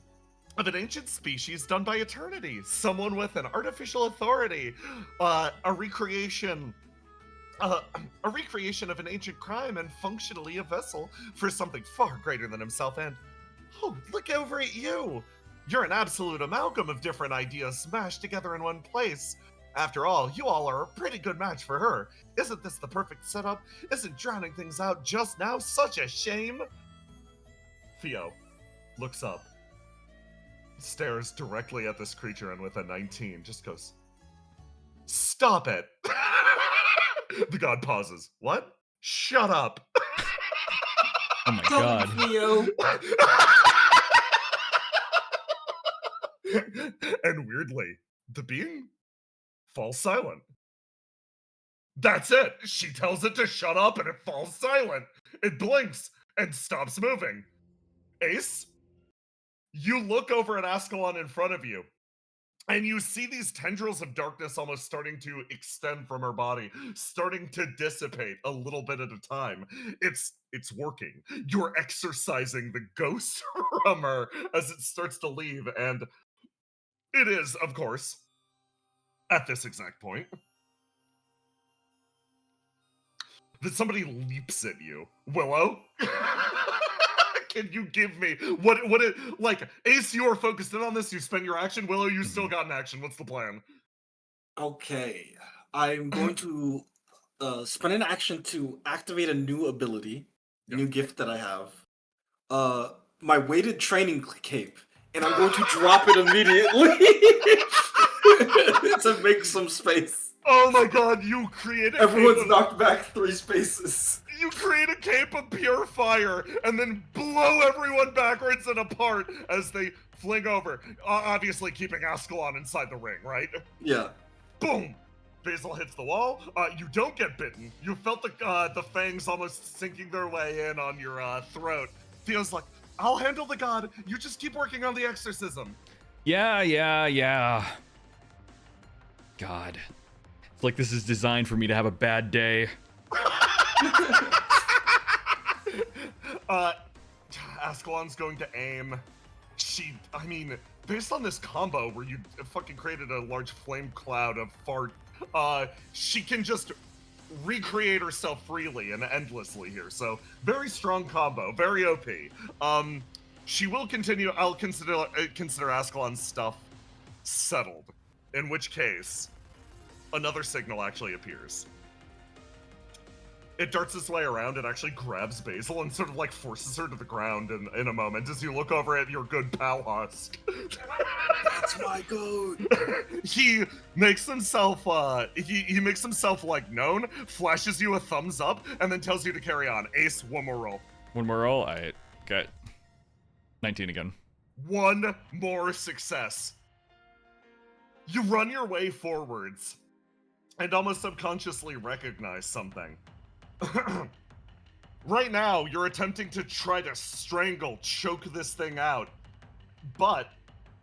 of an ancient species done by eternity. Someone with an artificial authority. A recreation of an ancient crime and functionally a vessel for something far greater than himself. And, oh, look over at you. You're an absolute amalgam of different ideas smashed together in one place. After all, you all are a pretty good match for her. Isn't this the perfect setup? Isn't drowning things out just now such a shame?" Theo looks up, stares directly at this creature, and with a 19 just goes, "Stop it." The god pauses. "What? Shut up." Oh my god. Theo. And weirdly, the being falls silent. That's it. She tells it to shut up and it falls silent. It blinks and stops moving. Ace, you look over at Ascalon in front of you, and you see these tendrils of darkness almost starting to extend from her body, starting to dissipate a little bit at a time. It's working. You're exorcising the ghost from her as it starts to leave, and it is, of course, at this exact point, that somebody leaps at you. Willow? Can you give me what it like? Ace, you are focused in on this. You spend your action. Willow, you still got an action. What's the plan? Okay, I'm going to spend an action to activate a new ability, new gift that I have. My weighted training cape, and I'm going to drop it immediately to make some space. Oh my god, you created. Everyone's knocked back 3 spaces. You create a cape of pure fire and then blow everyone backwards and apart as they fling over. Obviously keeping Ascalon inside the ring, right? Yeah. Boom! Basil hits the wall. You don't get bitten. You felt the fangs almost sinking their way in on your throat. Theo's like, "I'll handle the god. You just keep working on the exorcism." Yeah. God. It's like this is designed for me to have a bad day. Ascalon's going to aim. Based on this combo where you fucking created a large flame cloud of fart, she can just recreate herself freely and endlessly here. So very strong combo, very OP. She will continue. I'll consider Ascalon's stuff settled, in which case another signal actually appears. It darts its way around and actually grabs Basil and sort of like forces her to the ground in a moment as you look over at your good pal Husk. That's my goat. He makes himself he makes himself like known, flashes you a thumbs up, and then tells you to carry on. Ace, one more roll. One more roll? I got 19 again. One more success. You run your way forwards and almost subconsciously recognize something. Right now, you're attempting to try to strangle, choke this thing out. But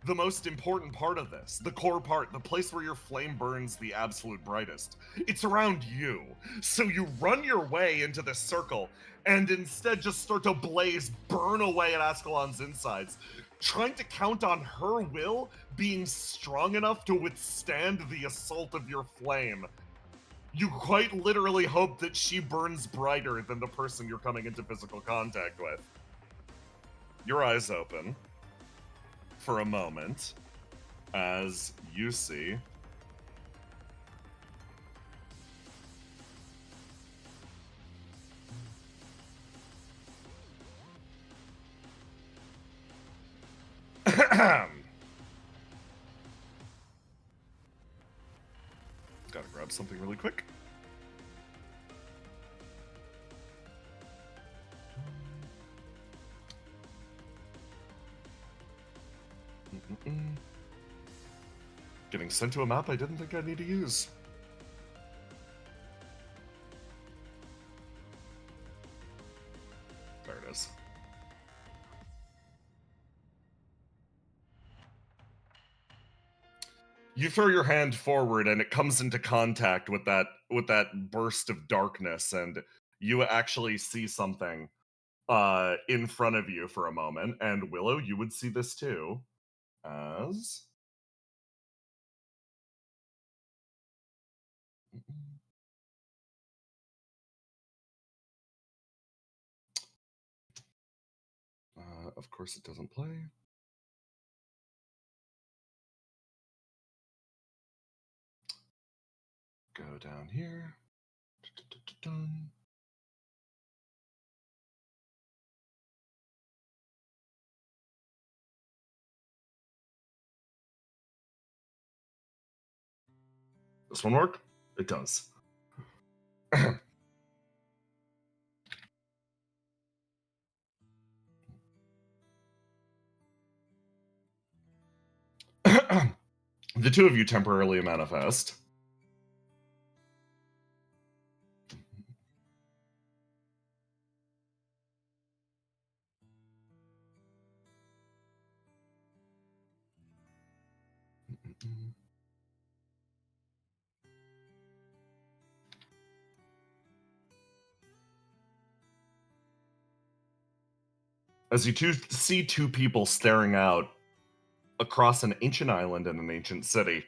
the most important part of this, the core part, the place where your flame burns the absolute brightest. It's around you. So you run your way into this circle and instead just start to blaze, burn away at Ascalon's insides, trying to count on her will being strong enough to withstand the assault of your flame. You quite literally hope that she burns brighter than the person you're coming into physical contact with. Your eyes open for a moment as you see gotta grab something really quick. Getting sent to a map I didn't think I'd need to use. There it is. You throw your hand forward and it comes into contact with that burst of darkness, and you actually see something in front of you for a moment. And Willow, you would see this too, as of course it doesn't play. Go down here. Dun. This one work? It does. The two of you temporarily manifest. As you see two people staring out across an ancient island in an ancient city.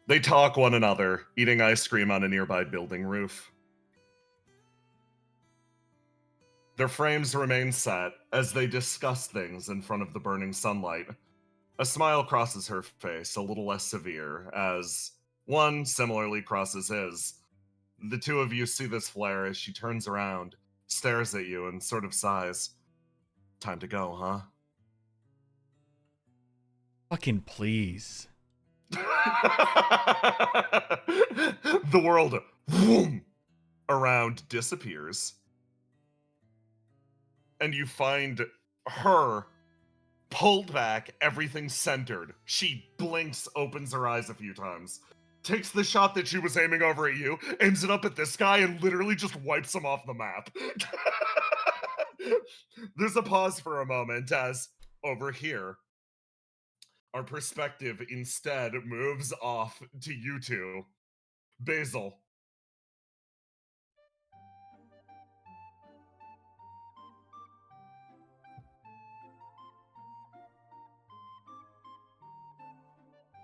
They talk one another, eating ice cream on a nearby building roof. Their frames remain set as they discuss things in front of the burning sunlight. A smile crosses her face, a little less severe, as one similarly crosses his. The two of you see this flare as she turns around, stares at you, and sort of sighs. Time to go, huh? Fucking please. The world whoom, around disappears. And you find her pulled back, everything centered. She blinks, opens her eyes a few times, takes the shot that she was aiming over at you, aims it up at this guy, and literally just wipes him off the map. There's a pause for a moment as, over here, our perspective instead moves off to you two. Basil.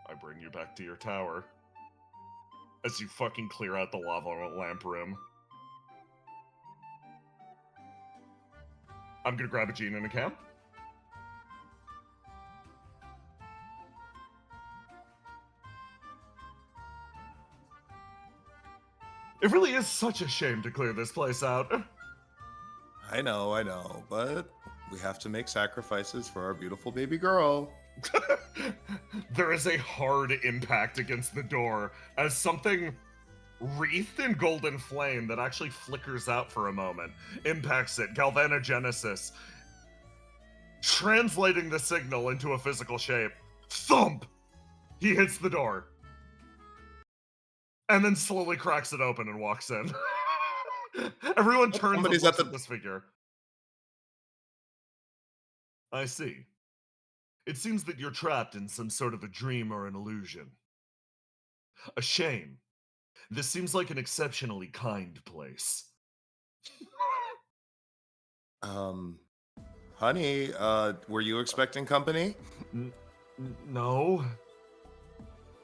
I bring you back to your tower as you fucking clear out the lava lamp room. I'm gonna grab a Gene and a Cam. It really is such a shame to clear this place out. I know, but we have to make sacrifices for our beautiful baby girl. There is a hard impact against the door as something wreathed in golden flame that actually flickers out for a moment impacts it. Galvanogenesis, translating the signal into a physical shape. Thump! He hits the door. And then slowly cracks it open and walks in. Everyone turns and looks at this figure. I see. It seems that you're trapped in some sort of a dream or an illusion. A shame. This seems like an exceptionally kind place. Honey, were you expecting company? No.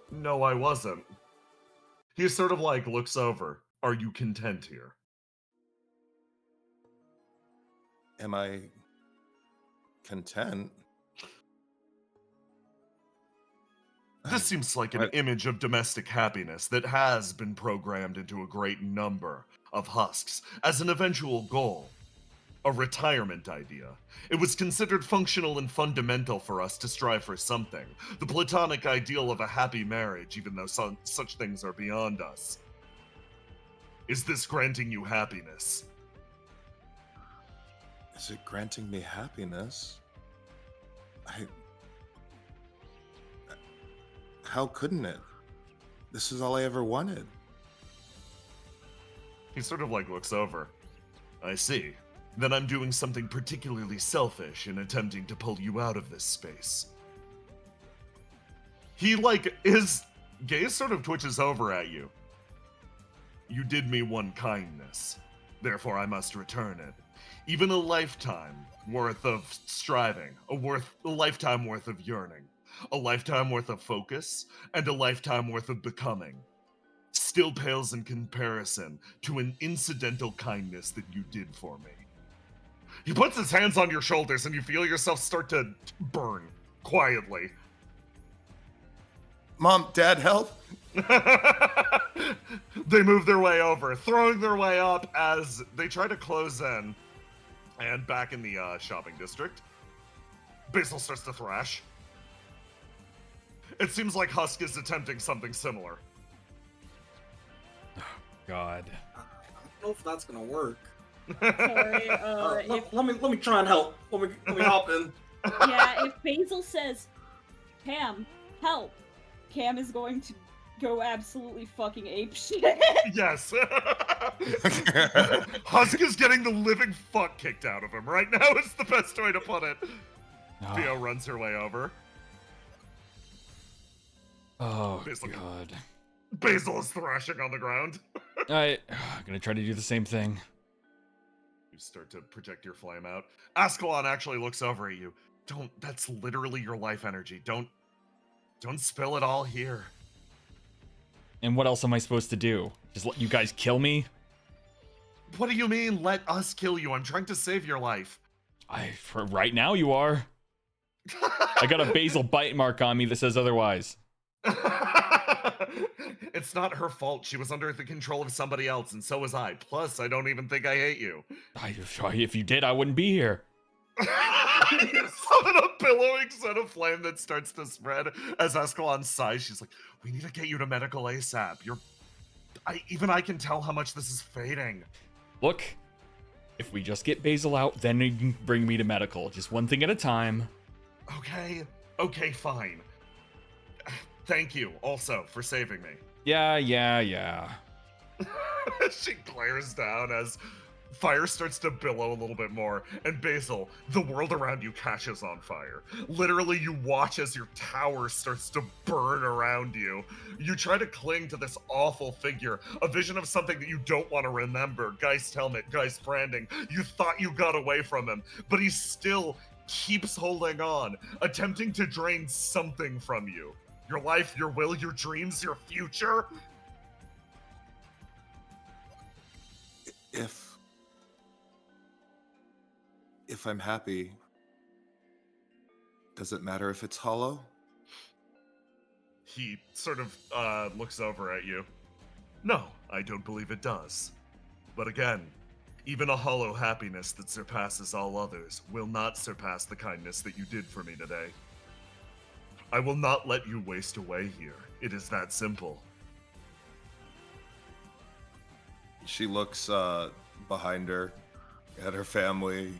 No, I wasn't. He sort of like looks over. Are you content here? Am I content? This seems like an image of domestic happiness that has been programmed into a great number of husks as an eventual goal. A retirement idea. It was considered functional and fundamental for us to strive for something. The platonic ideal of a happy marriage, even though such things are beyond us. Is this granting you happiness? Is it granting me happiness? How couldn't it? This is all I ever wanted. He sort of like looks over. I see. Then I'm doing something particularly selfish in attempting to pull you out of this space. He like, his gaze sort of twitches over at you. You did me one kindness. Therefore I must return it. Even a lifetime worth of striving, a lifetime worth of yearning, a lifetime worth of focus, and a lifetime worth of becoming still pales in comparison to an incidental kindness that you did for me. He puts his hands on your shoulders and you feel yourself start to burn quietly. Mom, Dad, help! They move their way over, throwing their way up as they try to close in. And back in the shopping district, Basil starts to thrash. It seems like Husk is attempting something similar. God. I don't know if that's gonna work. Sorry, let me try and help. Let me hop in. Yeah, if Basil says, Cam, help, Cam is going to go absolutely fucking apeshit. Yes. Husk is getting the living fuck kicked out of him right now is the best way to put it. Theo runs her way over. Oh, Basil, God. Basil is thrashing on the ground. I'm gonna try to do the same thing. You start to project your flame out. Ascalon actually looks over at you. That's literally your life energy. Don't spill it all here. And what else am I supposed to do? Just let you guys kill me? What do you mean, let us kill you? I'm trying to save your life. For right now you are. I got a Basil bite mark on me that says otherwise. It's not her fault. She was under the control of somebody else, and so was I. Plus, I don't even think I hate you. If you did, I wouldn't be here. Summon a billowing set of flame that starts to spread as Escalon sighs. She's like, we need to get you to medical ASAP. Even I can tell how much this is fading. Look, if we just get Basil out, then you can bring me to medical. Just one thing at a time. Okay, fine. Thank you, also, for saving me. Yeah. She glares down as fire starts to billow a little bit more, and Basil, the world around you catches on fire. Literally, you watch as your tower starts to burn around you. You try to cling to this awful figure, a vision of something that you don't want to remember. Geist helmet, Geist branding. You thought you got away from him, but he still keeps holding on, attempting to drain something from you. Your life, your will, your dreams, your future. If I'm happy, does it matter if it's hollow? He sort of looks over at you. No, I don't believe it does. But again, even a hollow happiness that surpasses all others will not surpass the kindness that you did for me today. I will not let you waste away here. It is that simple. She looks behind her at her family,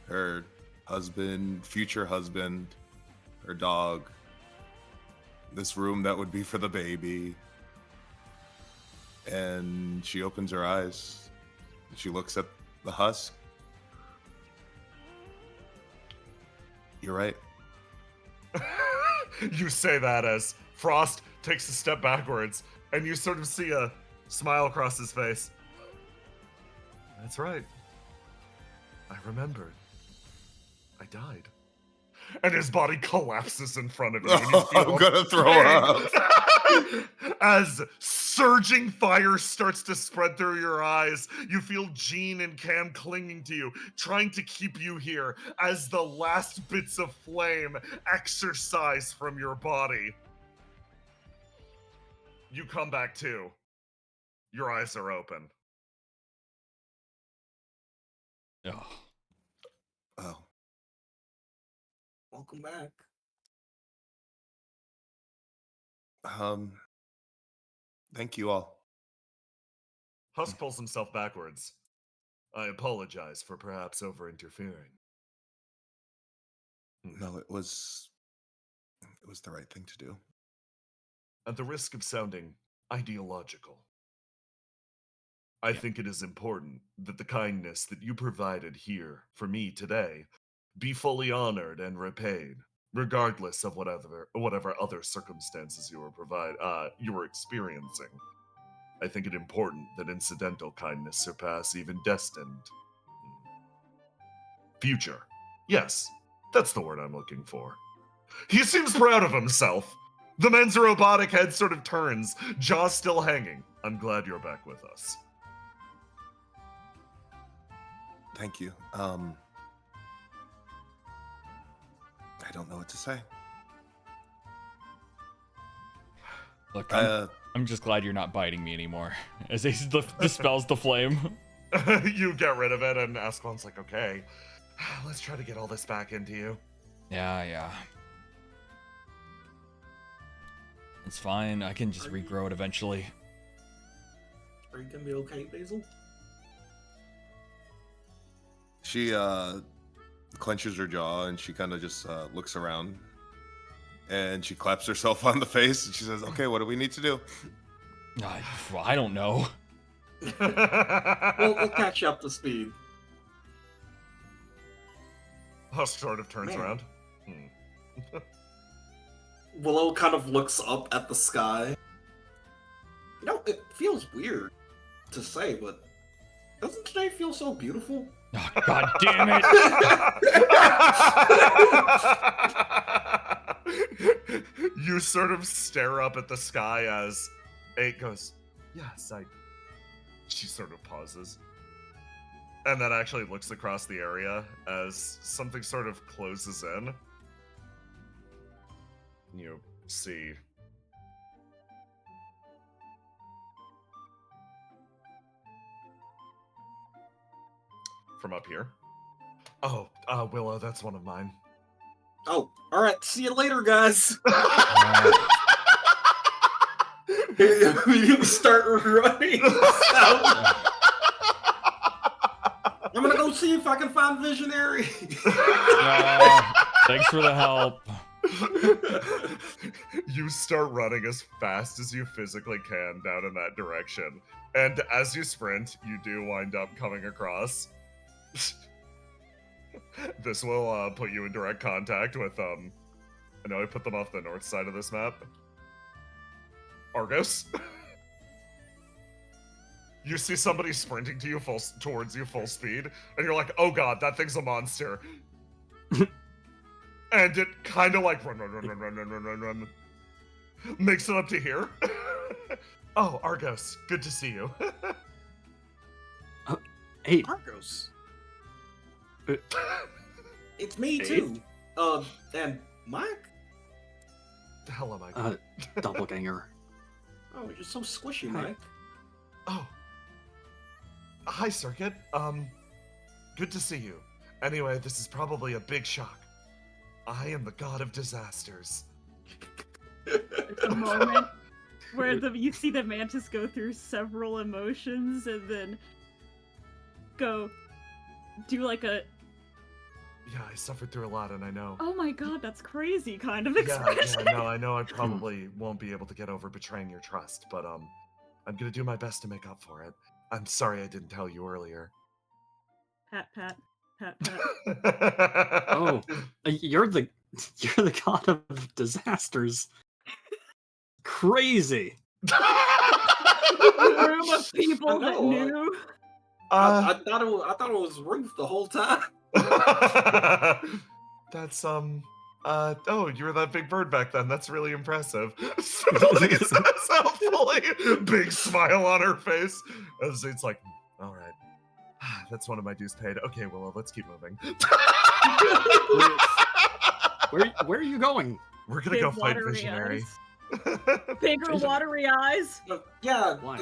her husband, future husband, her dog, this room that would be for the baby. And she opens her eyes. She looks at the husk. You're right. You say that as Frost takes a step backwards, and you sort of see a smile across his face. That's right. I remembered. I died. And his body collapses in front of you. And you feel I'm gonna throw up. As surging fire starts to spread through your eyes, you feel Jean and Cam clinging to you, trying to keep you here as the last bits of flame exorcise from your body. You come back to. Your eyes are open. Oh. Oh. Welcome back. Thank you all. Husk pulls himself backwards. I apologize for perhaps over-interfering. No, it was the right thing to do. At the risk of sounding ideological, I think it is important that the kindness that you provided here for me today be fully honored and repaid, regardless of whatever other circumstances you were experiencing. I think it important that incidental kindness surpass even destined future. Yes, that's the word I'm looking for. He seems proud of himself. The man's robotic head sort of turns, jaw still hanging. I'm glad you're back with us. Thank you. I don't know what to say. Look, I'm just glad you're not biting me anymore. As he dispels the flame. You get rid of it, and Ascalon's like, okay, let's try to get all this back into you. Yeah. It's fine. I can just regrow it eventually. Are you gonna be okay, Basil? She clenches her jaw and she kind of just looks around and she claps herself on the face and she says, "Okay, what do we need to do?" I don't know. We'll catch you up to speed. Husk sort of turns around. Willow kind of looks up at the sky. You know, it feels weird to say, but doesn't today feel so beautiful? Oh, God damn it! You sort of stare up at the sky as 8 goes, yes, She sort of pauses. And then actually looks across the area as something sort of closes in. You see from up here. Oh, Willow, that's one of mine. Oh, all right. See you later, guys. You start running. I'm gonna go see if I can find Visionary. Thanks for the help. You start running as fast as you physically can down in that direction. And as you sprint, you do wind up coming across. This will put you in direct contact with, I know I put them off the north side of this map. Argos. You see somebody sprinting to you towards you full speed, and you're like, oh god, that thing's a monster. And it kind of like run. Makes it up to here. Oh, Argos, good to see you. Hey, Argos. It's me too. And Mike? The hell am I? Doppelganger. Oh, you're so squishy, Mike. Oh. Hi, Circuit. Good to see you. Anyway, this is probably a big shock. I am the god of disasters. It's a moment where you see the mantis go through several emotions and then do like a... Yeah, I suffered through a lot, and I know. Oh my god, that's crazy kind of expression. Yeah, no, I know I probably won't be able to get over betraying your trust, but I'm gonna do my best to make up for it. I'm sorry I didn't tell you earlier. Pat. Oh, you're the You're the god of disasters. Crazy. A room of people that know, knew. I thought it was Ruth the whole time. That's oh, you were that big bird back then. That's really impressive. Smelling it says out fully. Big smile on her face. As it's like, all right. That's one of my dues paid. Okay, well, let's keep moving. Where are you going? We're gonna Big go fight watery Visionary. Bigger watery eyes. Yeah. Why?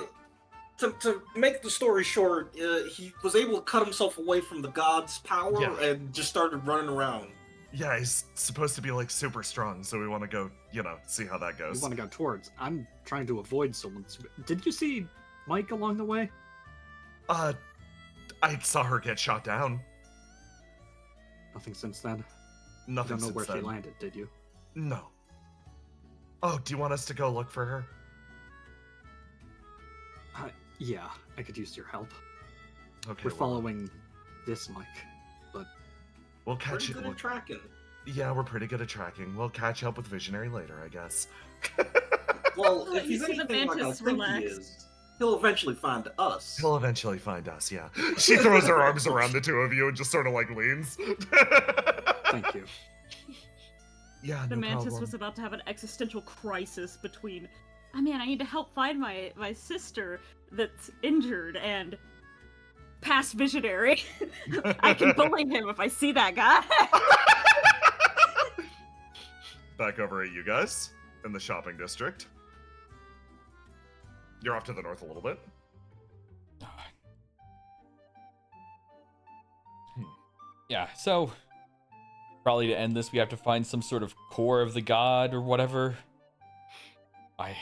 To make the story short, he was able to cut himself away from the god's power and just started running around. Yeah, he's supposed to be like super strong, so we want to go, see how that You goes. want to go towards. I'm trying to avoid someone. Did you see Mike along the way? I saw her get shot down. Nothing since then. Nothing You don't know since where then. she landed, did you? No. Oh, do you want us to go look for her? Yeah, I could use your help. Okay. We're following this Mike, but We'll catch Pretty you. good at tracking. Yeah, we're pretty good at tracking. We'll catch up with Visionary later, I guess. Well, if You he's see the anything like I mantis think relax. he is, he'll eventually find us. He'll eventually find us, yeah. She throws her arms around the two of you and just sort of like leans. thank you. Yeah, The no mantis problem. was about to have an existential crisis between, I need to help find my sister that's injured and past Visionary. I can bully him if I see that guy. Back over at you guys in the shopping district. You're off to the north a little bit. Yeah, so probably to end this, we have to find some sort of core of the god or whatever. I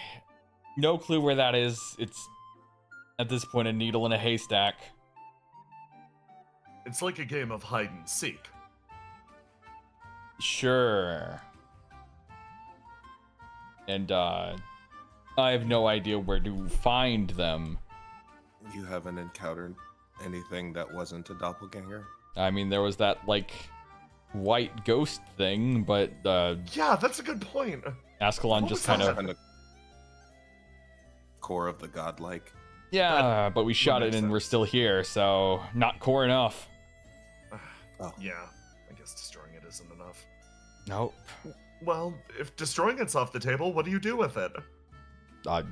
no clue where that is. It's at this point a needle in a haystack. It's like a game of hide and seek. Sure. And I have no idea where to find them. You haven't encountered anything that wasn't a doppelganger? I mean, there was that like white ghost thing, but Yeah, that's a good point. Ascalon What just was kind that? of Kind of core of the godlike. yeah, but we shot it makes and we're still here, so not core enough. Oh. Yeah, I guess destroying it isn't enough. Nope. Well, if destroying it's off the table, what do you do with it?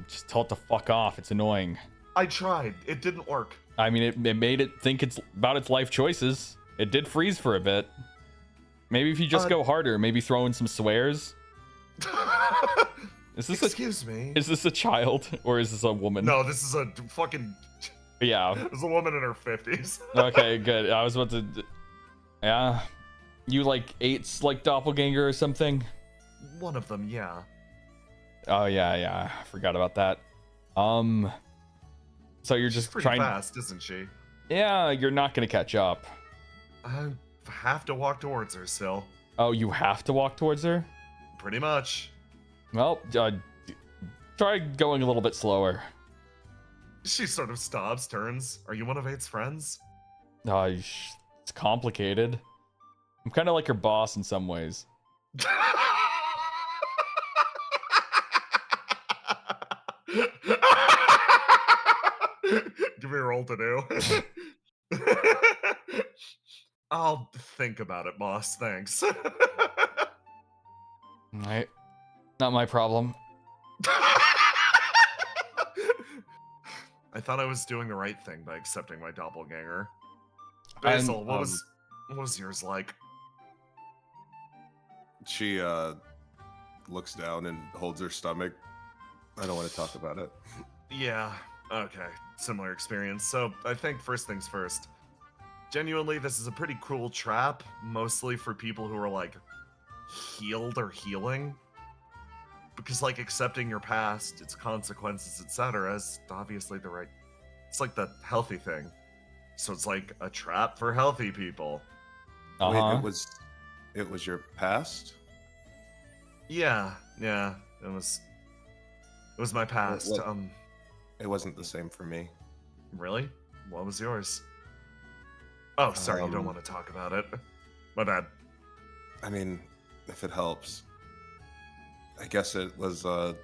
Just tell it to fuck off. It's annoying. I tried. It didn't work. I mean, it made it think it's about its life choices. It did freeze for a bit. Maybe if you just go harder, maybe throw in some swears. Is this Excuse me. Is this a child or is this a woman? No, this is a fucking. Yeah. This is a woman in her 50s. Okay, good. I was about to. Yeah. You like ate like doppelganger or something? One of them, yeah. Oh yeah. I forgot about that. So you're She's just pretty trying. fast, isn't she? Yeah, you're not gonna catch up. I have to walk towards her still. Oh, you have to walk towards her? Pretty much. Well, try going a little bit slower. She sort of stops, turns. Are you one of Eight's friends? It's complicated. I'm kind of like her boss in some ways. Give me a roll to do. I'll think about it, boss. Thanks. Right. Not my problem. I thought I was doing the right thing by accepting my doppelganger. I'm, Basil, what was yours like? She looks down and holds her stomach. I don't want to talk about it. Yeah, okay. Similar experience. So I think first things first. Genuinely, this is a pretty cruel trap, mostly for people who are like healed or healing. Because like accepting your past, its consequences, etc. is obviously the right. It's like the healthy thing. So it's like a trap for healthy people. Uh-huh. Wait, it was your past? Yeah, it was my past. What? It wasn't the same for me. Really? What was yours? Oh, sorry, you don't want to talk about it. My bad. I mean, if it helps. I guess it was a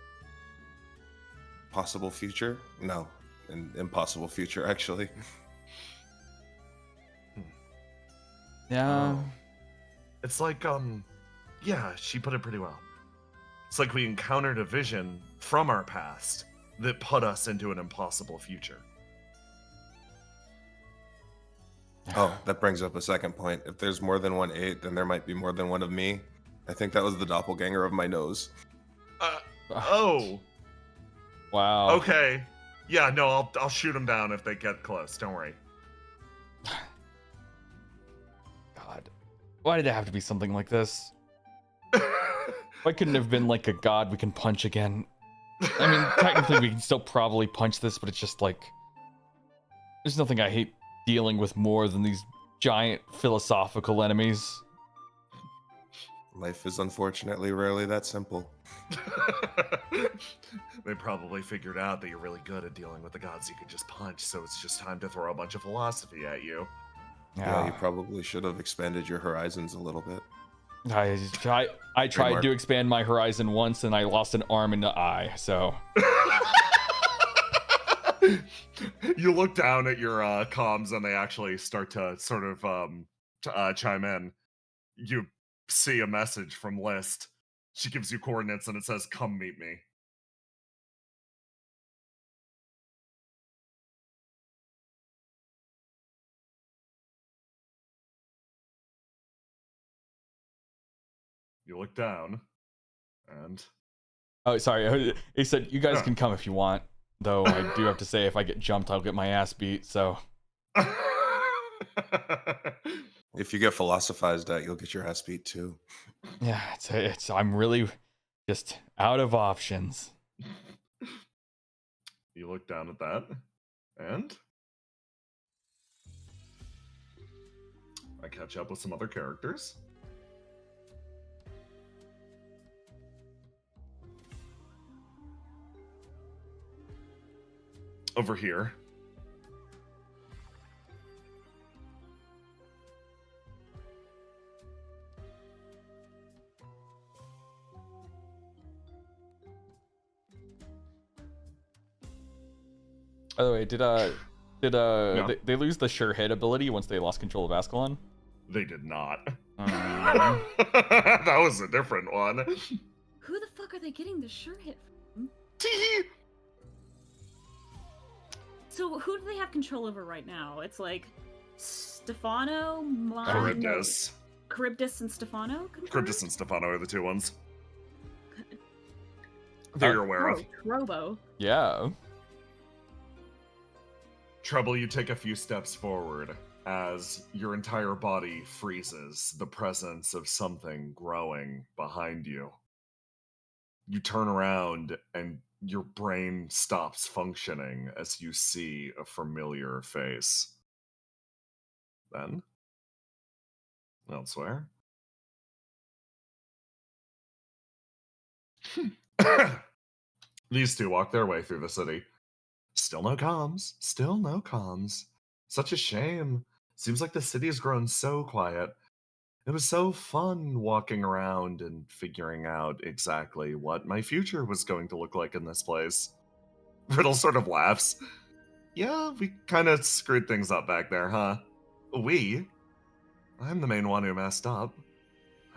possible future? No, an impossible future, actually. Yeah. Oh. It's like, yeah, she put it pretty well. It's like we encountered a vision from our past that put us into an impossible future. Oh, that brings up a second point. If there's more than one 8, then there might be more than one of me. I think that was the doppelganger of my nose. Oh. Wow. Okay. Yeah, no, I'll shoot them down if they get close. Don't worry. God. Why did it have to be something like this? Why couldn't it have been like a god we can punch again? I mean, technically we can still probably punch this, but it's just like... There's nothing I hate dealing with more than these giant philosophical enemies. Life is unfortunately rarely that simple. They probably figured out that you're really good at dealing with the gods you could just punch, so it's just time to throw a bunch of philosophy at you. Yeah, you probably should have expanded your horizons a little bit. I tried to expand my horizon once and I lost an arm and an eye, so... You look down at your comms and they actually start to sort of chime in. You see a message from List. She gives you coordinates and it says, "Come meet me." You look down and... Oh, sorry. He said, you guys can come if you want. Though I do have to say, if I get jumped, I'll get my ass beat, so... If you get philosophized at, you'll get your ass beat too. Yeah, I'm really just out of options. You look down at that, and... I catch up with some other characters. Over here. By the way, did they lose the sure hit ability once they lost control of Ascalon? They did not. That was a different one. Who the fuck are they getting the sure hit from? Tee. So who do they have control over right now? It's like Stefano, Charybdis and Stefano? Charybdis and Stefano are the two ones that you're aware of. Robo. Yeah. Trouble, you take a few steps forward as your entire body freezes, the presence of something growing behind you. You turn around and your brain stops functioning as you see a familiar face. Then, elsewhere. These two walk their way through the city. Still no comms. Still no comms. Such a shame. Seems like the city has grown so quiet. It was so fun walking around and figuring out exactly what my future was going to look like in this place. Riddle sort of laughs. Yeah, we kind of screwed things up back there, huh? We? I'm the main one who messed up.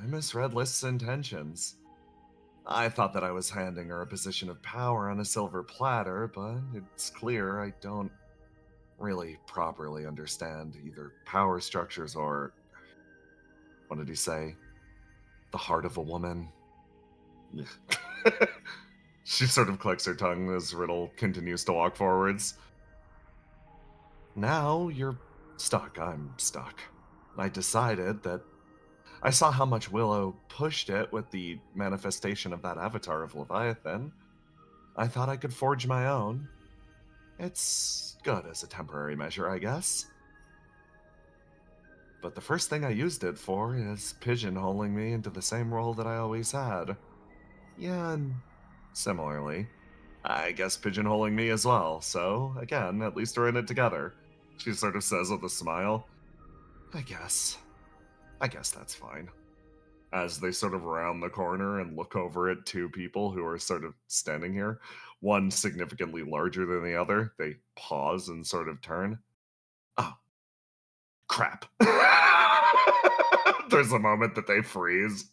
I misread List's intentions. I thought that I was handing her a position of power on a silver platter, but it's clear I don't really properly understand either power structures or... What did he say? The heart of a woman? She sort of clicks her tongue as Riddle continues to walk forwards. Now you're stuck. I'm stuck. I decided that I saw how much Willow pushed it with the manifestation of that avatar of Leviathan. I thought I could forge my own. It's good as a temporary measure, I guess. But the first thing I used it for is pigeonholing me into the same role that I always had. Yeah, and similarly, I guess pigeonholing me as well, so again, at least we're in it together. She sort of says with a smile, I guess that's fine. as they sort of round the corner and look over at two people who are sort of standing here, one significantly larger than the other. They pause and sort of turn. Oh, crap. There's a moment that they freeze.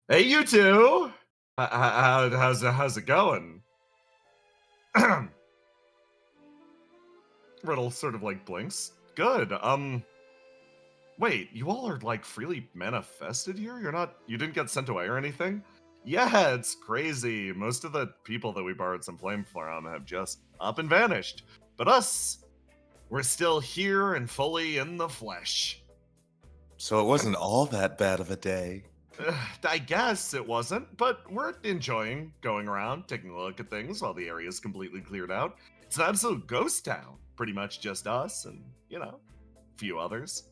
Hey, you two! How's it going? Riddle sort of like blinks. Good. Wait, you all are like freely manifested here? You didn't get sent away or anything? Yeah, it's crazy. Most of the people that we borrowed some flame from have just up and vanished. But us, we're still here and fully in the flesh. So it wasn't all that bad of a day. I guess it wasn't, but we're enjoying going around, taking a look at things while the area is completely cleared out. It's an absolute ghost town. Pretty much just us and, a few others.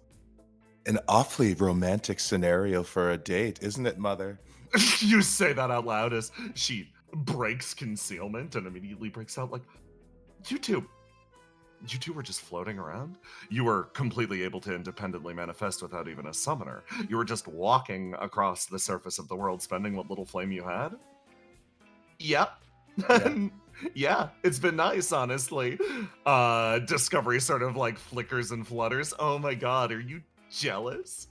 An awfully romantic scenario for a date, isn't it, Mother? You say that out loud as she breaks concealment and immediately breaks out like, you two were just floating around? You were completely able to independently manifest without even a summoner. You were just walking across the surface of the world, spending what little flame you had? Yep. Yeah. Yeah, it's been nice, honestly. Discovery sort of like flickers and flutters. Oh my god, are you jealous?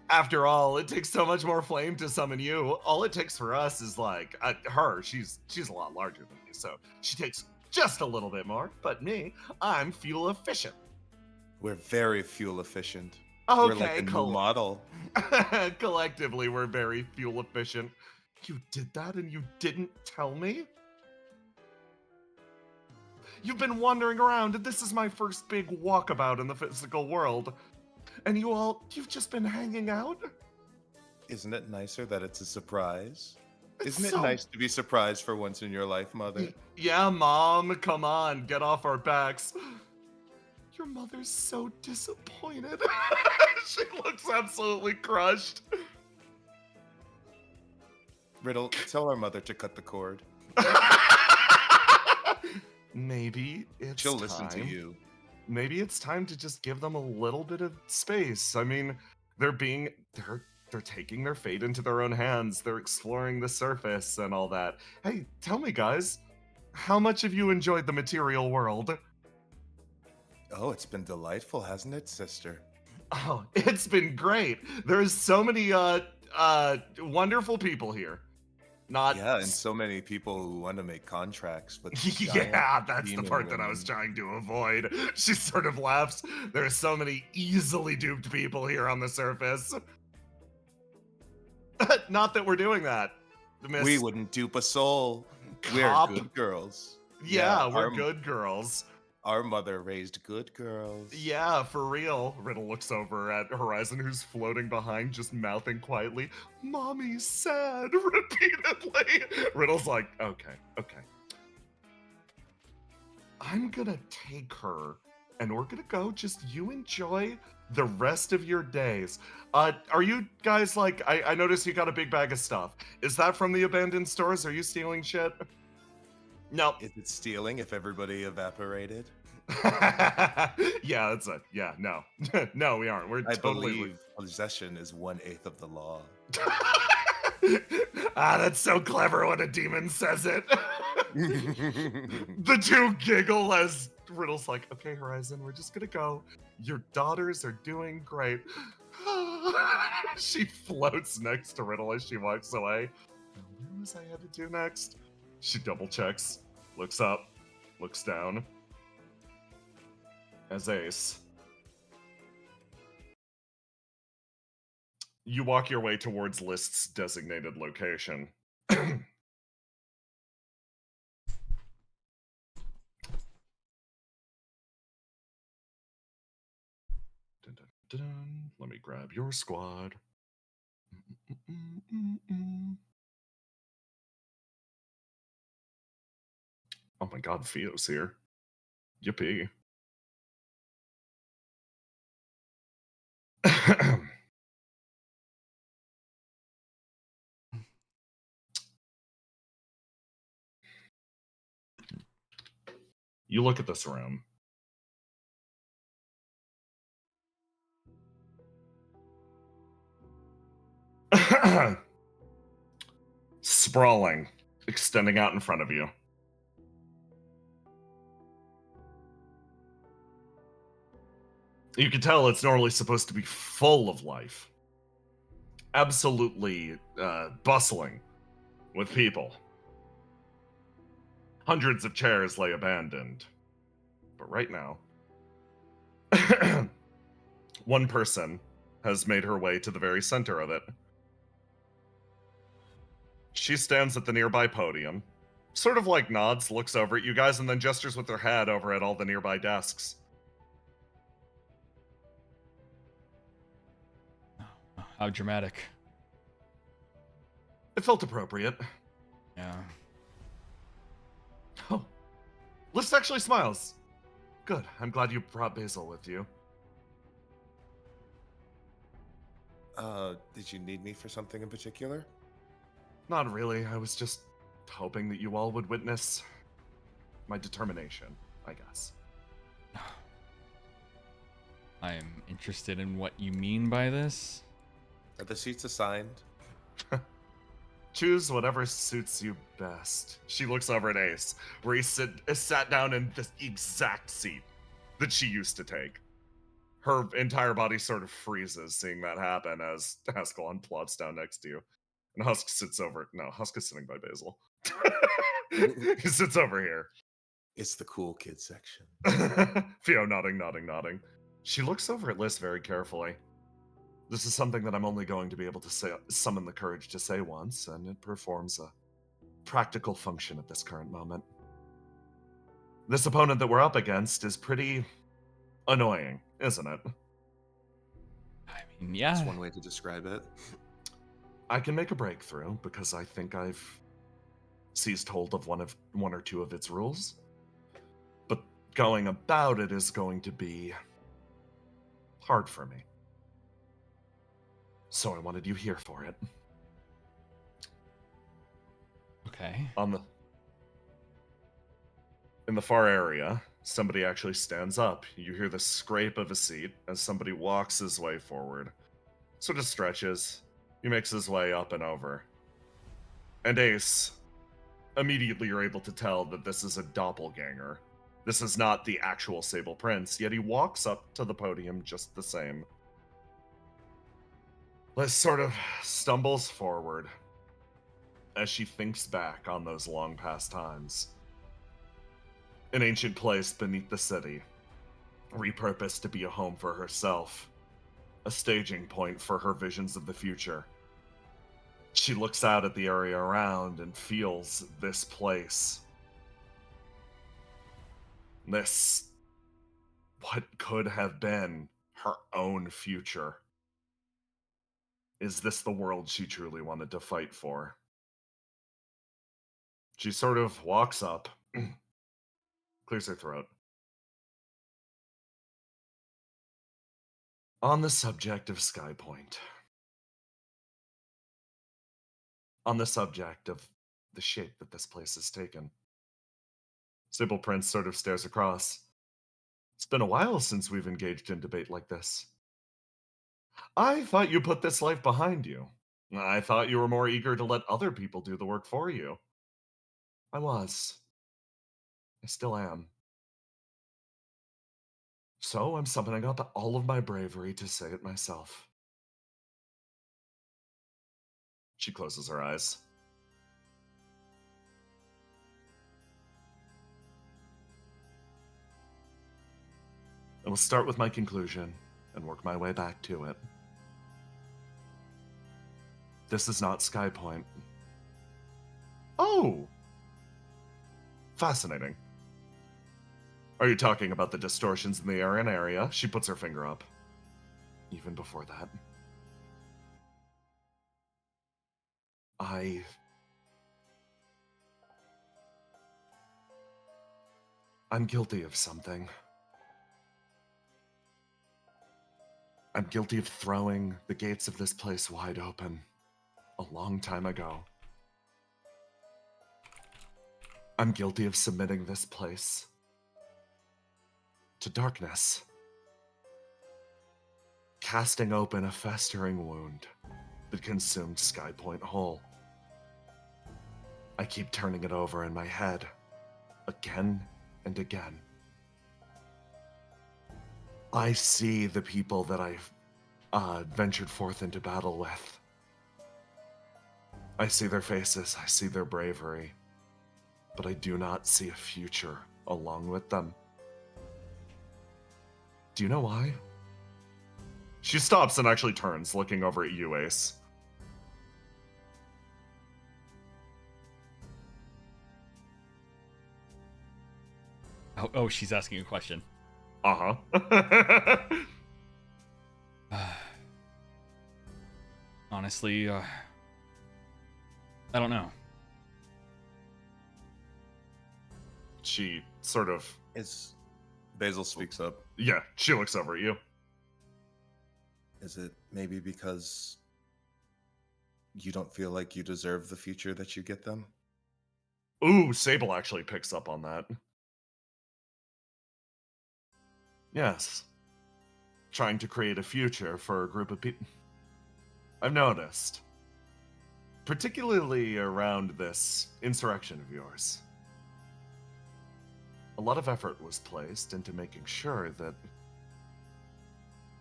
After all, it takes so much more flame to summon you. All it takes for us is like her. She's a lot larger than me, so she takes just a little bit more. But me, I'm fuel efficient. We're very fuel efficient. Okay, we're like a new model. Collectively, we're very fuel efficient. You did that and you didn't tell me? You've been wandering around, and this is my first big walkabout in the physical world. And you've just been hanging out? Isn't it nicer that it's a surprise? Isn't it nice to be surprised for once in your life, Mother? Yeah, Mom, come on, get off our backs. Your mother's so disappointed. She looks absolutely crushed. Riddle, tell our mother to cut the cord. Maybe it's She'll listen to you. Maybe it's time to just give them a little bit of space. I mean, they're taking their fate into their own hands. They're exploring the surface and all that. Hey, tell me, guys, how much have you enjoyed the material world? Oh, it's been delightful, hasn't it, sister? Oh, it's been great. There's so many wonderful people here. And so many people who want to make contracts with yeah, that's the part that I was trying to avoid. She sort of laughs. There are so many easily duped people here on the surface. Not that we're doing that. We wouldn't dupe a soul. We're good girls. Yeah, we're good girls. Our mother raised good girls. Yeah, for real. Riddle looks over at Horizon, who's floating behind, just mouthing quietly, "Mommy's sad," repeatedly. Riddle's like, okay. I'm gonna take her, and we're gonna go. Just you enjoy the rest of your days. Are you guys like, I noticed you got a big bag of stuff. Is that from the abandoned stores? Are you stealing shit? No. Is it stealing if everybody evaporated? Yeah, no. No, we aren't. I believe possession is 1/8 of the law. That's so clever when a demon says it. The two giggle as Riddle's like, okay, Horizon, we're just gonna go. Your daughters are doing great. She floats next to Riddle as she walks away. What was I had to do next? She double checks, looks up, looks down. As Ace, you walk your way towards List's designated location. Let me grab your squad. Oh my god, Theo's here. Yippee. You look at this room. Sprawling, extending out in front of you. You can tell it's normally supposed to be full of life. Absolutely bustling with people. Hundreds of chairs lay abandoned. But right now, one person has made her way to the very center of it. She stands at the nearby podium, sort of like nods, looks over at you guys, and then gestures with her head over at all the nearby desks. How dramatic. It felt appropriate. Yeah. Oh. List actually smiles. Good. I'm glad you brought Basil with you. Did you need me for something in particular? Not really. I was just hoping that you all would witness my determination, I guess. I am interested in what you mean by this. Are the seats assigned? Choose whatever suits you best. She looks over at Ace, where he sat down in the exact seat that she used to take. Her entire body sort of freezes seeing that happen as Ascalon plots down next to you. And Husk sits over. No, Husk is sitting by Basil. He sits over here. It's the cool kid section. Theo nodding. She looks over at Liz very carefully. This is something that I'm only going to be able to summon the courage to say once, and it performs a practical function at this current moment. This opponent that we're up against is pretty annoying, isn't it? I mean, yeah. That's one way to describe it. I can make a breakthrough because I think I've seized hold of one or two of its rules. But going about it is going to be hard for me. So I wanted you here for it. Okay. In the far area, somebody actually stands up. You hear the scrape of a seat as somebody walks his way forward. Sort of stretches. He makes his way up and over. And Ace, immediately you're able to tell that this is a doppelganger. This is not the actual Sable Prince, yet he walks up to the podium just the same. Liz sort of stumbles forward as she thinks back on those long past times. An ancient place beneath the city, repurposed to be a home for herself, a staging point for her visions of the future. She looks out at the area around and feels this place. This, what could have been her own future. Is this the world she truly wanted to fight for? She sort of walks up, clears her throat. On the subject of Skypoint. On the subject of the shape that this place has taken. Sable Prince sort of stares across. It's been a while since we've engaged in debate like this. I thought you put this life behind you. I thought you were more eager to let other people do the work for you. I was. I still am. So I'm summoning up all of my bravery to say it myself. She closes her eyes. I will start with my conclusion and work my way back to it. This is not Skypoint. Oh! Fascinating. Are you talking about the distortions in the Aryan area? She puts her finger up. Even before that. I'm guilty of something. I'm guilty of throwing the gates of this place wide open a long time ago. I'm guilty of submitting this place to darkness, casting open a festering wound that consumed Skypoint whole. I keep turning it over in my head, again and again. I see the people that I've ventured forth into battle with. I see their faces, I see their bravery, but I do not see a future along with them. Do you know why? She stops and actually turns, looking over at you, Ace. Oh, she's asking a question. Uh-huh. Honestly, I don't know. She sort of... Basil speaks up. Yeah, she looks over at you. Is it maybe because you don't feel like you deserve the future that you get them? Ooh, Sable actually picks up on that. Yes. Trying to create a future for a group of people. I've noticed. Particularly around this insurrection of yours. A lot of effort was placed into making sure that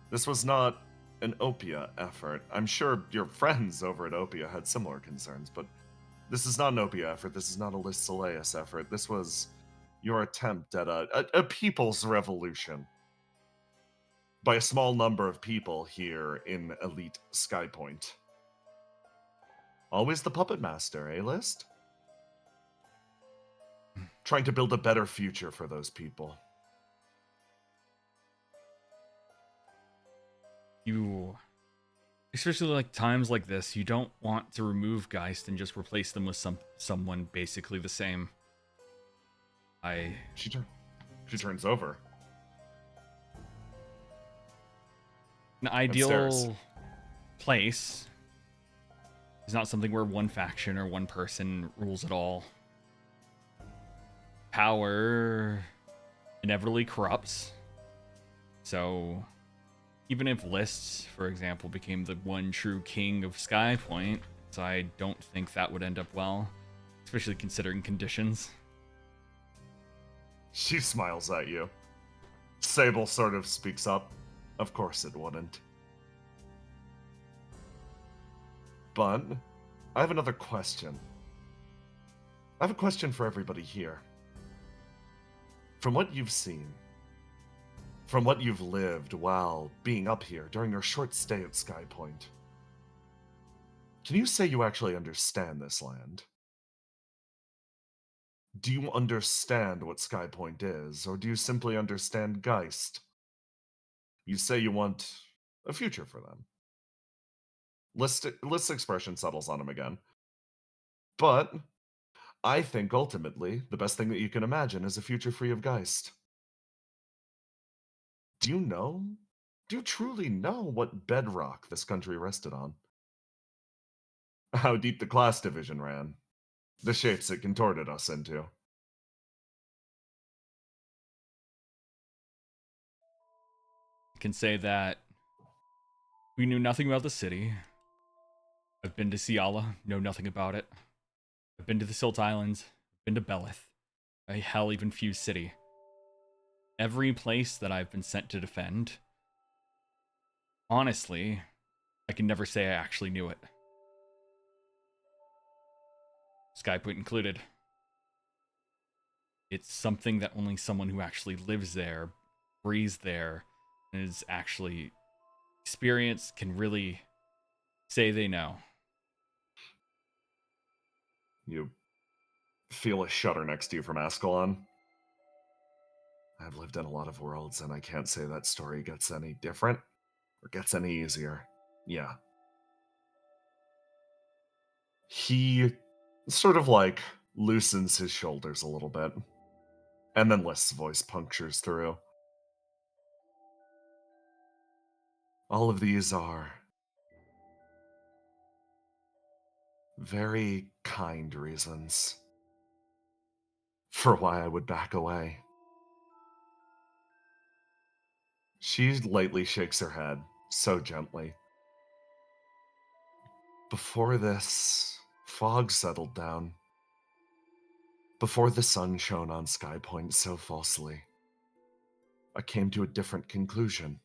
this was not an Opia effort. I'm sure your friends over at Opia had similar concerns, but this is not an Opia effort. This is not a Lis Soleus effort. This was your attempt at a people's revolution by a small number of people here in elite Skypoint. Always the puppet master, eh, List? Trying to build a better future for those people. Especially like times like this, you don't want to remove Geist and just replace them with someone basically the same. She turns over. An ideal place is not something where one faction or one person rules it all. Power inevitably corrupts. So even if Lists, for example, became the one true king of Skypoint, so I don't think that would end up well, especially considering conditions. She smiles at you. Sable sort of speaks up. Of course it wouldn't. But I have another question. I have a question for everybody here. From what you've seen, from what you've lived while being up here during your short stay at Skypoint, can you say you actually understand this land? Do you understand what Skypoint is, or do you simply understand Geist? You say you want a future for them. List expression settles on him again. But I think ultimately the best thing that you can imagine is a future free of Geist. Do you know? Do you truly know what bedrock this country rested on? How deep the class division ran? The shapes it contorted us into? I can say that we knew nothing about the city. I've been to Ciala, know nothing about it. I've been to the Silt Islands, been to Belith, hell, even Fuse City. Every place that I've been sent to defend, honestly, I can never say I actually knew it. Skypoint included. It's something that only someone who actually lives there, breathes there, and is actually experienced can really say they know. You feel a shudder next to you from Ascalon. I've lived in a lot of worlds, and I can't say that story gets any different or gets any easier. Yeah. He sort of like loosens his shoulders a little bit, and then List's voice punctures through. All of these are very kind reasons for why I would back away. She lightly shakes her head, so gently. Before this fog settled down, before the sun shone on Skypoint so falsely, I came to a different conclusion.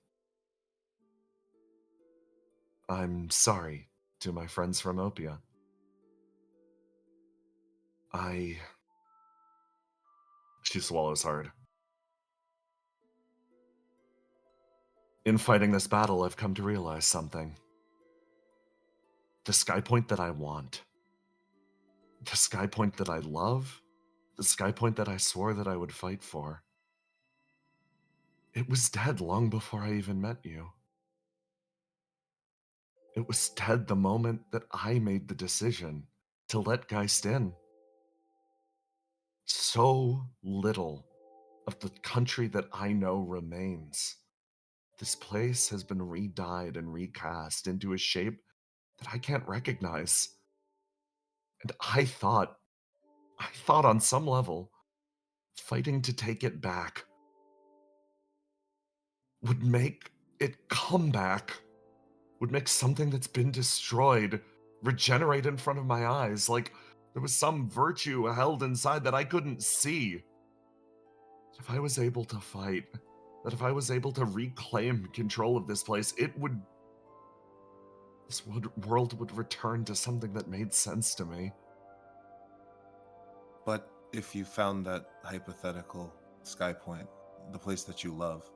I'm sorry to my friends from Opia. She swallows hard. In fighting this battle, I've come to realize something. The Skypoint that I want, the Skypoint that I love, the Skypoint that I swore that I would fight for, it was dead long before I even met you. It was dead the moment that I made the decision to let Geist in. So little of the country that I know remains. This place has been re-dyed and recast into a shape that I can't recognize. And I thought on some level, fighting to take it back would make it come back, would make something that's been destroyed regenerate in front of my eyes, like there was some virtue held inside that I couldn't see. If I was able to fight, that if I was able to reclaim control of this place, world would return to something that made sense to me. But if you found that hypothetical Skypoint, the place that you love,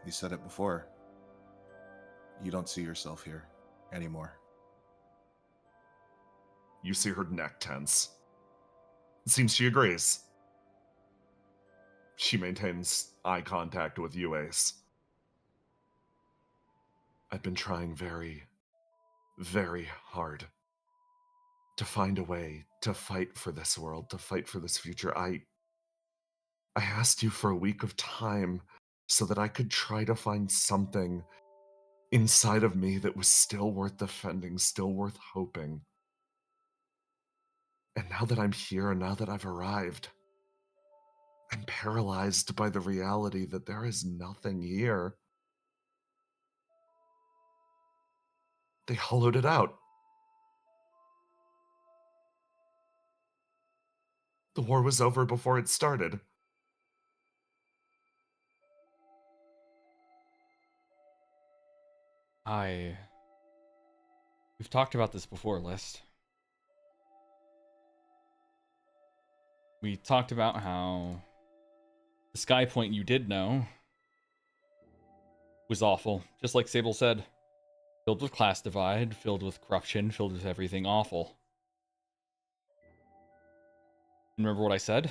you said it before, you don't see yourself here anymore. You see her neck tense. It seems she agrees. She maintains eye contact with you, Ace. I've been trying very, very hard to find a way to fight for this world, to fight for this future. I asked you for a week of time so that I could try to find something inside of me that was still worth defending, still worth hoping. And now that I'm here, and now that I've arrived, I'm paralyzed by the reality that there is nothing here. They hollowed it out. The war was over before it started. We've talked about this before, List. We talked about how the Skypoint you did know was awful, just like Sable said. Filled with class divide, filled with corruption, filled with everything awful. Remember what I said?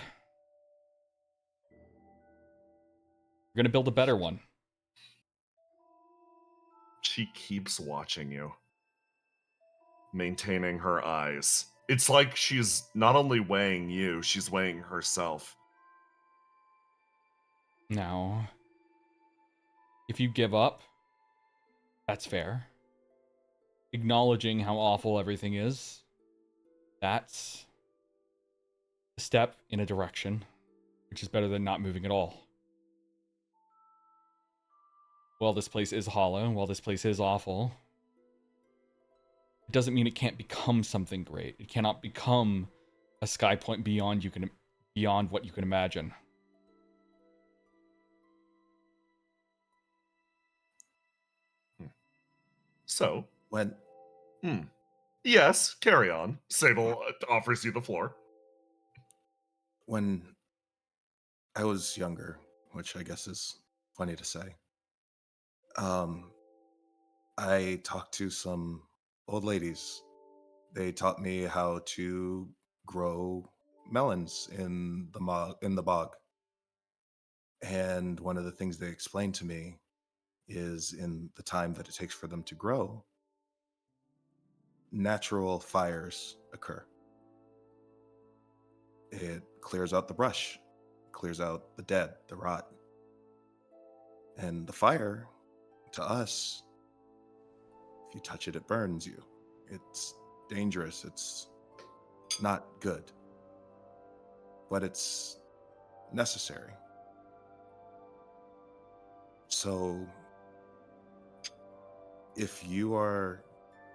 We're gonna build a better one. She keeps watching you, maintaining her eyes. It's like she's not only weighing you, she's weighing herself. Now, if you give up, that's fair. Acknowledging how awful everything is, that's a step in a direction, which is better than not moving at all. While this place is hollow, while this place is awful, it doesn't mean it can't become something great. It cannot become a Skypoint beyond what you can imagine. So, When yes, carry on. Sable offers you the floor. When I was younger, which I guess is funny to say, I talked to some old ladies. They taught me how to grow melons in the bog. And one of the things they explained to me is in the time that it takes for them to grow, natural fires occur. It clears out the brush, clears out the dead, the rot. And the fire, to us, if you touch it, it burns you. It's dangerous. It's not good. But it's necessary. So, if you are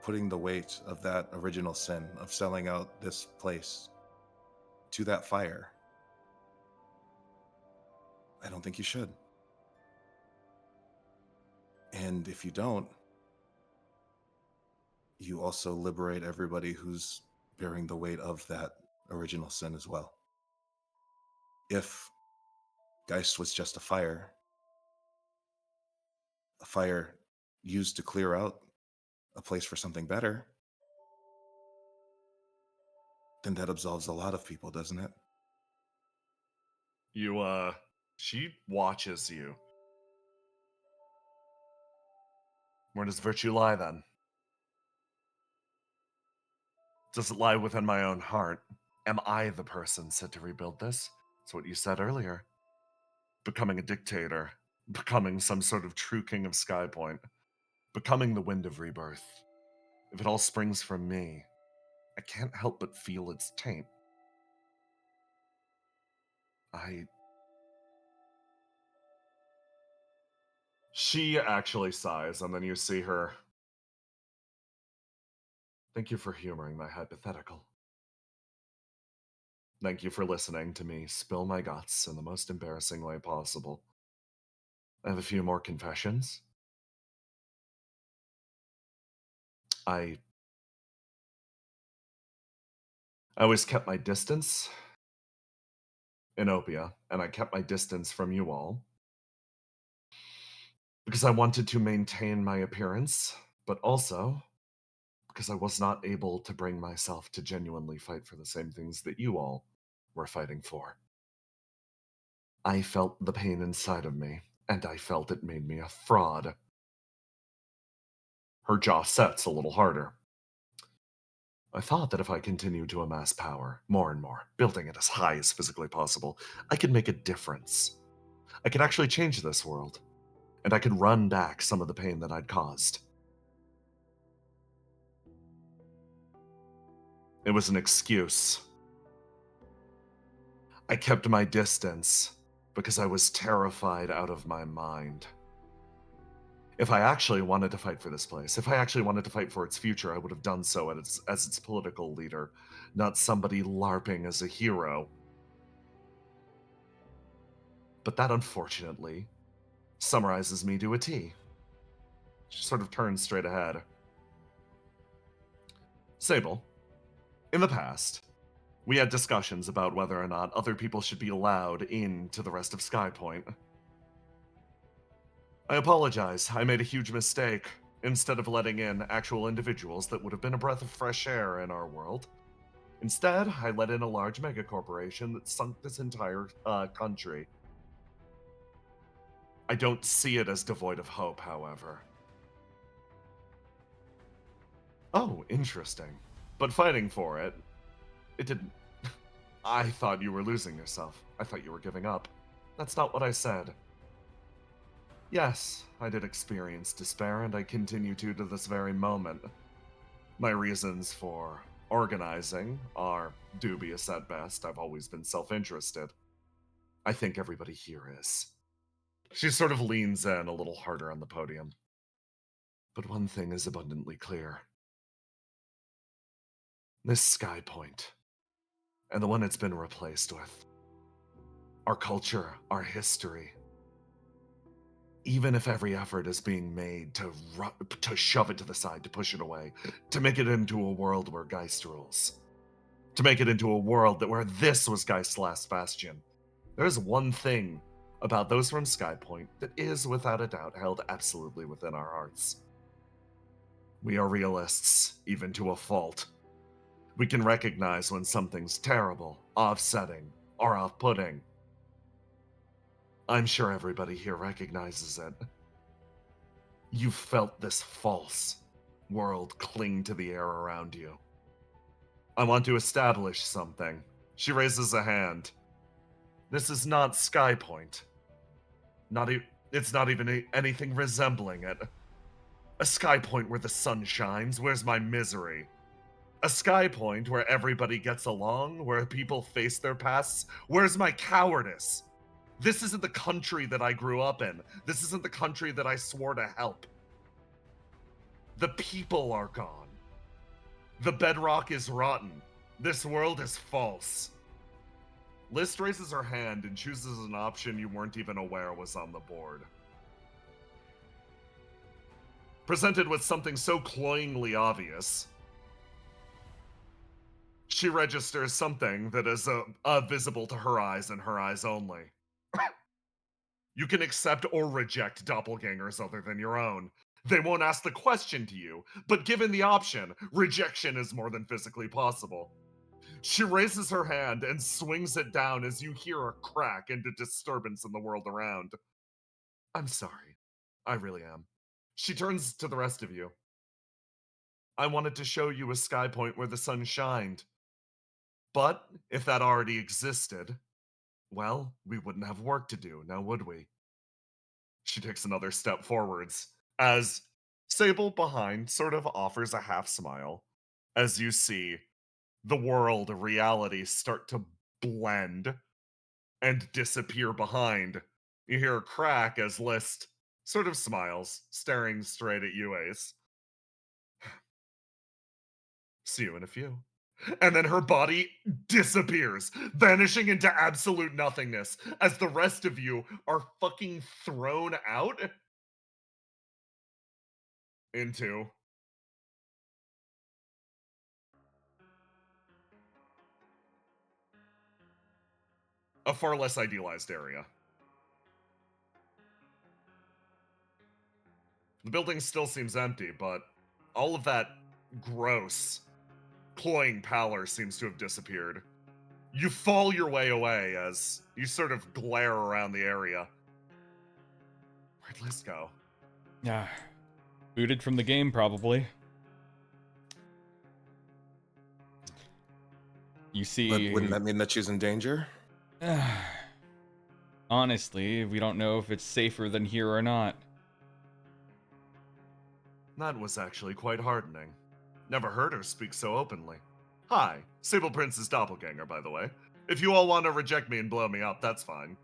putting the weight of that original sin of selling out this place to that fire. I don't think you should. And if you don't, you also liberate everybody who's bearing the weight of that original sin as well. If Geist was just a fire used to clear out a place for something better, then that absolves a lot of people, doesn't it? She watches you. Where does virtue lie, then? Does it lie within my own heart? Am I the person set to rebuild this? It's what you said earlier. Becoming a dictator. Becoming some sort of true king of Skypoint. Becoming the wind of rebirth. If it all springs from me, I can't help but feel its taint. She actually sighs, and then you see her. Thank you for humoring my hypothetical. Thank you for listening to me spill my guts in the most embarrassing way possible. I have a few more confessions. I always kept my distance in Opia, and I kept my distance from you all because I wanted to maintain my appearance, but also because I was not able to bring myself to genuinely fight for the same things that you all were fighting for. I felt the pain inside of me, and I felt it made me a fraud. Her jaw sets a little harder. I thought that if I continued to amass power, more and more, building it as high as physically possible, I could make a difference. I could actually change this world, and I could run back some of the pain that I'd caused. It was an excuse. I kept my distance because I was terrified out of my mind. If I actually wanted to fight for this place, if I actually wanted to fight for its future, I would have done so as its political leader, not somebody LARPing as a hero. But that, unfortunately, summarizes me to a T. She sort of turns straight ahead. Sable, in the past, we had discussions about whether or not other people should be allowed into the rest of Skypoint. I apologize. I made a huge mistake. Instead of letting in actual individuals that would have been a breath of fresh air in our world, instead, I let in a large megacorporation that sunk this entire country. I don't see it as devoid of hope, however. Oh, interesting. But fighting for it, it didn't... I thought you were losing yourself. I thought you were giving up. That's not what I said. Yes, I did experience despair, and I continue to this very moment. My reasons for organizing are dubious at best. I've always been self-interested. I think everybody here is. She sort of leans in a little harder on the podium. But one thing is abundantly clear. This Skypoint, and the one it's been replaced with, our culture, our history, even if every effort is being made to shove it to the side, to push it away, to make it into a world where Geist rules, to make it into a world where this was Geist's last bastion, there is one thing about those from Skypoint that is, without a doubt, held absolutely within our hearts. We are realists, even to a fault. We can recognize when something's terrible, offsetting, or off-putting. I'm sure everybody here recognizes it. You've felt this false world cling to the air around you. I want to establish something. She raises a hand. This is not Skypoint. It's not even anything resembling it. A Skypoint where the sun shines, where's my misery? A Skypoint where everybody gets along, where people face their pasts, where's my cowardice? This isn't the country that I grew up in. This isn't the country that I swore to help. The people are gone. The bedrock is rotten. This world is false. List raises her hand and chooses an option you weren't even aware was on the board. Presented with something so cloyingly obvious, she registers something that is visible to her eyes and her eyes only. You can accept or reject doppelgangers other than your own. They won't ask the question to you, but given the option, rejection is more than physically possible. She raises her hand and swings it down as you hear a crack and a disturbance in the world around. I'm sorry. I really am. She turns to the rest of you. I wanted to show you a Skypoint where the sun shined. But if that already existed, well, we wouldn't have work to do, now would we? She takes another step forwards as Sable behind sort of offers a half smile as you see the world of reality start to blend and disappear behind. You hear a crack as List sort of smiles, staring straight at you, Ace. See you in a few. And then her body disappears, vanishing into absolute nothingness as the rest of you are fucking thrown out into a far less idealized area. The building still seems empty, but all of that gross, cloying pallor seems to have disappeared. You fall your way away as you sort of glare around the area. Where'd Liz go? Yeah. Booted from the game, probably. You see... But wouldn't that mean that she's in danger? Honestly, we don't know if it's safer than here or not. That was actually quite heartening. Never heard her speak so openly. Hi, Sable Prince's doppelganger, by the way. If you all want to reject me and blow me up, that's fine.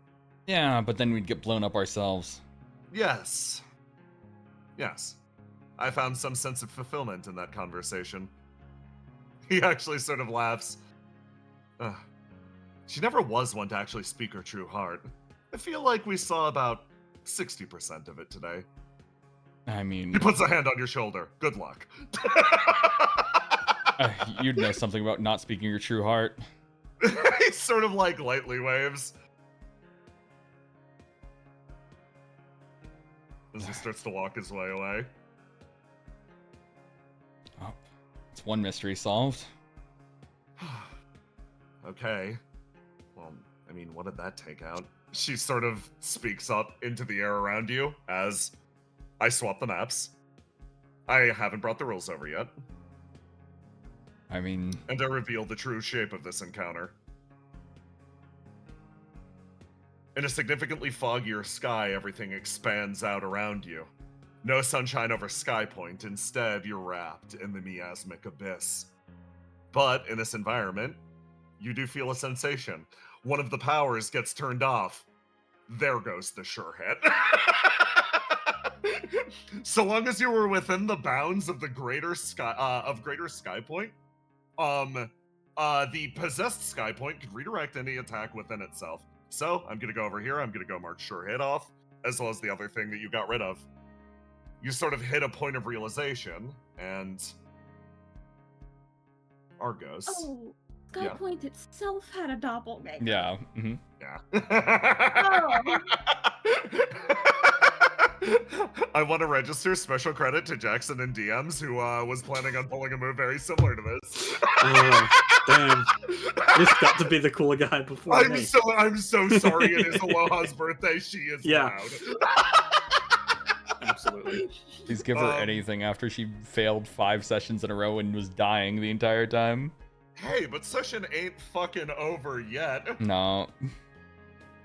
Yeah, but then we'd get blown up ourselves. Yes. Yes. I found some sense of fulfillment in that conversation. He actually sort of laughs. She never was one to actually speak her true heart. I feel like we saw about 60% of it today. I mean... He puts a hand on your shoulder. Good luck. You'd know something about not speaking your true heart. He sort of like lightly waves. As he starts to walk his way away. Oh, it's one mystery solved. Okay. Well, I mean, what did that take out? She sort of speaks up into the air around you as I swap the maps. I haven't brought the rules over yet. I mean... And I reveal the true shape of this encounter. In a significantly foggier sky, everything expands out around you. No sunshine over Skypoint, instead you're wrapped in the miasmic abyss. But in this environment, you do feel a sensation. One of the powers gets turned off. There goes the sure hit. So long as you were within the bounds of the greater Skypoint, the possessed Skypoint could redirect any attack within itself. So I'm gonna go over here. I'm gonna go mark sure hit off, as well as the other thing that you got rid of. You sort of hit a point of realization, and Argos. Oh, Skypoint itself had a doppelganger. Yeah. Mm-hmm. Yeah. Oh. I want to register special credit to Jackson and DMs, who was planning on pulling a move very similar to this. Oh, damn. This got to be the cool guy before I'm me. so sorry. It is Aloha's birthday. She is loud. Absolutely. Please give her anything after she failed 5 sessions in a row and was dying the entire time. Hey, but session ain't fucking over yet. No.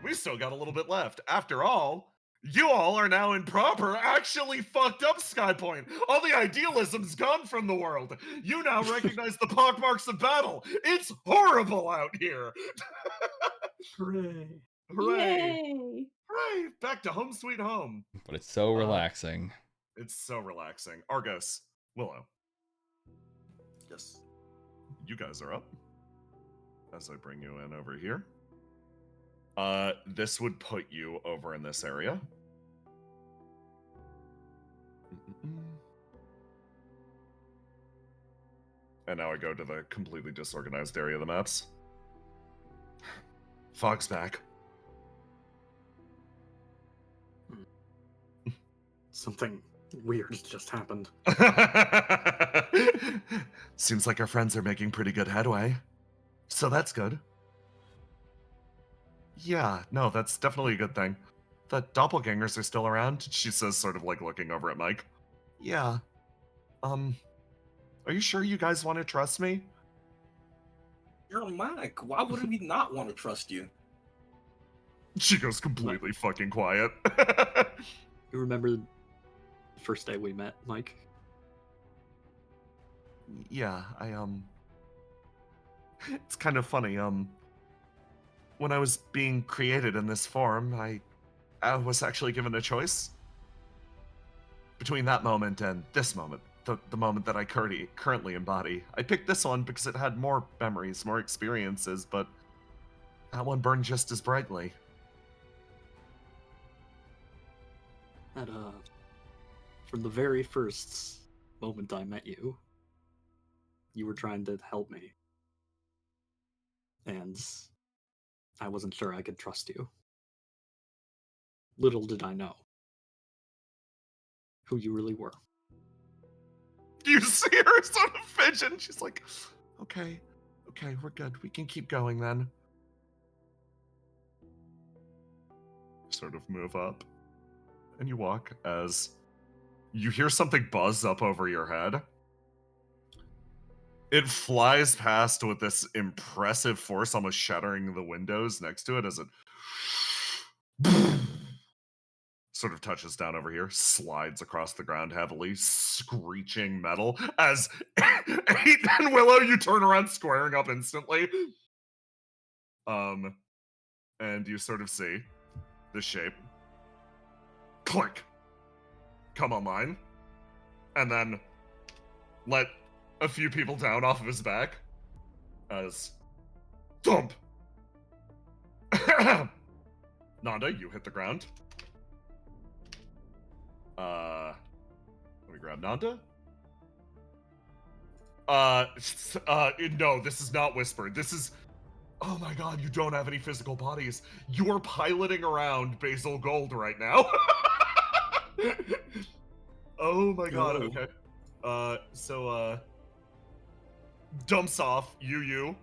We still got a little bit left. After all, you all are now in proper, actually fucked up Skypoint. All the idealism's gone from the world. You now recognize the pockmarks of battle. It's horrible out here. Hooray. Hooray. Yay. Hooray. Back to home sweet home. But it's so relaxing. It's so relaxing. Argos, Willow. Yes. You guys are up. As I bring you in over here. This would put you over in this area. And now I go to the completely disorganized area of the maps. Fog's back. Something weird just happened. Seems like our friends are making pretty good headway. So that's good. Yeah, no, that's definitely a good thing. The doppelgangers are still around, she says, sort of like looking over at Mike. Yeah. Are you sure you guys want to trust me? You're Mike. Why would we not want to trust you? She goes completely fucking quiet. You remember the first day we met, Mike? Yeah, it's kind of funny, when I was being created in this form, I was actually given a choice between that moment and this moment, the moment that I currently embody. I picked this one because it had more memories, more experiences, but that one burned just as brightly. That, from the very first moment I met you, you were trying to help me. And I wasn't sure I could trust you. Little did I know who you really were. You see her sort of fidget. She's like, okay, we're good. We can keep going then. Sort of move up. And you walk as you hear something buzz up over your head. It flies past with this impressive force, almost shattering the windows next to it as it sort of touches down over here, slides across the ground heavily, screeching metal. As Eight and Willow, you turn around, squaring up instantly. And you sort of see the shape click, come online, and then let a few people down off of his back as thump. Nanda, you hit the ground. Let me grab Nanda. No, this is not whispered. This is, oh my god, you don't have any physical bodies. You're piloting around Basil Gold right now. Oh my god, okay. So, dumps off, you.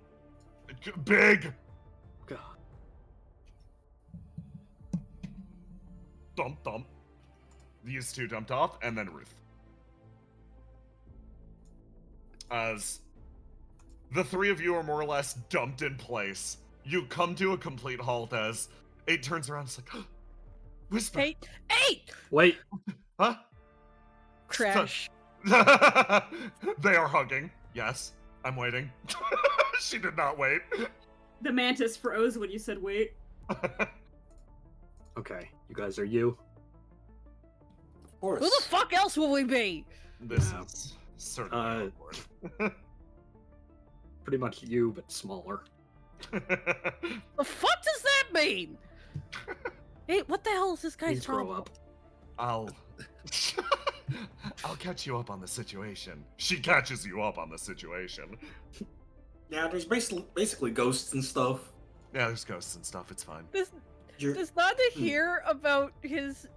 Big! God. Thump. These two dumped off, and then Ruth. As the three of you are more or less dumped in place, you come to a complete halt as Eight turns around and is like, whisper. Eight! Wait. Huh? Crash. They are hugging. Yes, I'm waiting. She did not wait. The mantis froze when you said wait. Okay, you guys are you? Of course. Who the fuck else will we be? This Yeah. is certainly Pretty much you, but smaller. The fuck does that mean? Hey, what the hell is this guy's Please grow problem? up. I'll catch you up on the situation. She catches you up on the situation. Yeah, there's basically ghosts and stuff. Yeah, there's ghosts and stuff. It's fine. Does Nanda hear about his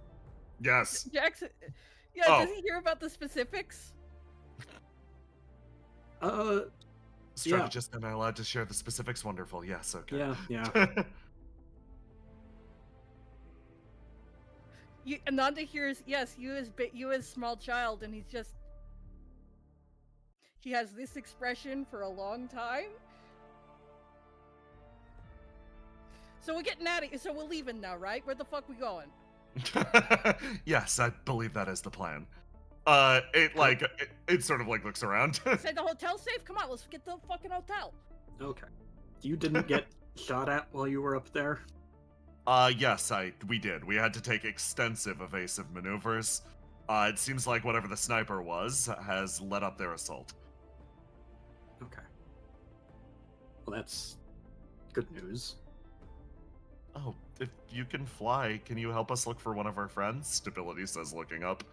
Yes. Jackson? Yeah, Oh. does he hear about the specifics? Strategist, am I allowed to share the specifics? Wonderful. Yes. Okay. Yeah. Nanda hears, yes, you as small child, and he has this expression for a long time. So we're getting out of here. So we're leaving now, right? Where the fuck we going? Yes, I believe that is the plan. It sort of like looks around. Say the hotel safe? Come on, let's get the fucking hotel. Okay. You didn't get shot at while you were up there? Yes, we did. We had to take extensive evasive maneuvers. It seems like whatever the sniper was has led up their assault. Well, that's good news. Oh, if you can fly, can you help us look for one of our friends? Stability says, looking up.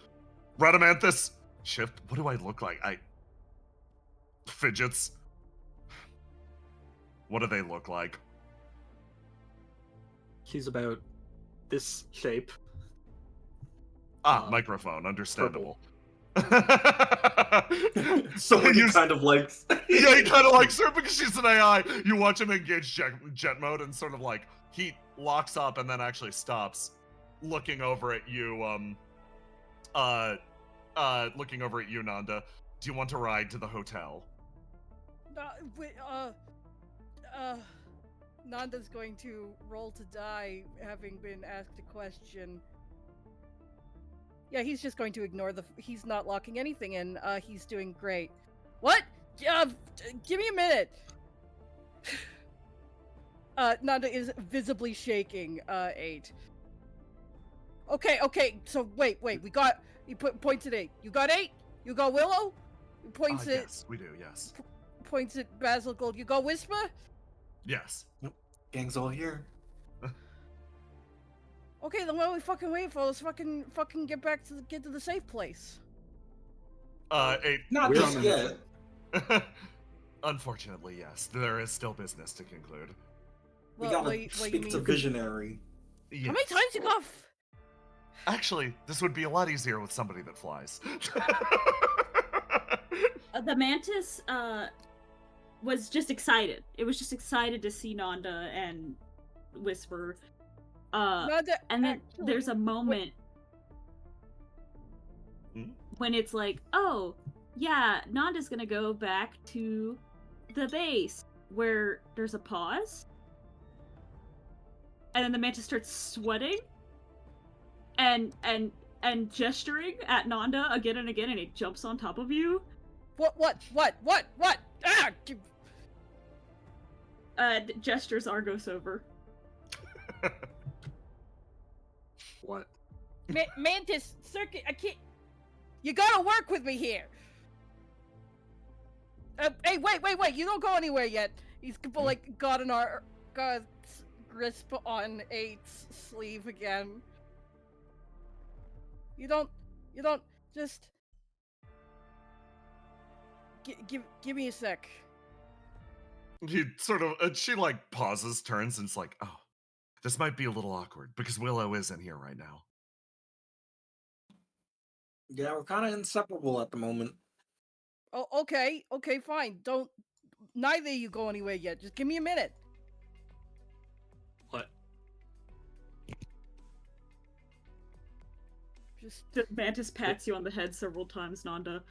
Radamanthus! Shift, what do I look like? Fidgets. What do they look like? He's about this shape. Microphone, understandable. So he kind of likes... Yeah, he kind of likes her because she's an AI. You watch him engage jet mode and sort of like, he locks up and then actually stops, looking over at you, looking over at you, Nanda. Do you want to ride to the hotel? Nanda's going to roll to die, having been asked a question. Yeah, he's just going to ignore he's not locking anything in. He's doing great. What? Give me a minute. Nanda is visibly shaking, 8. Okay, so wait, we got, points at 8. You got 8? You got Willow? Points at... Yes, we do, yes. Points at Basil Gold. You got Whisper? Yes. Nope. Gang's all here. Okay, then what are we fucking waiting for? Let's fucking get to the safe place. 8. Not just yet. Unfortunately, yes. There is still business to conclude. We gotta speak to Visionary. Yes. How many times you got? Actually, this would be a lot easier with somebody that flies. The mantis was just excited. It was just excited to see Nanda and Whisper. Nanda, and then there's a moment when it's like, oh, yeah, Nanda's gonna go back to the base, where there's a pause. And then the mantis starts sweating and gesturing at Nanda again and again, and it jumps on top of you. What? Gestures Argos over. What? Mantis, Circuit, I can't... You gotta work with me here! Hey, wait, you don't go anywhere yet. He's, like, got a grasp on 8's sleeve again. You don't, just... Give me a sec. He sort of, she like pauses, turns, and it's like, oh, this might be a little awkward because Willow isn't here right now. Yeah, we're kind of inseparable at the moment. Oh, okay, fine. Neither of you go anywhere yet. Just give me a minute. What? The mantis pats you on the head several times, Nanda.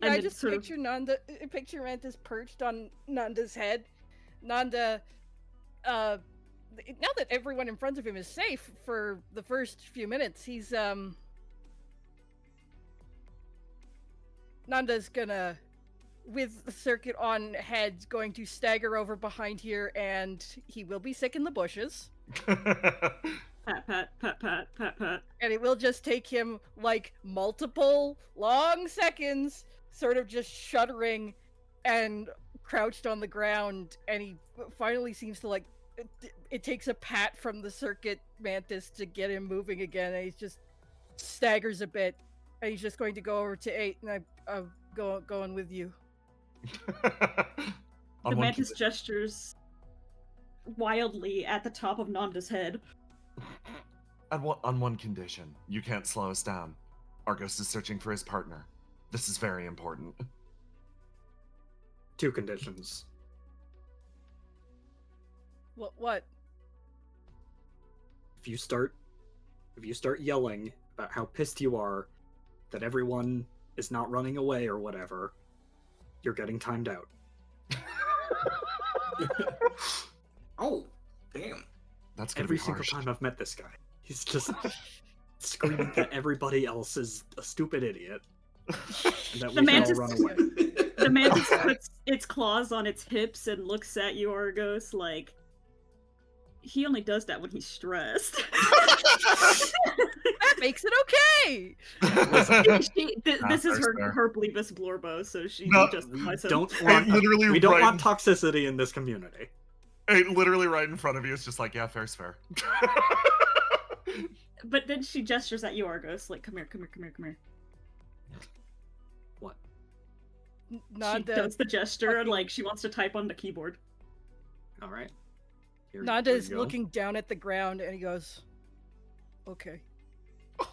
Yeah, I just picture Mantis perched on Nanda's head. Nanda, now that everyone in front of him is safe for the first few minutes, he's, Nanda's gonna, with the circuit on head, going to stagger over behind here, and he will be sick in the bushes. Pat, pat, pat, pat, pat, pat. And it will just take him, like, multiple long seconds, sort of just shuddering and crouched on the ground, and he finally seems to, like, it takes a pat from the circuit mantis to get him moving again, and he just staggers a bit, and he's just going to go over to 8, and I'm going with you. The mantis gestures wildly at the top of Nanda's head. On one condition, you can't slow us down. Argos is searching for his partner. This is very important. 2 conditions. What? If you start yelling about how pissed you are that everyone is not running away or whatever, you're getting timed out. Oh, damn. That's gonna Every be harsh. single time I've met this guy, he's just screaming that everybody else is a stupid idiot. And that we can all run away. The mantis puts its claws on its hips and looks at you, Argos, like, he only does that when he's stressed. makes it okay. This is her Bleebus Blorbo, so she just we don't want toxicity in this community. Hey, literally right in front of you, it's just like, yeah, fair's fair. But then she gestures at you, Argos, like, come here, come here, come here, come here. What? She does the gesture, and like she wants to type on the keyboard. All right. Nanda is looking down at the ground, and he goes, "Okay."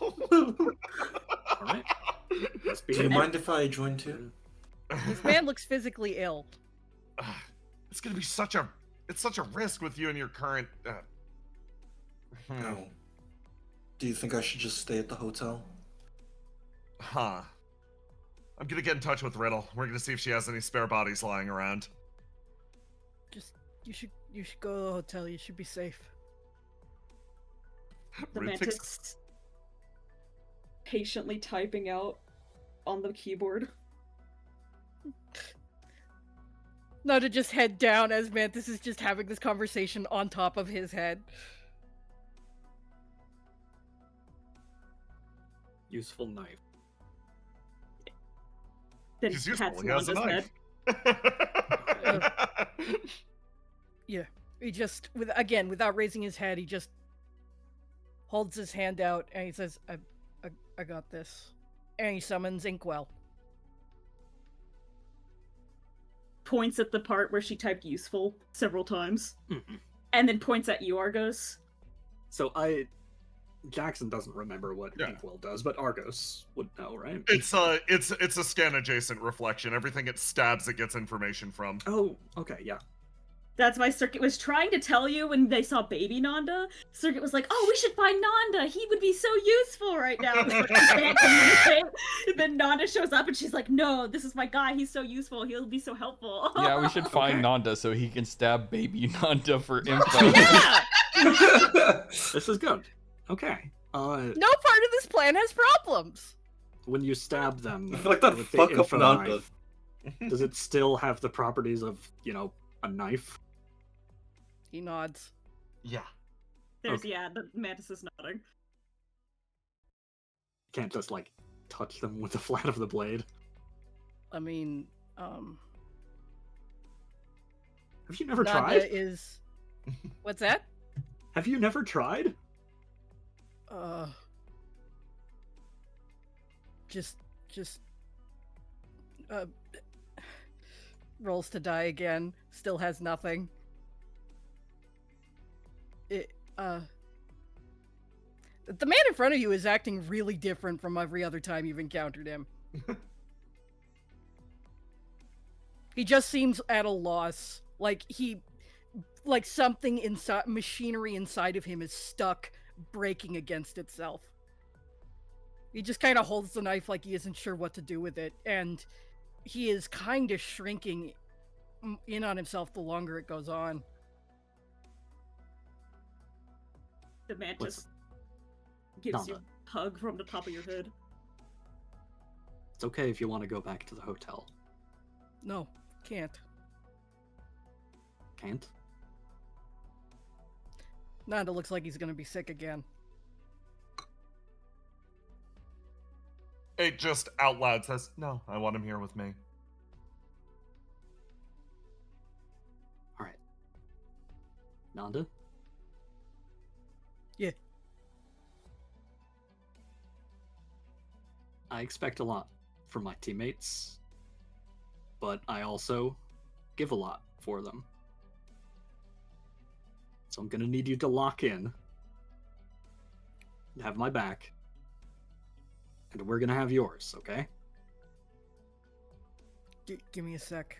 All right. Do you mind if I join too? This man looks physically ill. It's gonna be such a risk with you and your current. No. Do you think I should just stay at the hotel? Huh. I'm gonna get in touch with Riddle. We're gonna see if she has any spare bodies lying around. You should go to the hotel. You should be safe. The Mantis patiently typing out on the keyboard. No, to just head down as Mantis is just having this conversation on top of his head. Useful knife. Then he's useful. He has a knife. Yeah, he just without raising his head, he just holds his hand out and he says, "I got this," and he summons Inkwell. Points at the part where she typed "useful" several times, Mm-hmm. and then points at you, Argos. So Jackson doesn't remember what Inkwell does, but Argos would know, right? It's a scan adjacent reflection. Everything it stabs, it gets information from. Oh, okay, yeah. That's why Circuit was trying to tell you when they saw baby Nanda. Circuit was like, "Oh, we should find Nanda. He would be so useful right now." And then Nanda shows up and she's like, "No, this is my guy. He's so useful. He'll be so helpful." Yeah, we should find Nanda so he can stab baby Nanda for info. Yeah! This is good. Okay. No part of this plan has problems. When you stab them, I feel like that with fuck the up info Nanda. knife, does it still have the properties of, a knife? He nods. Yeah. There's the Mantis is nodding. Can't just touch them with the flat of the blade. I mean, Have you never Nanda tried? is. What's that? Have you never tried? Just rolls to die again. Still has nothing. The man in front of you is acting really different from every other time you've encountered him. He just seems at a loss. Like something inside, machinery inside of him is stuck, breaking against itself. He just kind of holds the knife like he isn't sure what to do with it, and he is kind of shrinking in on himself the longer it goes on. The Mantis gives you a hug from the top of your head. It's okay if you want to go back to the hotel. No, can't. Can't? Nanda looks like he's gonna be sick again. It just out loud says, "No, I want him here with me." Alright. Nanda? Yeah. I expect a lot from my teammates, but I also give a lot for them. So I'm gonna need you to lock in, have my back, and we're gonna have yours, okay? Give me a sec.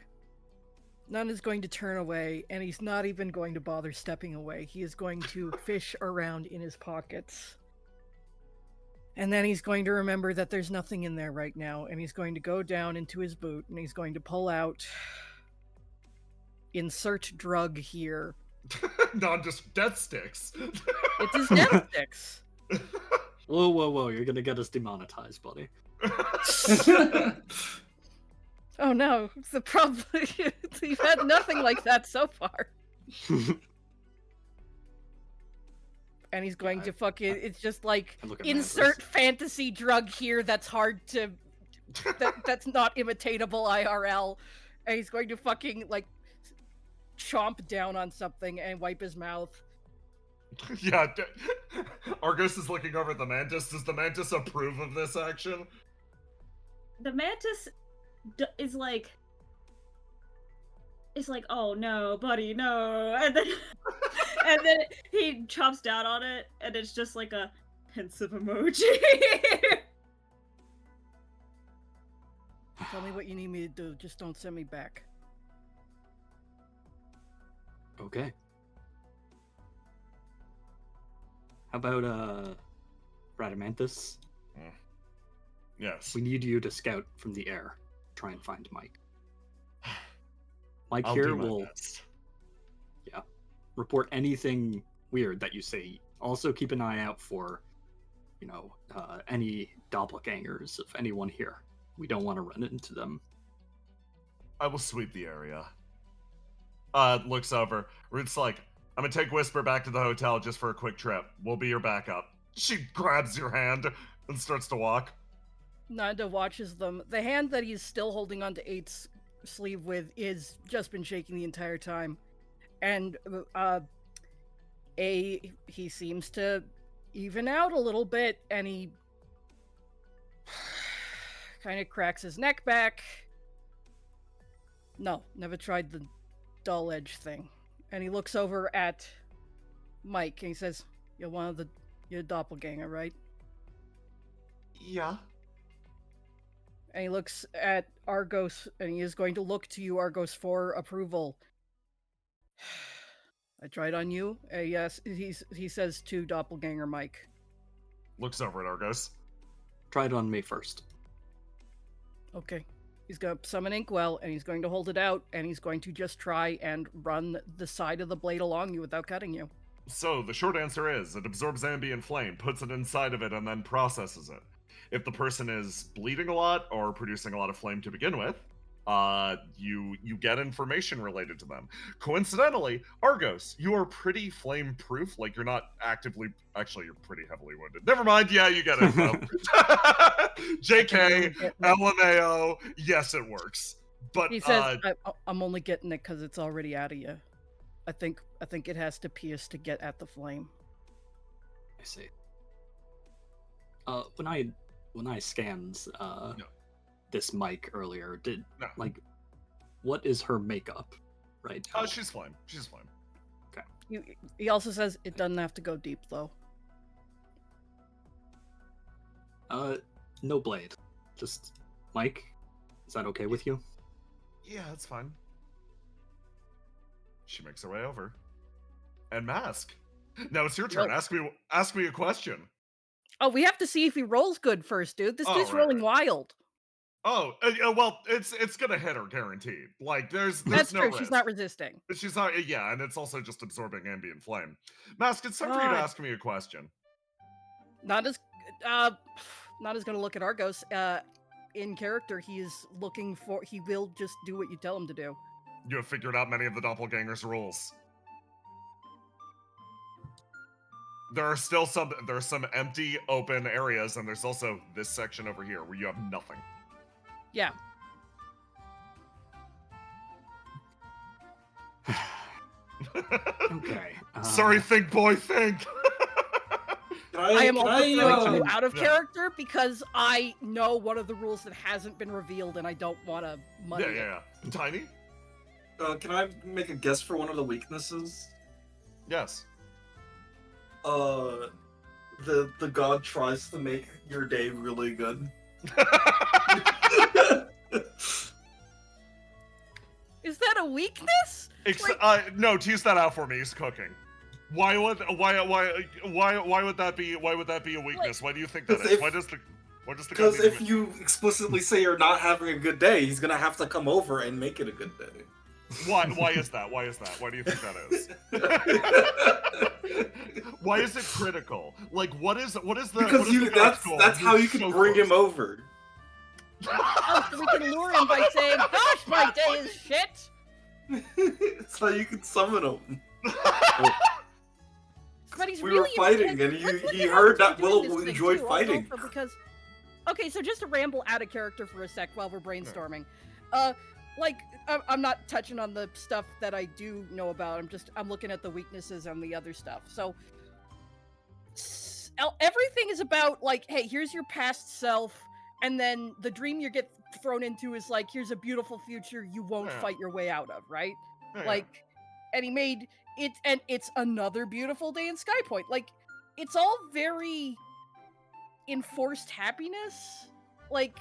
Nanda's going to turn away, and he's not even going to bother stepping away. He is going to fish around in his pockets. And then he's going to remember that there's nothing in there right now, and he's going to go down into his boot, and he's going to pull out... Insert drug here. Not just death sticks. It's his death sticks. Whoa, you're gonna get us demonetized, buddy. Oh no, the problem... You've had nothing like that so far. and he's going to fucking. It's just like Mantis. insert fantasy drug here that's hard to. That's not imitatable IRL, and he's going to fucking like chomp down on something and wipe his mouth. Yeah, Argos is looking over at the Mantis. Does the Mantis approve of this action? The Mantis is like, oh no, buddy, no, and then and then he chomps down on it, and it's just like a pensive emoji. Tell me what you need me to do. Just don't send me back. Okay. How about Radamanthus? Yes. We need you to scout from the air. Try and find Mike. Mike I'll here do my will best. report anything weird that you see. Also keep an eye out for, any doppelgangers of anyone here. We don't want to run into them. I will sweep the area. Looks over. Root's like, I'm gonna take Whisper back to the hotel just for a quick trip. We'll be your backup. She grabs your hand and starts to walk. Nanda watches them. The hand that he's still holding onto 8's sleeve with is just been shaking the entire time. And he seems to even out a little bit, and he kind of cracks his neck back. No, never tried the dull edge thing. And he looks over at Mike and he says, you're a doppelganger, right? Yeah. And he looks at Argos, and he is going to look to you, Argos, for approval. I tried on you? Yes, he says to doppelganger Mike. Looks over at Argos. Try it on me first. Okay. He's going to summon Inkwell, and he's going to hold it out, and he's going to just try and run the side of the blade along you without cutting you. So, the short answer is, it absorbs ambient flame, puts it inside of it, and then processes it. If the person is bleeding a lot, or producing a lot of flame to begin with, you get information related to them. Coincidentally, Argos, you are pretty flame-proof, like you're not actively... Actually, you're pretty heavily wounded. Never mind, yeah, you get it. JK, LMAO, yes, it works. But he says, I'm only getting it because it's already out of you. I think it has to pierce to get at the flame. I see. When I scanned this mic earlier, what is her makeup right now? Oh, she's fine. She's fine. Okay. He also says it doesn't have to go deep though. No blade. Just Mike. Is that okay with you? Yeah, that's fine. She makes her way over. And Mask. Now it's your turn. Well, Ask me a question. Oh, we have to see if he rolls good first, dude. This dude's rolling wild. Oh, well, it's gonna hit her guaranteed. Like, there's That's no true. risk. She's not resisting. She's not, yeah, and it's also just absorbing ambient flame. Mask, it's time for you to ask me a question. Nada's gonna look at Argos. In character, he will just do what you tell him to do. You have figured out many of the doppelganger's rules. There's some empty, open areas, and there's also this section over here where you have nothing. Yeah. Okay. Sorry, think, boy, think. I am also throwing you out of character because I know one of the rules that hasn't been revealed, and I don't want to muddy it. Yeah. Tiny? Can I make a guess for one of the weaknesses? Yes. The god tries to make your day really good. Is that a weakness? No, tease that out for me. He's cooking. Why would that be a weakness? Why do you think that is? Why does the Because if you explicitly say you're not having a good day, he's gonna have to come over and make it a good day. Why is that? Why do you think that is? Why is it critical? Like, what is the Because that's how you can bring him over. Oh, so we can lure him by saying, "Gosh, my day is shit." It's how you can summon him. But he's We really were fighting, and he heard that Willow enjoyed fighting. Also because, okay, so just to ramble out of character for a sec while we're brainstorming, like I'm not touching on the stuff that I do know about. I'm looking at the weaknesses and the other stuff. So everything is about like, hey, here's your past self, and then the dream you get thrown into is like, here's a beautiful future you won't fight your way out of, right? Like, and he made it, and it's another beautiful day in Skypoint. Like, it's all very enforced happiness. Like,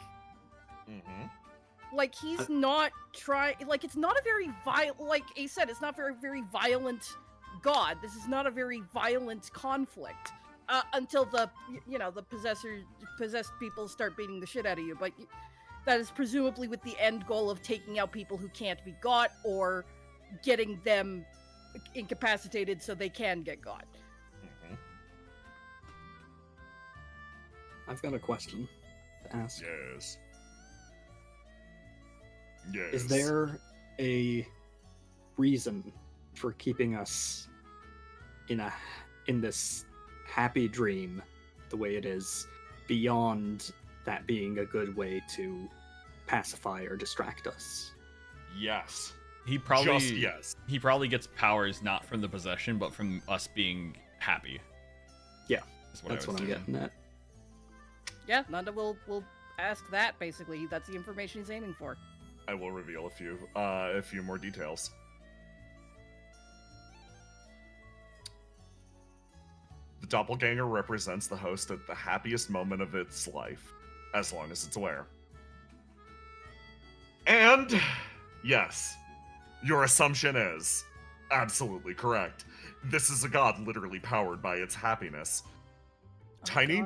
like he's not trying. Like, it's not a very violent. Like Ace said, it's not very violent god. This is not a very violent conflict. Until the possessed people start beating the shit out of you, but that is presumably with the end goal of taking out people who can't be got or getting them incapacitated so they can get got. I've got a question to ask. Yes. Is there a reason for keeping us in this happy dream the way it is, beyond that being a good way to pacify or distract us? Yes. He probably yes. He probably gets powers not from the possession, but from us being happy. Yeah, that's what I'm getting at. Yeah, Nanda will ask that. Basically, that's the information he's aiming for. I will reveal a few more details. The doppelganger represents the host at the happiest moment of its life, as long as it's aware. And, yes, your assumption is absolutely correct. This is a god literally powered by its happiness. Tiny,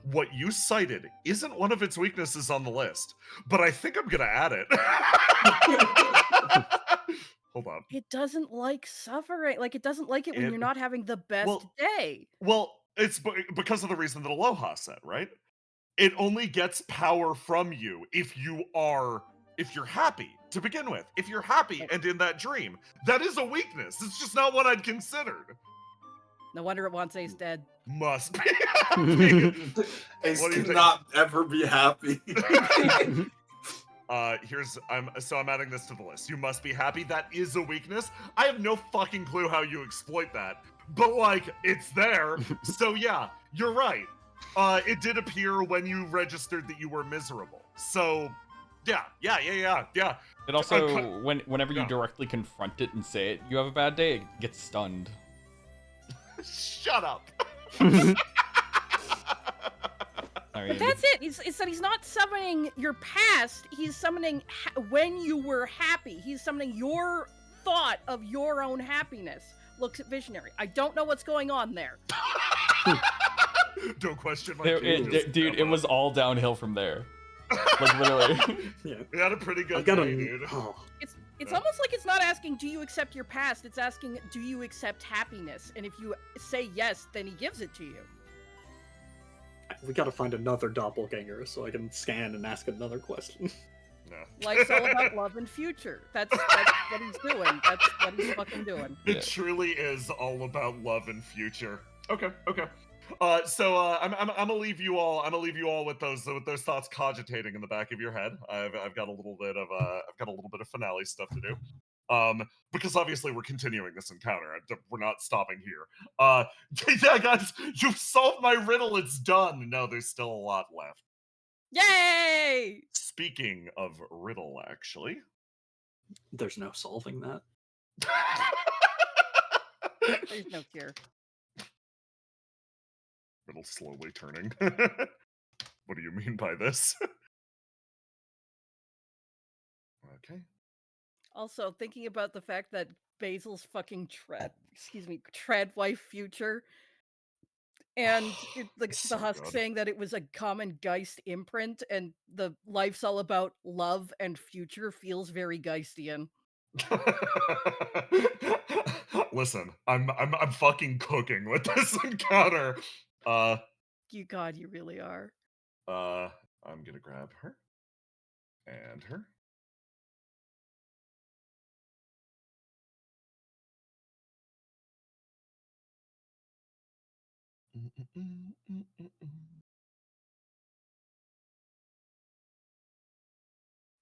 what you cited isn't one of its weaknesses on the list, but I think I'm gonna add it. Hold on. It doesn't like suffering. Like, it doesn't like it when you're not having the best day. Well, it's because of the reason that Aloha said, right? It only gets power from you if you're happy to begin with. If you're happy and in that dream, that is a weakness. It's just not what I'd considered. No wonder it wants Ace dead. Must be happy. Ace cannot ever be happy. I'm adding this to the list. You must be happy. That is a weakness. I have no fucking clue how you exploit that, but like, it's there. So yeah, you're right. It did appear when you registered that you were miserable. So yeah. It also, whenever you directly confront it and say it, you have a bad day, it gets stunned. Shut up. But that's it. It's that he's not summoning your past. He's summoning when you were happy. He's summoning your thought of your own happiness. Looks at visionary. I don't know what's going on there. Don't question my dude, it was all downhill from there. Like, literally. Yeah. We had a pretty good day, dude. It's almost like it's not asking, do you accept your past? It's asking, do you accept happiness? And if you say yes, then he gives it to you. We gotta find another doppelganger so I can scan and ask another question. No. Life's all about love and future. That's what he's doing. That's what he's fucking doing. It truly is all about love and future. Okay. So I'm gonna leave you all. with those thoughts cogitating in the back of your head. I've got a little bit of finale stuff to do. Because obviously we're continuing this encounter. We're not stopping here. Yeah, guys, you've solved my riddle. It's done. No, there's still a lot left. Yay! Speaking of riddle, actually, there's no solving that. There's no cure. Riddle slowly turning. What do you mean by this? Okay. Also, thinking about the fact that Basil's fucking tread wife future, and the husk saying that it was a common Geist imprint, and the life's all about love and future feels very Geistian. Listen, I'm fucking cooking with this encounter. God, you really are. I'm gonna grab her and her.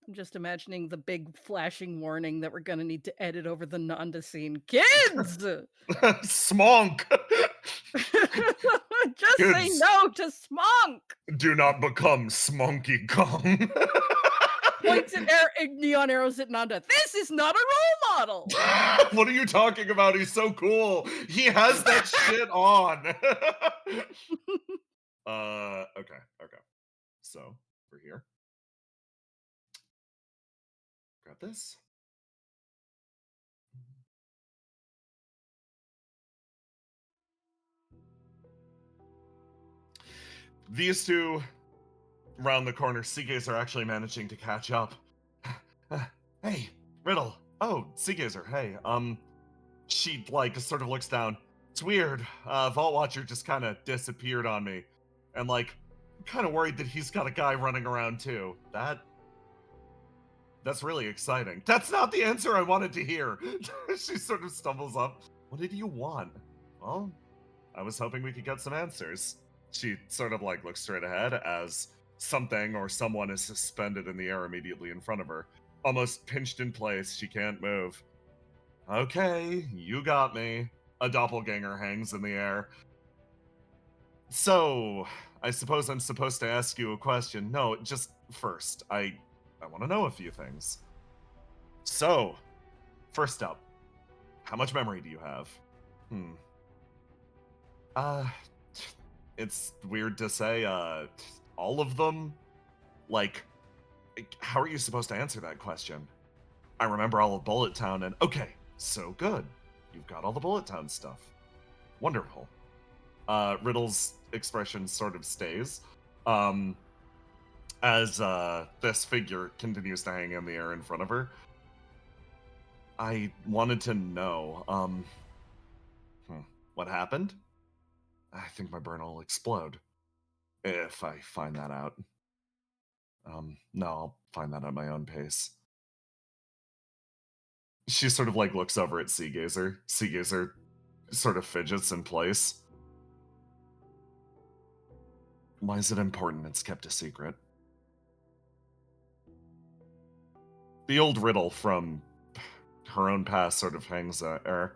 I'm just imagining the big flashing warning that we're gonna need to edit over the Nanda scene. Kids! Smonk! Just say Kids, no to Smonk! do not become Smonky Kong. Points at neon arrows at Nanda. This is not a role model! What are you talking about? He's so cool. He has that shit on. Okay. So, we're here. Grab this. These two round the corner, Seagazer are actually managing to catch up. Hey, Riddle. Oh, Seagazer, hey. She, like, sort of looks down. It's weird. Vault Watcher just kind of disappeared on me. And, like, I'm kind of worried that he's got a guy running around, too. That's really exciting. That's not the answer I wanted to hear. She sort of stumbles up. What did you want? Well, I was hoping we could get some answers. She sort of like looks straight ahead as something or someone is suspended in the air immediately in front of her. Almost pinched in place, she can't move. Okay, you got me. A doppelganger hangs in the air. So, I suppose I'm supposed to ask you a question. No, just first, I want to know a few things. So, first up, how much memory do you have? It's weird to say, all of them? Like, how are you supposed to answer that question? I remember all of Bullet Town and, okay, so good. You've got all the Bullet Town stuff. Wonderful. Riddle's expression sort of stays. As this figure continues to hang in the air in front of her. I wanted to know, what happened? I think my burn will explode. If I find that out. No, I'll find that at my own pace. She sort of like looks over at Seagazer. Seagazer sort of fidgets in place. Why is it important it's kept a secret? The old riddle from her own past sort of hangs there.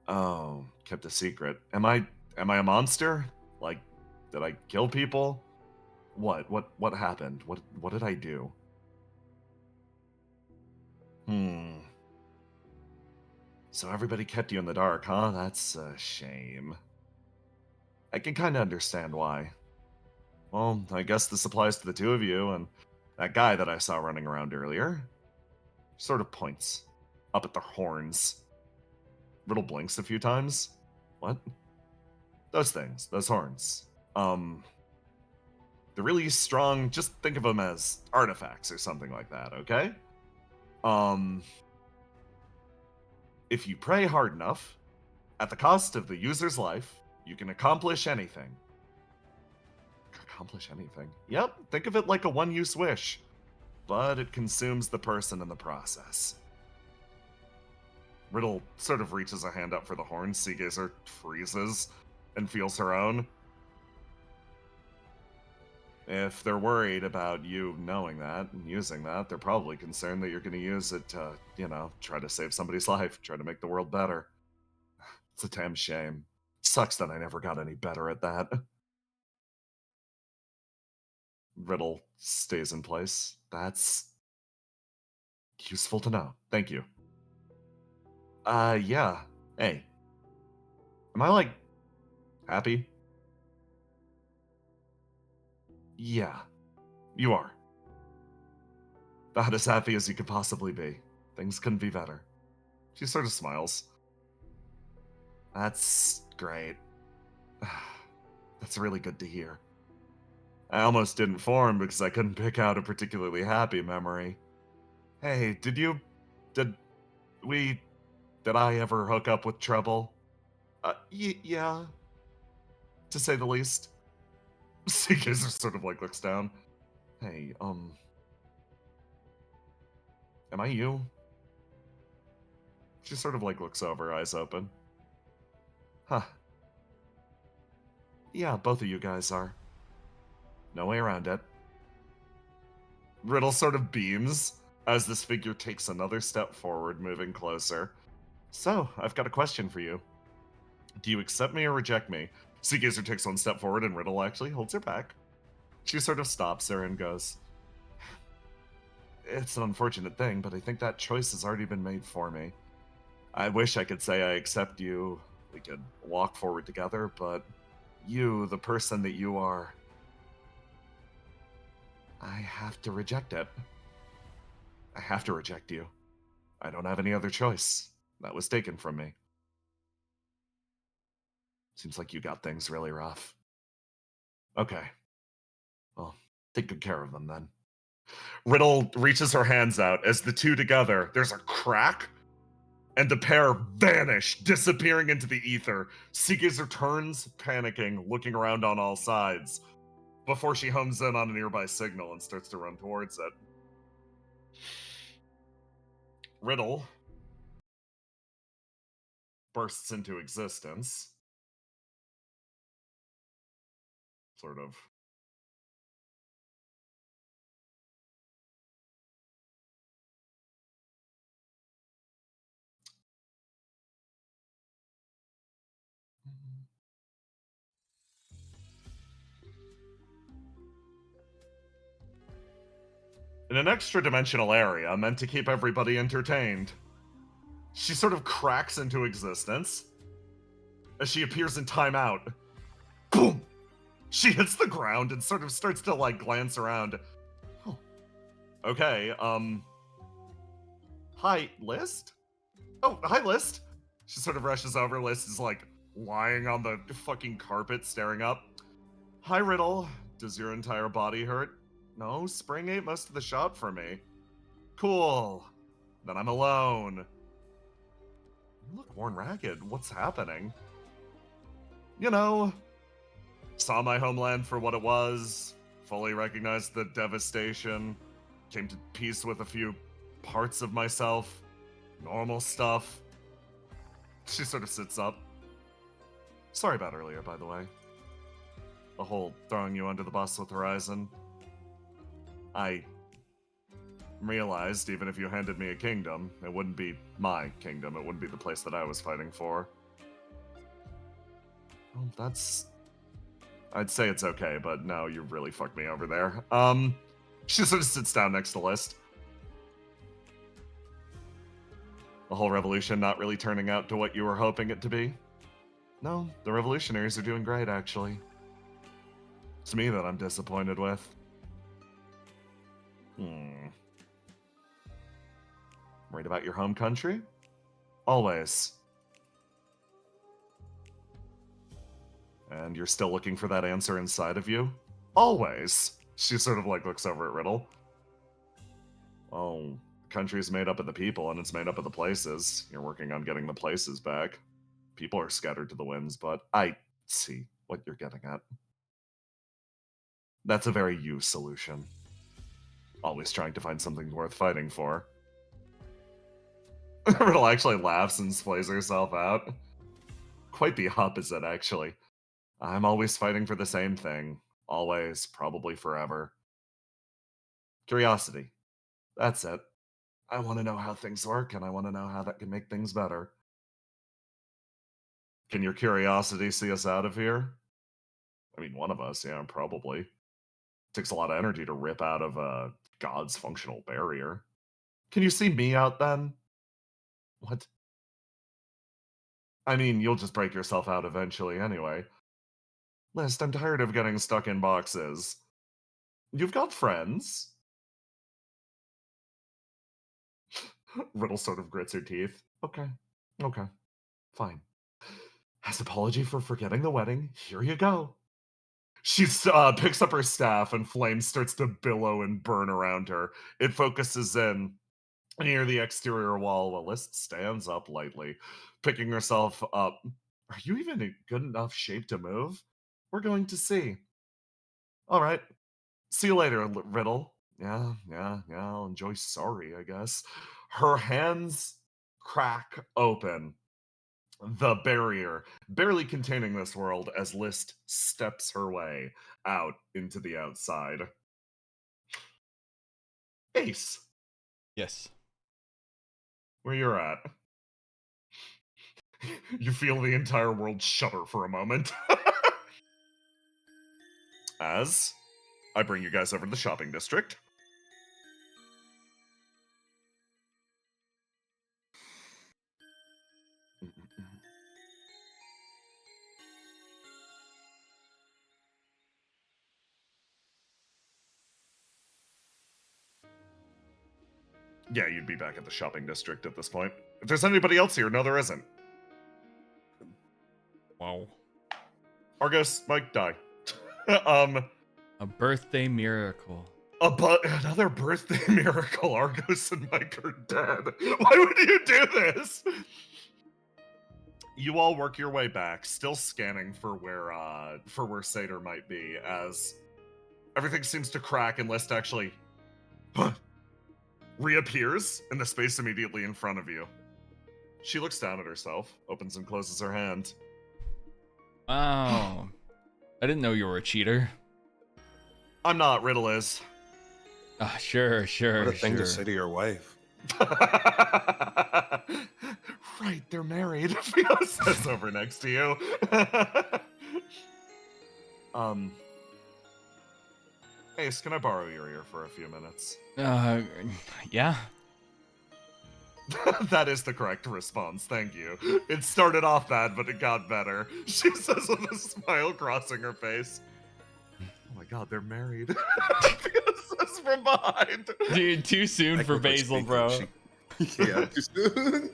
Oh, kept a secret. Am I a monster? Like, did I kill people? What happened? What did I do? So everybody kept you in the dark, huh? That's a shame. I can kind of understand why. Well, I guess this applies to the two of you and that guy that I saw running around earlier. Sort of points up at the horns. Riddle blinks a few times. What? Those things, those horns. They're really strong. Just think of them as artifacts or something like that, okay? If you pray hard enough, at the cost of the user's life, you can accomplish anything. Accomplish anything? Yep, think of it like a one-use wish, but it consumes the person in the process. Riddle sort of reaches a hand up for the horn. Seagazer freezes and feels her own. If they're worried about you knowing that and using that, they're probably concerned that you're going to use it to, try to save somebody's life, try to make the world better. It's a damn shame. Sucks that I never got any better at that. Riddle stays in place. That's useful to know. Thank you. Yeah. Hey. Am I, happy? Yeah. You are. About as happy as you could possibly be. Things couldn't be better. She sort of smiles. That's great. That's really good to hear. I almost didn't form because I couldn't pick out a particularly happy memory. Hey, did I ever hook up with Trouble? Yeah. To say the least. Seagazer sort of looks down. Hey, am I you? She sort of looks over, eyes open. Huh. Yeah, both of you guys are. No way around it. Riddle sort of beams as this figure takes another step forward, moving closer. So, I've got a question for you. Do you accept me or reject me? Seagazer takes one step forward and Riddle actually holds her back. She sort of stops her and goes, it's an unfortunate thing, but I think that choice has already been made for me. I wish I could say I accept you, we could walk forward together, but you, the person that you are, I have to reject it. I have to reject you. I don't have any other choice. That was taken from me. Seems like you got things really rough. Okay. Well, take good care of them then. Riddle reaches her hands out as the two together, there's a crack, and the pair vanish, disappearing into the ether. Seagazer turns, panicking, looking around on all sides, before she homes in on a nearby signal and starts to run towards it. Riddle bursts into existence. Sort of. In an extra-dimensional area meant to keep everybody entertained, she sort of cracks into existence as she appears in timeout. Boom! She hits the ground and sort of starts to, like, glance around. Oh. Okay, hi, List? Oh, hi, List. She sort of rushes over. List is, like, lying on the fucking carpet staring up. Hi, Riddle. Does your entire body hurt? No, Spring ate most of the shot for me. Cool. Then I'm alone. You look worn ragged. What's happening? You know, saw my homeland for what it was, fully recognized the devastation, came to peace with a few parts of myself, normal stuff. She sort of sits up. Sorry about earlier, by the way. The whole throwing you under the bus with Horizon. I realized even if you handed me a kingdom, it wouldn't be my kingdom. It wouldn't be the place that I was fighting for. Well, that's... I'd say it's okay, but no, you really fucked me over there. She sort of sits down next to List. The whole revolution not really turning out to what you were hoping it to be? No, the revolutionaries are doing great, actually. It's me that I'm disappointed with. Worried about your home country? Always. And you're still looking for that answer inside of you? Always. She sort of like looks over at Riddle. Well, the country's made up of the people and it's made up of the places. You're working on getting the places back. People are scattered to the winds, but I see what you're getting at. That's a very you solution. Always trying to find something worth fighting for. Riddle actually laughs and splays herself out. Quite the opposite, actually. I'm always fighting for the same thing. Always, probably forever. Curiosity. That's it. I want to know how things work, and I want to know how that can make things better. Can your curiosity see us out of here? I mean, one of us, yeah, probably. Takes a lot of energy to rip out of God's functional barrier. Can you see me out then? What? I mean, you'll just break yourself out eventually anyway. List, I'm tired of getting stuck in boxes. You've got friends. Riddle sort of grits her teeth. Okay. Okay. Fine. As apology for forgetting the wedding, here you go. She picks up her staff and flames starts to billow and burn around her. It focuses in near the exterior wall while List stands up lightly, picking herself up. Are you even in good enough shape to move? We're going to see. All right. See you later, Riddle. Yeah, I'll enjoy sorry, I guess. Her hands crack open the barrier barely containing this world as List steps her way out into the outside. Ace, Yes. where you're at. You feel the entire world shudder for a moment. As I bring you guys over to the shopping district. Yeah, you'd be back at the shopping district at this point. If there's anybody else here, no, there isn't. Wow. Argos, Mike, die. A birthday miracle. Another birthday miracle. Argos and Mike are dead. Why would you do this? You all work your way back, still scanning for where Satyr might be, as everything seems to crack and List actually reappears in the space immediately in front of you. She looks down at herself, opens and closes her hand. Wow. I didn't know you were a cheater. I'm not, Riddle is. Sure. What a thing to say to your wife. Right, they're married. Theo says over next to you. Ace, can I borrow your ear for a few minutes? Yeah. That is the correct response, thank you. It started off bad, but it got better. She says with a smile crossing her face. Oh my god, they're married. Theo says from behind. Dude, too soon for Basil, bro. Yeah, too soon.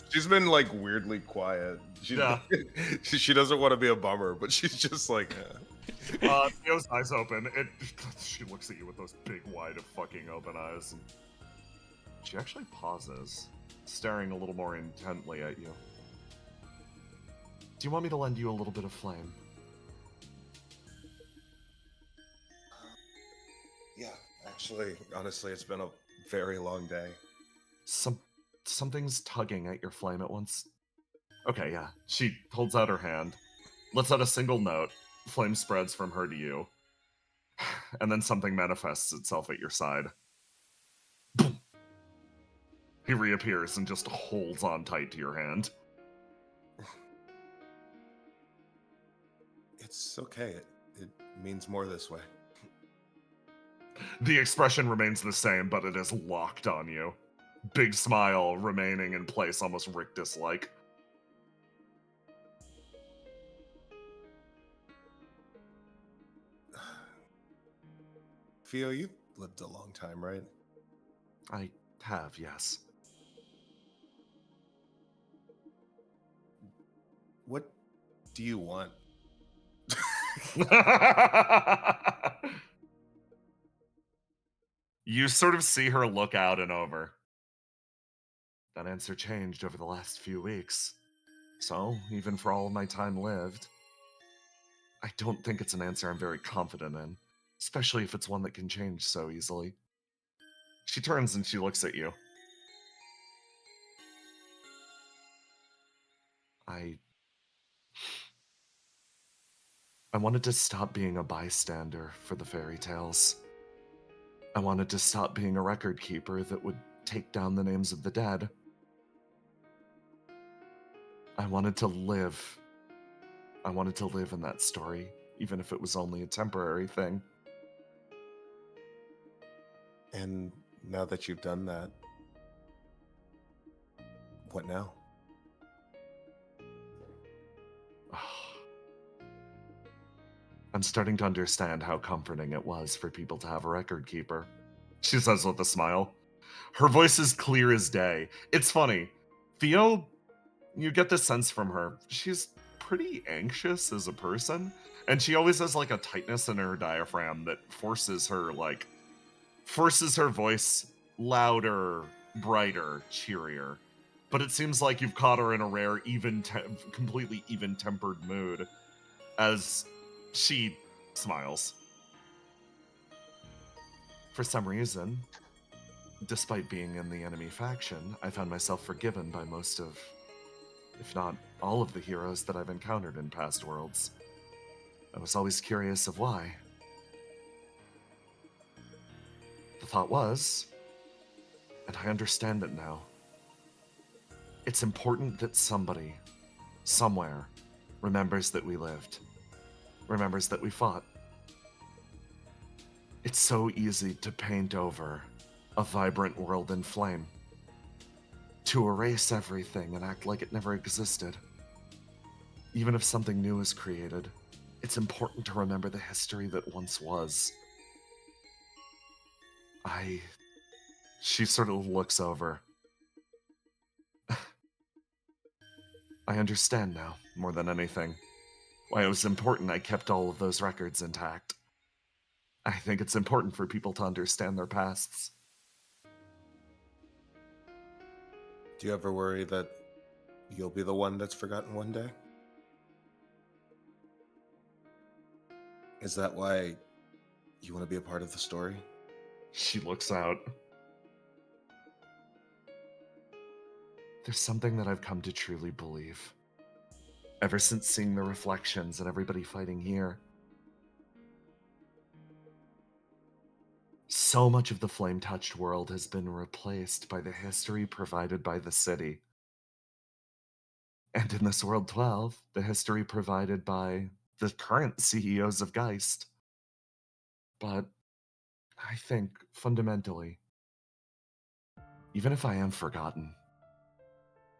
She's been like weirdly quiet. She doesn't want to be a bummer, but she's just like. Theo's eyes open. She looks at you with those big, wide, fucking open eyes. And she actually pauses, staring a little more intently at you. Do you want me to lend you a little bit of flame? Yeah, actually, honestly, it's been a very long day. Something's tugging at your flame at once. Okay, yeah. She holds out her hand, lets out a single note. Flame spreads from her to you. And then something manifests itself at your side. Boom. He reappears and just holds on tight to your hand. It's okay. It means more this way. The expression remains the same, but it is locked on you. Big smile remaining in place, almost rictus-like. Theo, you've lived a long time, right? I have, yes. What do you want? You sort of see her look out and over. That answer changed over the last few weeks. So, even for all of my time lived, I don't think it's an answer I'm very confident in, especially if it's one that can change so easily. She turns and she looks at you. I wanted to stop being a bystander for the fairy tales. I wanted to stop being a record keeper that would take down the names of the dead. I wanted to live. I wanted to live in that story, even if it was only a temporary thing. And now that you've done that, what now? I'm starting to understand how comforting it was for people to have a record keeper, she says with a smile. Her voice is clear as day. It's funny. Theo, you get this sense from her. She's pretty anxious as a person, and she always has like a tightness in her diaphragm that forces her voice louder, brighter, cheerier. But it seems like you've caught her in a rare, completely even-tempered mood as she smiles. For some reason, despite being in the enemy faction, I found myself forgiven by most of, if not all of the heroes that I've encountered in past worlds. I was always curious of why. The thought was, and I understand it now, it's important that somebody, somewhere, remembers that we lived, remembers that we fought. It's so easy to paint over a vibrant world in flame, to erase everything and act like it never existed. Even if something new is created, it's important to remember the history that once was. She sort of looks over. I understand now, more than anything, why it was important I kept all of those records intact. I think it's important for people to understand their pasts. Do you ever worry that you'll be the one that's forgotten one day? Is that why you want to be a part of the story? She looks out. There's something that I've come to truly believe. Ever since seeing the reflections and everybody fighting here. So much of the flame-touched world has been replaced by the history provided by the city. And in this World 12, the history provided by the current CEOs of Geist. But I think, fundamentally, even if I am forgotten,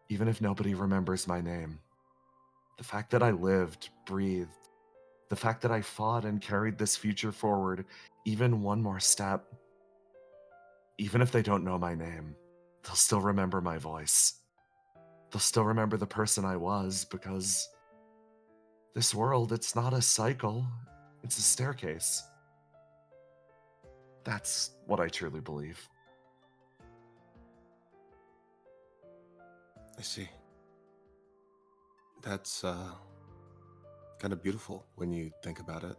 even if nobody remembers my name, the fact that I lived, breathed, the fact that I fought and carried this future forward even one more step, even if they don't know my name, they'll still remember my voice. They'll still remember the person I was, because this world, it's not a cycle, it's a staircase. That's what I truly believe. I see. That's kind of beautiful when you think about it.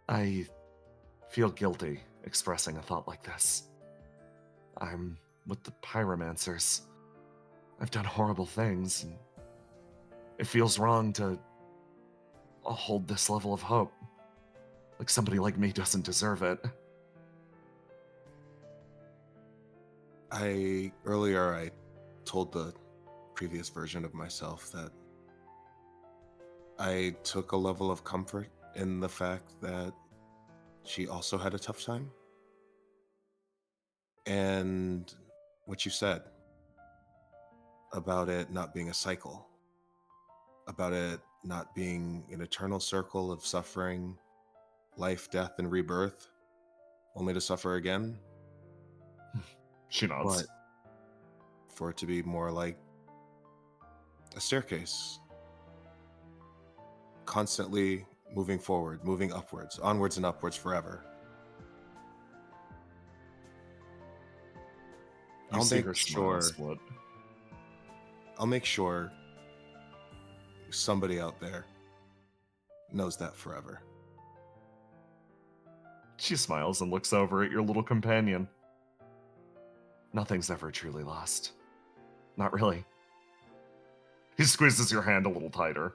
I feel guilty expressing a thought like this. I'm with the pyromancers. I've done horrible things, and it feels wrong to hold this level of hope. Like somebody like me doesn't deserve it. Earlier I told the previous version of myself that I took a level of comfort in the fact that she also had a tough time. And what you said about it not being a cycle, about it not being an eternal circle of suffering, life, death, and rebirth, only to suffer again. She nods. But for it to be more like a staircase, constantly moving forward, moving upwards, onwards and upwards forever. You see her smile split. I'll make sure somebody out there knows that forever. She smiles and looks over at your little companion. Nothing's ever truly lost. Not really. He squeezes your hand a little tighter.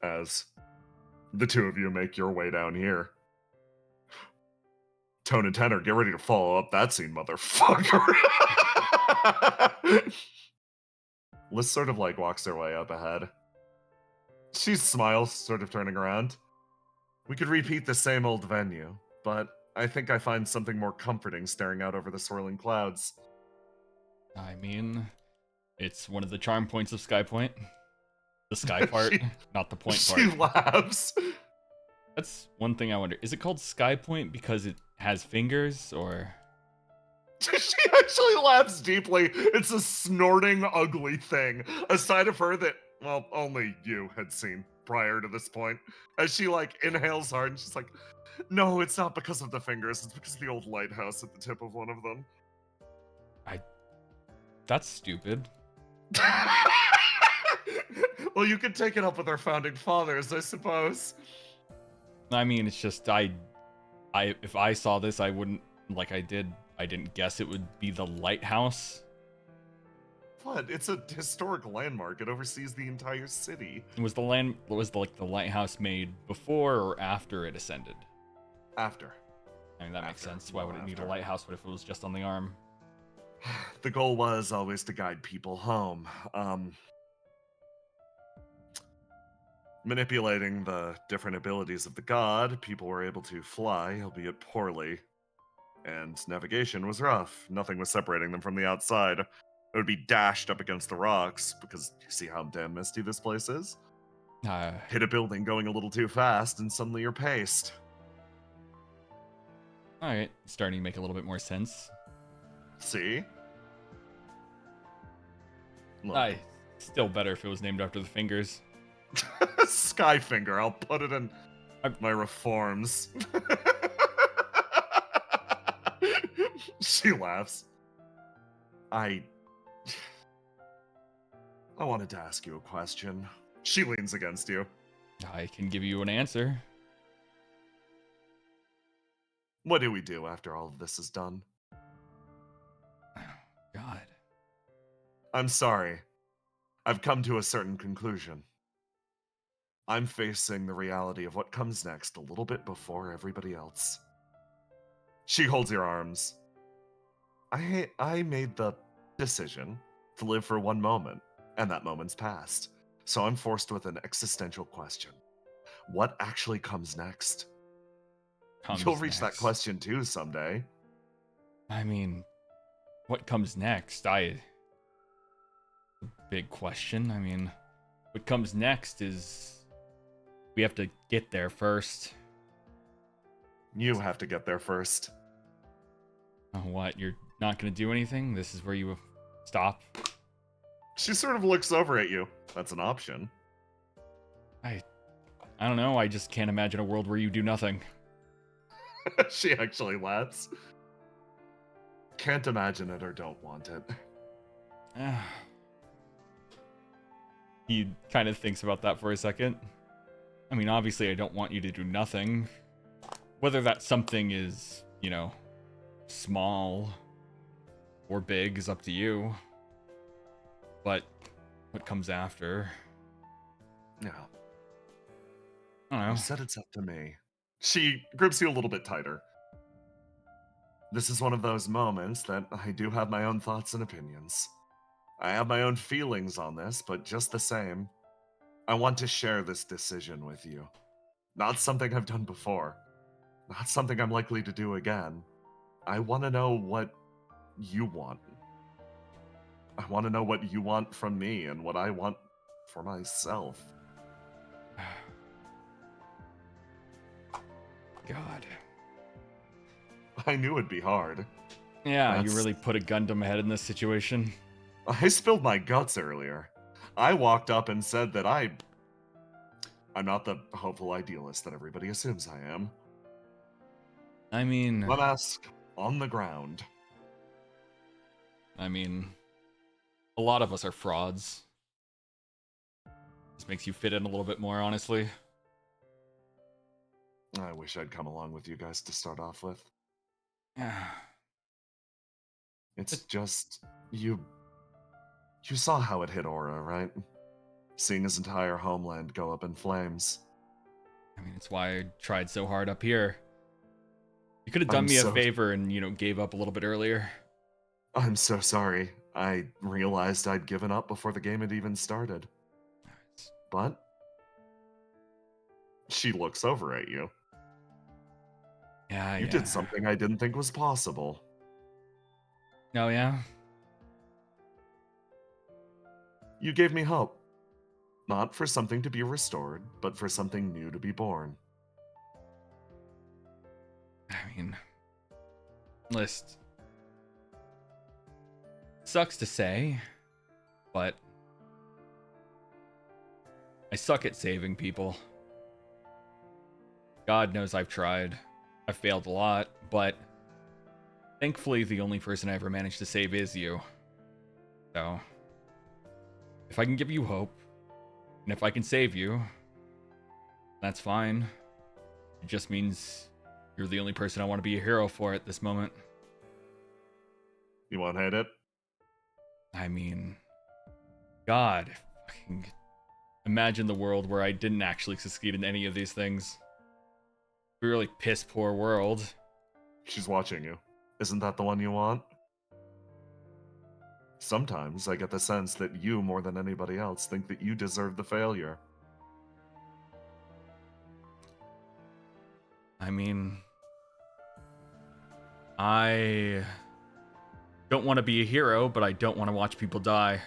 As the two of you make your way down here. Tone and tenor, get ready to follow up that scene, motherfucker. Liz sort of like walks her way up ahead. She smiles, sort of turning around. We could repeat the same old venue, but I think I find something more comforting staring out over the swirling clouds. I mean, it's one of the charm points of Skypoint. The sky part, not the point part. She laughs. That's one thing I wonder. Is it called Skypoint because it has fingers, or? She actually laughs deeply. It's a snorting, ugly thing. A side of her that, well, only you had seen prior to this point. As she, like, inhales hard, and she's like, no, it's not because of the fingers. It's because of the old lighthouse at the tip of one of them. That's stupid. Well, you could take it up with our founding fathers, I suppose. I mean, it's just, I if I saw this, I wouldn't, like I didn't guess it would be the lighthouse. What? It's a historic landmark. It oversees the entire city. Was the lighthouse made before or after it ascended? After. I mean, that makes After. sense. Why would it need a After. lighthouse? What if it was just on the arm? The goal was always to guide people home. Manipulating the different abilities of the god, people were able to fly, albeit poorly. And navigation was rough. Nothing was separating them from the outside. It would be dashed up against the rocks, because you see how damn misty this place is? Hit a building going a little too fast, and suddenly you're paced. Alright, starting to make a little bit more sense. See? Look. Still better if it was named after the fingers. Skyfinger, I'll put it in my reforms. She laughs. I wanted to ask you a question. She leans against you. I can give you an answer. What do we do after all of this is done? God. I'm sorry. I've come to a certain conclusion. I'm facing the reality of what comes next a little bit before everybody else. She holds your arms. I made the decision to live for one moment, and that moment's passed. So I'm forced with an existential question. What actually comes next? You'll reach that question too someday. I mean, what comes next? Big question. I mean, what comes next is we have to get there first. You have to get there first. Oh, what? You're not going to do anything? This is where you stop? She sort of looks over at you. That's an option. I don't know. I just can't imagine a world where you do nothing. She actually laughs. Can't imagine it or don't want it. He kind of thinks about that for a second. I mean, obviously I don't want you to do nothing. Whether that something is, you know, small or big is up to you. But what comes after? No. I don't know. You said it's up to me. She grips you a little bit tighter. This is one of those moments that I do have my own thoughts and opinions. I have my own feelings on this, but just the same, I want to share this decision with you. Not something I've done before. Not something I'm likely to do again. I want to know what you want. I want to know what you want from me and what I want for myself. God. I knew it'd be hard. Yeah, you really put a gun to my head in this situation. I spilled my guts earlier. I walked up and said that I'm not the hopeful idealist that everybody assumes I am. I mean... My mask on the ground. I mean, a lot of us are frauds. This makes you fit in a little bit more, honestly. I wish I'd come along with you guys to start off with. It's just, you saw how it hit Aura, right? Seeing his entire homeland go up in flames. I mean, it's why I tried so hard up here. You could have done me a favor and, you know, gave up a little bit earlier. I'm so sorry. I realized I'd given up before the game had even started. But she looks over at you. Yeah, you did something I didn't think was possible. Oh, yeah? You gave me hope. Not for something to be restored, but for something new to be born. I mean, list. Sucks to say, but I suck at saving people. God knows I've tried. I've failed a lot, but thankfully the only person I ever managed to save is you. So, if I can give you hope, and if I can save you, that's fine. It just means You're the only person I want to be a hero for at this moment. You won't hate it? I mean, God, fucking imagine the world where I didn't actually succeed in any of these things. A really piss poor world. She's watching you. Isn't that the one you want? Sometimes I get the sense that you, more than anybody else, think that you deserve the failure. I mean, I don't want to be a hero, but I don't want to watch people die.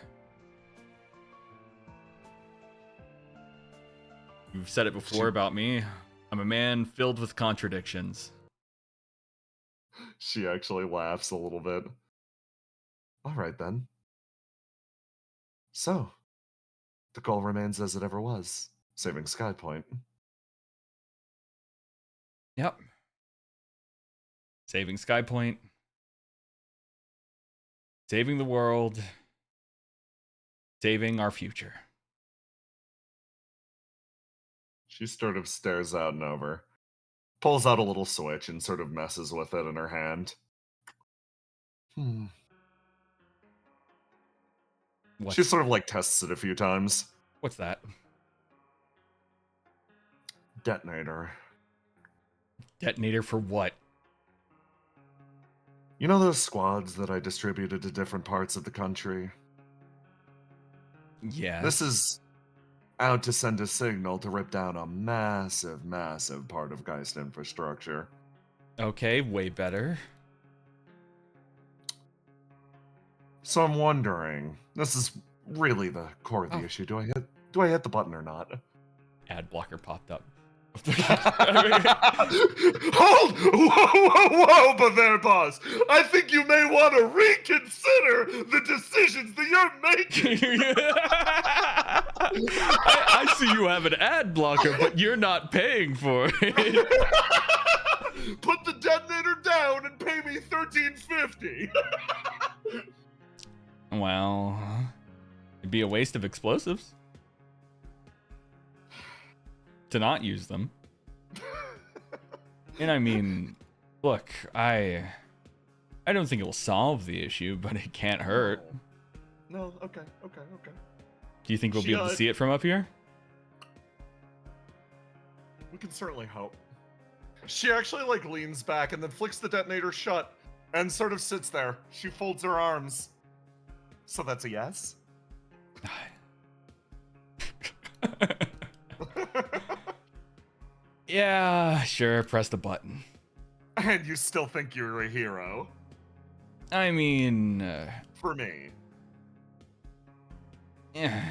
You've said it before about me. I'm a man filled with contradictions. She actually laughs a little bit. All right, then. So, the goal remains as it ever was, saving Skypoint. Yep. Saving Skypoint. Saving the world. Saving our future. She sort of stares out and over, pulls out a little switch and sort of messes with it in her hand. She sort of like tests it a few times. What's that? Detonator. Detonator for what? You know those squads that I distributed to different parts of the country? Yeah. This is out to send a signal to rip down a massive, massive part of Geist infrastructure. Okay, way better. So I'm wondering, this is really the core of the issue. Do I hit the button or not? Ad blocker popped up. Hold! Whoa, but there, boss. I think you may want to reconsider the decisions that you're making. I see you have an ad blocker, but you're not paying for it. Put the detonator down and pay me $13.50. Well, it'd be a waste of explosives to not use them. And I mean, look, I don't think it'll solve the issue, but it can't hurt. No, okay. Do you think we'll be able to see it from up here? We can certainly hope. She actually like leans back and then flicks the detonator shut and sort of sits there. She folds her arms. So that's a yes? Yeah, sure, press the button. And you still think you're a hero? I mean... For me. Yeah.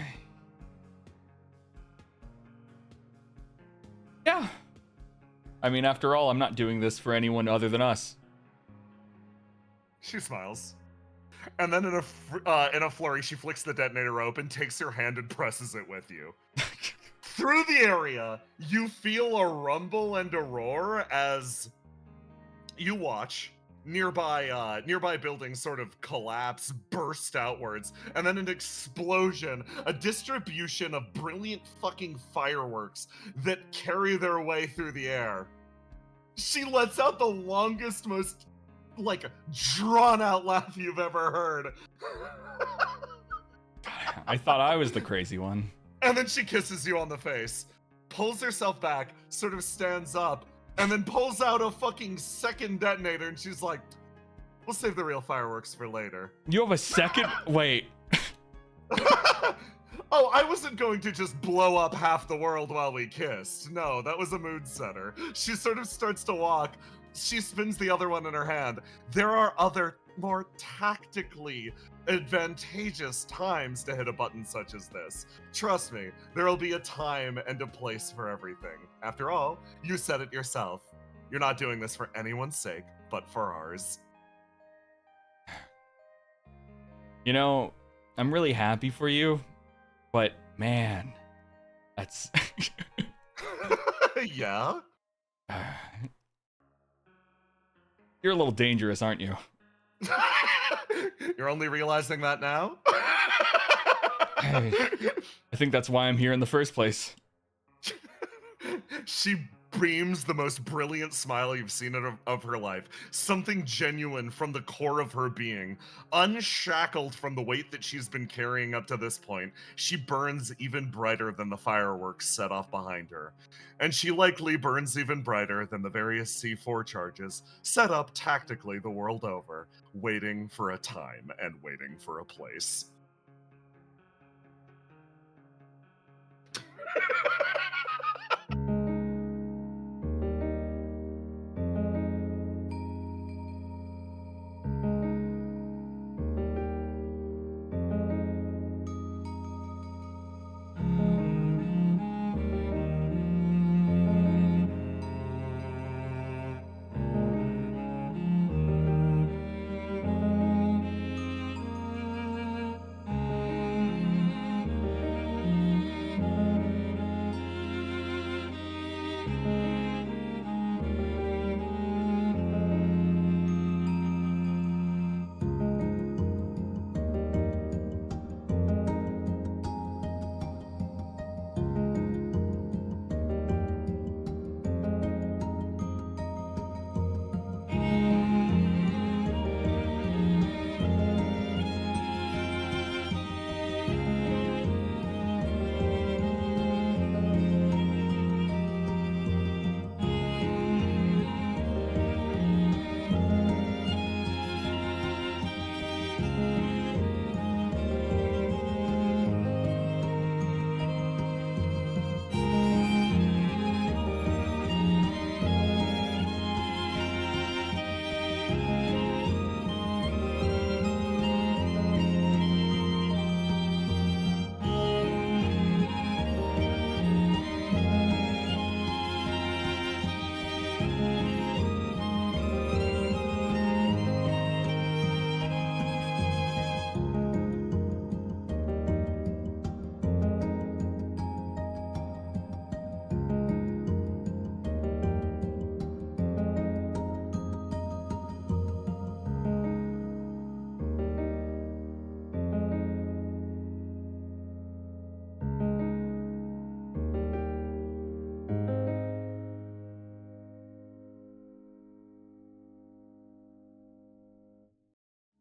I mean, after all, I'm not doing this for anyone other than us. She smiles. And then in a flurry, she flicks the detonator open, takes your hand, and presses it with you. Through the area, you feel a rumble and a roar as you watch nearby buildings sort of collapse, burst outwards, and then an explosion, a distribution of brilliant fucking fireworks that carry their way through the air. She lets out the longest, most like drawn out laugh you've ever heard. I thought I was the crazy one. And then she kisses you on the face, pulls herself back, sort of stands up, and then pulls out a fucking second detonator, and she's like, we'll save the real fireworks for later. You have a second? Wait. Oh, I wasn't going to just blow up half the world while we kissed. No, that was a mood setter. She sort of starts to walk. She spins the other one in her hand. There are other, more tactically advantageous times to hit a button such as this. Trust me, there'll be a time and a place for everything. After all, you said it yourself. You're not doing this for anyone's sake, but for ours. You know, I'm really happy for you, but man, that's... Yeah? You're a little dangerous, aren't you? You're only realizing that now? I think that's why I'm here in the first place. She beams the most brilliant smile you've seen of her life. Something genuine from the core of her being. Unshackled from the weight that she's been carrying up to this point, she burns even brighter than the fireworks set off behind her. And she likely burns even brighter than the various C4 charges set up tactically the world over, waiting for a time and waiting for a place.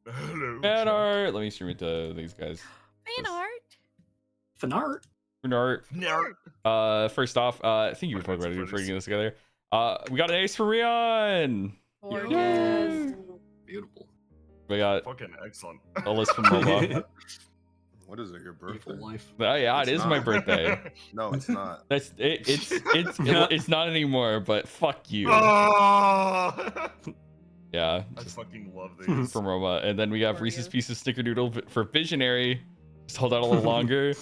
Hello. Fan art. Let me stream it to these guys. Fan art. Fan art. Fan art. Nerd. First off, thank you for getting this together. We got an ace for Rion. Gorgeous. Beautiful. We got Fucking excellent. a list from Moba. What is it? Your birthday? Beautiful life. Oh, yeah, It's it is my not. birthday. No, it's not. That's it. It's not anymore. But fuck you. Oh! Yeah. I Just fucking love these. from Roma, and then we have Reese's Pieces Snickerdoodle for Visionary. Just hold out a little longer,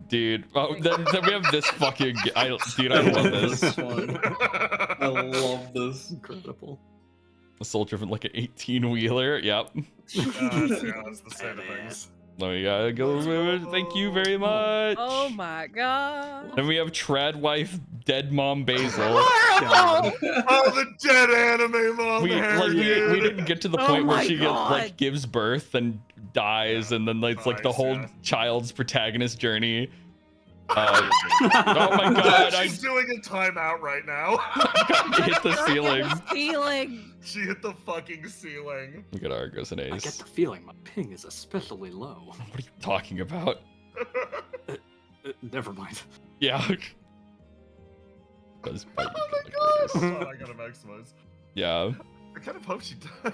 dude. Oh, then we have this fucking. I love this. This one. I love this. Incredible. A soldier from like an 18-wheeler. Yep. That's the state of things. Let me go. Thank you very much. Oh my god. Then we have Trad Wife, Dead Mom Basil. Oh, the dead anime mom. we didn't get to the point where my she God. gives birth and dies, and then it's like the whole child's protagonist journey. Oh my god! She's doing a timeout right now. Hit the ceiling. Ceiling. She hit the fucking ceiling. Look at Argos and I get Ace. the feeling my ping is especially low. What are you talking about? Never mind. Yeah. Does bite you, Oh my like god! I gotta maximize. Yeah. I kind of hope she does.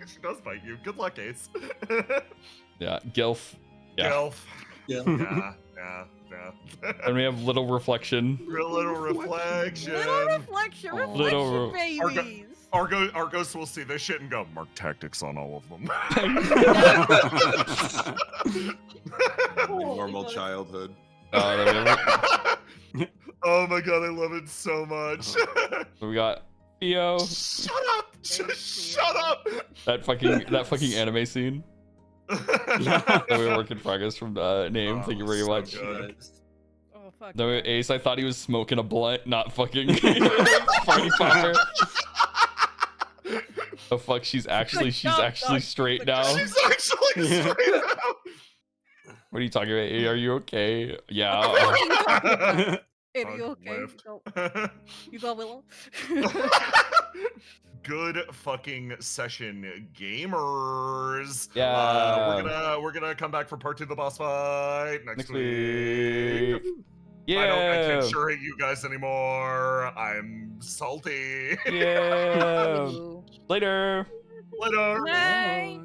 She does bite you. Good luck, Ace. Yeah. Gilf. Yeah. Gilf. Yeah. Yeah. And we have Little Reflection. Little reflection. Little reflection. Aw. Reflection Little babies. Argos will see this shit and go, mark tactics on all of them. Normal childhood. Oh my god, I love it so much. So we got Theo. Shut up! Shut up! That fucking anime scene. That we were work in progress from name. Thank you very so much. good. Oh fuck. No, Ace, I thought he was smoking a blunt, not fucking party popper. Oh fuck, she's actually straight now. She's actually straight out. What are you talking about? Are you okay? Yeah. Are you okay? You go Willow. Good fucking session, gamers. Yeah. We're gonna come back for part 2 of the boss fight next week. Yeah. I can't sure hate you guys anymore. I'm salty. Yeah. Later. Later. Bye.